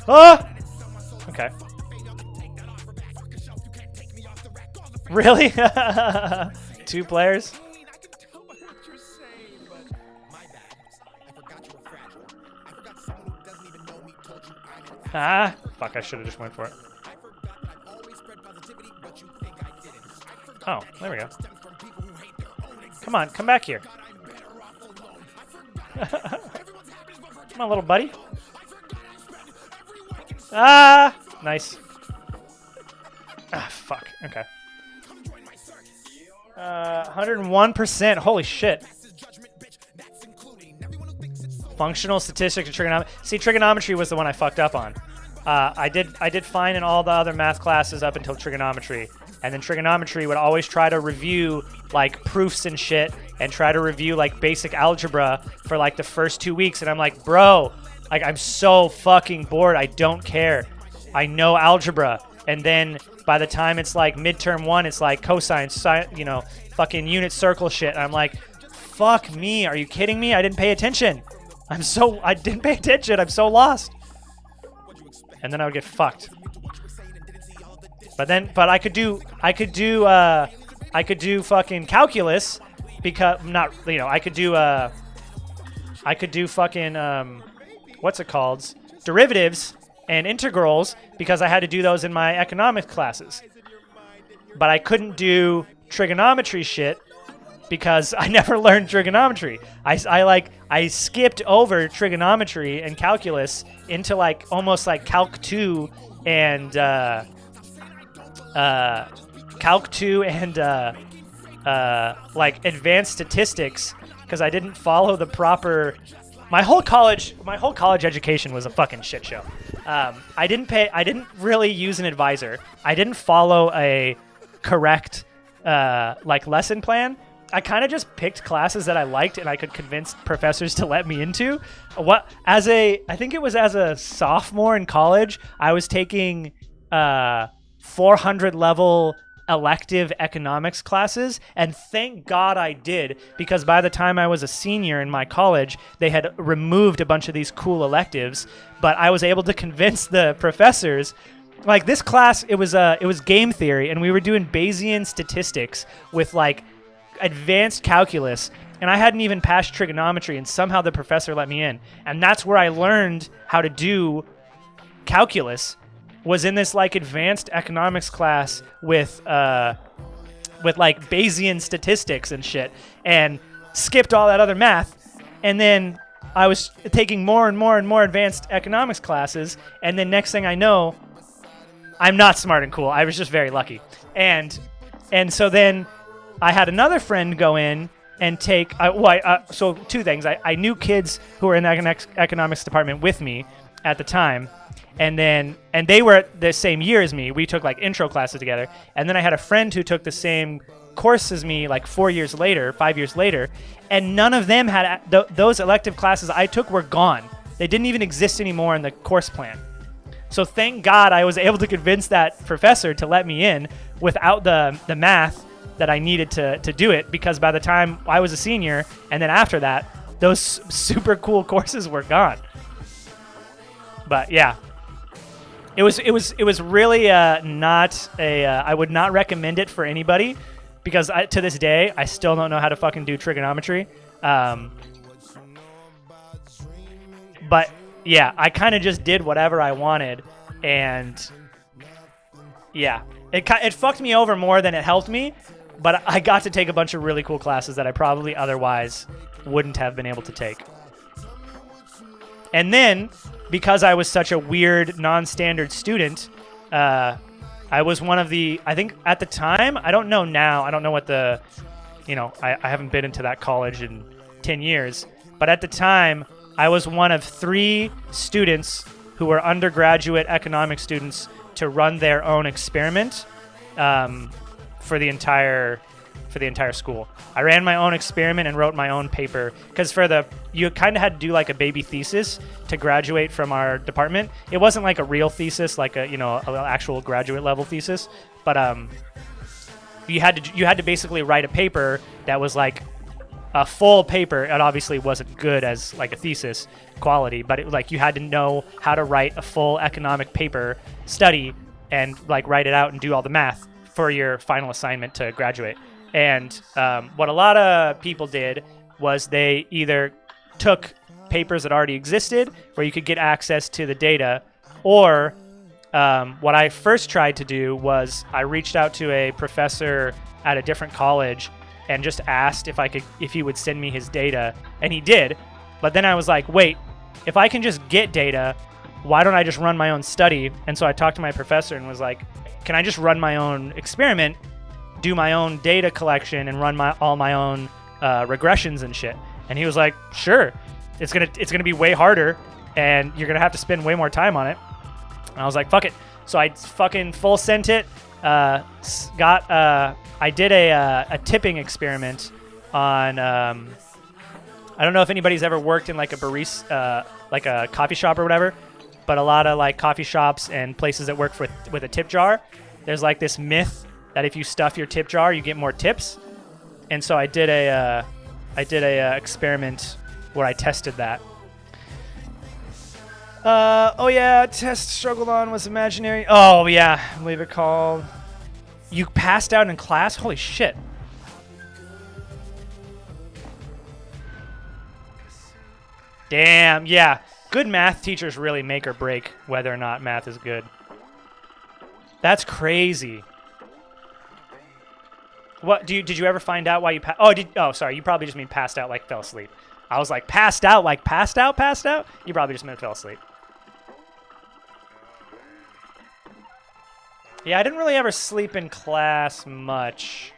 Ah! Okay. Really? 2 players? Ah, fuck, I should have just went for it. Oh, there we go. Come on, come back here. Come on, little buddy. Ah, nice. Ah, fuck, okay. 101%. Holy shit. Functional statistics and trigonometry. See, trigonometry was the one I fucked up on. I did fine in all the other math classes up until trigonometry. And then trigonometry would always try to review like proofs and shit and try to review like basic algebra for like the first 2 weeks. And I'm like, bro, like I'm so fucking bored. I don't care. I know algebra. And then by the time it's like midterm 1, it's like cosine, you know, fucking unit circle shit. And I'm like, fuck me. Are you kidding me? I didn't pay attention. I didn't pay attention. I'm so lost. And then I would get fucked. But I could do fucking calculus because I could do fucking what's it called? Derivatives and integrals because I had to do those in my economics classes. But I couldn't do trigonometry shit because I never learned trigonometry. I skipped over trigonometry and calculus into like almost like Calc 2 and like advanced statistics because I didn't follow the proper. My whole college education was a fucking shit show. I didn't really use an advisor. I didn't follow a correct like lesson plan. I kind of just picked classes that I liked and I could convince professors to let me into. I think it was as a sophomore in college, I was taking 400 level elective economics classes, and thank God I did, because by the time I was a senior in my college, they had removed a bunch of these cool electives, but I was able to convince the professors. Like this class, it was game theory, and we were doing Bayesian statistics with like advanced calculus, and I hadn't even passed trigonometry, and somehow the professor let me in. And that's where I learned how to do calculus, was in this like advanced economics class with like Bayesian statistics and shit, and skipped all that other math. And then I was taking more and more and more advanced economics classes, and then next thing I know, I'm not smart and cool. I was just very lucky. And so then I had another friend go in and take, so two things. I knew kids who were in the economics department with me at the time, and they were the same year as me. We took like intro classes together. And then I had a friend who took the same course as me like 5 years later, and none of them had, those elective classes I took were gone. They didn't even exist anymore in the course plan. So thank God I was able to convince that professor to let me in without the math that I needed to do it, because by the time I was a senior, and then after that, those super cool courses were gone. But yeah, it was really not a. I would not recommend it for anybody, because to this day I still don't know how to fucking do trigonometry. But yeah, I kind of just did whatever I wanted, and yeah, it fucked me over more than it helped me. But I got to take a bunch of really cool classes that I probably otherwise wouldn't have been able to take. And then, because I was such a weird, non-standard student, I was one of the, I think at the time, I don't know now, I don't know what the, I haven't been into that college in 10 years, but at the time, I was one of 3 students who were undergraduate economics students to run their own experiment for the entire school. I ran my own experiment and wrote my own paper, because you kind of had to do like a baby thesis to graduate from our department. It wasn't like a real thesis, like an actual graduate level thesis, but you had to basically write a paper that was like a full paper. It obviously wasn't good as like a thesis quality, but you had to know how to write a full economic paper study and like write it out and do all the math for your final assignment to graduate. And what a lot of people did was they either took papers that already existed where you could get access to the data, or what I first tried to do was I reached out to a professor at a different college and just asked if he would send me his data, and he did. But then I was like, wait, if I can just get data, why don't I just run my own study? And so I talked to my professor and was like, can I just run my own experiment? do my own data collection and run all my own regressions and shit. And he was like, sure, it's gonna be way harder, and you're gonna have to spend way more time on it. And I was like, fuck it. So I fucking full sent it. I did a tipping experiment on. I don't know if anybody's ever worked in like a barista, like a coffee shop or whatever, but a lot of like coffee shops and places that work with a tip jar, there's like this myth that if you stuff your tip jar, you get more tips. And so I did a experiment where I tested that. Oh yeah, test struggled on was imaginary. Oh yeah, I believe it called. You passed out in class? Holy shit. Damn, yeah. Good math teachers really make or break whether or not math is good. That's crazy. What did you ever find out why you sorry, you probably just mean passed out like fell asleep. I was like, passed out like passed out? You probably just meant fell asleep. Yeah, I didn't really ever sleep in class much.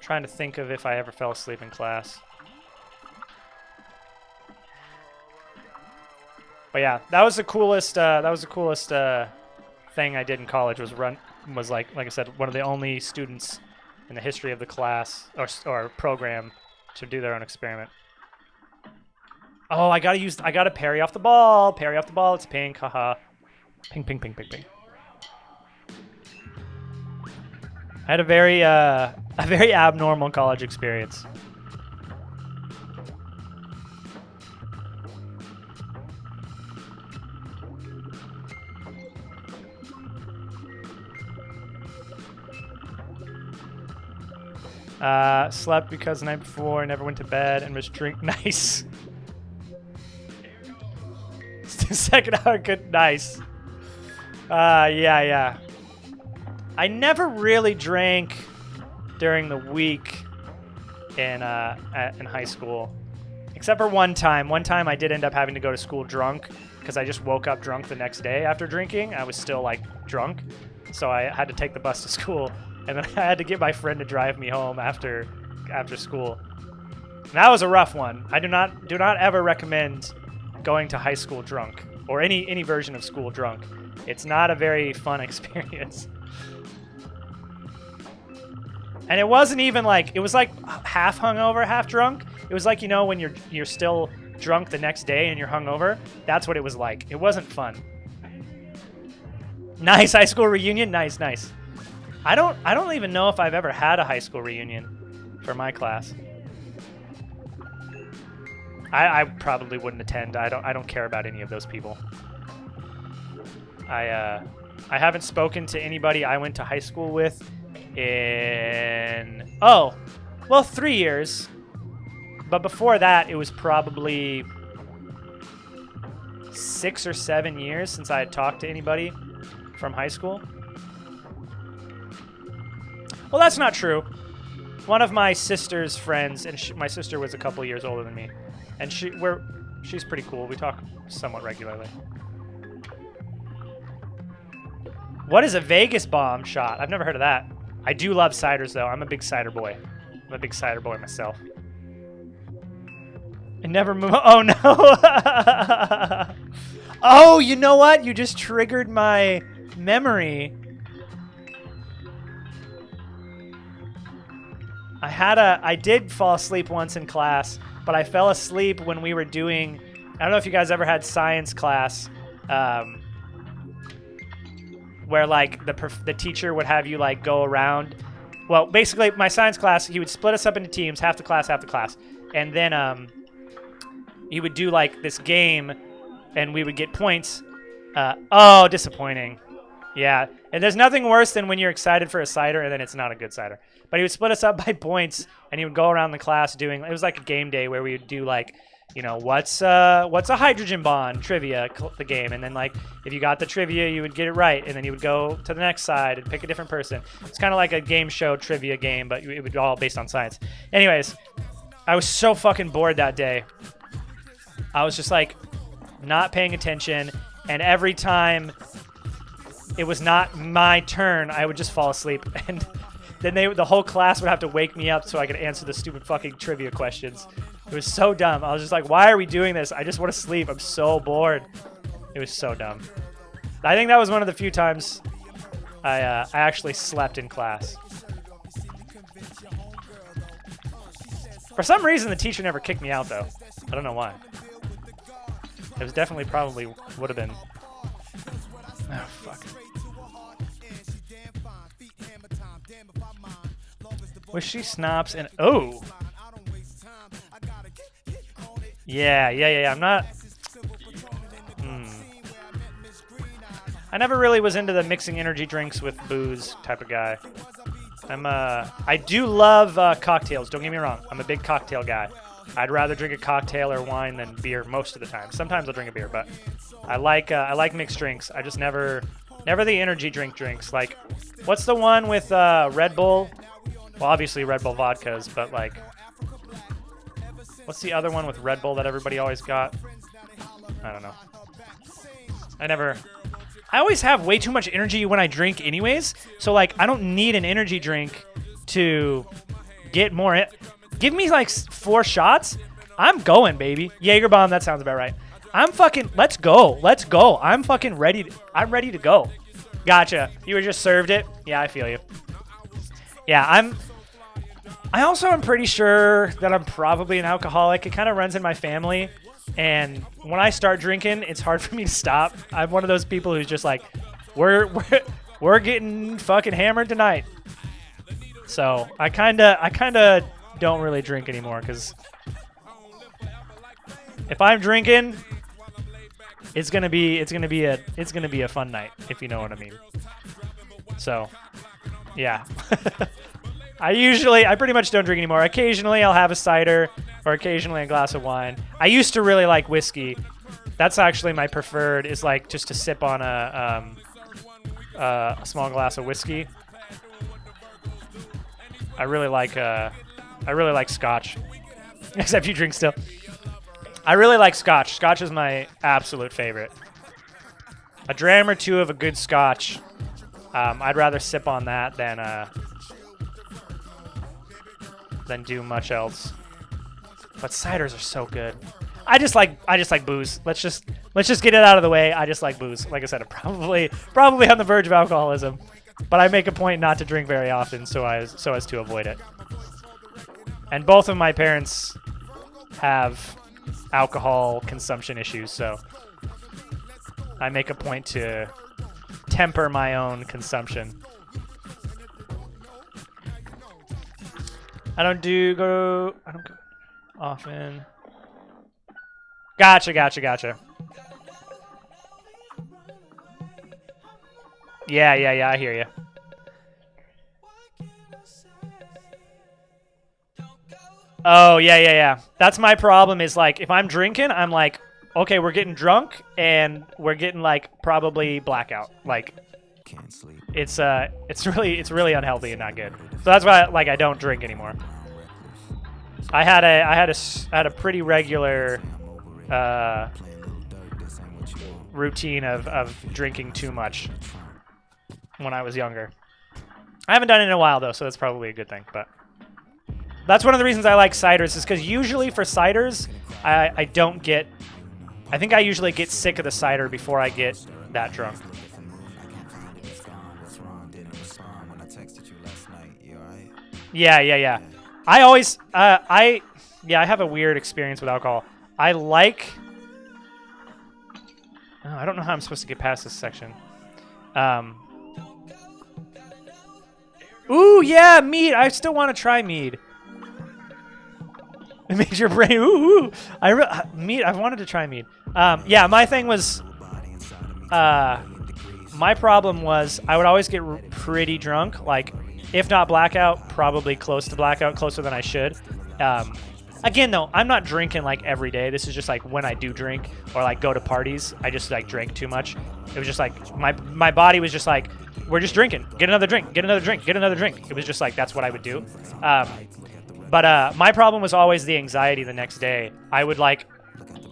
Trying to think of if I ever fell asleep in class. But yeah, that was the coolest thing I did in college was like I said, one of the only students in the history of the class or program to do their own experiment. Oh, I gotta parry off the ball. Parry off the ball. It's pink. Haha. Ping, ping, ping, ping, ping. I had a very abnormal college experience. Slept because the night before I never went to bed and was drink nice. Second hour good nice. Yeah. I never really drank during the week in high school, except for one time. One time I did end up having to go to school drunk because I just woke up drunk the next day after drinking. I was still like drunk, so I had to take the bus to school, and then I had to get my friend to drive me home after school. And that was a rough one. I do not ever recommend going to high school drunk or any version of school drunk. It's not a very fun experience. And it wasn't even like, it was like half hungover, half drunk. It was like, you know, when you're still drunk the next day and you're hungover. That's what it was like. It wasn't fun. Nice high school reunion. Nice. I don't even know if I've ever had a high school reunion for my class. I probably wouldn't attend. I don't care about any of those people. I haven't spoken to anybody I went to high school with in 3 years, but before that it was probably 6 or 7 years since I had talked to anybody from high school. Well, that's not true. One of my sister's friends, and my sister was a couple years older than me, and she's pretty cool. We talk somewhat regularly. What is a Vegas bomb shot? I've never heard of that. I do love ciders, though. I'm a big cider boy. I'm a big cider boy myself. I never move. Oh, no. Oh, you know what? You just triggered my memory. I did fall asleep once in class, but I fell asleep when we were doing, I don't know if you guys ever had science class, where like the teacher would have you like go around. Well, basically my science class, he would split us up into teams, half the class, and then he would do like this game, and we would get points. Oh, disappointing. Yeah, and there's nothing worse than when you're excited for a cider and then it's not a good cider. But he would split us up by points, and he would go around the class doing. It was like a game day where we would do like, you know, what's a hydrogen bond trivia, the game, and then like if you got the trivia, you would get it right, and then you would go to the next side and pick a different person. It's kind of like a game show trivia game, but it would be all based on science. Anyways, I was so fucking bored that day. I was just like not paying attention, and every time it was not my turn, I would just fall asleep, and then the whole class would have to wake me up so I could answer the stupid fucking trivia questions. It was so dumb. I was just like, why are we doing this? I just want to sleep. I'm so bored. It was so dumb. I think that was one of the few times I actually slept in class. For some reason, the teacher never kicked me out, though. I don't know why. It was definitely probably would have been... Oh, fuck. Wishy Snops and... Oh! Yeah. I'm not... I never really was into the mixing energy drinks with booze type of guy. I do love cocktails, don't get me wrong. I'm a big cocktail guy. I'd rather drink a cocktail or wine than beer most of the time. Sometimes I'll drink a beer, but I like mixed drinks. I just never the energy drinks. Like, what's the one with Red Bull? Well, obviously Red Bull vodkas, but like, what's the other one with Red Bull that everybody always got? I don't know. I always have way too much energy when I drink anyways, so like I don't need an energy drink to get more. Give me like 4 shots, I'm going, baby. Jaeger bomb, that sounds about right. Let's go. I'm fucking ready. I'm ready to go. Gotcha. You were just served it? Yeah, I feel you. Yeah, I also am pretty sure that I'm probably an alcoholic. It kind of runs in my family. And when I start drinking, it's hard for me to stop. I'm one of those people who's just like, we're getting fucking hammered tonight. So I kind of don't really drink anymore because if I'm drinking, it's gonna be a fun night, if you know what I mean. So yeah. I pretty much don't drink anymore. Occasionally I'll have a cider or occasionally a glass of wine. I used to really like whiskey. That's actually my preferred, is like just to sip on a small glass of whiskey. I really like scotch. Except you drink still. I really like scotch. Scotch is my absolute favorite. A dram or two of a good scotch. I'd rather sip on that than do much else. But ciders are so good. I just like booze. Let's just get it out of the way. I just like booze. Like I said, I'm probably on the verge of alcoholism, but I make a point not to drink very often so as to avoid it. And both of my parents have alcohol consumption issues, so I make a point to temper my own consumption. I don't go often. Gotcha. Yeah, I hear you. Oh, yeah. That's my problem is, like, if I'm drinking, I'm like, okay, we're getting drunk, and we're getting, like, probably blackout. Like, can't sleep. It's really unhealthy and not good. So that's why, like, I don't drink anymore. I had a pretty regular routine of drinking too much when I was younger. I haven't done it in a while though, so that's probably a good thing. But that's one of the reasons I like ciders, is because usually for ciders, I think I usually get sick of the cider before I get that drunk. Yeah. I always, I have a weird experience with alcohol. I don't know how I'm supposed to get past this section. Ooh, yeah, mead. I still want to try mead. It makes your brain, ooh. Mead, I wanted to try mead. Yeah, my thing was, my problem was I would always get pretty drunk, like, if not blackout, probably close to blackout, closer than I should. Again, though, I'm not drinking, like, every day. This is just, like, when I do drink or, like, go to parties, I just, like, drink too much. It was just, like, my body was just, like, we're just drinking. Get another drink. Get another drink. Get another drink. It was just, like, that's what I would do. But my problem was always the anxiety the next day. I would, like,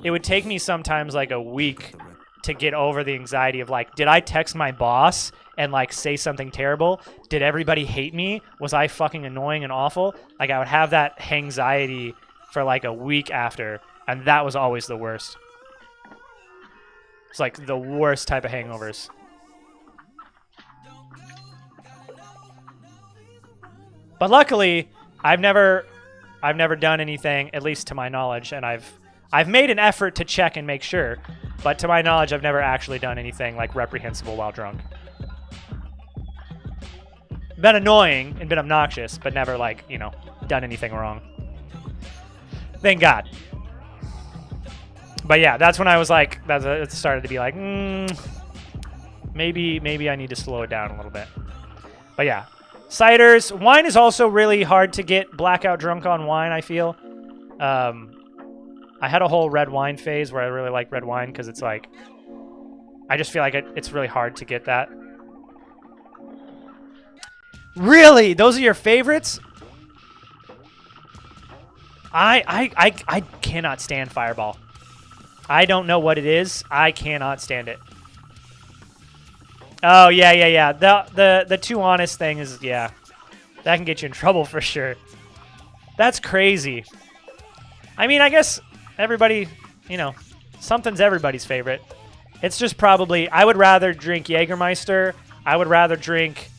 it would take me sometimes, like, a week to get over the anxiety of like, did I text my boss and like say something terrible? Did everybody hate me? Was I fucking annoying and awful? Like I would have that anxiety for like a week after, and that was always the worst. It's like the worst type of hangovers. But luckily, I've never done anything, at least to my knowledge, and I've made an effort to check and make sure, but to my knowledge, I've never actually done anything like reprehensible while drunk. Been annoying and been obnoxious, but never like, you know, done anything wrong. Thank God. But yeah, that's when I was like, it started to be like, maybe I need to slow it down a little bit. But yeah, ciders. Wine is also really hard to get blackout drunk on wine, I feel. I had a whole red wine phase where I really like red wine because it's like, I just feel like it's really hard to get that. Really? Those are your favorites? I cannot stand Fireball. I don't know what it is. I cannot stand it. Oh, yeah. The too honest thing is, yeah. That can get you in trouble for sure. That's crazy. I mean, I guess everybody, you know, something's everybody's favorite. It's just probably, I would rather drink Jägermeister. I would rather drink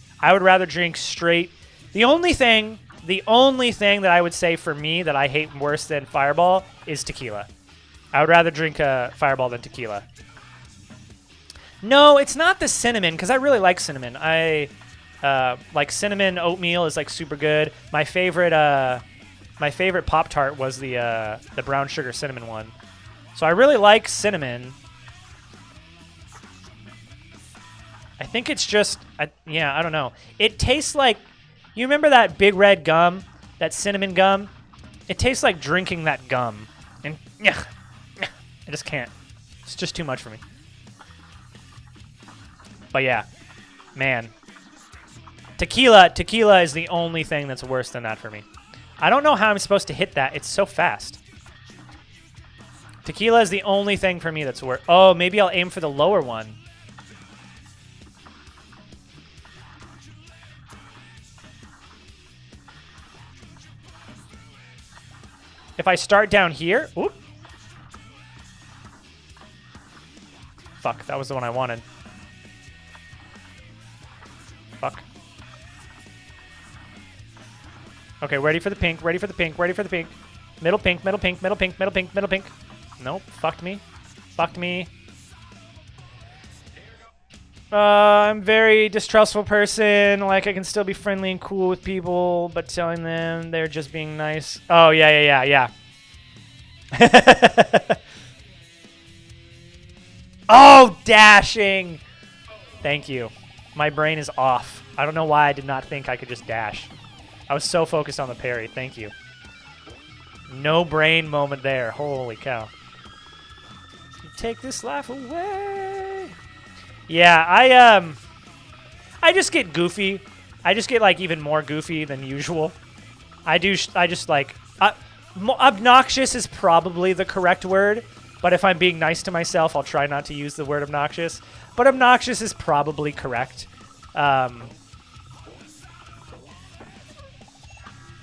straight. The only thing that I would say for me that I hate worse than Fireball is tequila. I would rather drink a Fireball than tequila. No, it's not the cinnamon, because I really like cinnamon. I like cinnamon oatmeal is like super good. My favorite Pop-Tart was the brown sugar cinnamon one. So I really like cinnamon. I think it's just, yeah, I don't know. It tastes like, you remember that Big Red gum, that cinnamon gum? It tastes like drinking that gum. And yeah, I just can't. It's just too much for me. But yeah, man. Tequila is the only thing that's worse than that for me. I don't know how I'm supposed to hit that. It's so fast. Tequila is the only thing for me that's worse. Oh, maybe I'll aim for the lower one. If I start down here, oop. Fuck, that was the one I wanted. Fuck. Okay, ready for the pink, ready for the pink, ready for the pink. Middle pink, middle pink, middle pink, middle pink, middle pink. Nope, fucked me. Fucked me. I'm a very distrustful person. Like, I can still be friendly and cool with people, but telling them they're just being nice. Oh, yeah. Oh, dashing! Thank you. My brain is off. I don't know why I did not think I could just dash. I was so focused on the parry. Thank you. No brain moment there. Holy cow. You take this life away. Yeah, I just get goofy. I just get like even more goofy than usual. I just like obnoxious is probably the correct word, but if I'm being nice to myself, I'll try not to use the word obnoxious. But obnoxious is probably correct.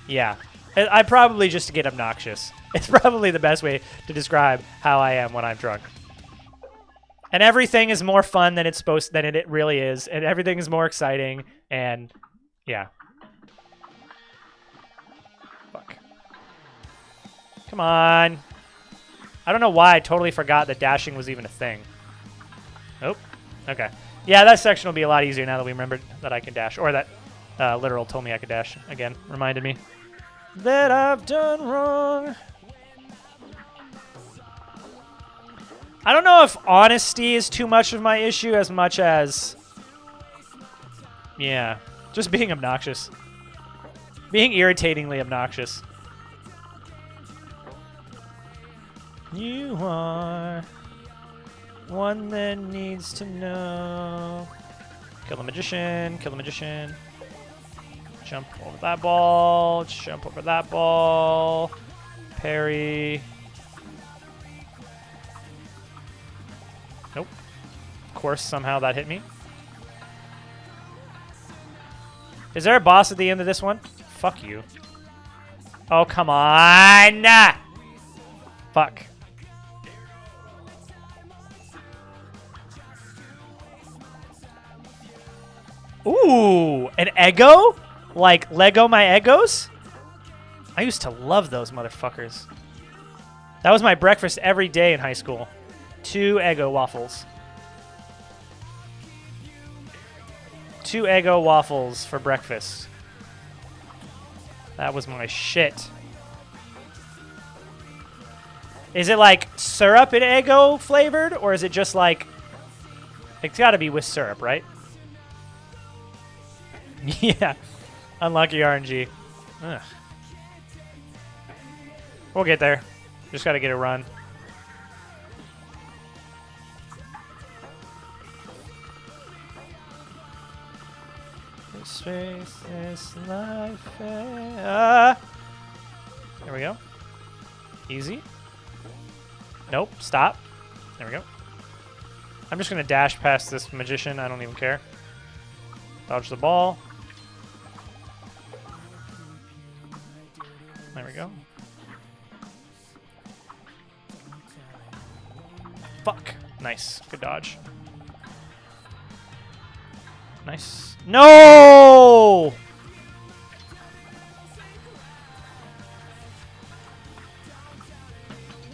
Yeah, I probably just get obnoxious. It's probably the best way to describe how I am when I'm drunk. And everything is more fun than it really is, and everything is more exciting, and yeah. Fuck. Come on. I don't know why I totally forgot that dashing was even a thing. Nope. Okay. Yeah, that section will be a lot easier now that we remembered that I can dash, or that Literal told me I could dash. Again, reminded me that I've done wrong. I don't know if honesty is too much of my issue as much as, yeah, just being obnoxious. Being irritatingly obnoxious. You are one that needs to know. Kill the magician, kill the magician. Jump over that ball, jump over that ball. Parry. Nope. course, somehow that hit me. Is there a boss at the end of this one? Fuck you. Oh, come on! Fuck. Ooh, an Eggo? Like Lego my Eggos? I used to love those motherfuckers. That was my breakfast every day in high school. 2 Eggo waffles. 2 Eggo waffles for breakfast. That was my shit. Is it like syrup and Eggo flavored, or is it just like... It's gotta be with syrup, right? Yeah. Unlucky RNG. Ugh. We'll get there. Just gotta get a run. This face, this life. There we go. Easy. Nope. Stop. There we go. I'm just gonna dash past this magician. I don't even care. Dodge the ball. There we go. Fuck. Nice. Good dodge. Nice. No!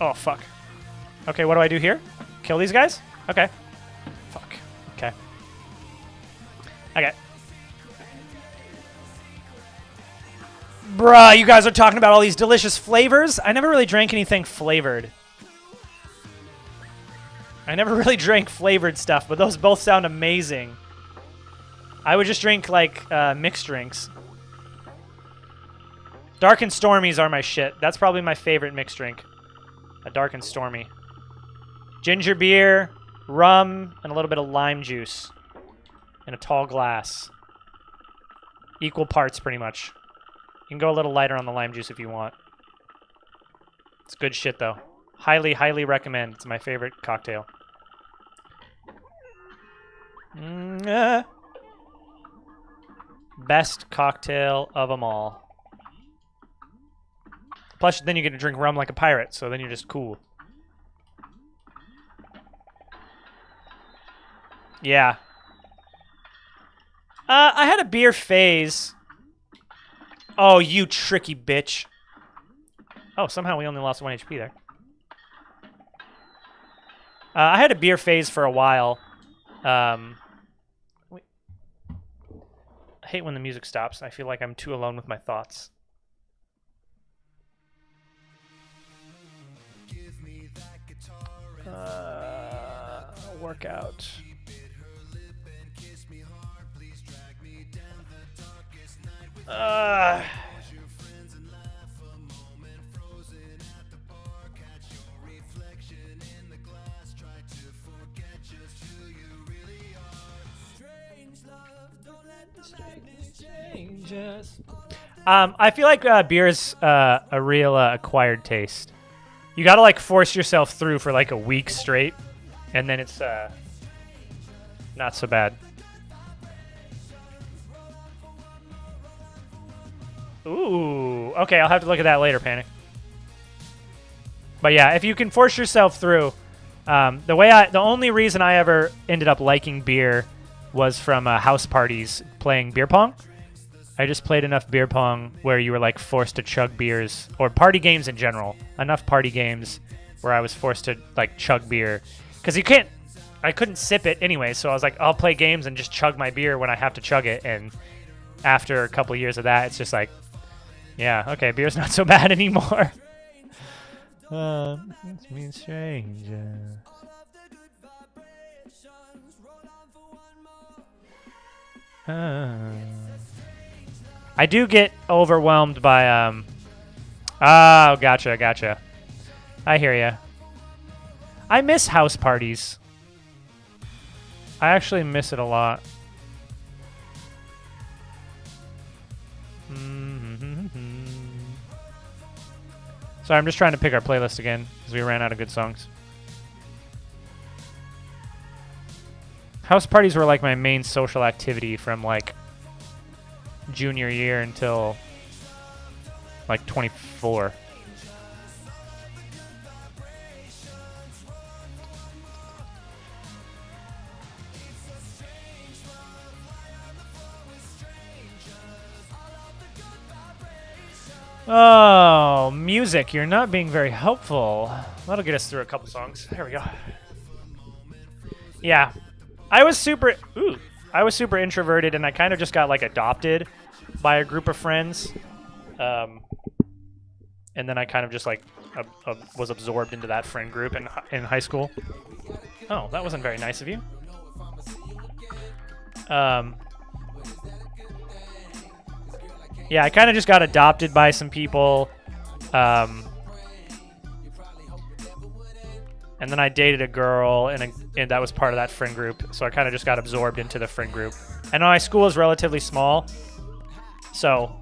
Oh, fuck. Okay, what do I do here? Kill these guys? Okay. Fuck. Okay. Okay. Bruh, you guys are talking about all these delicious flavors? I never really drank anything flavored. I never really drank flavored stuff, but those both sound amazing. I would just drink, like, mixed drinks. Dark and Stormies are my shit. That's probably my favorite mixed drink. A Dark and Stormy. Ginger beer, rum, and a little bit of lime juice. In a tall glass. Equal parts, pretty much. You can go a little lighter on the lime juice if you want. It's good shit, though. Highly, highly recommend. It's my favorite cocktail. Best cocktail of them all. Plus, then you get to drink rum like a pirate, so then you're just cool. Yeah. I had a beer phase. Oh, you tricky bitch. Oh, somehow we only lost 1 HP there. I had a beer phase for a while. Wait. I hate when the music stops. I feel like I'm too alone with my thoughts. Workout. I feel like beer is a real acquired taste. You gotta like force yourself through for like a week straight, and then it's not so bad. Ooh, okay, I'll have to look at that later, Panic. But yeah, if you can force yourself through, the only reason I ever ended up liking beer was from house parties playing beer pong. I just played enough beer pong where you were like forced to chug beers, or party games in general. Enough party games where I was forced to like chug beer, because I couldn't sip it anyway. So I was like, I'll play games and just chug my beer when I have to chug it. And after a couple years of that, it's just like, yeah, okay, beer's not so bad anymore. It's me stranger. I do get overwhelmed by oh, gotcha. I hear ya. I miss house parties. I actually miss it a lot. Sorry, I'm just trying to pick our playlist again because we ran out of good songs. House parties were like my main social activity from like junior year until like 24. Oh, music. You're not being very helpful. That'll get us through a couple songs. There we go. Yeah. I was super introverted, and I kind of just got like adopted by a group of friends. And then I kind of just like was absorbed into that friend group in high school. Oh, that wasn't very nice of you. Yeah, I kind of just got adopted by some people. And then I dated a girl, and that was part of that friend group. So I kind of just got absorbed into the friend group. And my school is relatively small. So,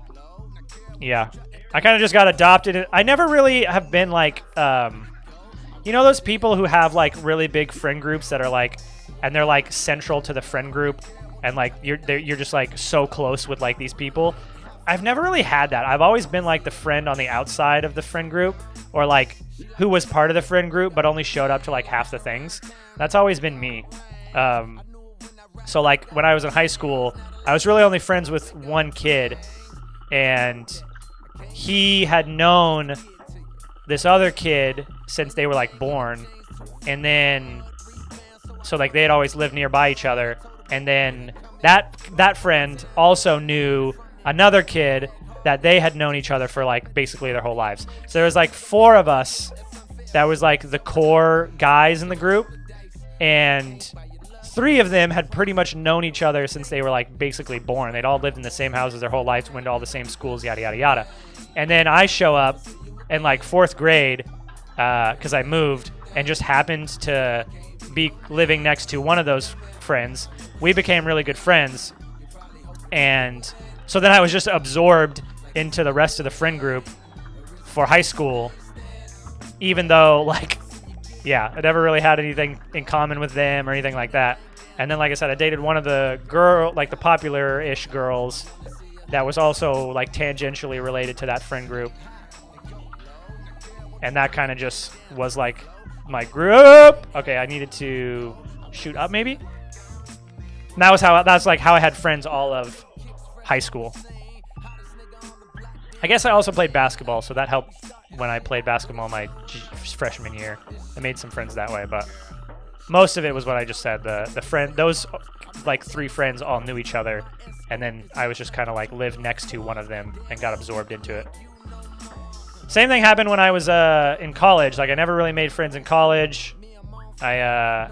yeah. I kind of just got adopted. I never really have been like, you know those people who have like really big friend groups that are like, and they're like central to the friend group, and like you're just like so close with like these people. I've never really had that. I've always been like the friend on the outside of the friend group, or like who was part of the friend group but only showed up to like half the things. That's always been me. So like when I was in high school, I was really only friends with one kid, and he had known this other kid since they were like born, and then so like they had always lived nearby each other, and then that friend also knew another kid that they had known each other for like basically their whole lives. So there was like 4 of us that was like the core guys in the group, and 3 of them had pretty much known each other since they were like basically born. They'd all lived in the same houses their whole lives, went to all the same schools, yada yada yada. And then I show up in like 4th grade because I moved and just happened to be living next to one of those friends. We became really good friends, and so then I was just absorbed into the rest of the friend group for high school, even though, like, yeah, I never really had anything in common with them or anything like that. And then, like I said, I dated one of the the popular-ish girls that was also, like, tangentially related to that friend group. And that kind of just was, like, my group. Okay, I needed to shoot up, maybe? And that's like how I had friends all of high school. I guess I also played basketball, so that helped when I played basketball my freshman year. I made some friends that way, but most of it was what I just said. Those like 3 friends all knew each other, and then I was just kind of like lived next to one of them and got absorbed into it. Same thing happened when I was in college. Like I never really made friends in college. I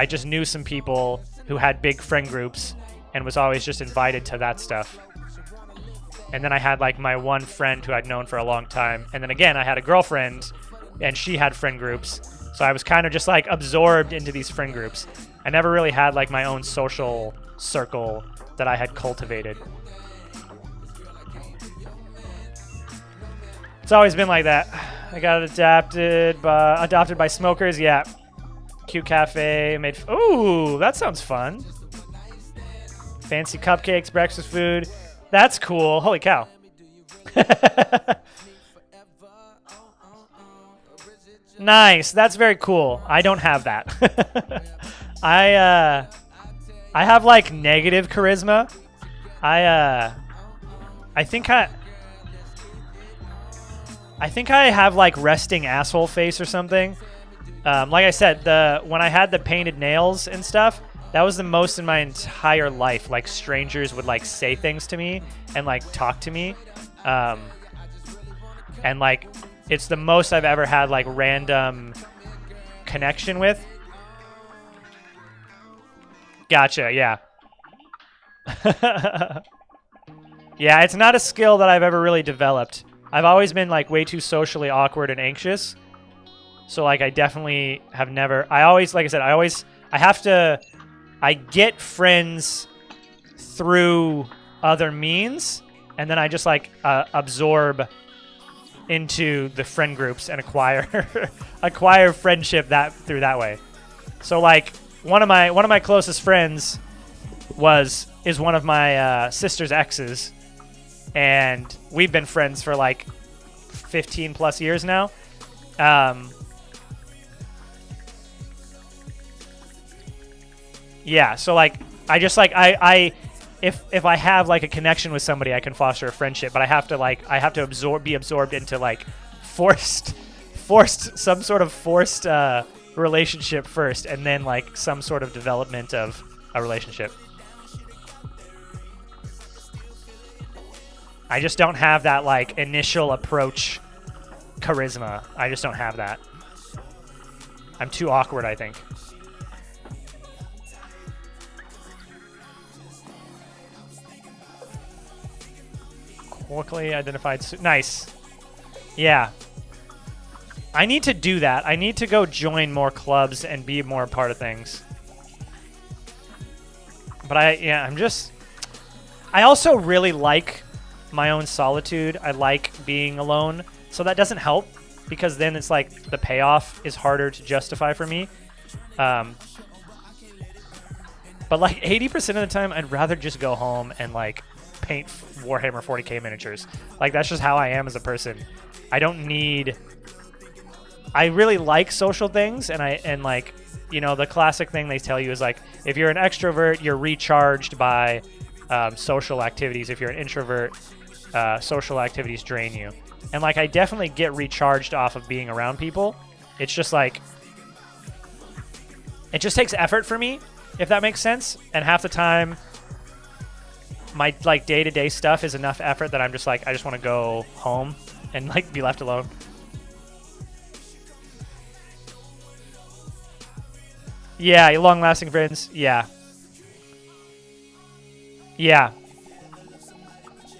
just knew some people who had big friend groups and was always just invited to that stuff. And then I had like my one friend who I'd known for a long time. And then again, I had a girlfriend and she had friend groups. So I was kind of just like absorbed into these friend groups. I never really had like my own social circle that I had cultivated. It's always been like that. I got adopted by smokers. Yeah. Cute cafe made. Ooh, that sounds fun. Fancy cupcakes, breakfast food. That's cool. Holy cow. Nice. That's very cool. I don't have that. I have like negative charisma. I think I have like resting asshole face or something. Like I said, when I had the painted nails and stuff, that was the most in my entire life. Like strangers would like say things to me and like talk to me. And like it's the most I've ever had like random connection with. Gotcha, yeah. Yeah, it's not a skill that I've ever really developed. I've always been like way too socially awkward and anxious. So like I definitely have never, like I said, I get friends through other means, and then I just like absorb into the friend groups and acquire friendship through that way. So like one of my closest friends is one of my sister's exes, and we've been friends for like 15 plus years now. Yeah, so like I just like if I have like a connection with somebody, I can foster a friendship, but I have to be absorbed into like forced some sort of forced relationship first, and then like some sort of development of a relationship. I just don't have that like initial approach charisma. I just don't have that. I'm too awkward, I think. Quickly identified. Nice. Yeah. I need to do that. I need to go join more clubs and be more a part of things. But I also really like my own solitude. I like being alone. So that doesn't help, because then it's like the payoff is harder to justify for me. But like 80% of the time, I'd rather just go home and like paint Warhammer 40k miniatures. Like that's just how I am as a person. I don't need. I really like social things, and like, you know, the classic thing they tell you is like, if you're an extrovert, you're recharged by social activities. If you're an introvert, social activities drain you. And like, I definitely get recharged off of being around people. It's just like, it just takes effort for me, if that makes sense. And half the time, my like day-to-day stuff is enough effort that I'm just like, I just want to go home and like be left alone. Yeah, long-lasting friends. Yeah. Yeah.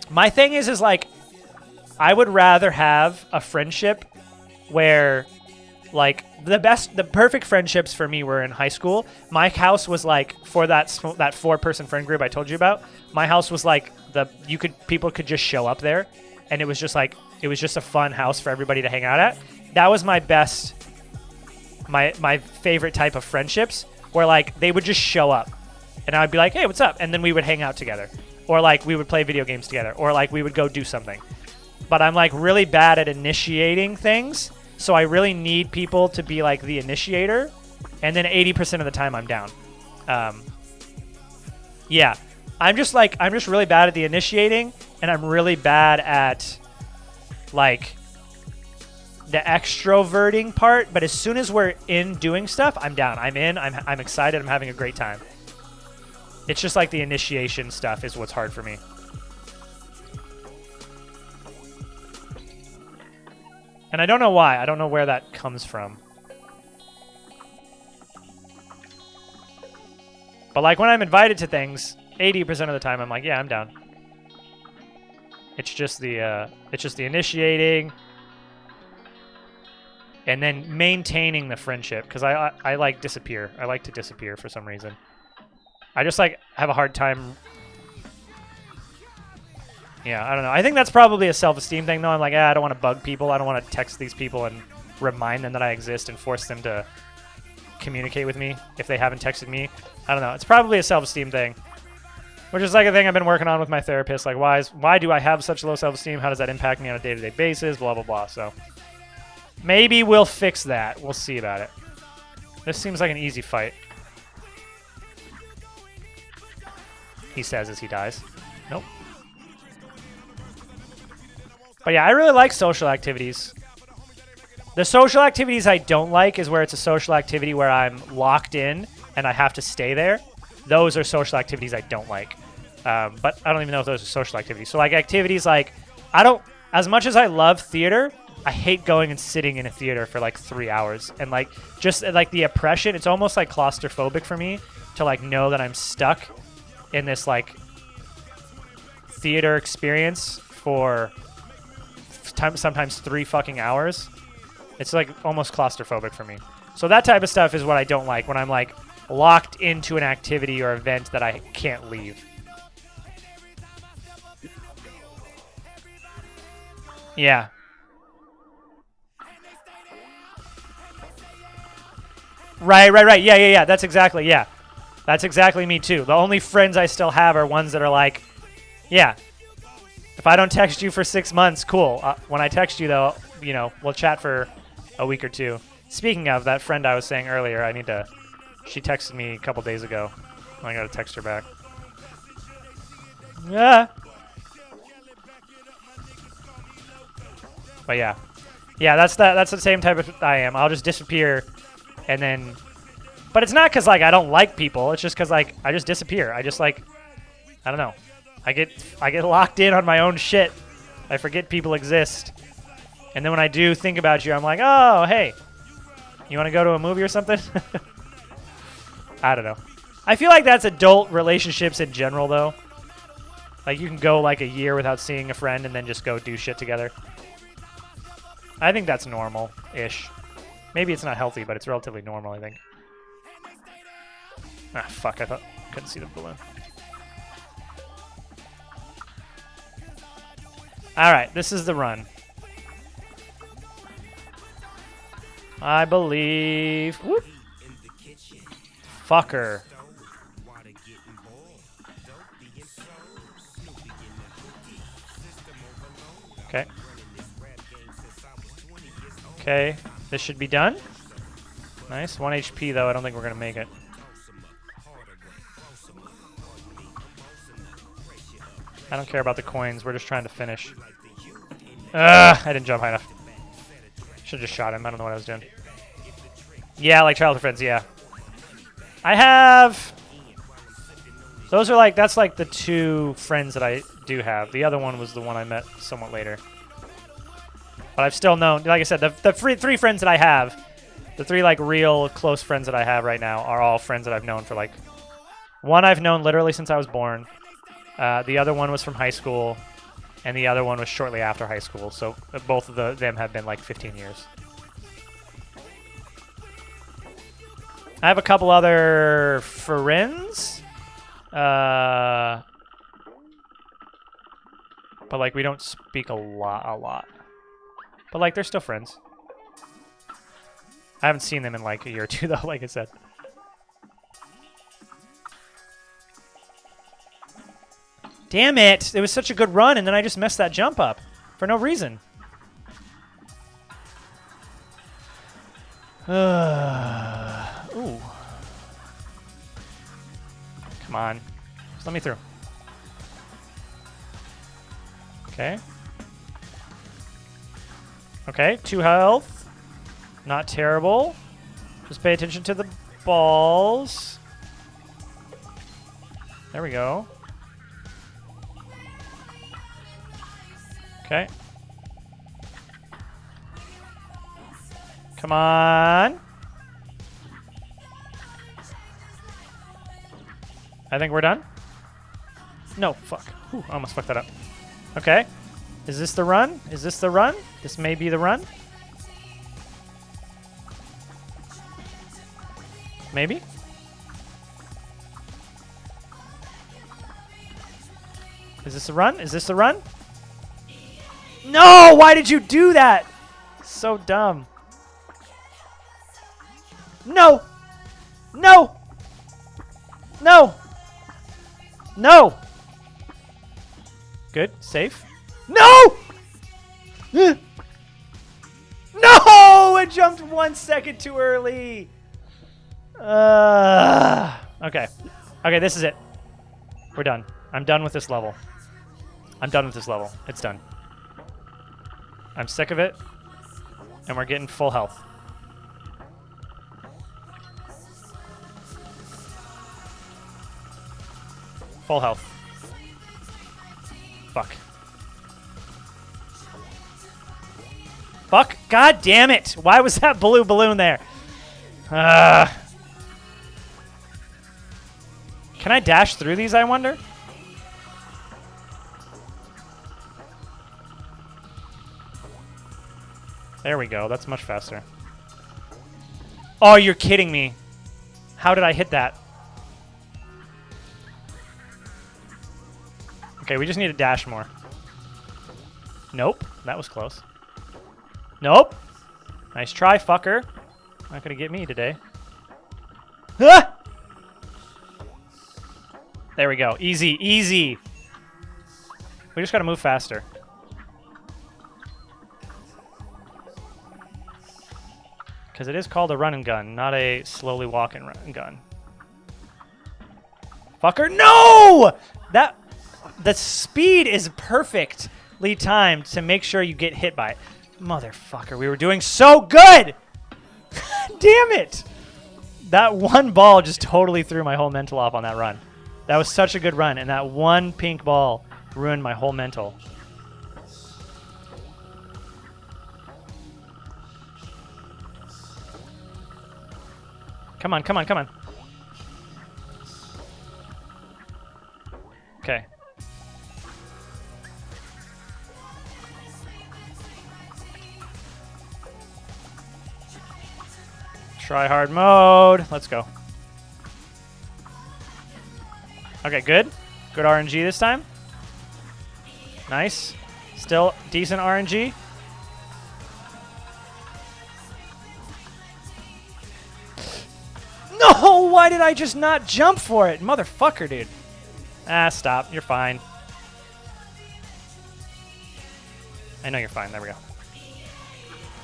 My thing is like, I would rather have a friendship where, like, the perfect friendships for me were in high school. My house was like, for that 4-person friend group I told you about, my house was like people could just show up there, and it was just a fun house for everybody to hang out at. That was my best, my favorite type of friendships, where like they would just show up and I'd be like, hey, what's up? And then we would hang out together, or like we would play video games together, or like we would go do something. But I'm like really bad at initiating things, so I really need people to be like the initiator, and then 80% of the time I'm down. Yeah, I'm just really bad at the initiating, and I'm really bad at like the extroverting part. But as soon as we're in doing stuff, I'm down. I'm in. I'm excited. I'm having a great time. It's just like the initiation stuff is what's hard for me. And I don't know why. I don't know where that comes from. But like when I'm invited to things, 80% of the time I'm like, yeah, I'm down. It's just the initiating and then maintaining the friendship, because I like disappear. I like to disappear for some reason. I just like have a hard time. Yeah, I don't know. I think that's probably a self-esteem thing, though. I'm like, I don't want to bug people. I don't want to text these people and remind them that I exist and force them to communicate with me if they haven't texted me. I don't know. It's probably a self-esteem thing, which is like a thing I've been working on with my therapist. Like, why do I have such low self-esteem? How does that impact me on a day-to-day basis? Blah, blah, blah. So maybe we'll fix that. We'll see about it. This seems like an easy fight. He says as he dies. Nope. But yeah, I really like social activities. The social activities I don't like is where it's a social activity where I'm locked in and I have to stay there. Those are social activities I don't like. But I don't even know if those are social activities. So like activities like, as much as I love theater, I hate going and sitting in a theater for like 3 hours. And like, just like the oppression, it's almost like claustrophobic for me to like know that I'm stuck in this like theater experience for sometimes 3 fucking hours. It's like almost claustrophobic for me. So that type of stuff is what I don't like, when I'm like locked into an activity or event that I can't leave. Yeah. Right. Yeah. That's exactly, yeah. That's exactly me too. The only friends I still have are ones that are like, yeah, if I don't text you for 6 months, cool. When I text you though, you know, we'll chat for a week or two. Speaking of that friend I was saying earlier, she texted me a couple days ago. I gotta text her back. Yeah. But yeah. Yeah, that's the same type of I am. I'll just disappear and then, but it's not because like I don't like people. It's just because like I just disappear. I just like, I don't know. I get locked in on my own shit. I forget people exist. And then when I do think about you, I'm like, oh, hey, you want to go to a movie or something? I don't know. I feel like that's adult relationships in general, though. Like, you can go, like, a year without seeing a friend and then just go do shit together. I think that's normal-ish. Maybe it's not healthy, but it's relatively normal, I think. Ah, fuck, I couldn't see the balloon. Alright, this is the run. I believe... Whoop! Fucker. Okay. Okay, this should be done. Nice. 1 HP, though. I don't think we're going to make it. I don't care about the coins. We're just trying to finish. I didn't jump high enough. Should have just shot him. I don't know what I was doing. Yeah, like childhood friends, yeah. I have... Those are like... That's like the 2 friends that I do have. The other one was the one I met somewhat later. But I've still known... Like I said, the 3 friends that I have, the 3 like real close friends that I have right now are all friends that I've known for like... One I've known literally since I was born. The other one was from high school. And the other one was shortly after high school. So both of them have been like 15 years. I have a couple other friends. But like we don't speak a lot. But like they're still friends. I haven't seen them in like a year or 2 though, like I said. Damn it! It was such a good run and then I just messed that jump up. For no reason. Ooh. Come on. Just let me through. Okay. Okay, 2 health. Not terrible. Just pay attention to the balls. There we go. Okay. Come on. I think we're done. No, fuck. Whew, I almost fucked that up. Okay. Is this the run? Is this the run? This may be the run. Maybe? Is this the run? Is this the run? No! Why did you do that? So dumb. No! No! No! No! Good. Safe. No! No! I jumped 1 second too early. Okay. Okay, this is it. We're done. I'm done with this level. I'm done with this level. It's done. I'm sick of it. And we're getting full health. Full health. Fuck. Fuck. God damn it. Why was that blue balloon there? Can I dash through these, I wonder? There we go. That's much faster. Oh, you're kidding me. How did I hit that? Okay, we just need to dash more. Nope. That was close. Nope. Nice try, fucker. Not gonna get me today. Ah! There we go. Easy, easy. We just gotta move faster. Because it is called a run and gun, not a slowly walking run and gun. Fucker, no! The speed is perfectly timed to make sure you get hit by it. Motherfucker, we were doing so good! Damn it! That one ball just totally threw my whole mental off on that run. That was such a good run, and that one pink ball ruined my whole mental. Come on, come on, come on. Okay. Try hard mode. Let's go. Okay, good. Good RNG this time. Nice. Still decent RNG. No! Why did I just not jump for it? Motherfucker, dude. Ah, stop. You're fine. I know you're fine. There we go.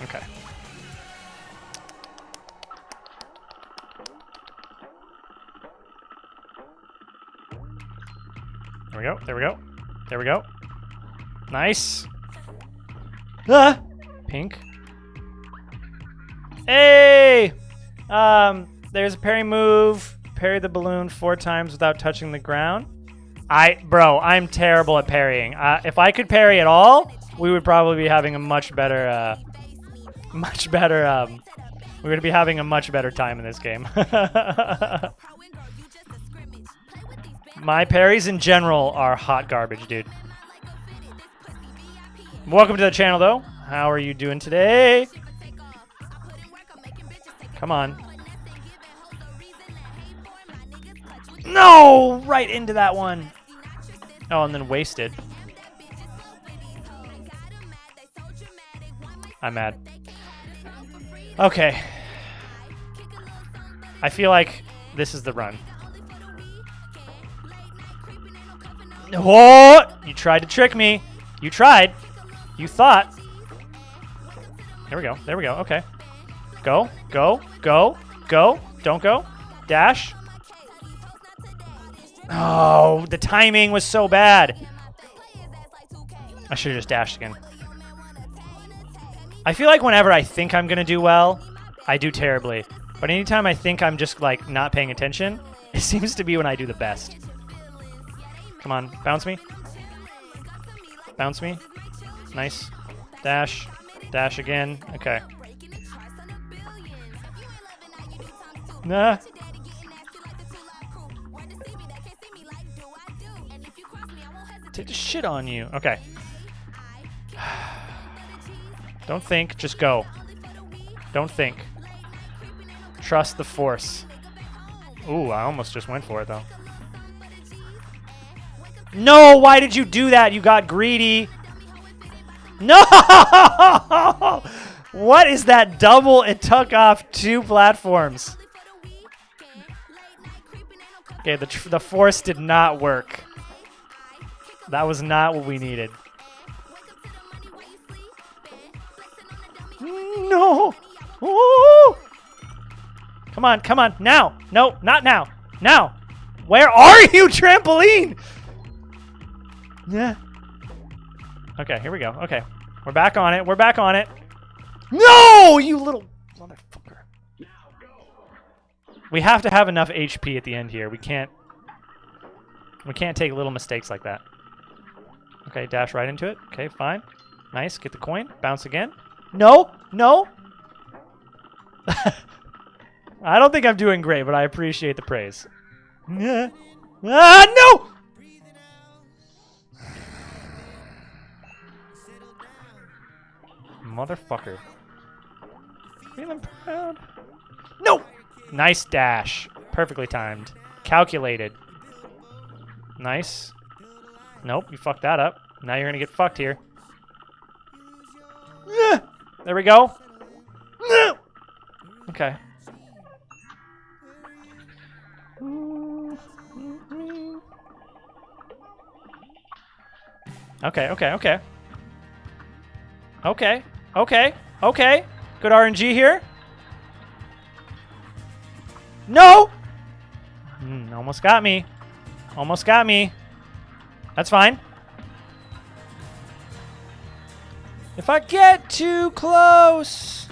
Okay. There we go. There we go. There we go. Nice. Ah! Pink. Hey! There's a parry move. Parry the balloon 4 times without touching the ground. Bro, I'm terrible at parrying. If I could parry at all, we would probably be having a much better, we're gonna be having a much better time in this game. My parries in general are hot garbage, dude. Welcome to the channel, though. How are you doing today? Come on. No! Right into that one. Oh, and then wasted. I'm mad. Okay. I feel like this is the run. Oh! You tried to trick me. You tried. You thought. There we go. There we go. Okay. Go. Go. Go. Go. Don't go. Dash. Oh, the timing was so bad. I should have just dashed again. I feel like whenever I think I'm going to do well, I do terribly. But anytime I think I'm just, like, not paying attention, it seems to be when I do the best. Come on. Bounce me. Bounce me. Nice. Dash. Dash again. Okay. Nah. Take the shit on you. Okay. Don't think. Just go. Don't think. Trust the force. Ooh, I almost just went for it, though. No! Why did you do that? You got greedy. No! What is that double? It took off 2 platforms. Okay, the force did not work. That was not what we needed. No! Ooh! Come on, come on. Now! No, not now. Now! Where are you, trampoline? Yeah. Okay, here we go. Okay. We're back on it. We're back on it. No! You little motherfucker. We have to have enough HP at the end here. We can't take little mistakes like that. Okay, dash right into it. Okay, fine. Nice. Get the coin. Bounce again. No! No! I don't think I'm doing great, but I appreciate the praise. Ah, no! Motherfucker. Feeling proud. No! Nice dash. Perfectly timed. Calculated. Nice. Nope, you fucked that up. Now you're gonna get fucked here. There we go. Okay. Okay, okay, okay. Okay, okay, okay. Good RNG here. No! Almost got me. Almost got me. That's fine. If I get too close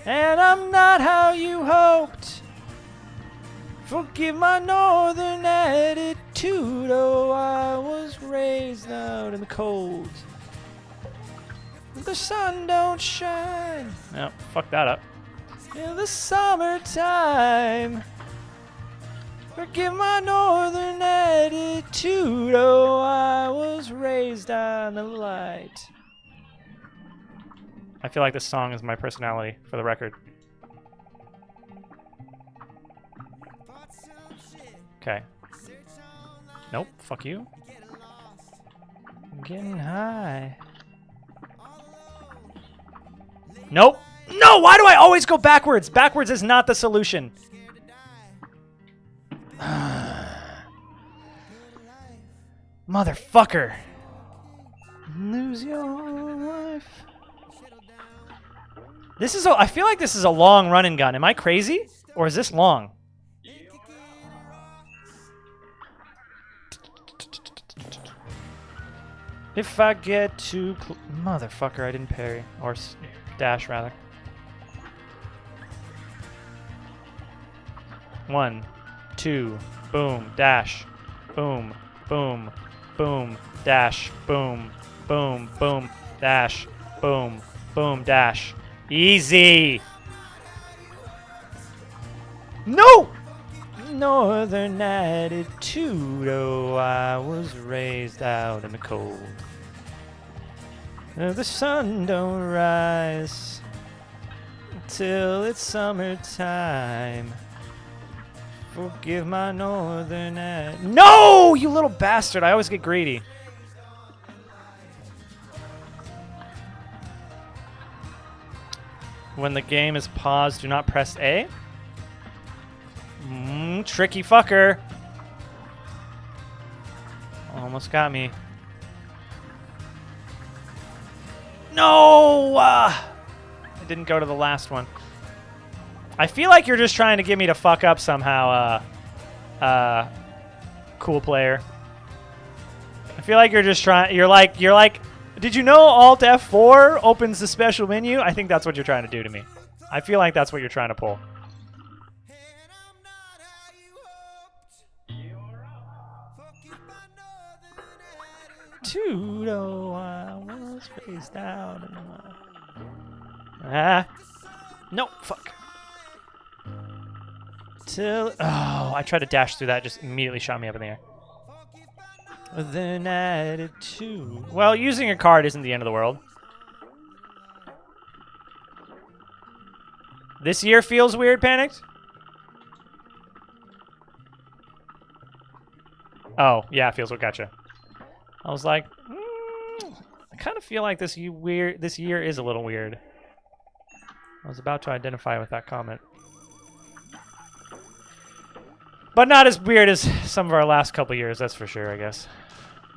and I'm not how you hoped, forgive my northern attitude. Oh, I was raised out in the cold. The sun don't shine. No, fuck that up. In the summertime. Forgive my northern attitude. Oh, I was raised on the light. I feel like this song is my personality, for the record. Okay. Nope, fuck you. I'm getting high. Nope. No, why do I always go backwards? Backwards is not the solution. Motherfucker. Lose your life. This is I feel like this is a long run and gun. Am I crazy? Or is this long? If I get too motherfucker, I didn't parry. Or dash, rather. 1, 2, boom, dash, boom, boom, boom, dash, boom, boom, boom, dash, boom, boom, dash. Easy! No! Northern attitude, oh, I was raised out in the cold. The sun don't rise till it's summertime. Forgive my northern No, you little bastard! I always get greedy. When the game is paused, do not press A. Tricky fucker. Almost got me. No! I didn't go to the last one. I feel like you're just trying to get me to fuck up somehow, cool player. I feel like you're just trying. You're like. Did you know Alt F4 opens the special menu? I think that's what you're trying to do to me. I feel like that's what you're trying to pull. Tudo, I was raised out in my... No, fuck. Till... Oh, I tried to dash through that, just immediately shot me up in the air. With an attitude. Well, using a card isn't the end of the world. This year feels weird, Panicked? Oh, yeah, feels weird. Gotcha. I was like, I kind of feel like this year is a little weird. I was about to identify with that comment. But not as weird as some of our last couple years, that's for sure, I guess.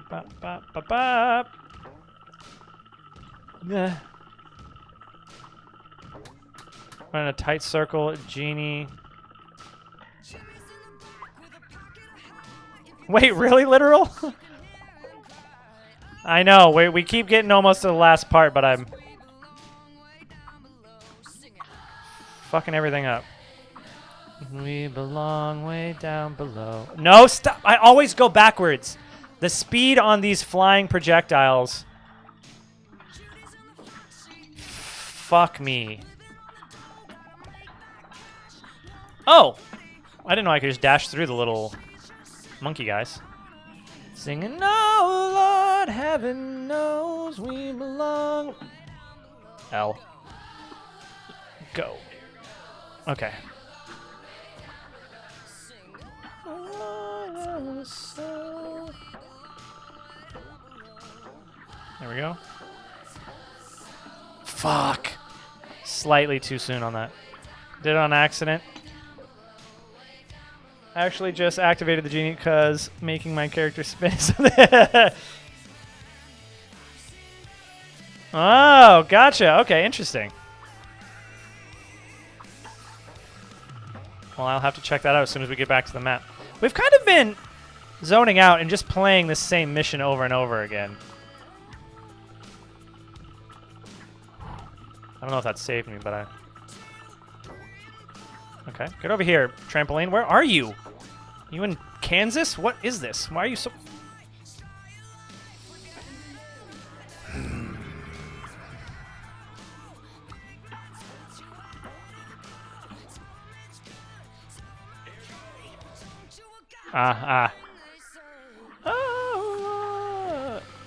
Bop, bop, bop, bop. Yeah. I'm in a tight circle, Genie. Wait, really, literal? I know, we keep getting almost to the last part, but I'm fucking everything up. We belong way down below. No, stop! I always go backwards. The speed on these flying projectiles. Fuck me. Oh! I didn't know I could just dash through the little monkey guys. Singing, oh Lord, heaven knows we belong. L. Go. Okay. There we go. Fuck. Slightly too soon on that. Did it on accident. I actually just activated the genie because making my character spin. Oh, gotcha. Okay, interesting. Well, I'll have to check that out as soon as we get back to the map. We've kind of been zoning out and just playing the same mission over and over again. I don't know if that saved me, but I... Okay, get over here, trampoline. Where are you? You in Kansas? What is this? Why are you so...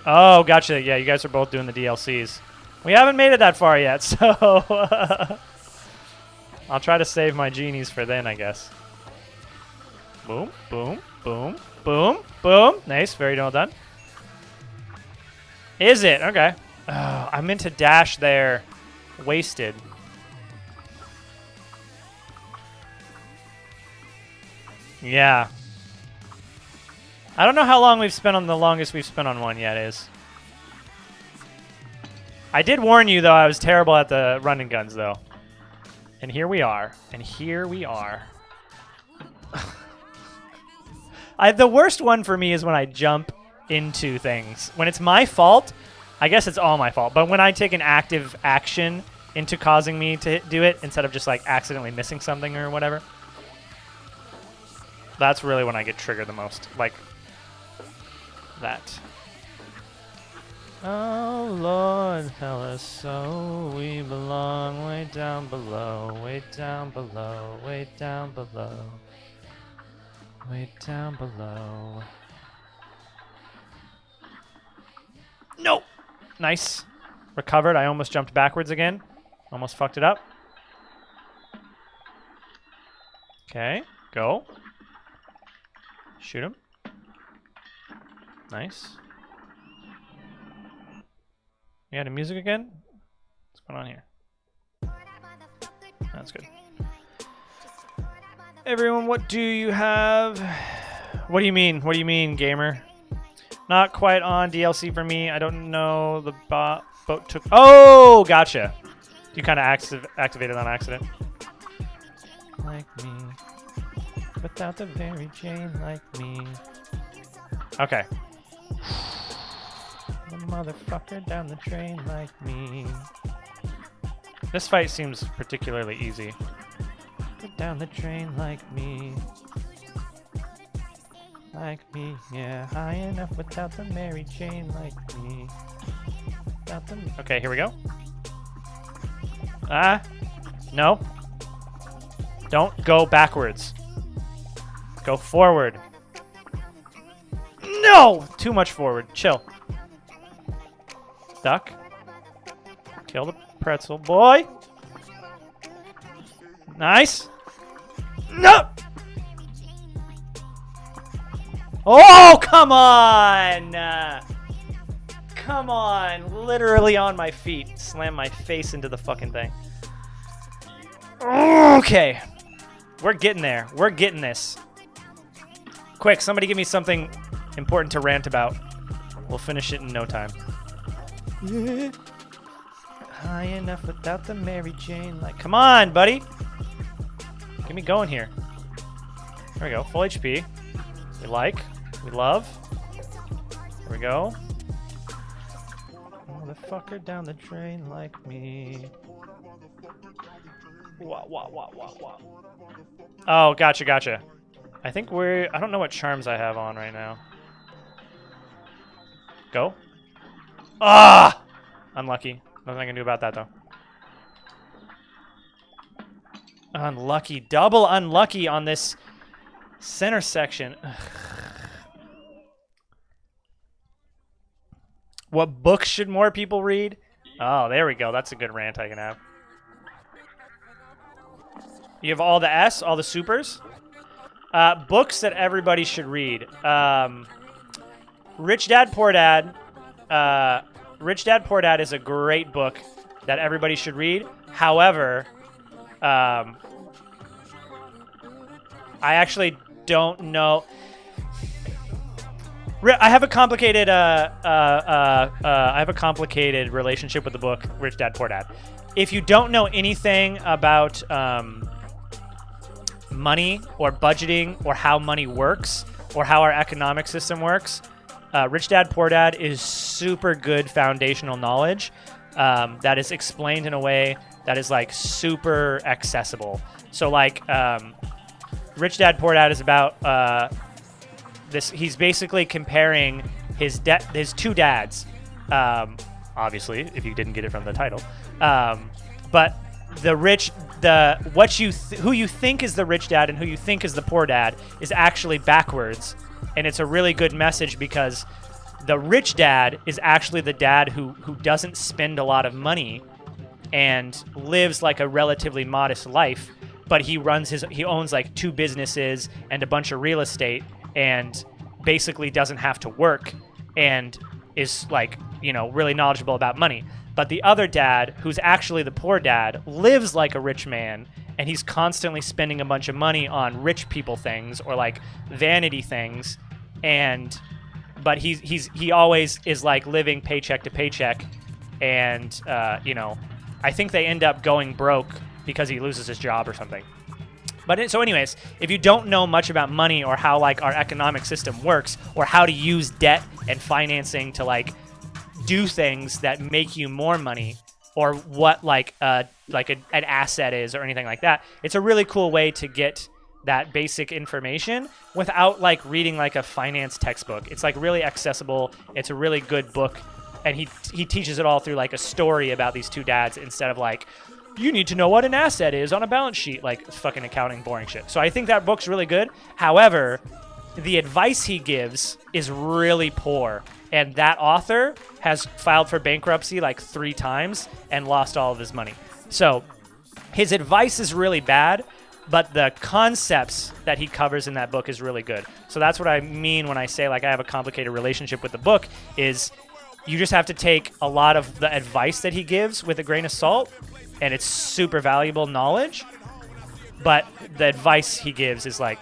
Oh, gotcha. Yeah, you guys are both doing the DLCs. We haven't made it that far yet, so... I'll try to save my genies for then, I guess. Boom, boom, boom, boom, boom. Nice, very well done. Is it? Okay. Oh, I meant to dash there. Wasted. Yeah. I don't know how long we've spent on the longest we've spent on one yet is. I did warn you, though, I was terrible at the running guns, though. And here we are. And here we are. The worst one for me is when I jump into things. When it's my fault, I guess it's all my fault. But when I take an active action into causing me to do it, instead of just like accidentally missing something or whatever, that's really when I get triggered the most. Like that. Oh Lord, tell us so we belong way down below, way down below, way down below, way down below. No! Nice. Recovered. I almost jumped backwards again. Almost fucked it up. Okay, go. Shoot him. Nice. You had the music again? What's going on here? That's good. Everyone, what do you have? What do you mean? What do you mean, gamer? Not quite on DLC for me. I don't know. The boat took... Oh, gotcha. You kind of activated on accident. Like me. Without the Mary Jane like me. Okay. The motherfucker down the drain like me. This fight seems particularly easy. Get down the drain like me. Like me, yeah. High enough without the Mary Jane like me. Without the... Okay, here we go. Ah. No. Don't go backwards. Go forward. No! Too much forward. Chill. Duck. Kill the pretzel. Boy! Nice! No! Oh, come on! Come on. Literally on my feet. Slam my face into the fucking thing. Okay. We're getting there. We're getting this. Quick, somebody give me something important to rant about. We'll finish it in no time. Yeah. High enough without the Mary Jane. Like, come on, buddy. Get me going here. There we go. Full HP. We like. We love. There we go. Motherfucker down the drain like me. Wah, wah, wah, wah, wah. Oh, gotcha, gotcha. I think we're... I don't know what charms I have on right now. Go. Ah! Unlucky. Nothing I can do about that, though. Unlucky. Double unlucky on this center section. Ugh. What books should more people read? Oh, there we go. That's a good rant I can have. You have all the S, all the supers. Books that everybody should read. Rich Dad, Poor Dad. Rich Dad, Poor Dad is a great book that everybody should read. However, I actually don't know, I have a complicated relationship with the book Rich Dad Poor Dad. If you don't know anything about money or budgeting or how money works or how our economic system works, Rich Dad Poor Dad is super good foundational knowledge that is explained in a way that is like super accessible. So like Rich Dad Poor Dad is about this. He's basically comparing his two dads. Obviously, if you didn't get it from the title, but who you think is the rich dad and who you think is the poor dad is actually backwards, and it's a really good message because the rich dad is actually the dad who doesn't spend a lot of money and lives like a relatively modest life, but he owns like 2 businesses and a bunch of real estate and basically doesn't have to work and is like, really knowledgeable about money. But the other dad, who's actually the poor dad, lives like a rich man, and he's constantly spending a bunch of money on rich people things or like vanity things, but he always is like living paycheck to paycheck, and I think they end up going broke because he loses his job or something. But so anyways, if you don't know much about money or how like our economic system works or how to use debt and financing to like do things that make you more money or what an asset is or anything like that, it's a really cool way to get that basic information without like reading like a finance textbook. It's like really accessible. It's a really good book, and he teaches it all through like a story about these 2 dads instead of like, you need to know what an asset is on a balance sheet, like fucking accounting boring shit. So I think that book's really good. However, the advice he gives is really poor, and that author has filed for bankruptcy like 3 times and lost all of his money. So his advice is really bad, but the concepts that he covers in that book is really good. So that's what I mean when I say like I have a complicated relationship with the book, is you just have to take a lot of the advice that he gives with a grain of salt, and it's super valuable knowledge, but the advice he gives is like,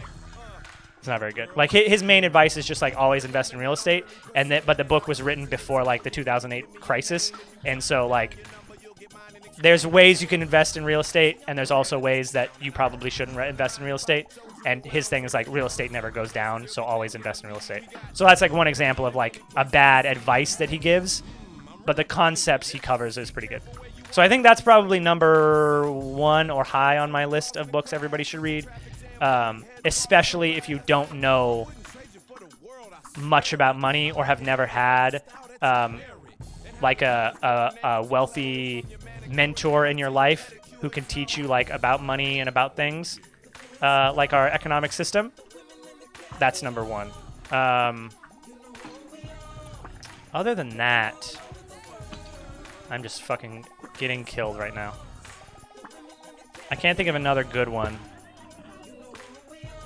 it's not very good. Like his main advice is just like always invest in real estate, but the book was written before like the 2008 crisis, and so like there's ways you can invest in real estate, and there's also ways that you probably shouldn't invest in real estate. And his thing is like real estate never goes down, so always invest in real estate. So that's like one example of like a bad advice that he gives, but the concepts he covers is pretty good. So I think that's probably number 1 or high on my list of books everybody should read, especially if you don't know much about money or have never had like a wealthy mentor in your life who can teach you like about money and about things like our economic system. That's number 1. Other than that, I'm just fucking getting killed right now. I can't think of another good one.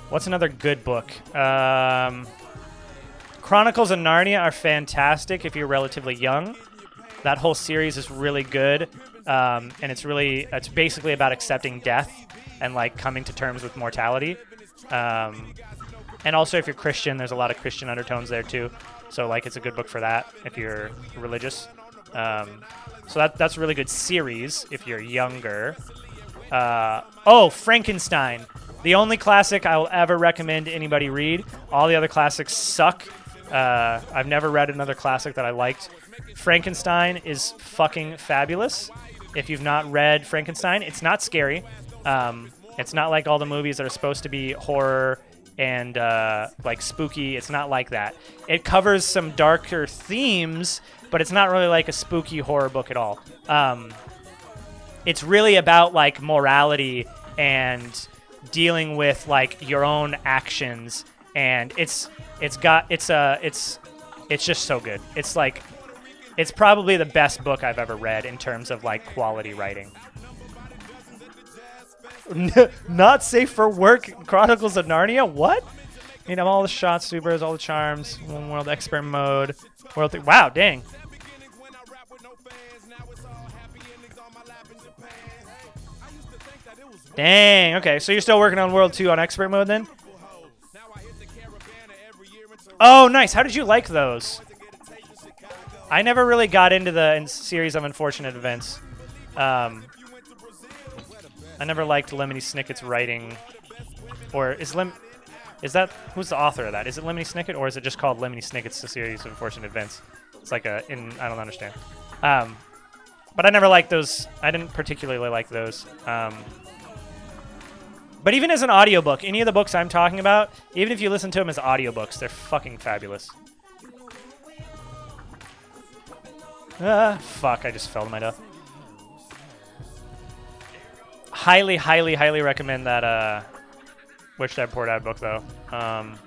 What's another good book? Chronicles of Narnia are fantastic if you're relatively young. That whole series is really good, and it's basically about accepting death and like coming to terms with mortality. And also if you're Christian, there's a lot of Christian undertones there too. So like it's a good book for that if you're religious. So that's a really good series if you're younger. Frankenstein. The only classic I will ever recommend anybody read. All the other classics suck. I've never read another classic that I liked. Frankenstein is fucking fabulous. If you've not read Frankenstein, it's not scary. It's not like all the movies that are supposed to be horror and like spooky. It's not like that. It covers some darker themes, but it's not really like a spooky horror book at all. It's really about like morality and dealing with like your own actions, and it's just so good. It's probably the best book I've ever read in terms of like quality writing. Not safe for work. Chronicles of Narnia. What? You know, all the shot supers, all the charms, one world expert mode, wow, dang. Dang. Okay, so you're still working on World 2 on expert mode then? Oh, nice. How did you like those? I never really got into the series of unfortunate events. I never liked Lemony Snicket's writing. Or is that who's the author of that? Is it Lemony Snicket, or is it just called Lemony Snicket's A Series of Unfortunate Events? It's like I don't understand. But I never liked those. I didn't particularly like those. But even as an audiobook, any of the books I'm talking about, even if you listen to them as audiobooks, they're fucking fabulous. Fuck, I just fell to my death. Highly, highly, highly recommend that Rich Dad Poor Dad book, though. I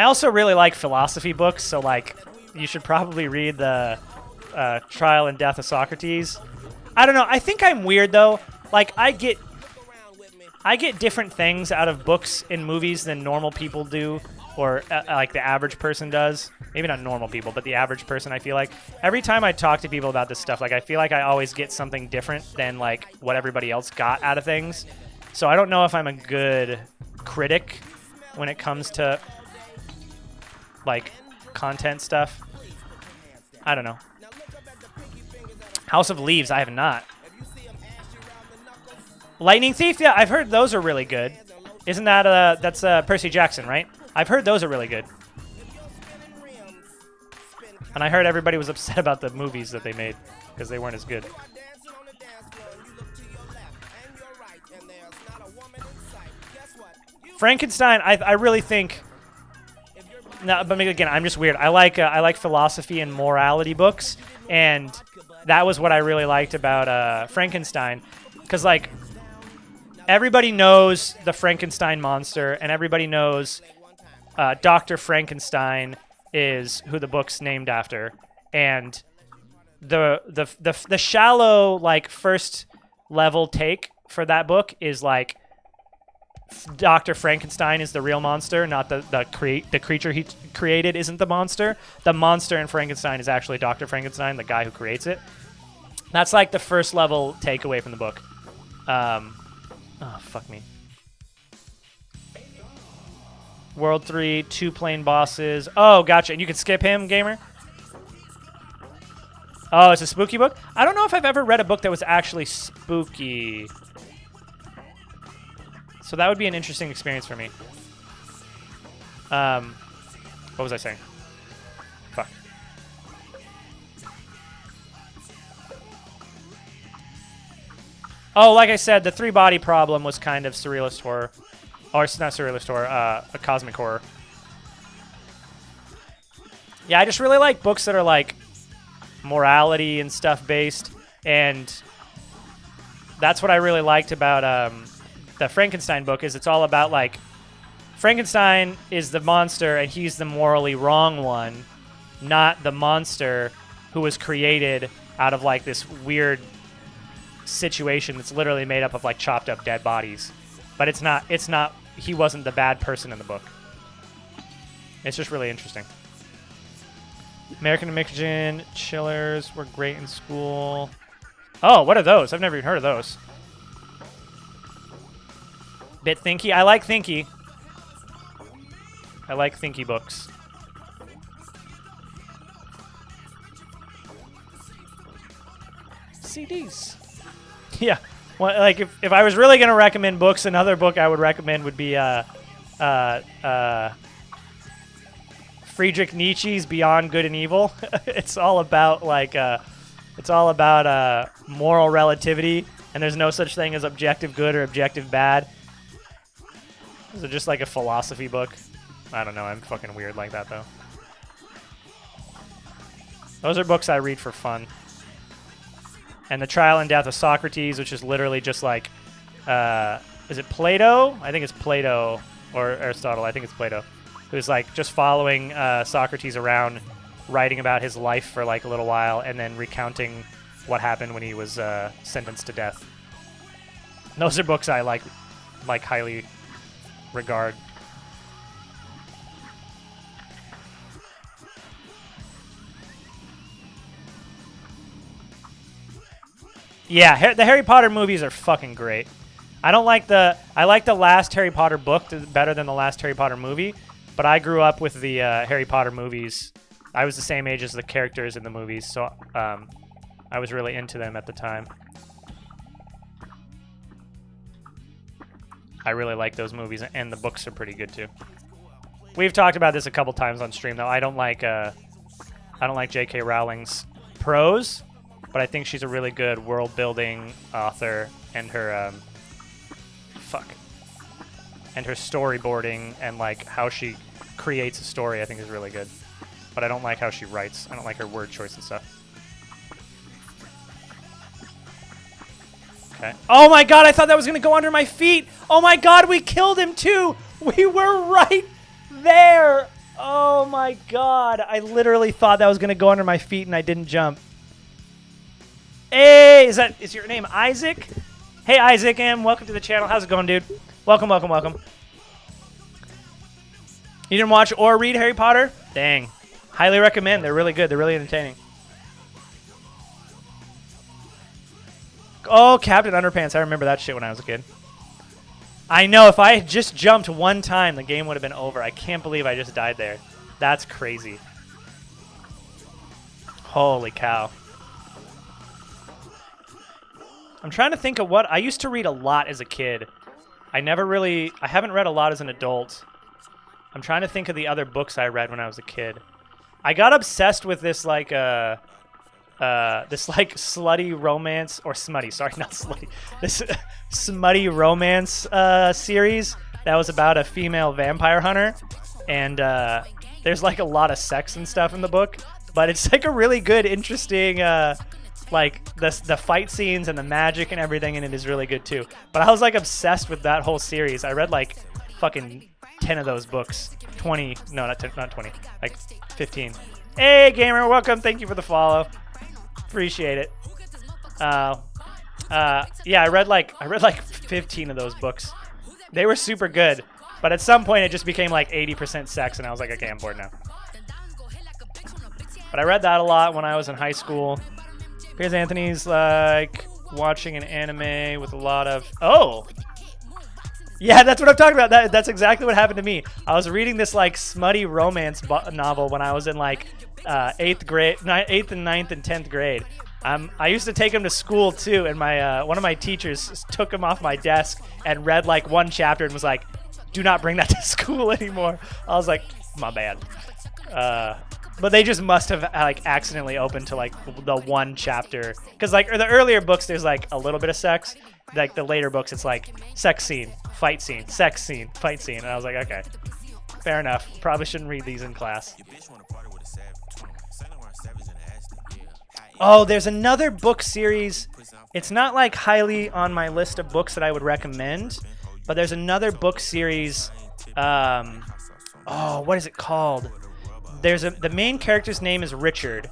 also really like philosophy books, so like you should probably read the Trial and Death of Socrates. I don't know. I think I'm weird though. Like I get different things out of books and movies than normal people do, or like the average person does. Maybe not normal people, but the average person. I feel like every time I talk to people about this stuff, like I feel like I always get something different than like what everybody else got out of things. So I don't know if I'm a good critic when it comes to like content stuff. I don't know. House of Leaves, I have not. Lightning Thief, yeah, I've heard those are really good. Isn't that that's Percy Jackson, right? I've heard those are really good. And I heard everybody was upset about the movies that they made because they weren't as good. Frankenstein, I really think. No, but again, I'm just weird. I like philosophy and morality books, and that was what I really liked about Frankenstein, because like everybody knows the Frankenstein monster, and everybody knows Dr. Frankenstein is who the book's named after, and the shallow like first level take for that book is like Dr. Frankenstein is the real monster, not the creature he created isn't the monster. The monster in Frankenstein is actually Dr. Frankenstein, the guy who creates it. That's like the first level takeaway from the book. Oh, fuck me. World 3, 2 plain bosses. Oh, gotcha. And you can skip him, gamer? Oh, it's a spooky book? I don't know if I've ever read a book that was actually spooky. So that would be an interesting experience for me. What was I saying? Fuck. Oh, like I said, the 3-body problem was kind of surrealist horror. Or it's not surrealist horror, a cosmic horror. Yeah, I just really like books that are like morality and stuff based, and that's what I really liked about the Frankenstein book. Is it's all about like Frankenstein is the monster and he's the morally wrong one, not the monster who was created out of like this weird situation that's literally made up of like chopped up dead bodies. But it's not, he wasn't the bad person in the book. It's just really interesting. American Imagination Chillers were great in school. Oh, what are those? I've never even heard of those. Bit Thinky. I like Thinky. I like Thinky books. CDs. Yeah. Well, like if I was really gonna recommend books, another book I would recommend would be Friedrich Nietzsche's Beyond Good and Evil. It's all about like moral relativity, and there's no such thing as objective good or objective bad. Is it just like a philosophy book? I don't know. I'm fucking weird like that though. Those are books I read for fun. And the Trial and Death of Socrates, which is literally just like, is it Plato? I think it's Plato, or Aristotle. I think it's Plato, who's like just following Socrates around, writing about his life for like a little while, and then recounting what happened when he was sentenced to death. And those are books I like highly regard. Yeah, the Harry Potter movies are fucking great. I don't like I like the last Harry Potter book better than the last Harry Potter movie, but I grew up with the Harry Potter movies. I was the same age as the characters in the movies, so I was really into them at the time. I really like those movies, and the books are pretty good too. We've talked about this a couple times on stream, though. I don't like J.K. Rowling's prose, but I think she's a really good world-building author, and her and her storyboarding and like how she creates a story, I think is really good. But I don't like how she writes. I don't like her word choice and stuff. Okay. Oh my god, I thought that was gonna go under my feet. Oh my god, we killed him too. We were right there. Oh my god, I literally thought that was gonna go under my feet and I didn't jump. Hey, is your name Isaac? Hey Isaac, and welcome to the channel. How's it going, dude? Welcome, welcome, welcome. You didn't watch or read Harry Potter? Dang. Highly recommend. They're really good. They're really entertaining. Oh, Captain Underpants. I remember that shit when I was a kid. I know. If I had just jumped one time, the game would have been over. I can't believe I just died there. That's crazy. Holy cow. I'm trying to think of what... I used to read a lot as a kid. I haven't read a lot as an adult. I'm trying to think of the other books I read when I was a kid. I got obsessed with this like slutty romance, or smutty, sorry, not slutty. This smutty romance series that was about a female vampire hunter, and there's like a lot of sex and stuff in the book, but it's like a really good, interesting like the fight scenes and the magic and everything in it is really good too. But I was like obsessed with that whole series. I read like fucking 10 of those books. 20, no, not 10, not 20, like 15. Hey gamer, welcome. Thank you for the follow. Appreciate it. Yeah, I read like 15 of those books. They were super good, but at some point it just became like 80% sex, and I was like, okay, I'm bored now. But I read that a lot when I was in high school. Piers Anthony's like watching an anime with a lot of... Oh! Yeah, that's what I'm talking about. That's exactly what happened to me. I was reading this like smutty romance novel when I was in like 8th and 9th and 10th grade. I used to take him to school too, and my one of my teachers took him off my desk and read like one chapter and was like, "Do not bring that to school anymore." I was like, "My bad." But they just must have like accidentally opened to like the one chapter, because like the earlier books there's like a little bit of sex. Like the later books it's like sex scene, fight scene, sex scene, fight scene, and I was like, okay, fair enough. Probably shouldn't read these in class. Oh, there's another book series. It's not like highly on my list of books that I would recommend, but there's another book series. Oh, what is it called? The main character's name is Richard,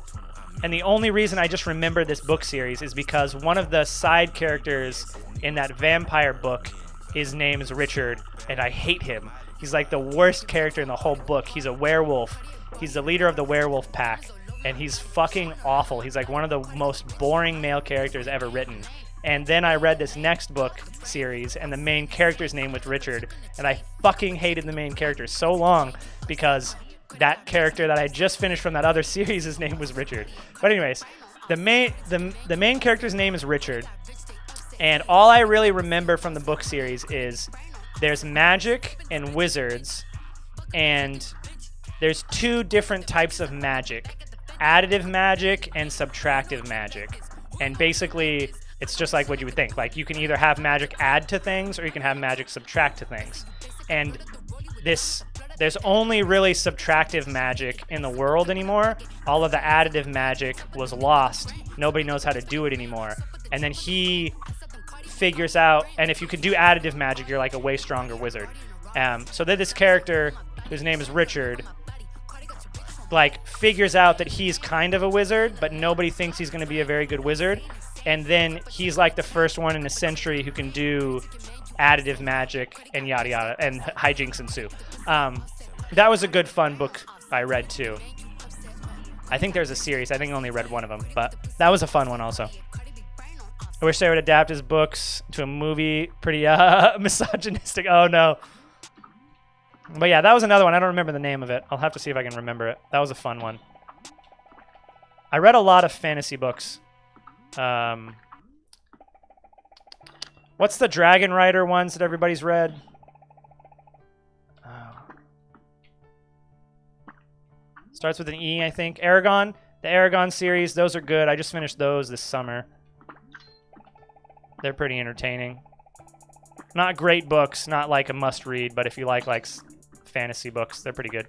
and the only reason I just remember this book series is because one of the side characters in that vampire book, his name is Richard, and I hate him. He's like the worst character in the whole book. He's a werewolf. He's the leader of the werewolf pack, and he's fucking awful. He's like one of the most boring male characters ever written. And then I read this next book series, and the main character's name was Richard, and I fucking hated the main character so long because that character that I just finished from that other series, his name was Richard. But anyways, the main character's name is Richard, and all I really remember from the book series is there's magic and wizards, and there's two different types of magic: additive magic and subtractive magic. And basically it's just like what you would think. Like you can either have magic add to things or you can have magic subtract to things. And there's only really subtractive magic in the world anymore. All of the additive magic was lost. Nobody knows how to do it anymore. And then he figures out, and if you can do additive magic, you're like a way stronger wizard. So then this character, whose name is Richard, like figures out that he's kind of a wizard, but nobody thinks he's going to be a very good wizard. And then he's like the first one in a century who can do additive magic and yada yada, and hijinks ensue. That was a good fun book I read too. I think there's a series. I think I only read one of them, but that was a fun one also. I wish they would adapt his books to a movie. Pretty misogynistic. Oh no. But yeah, that was another one. I don't remember the name of it. I'll have to see if I can remember it. That was a fun one. I read a lot of fantasy books. What's the Dragon Rider ones that everybody's read? Starts with an E, I think. Aragon. The Aragon series. Those are good. I just finished those this summer. They're pretty entertaining. Not great books. Not like a must-read. But if you like fantasy books, they're pretty good.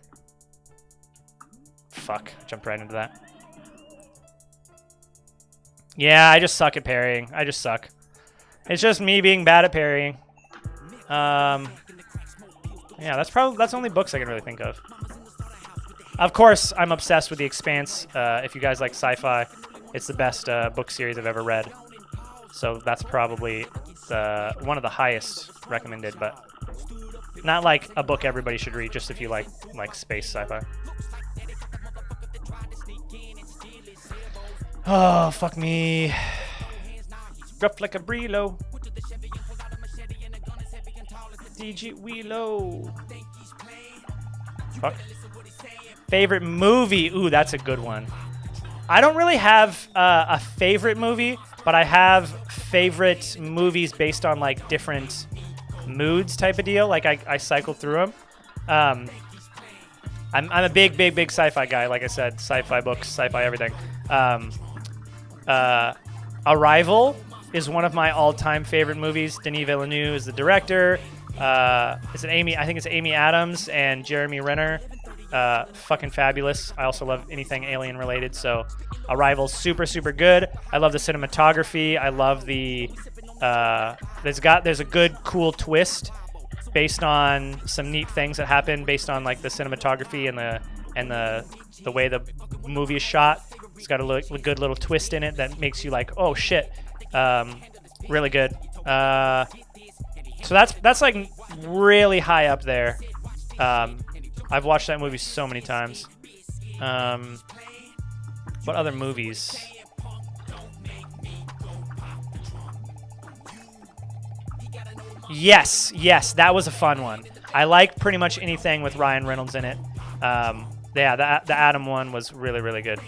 Fuck. Jumped right into that. Yeah, I just suck at parrying. I just suck. It's just me being bad at parrying. Yeah, that's only books I can really think of. Of course, I'm obsessed with The Expanse. If you guys like sci-fi, it's the best book series I've ever read. So that's probably one of the highest recommended, but not like a book everybody should read, just if you like space sci-fi. Oh, fuck me. Rough like a Brelo. DG Wheelo. Fuck. Favorite movie? Ooh, that's a good one. I don't really have a favorite movie, but I have favorite movies based on like different moods type of deal. Like I cycle through them. I'm a big sci-fi guy. Like I said, sci-fi books, sci-fi everything. Arrival is one of my all-time favorite movies. Denis Villeneuve is the director. Is it Amy? I think it's Amy Adams and Jeremy Renner. Fucking fabulous. I also love anything alien related, so Arrival's super good. I love the cinematography. I love the there's a good cool twist based on some neat things that happen based on like the cinematography and the way the movie is shot. It's got a good little twist in it that makes you like, oh shit. Really good. So that's like really high up there. I've watched that movie so many times. What other movies? Yes, that was a fun one. I like pretty much anything with Ryan Reynolds in it. Yeah, the Adam one was really good.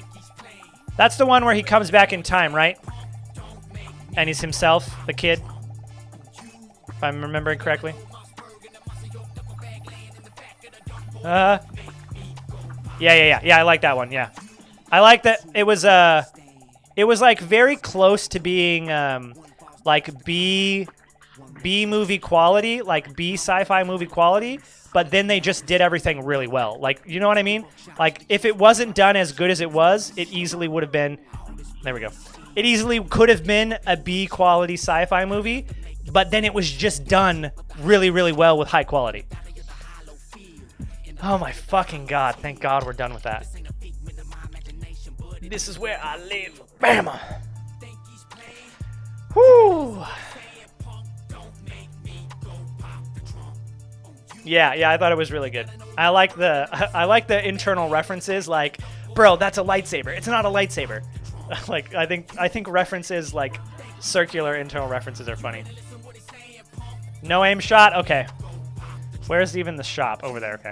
That's the one where he comes back in time, right? And he's himself, the kid. If I'm remembering correctly. Yeah, I like that one, yeah. I like that it was like very close to being like B movie quality, like B sci-fi movie quality, but then they just did everything really well. Like, you know what I mean? Like, if it wasn't done as good as it was, it easily would have been, there we go. It easily could have been a B quality sci-fi movie, but then it was just done really well with high quality. Oh my fucking god, thank god we're done with that. This is where I live. Bama! Whoo! Yeah, I thought it was really good. I like the internal references, like, bro, that's a lightsaber. It's not a lightsaber. Like, I think references like circular internal references are funny. No aim shot? Okay. Where's even the shop? Over there, okay.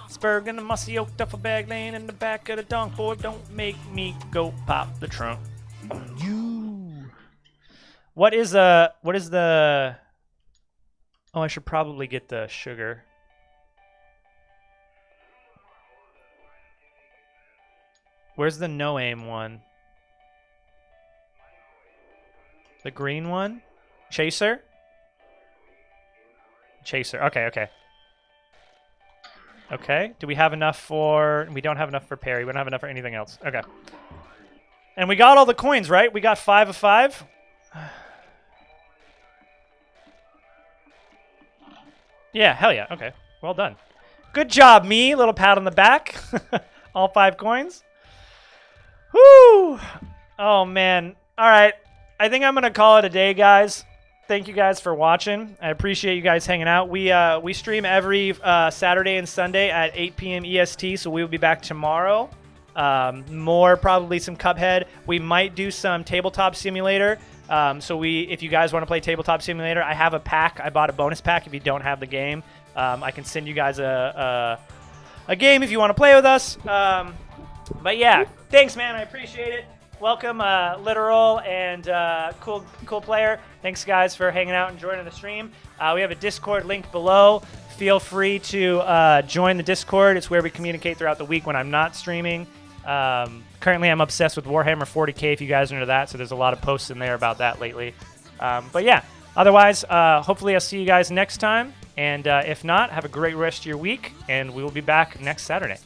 Spurg and the musty oak duffel bag laying in the back of the donk, boy, don't make me go pop the trunk. You. What is the Oh, I should probably get the sugar. Where's the no aim one? The green one? Chaser? Chaser. Okay. Okay. Do we have enough for... We don't have enough for parry. We don't have enough for anything else. Okay. And we got all the coins, right? We got 5 of 5? Yeah, hell yeah. Okay. Well done. Good job, me. Little pat on the back. All 5 coins. Woo! Oh, man. All right. I think I'm going to call it a day, guys. Thank you guys for watching. I appreciate you guys hanging out. We stream every Saturday and Sunday at 8 p.m. EST, so we will be back tomorrow more probably some Cuphead. We might do some Tabletop Simulator. If you guys want to play Tabletop Simulator, I have a pack. I bought a bonus pack if you don't have the game. I can send you guys a game if you want to play with us. But yeah, thanks, man. I appreciate it. Welcome, Literal and cool player. Thanks, guys, for hanging out and joining the stream. We have a Discord link below. Feel free to join the Discord. It's where we communicate throughout the week when I'm not streaming. Currently, I'm obsessed with Warhammer 40k, if you guys are into that, so there's a lot of posts in there about that lately. But yeah, otherwise, hopefully I'll see you guys next time. And if not, have a great rest of your week, and we will be back next Saturday.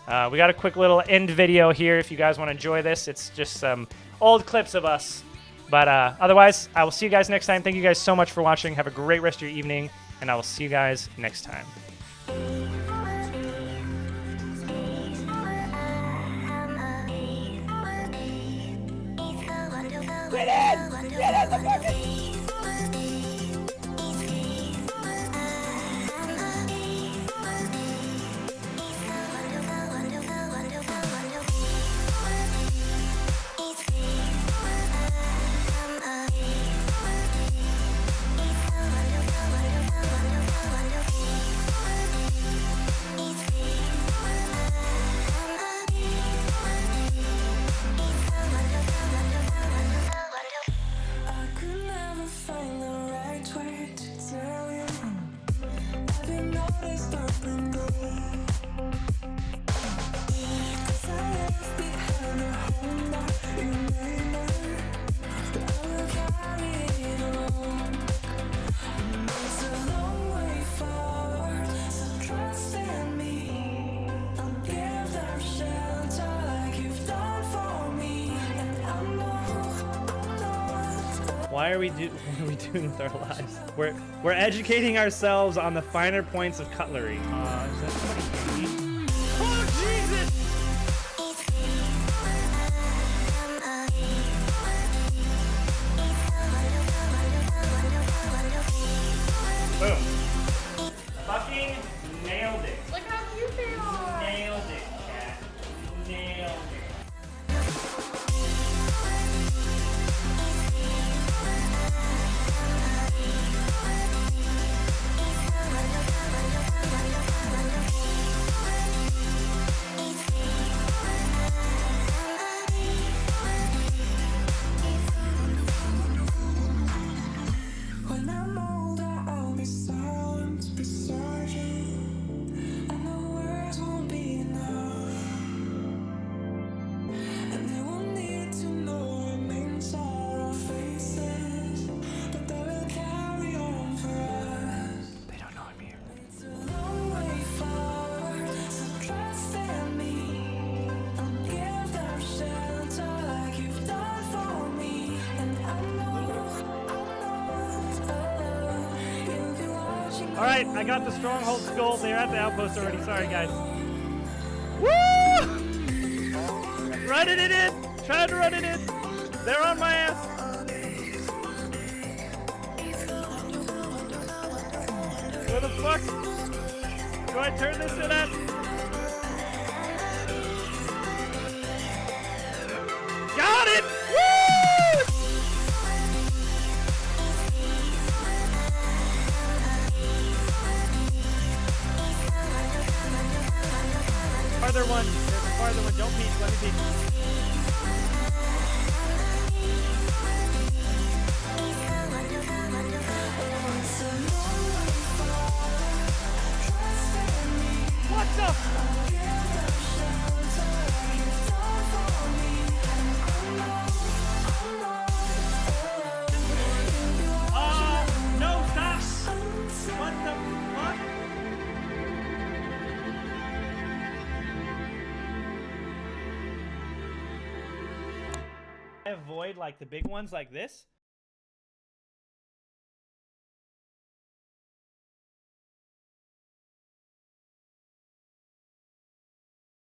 We got a quick little end video here if you guys want to enjoy this. It's just some old clips of us. But otherwise, I will see you guys next time. Thank you guys so much for watching. Have a great rest of your evening, and I will see you guys next time. Get in the fucking... What are we doing with our lives? We're educating ourselves on the finer points of cutlery. Is that somebody handy? Oh Jesus! Boom. Fucking nailed it. Look how cute they are. Nailed it, cat. Nailed it. Alright, I got the Stronghold Skull. They're at the outpost already. Sorry, guys. Woo! Running it in! Trying to run it in! They're on my ass! Where the fuck? Do I turn this in at? Got it! Woo! Farther one. There's a farther one. Don't peek. Let me peek. What the? No, stop! What the fuck? I avoid like the big ones like this.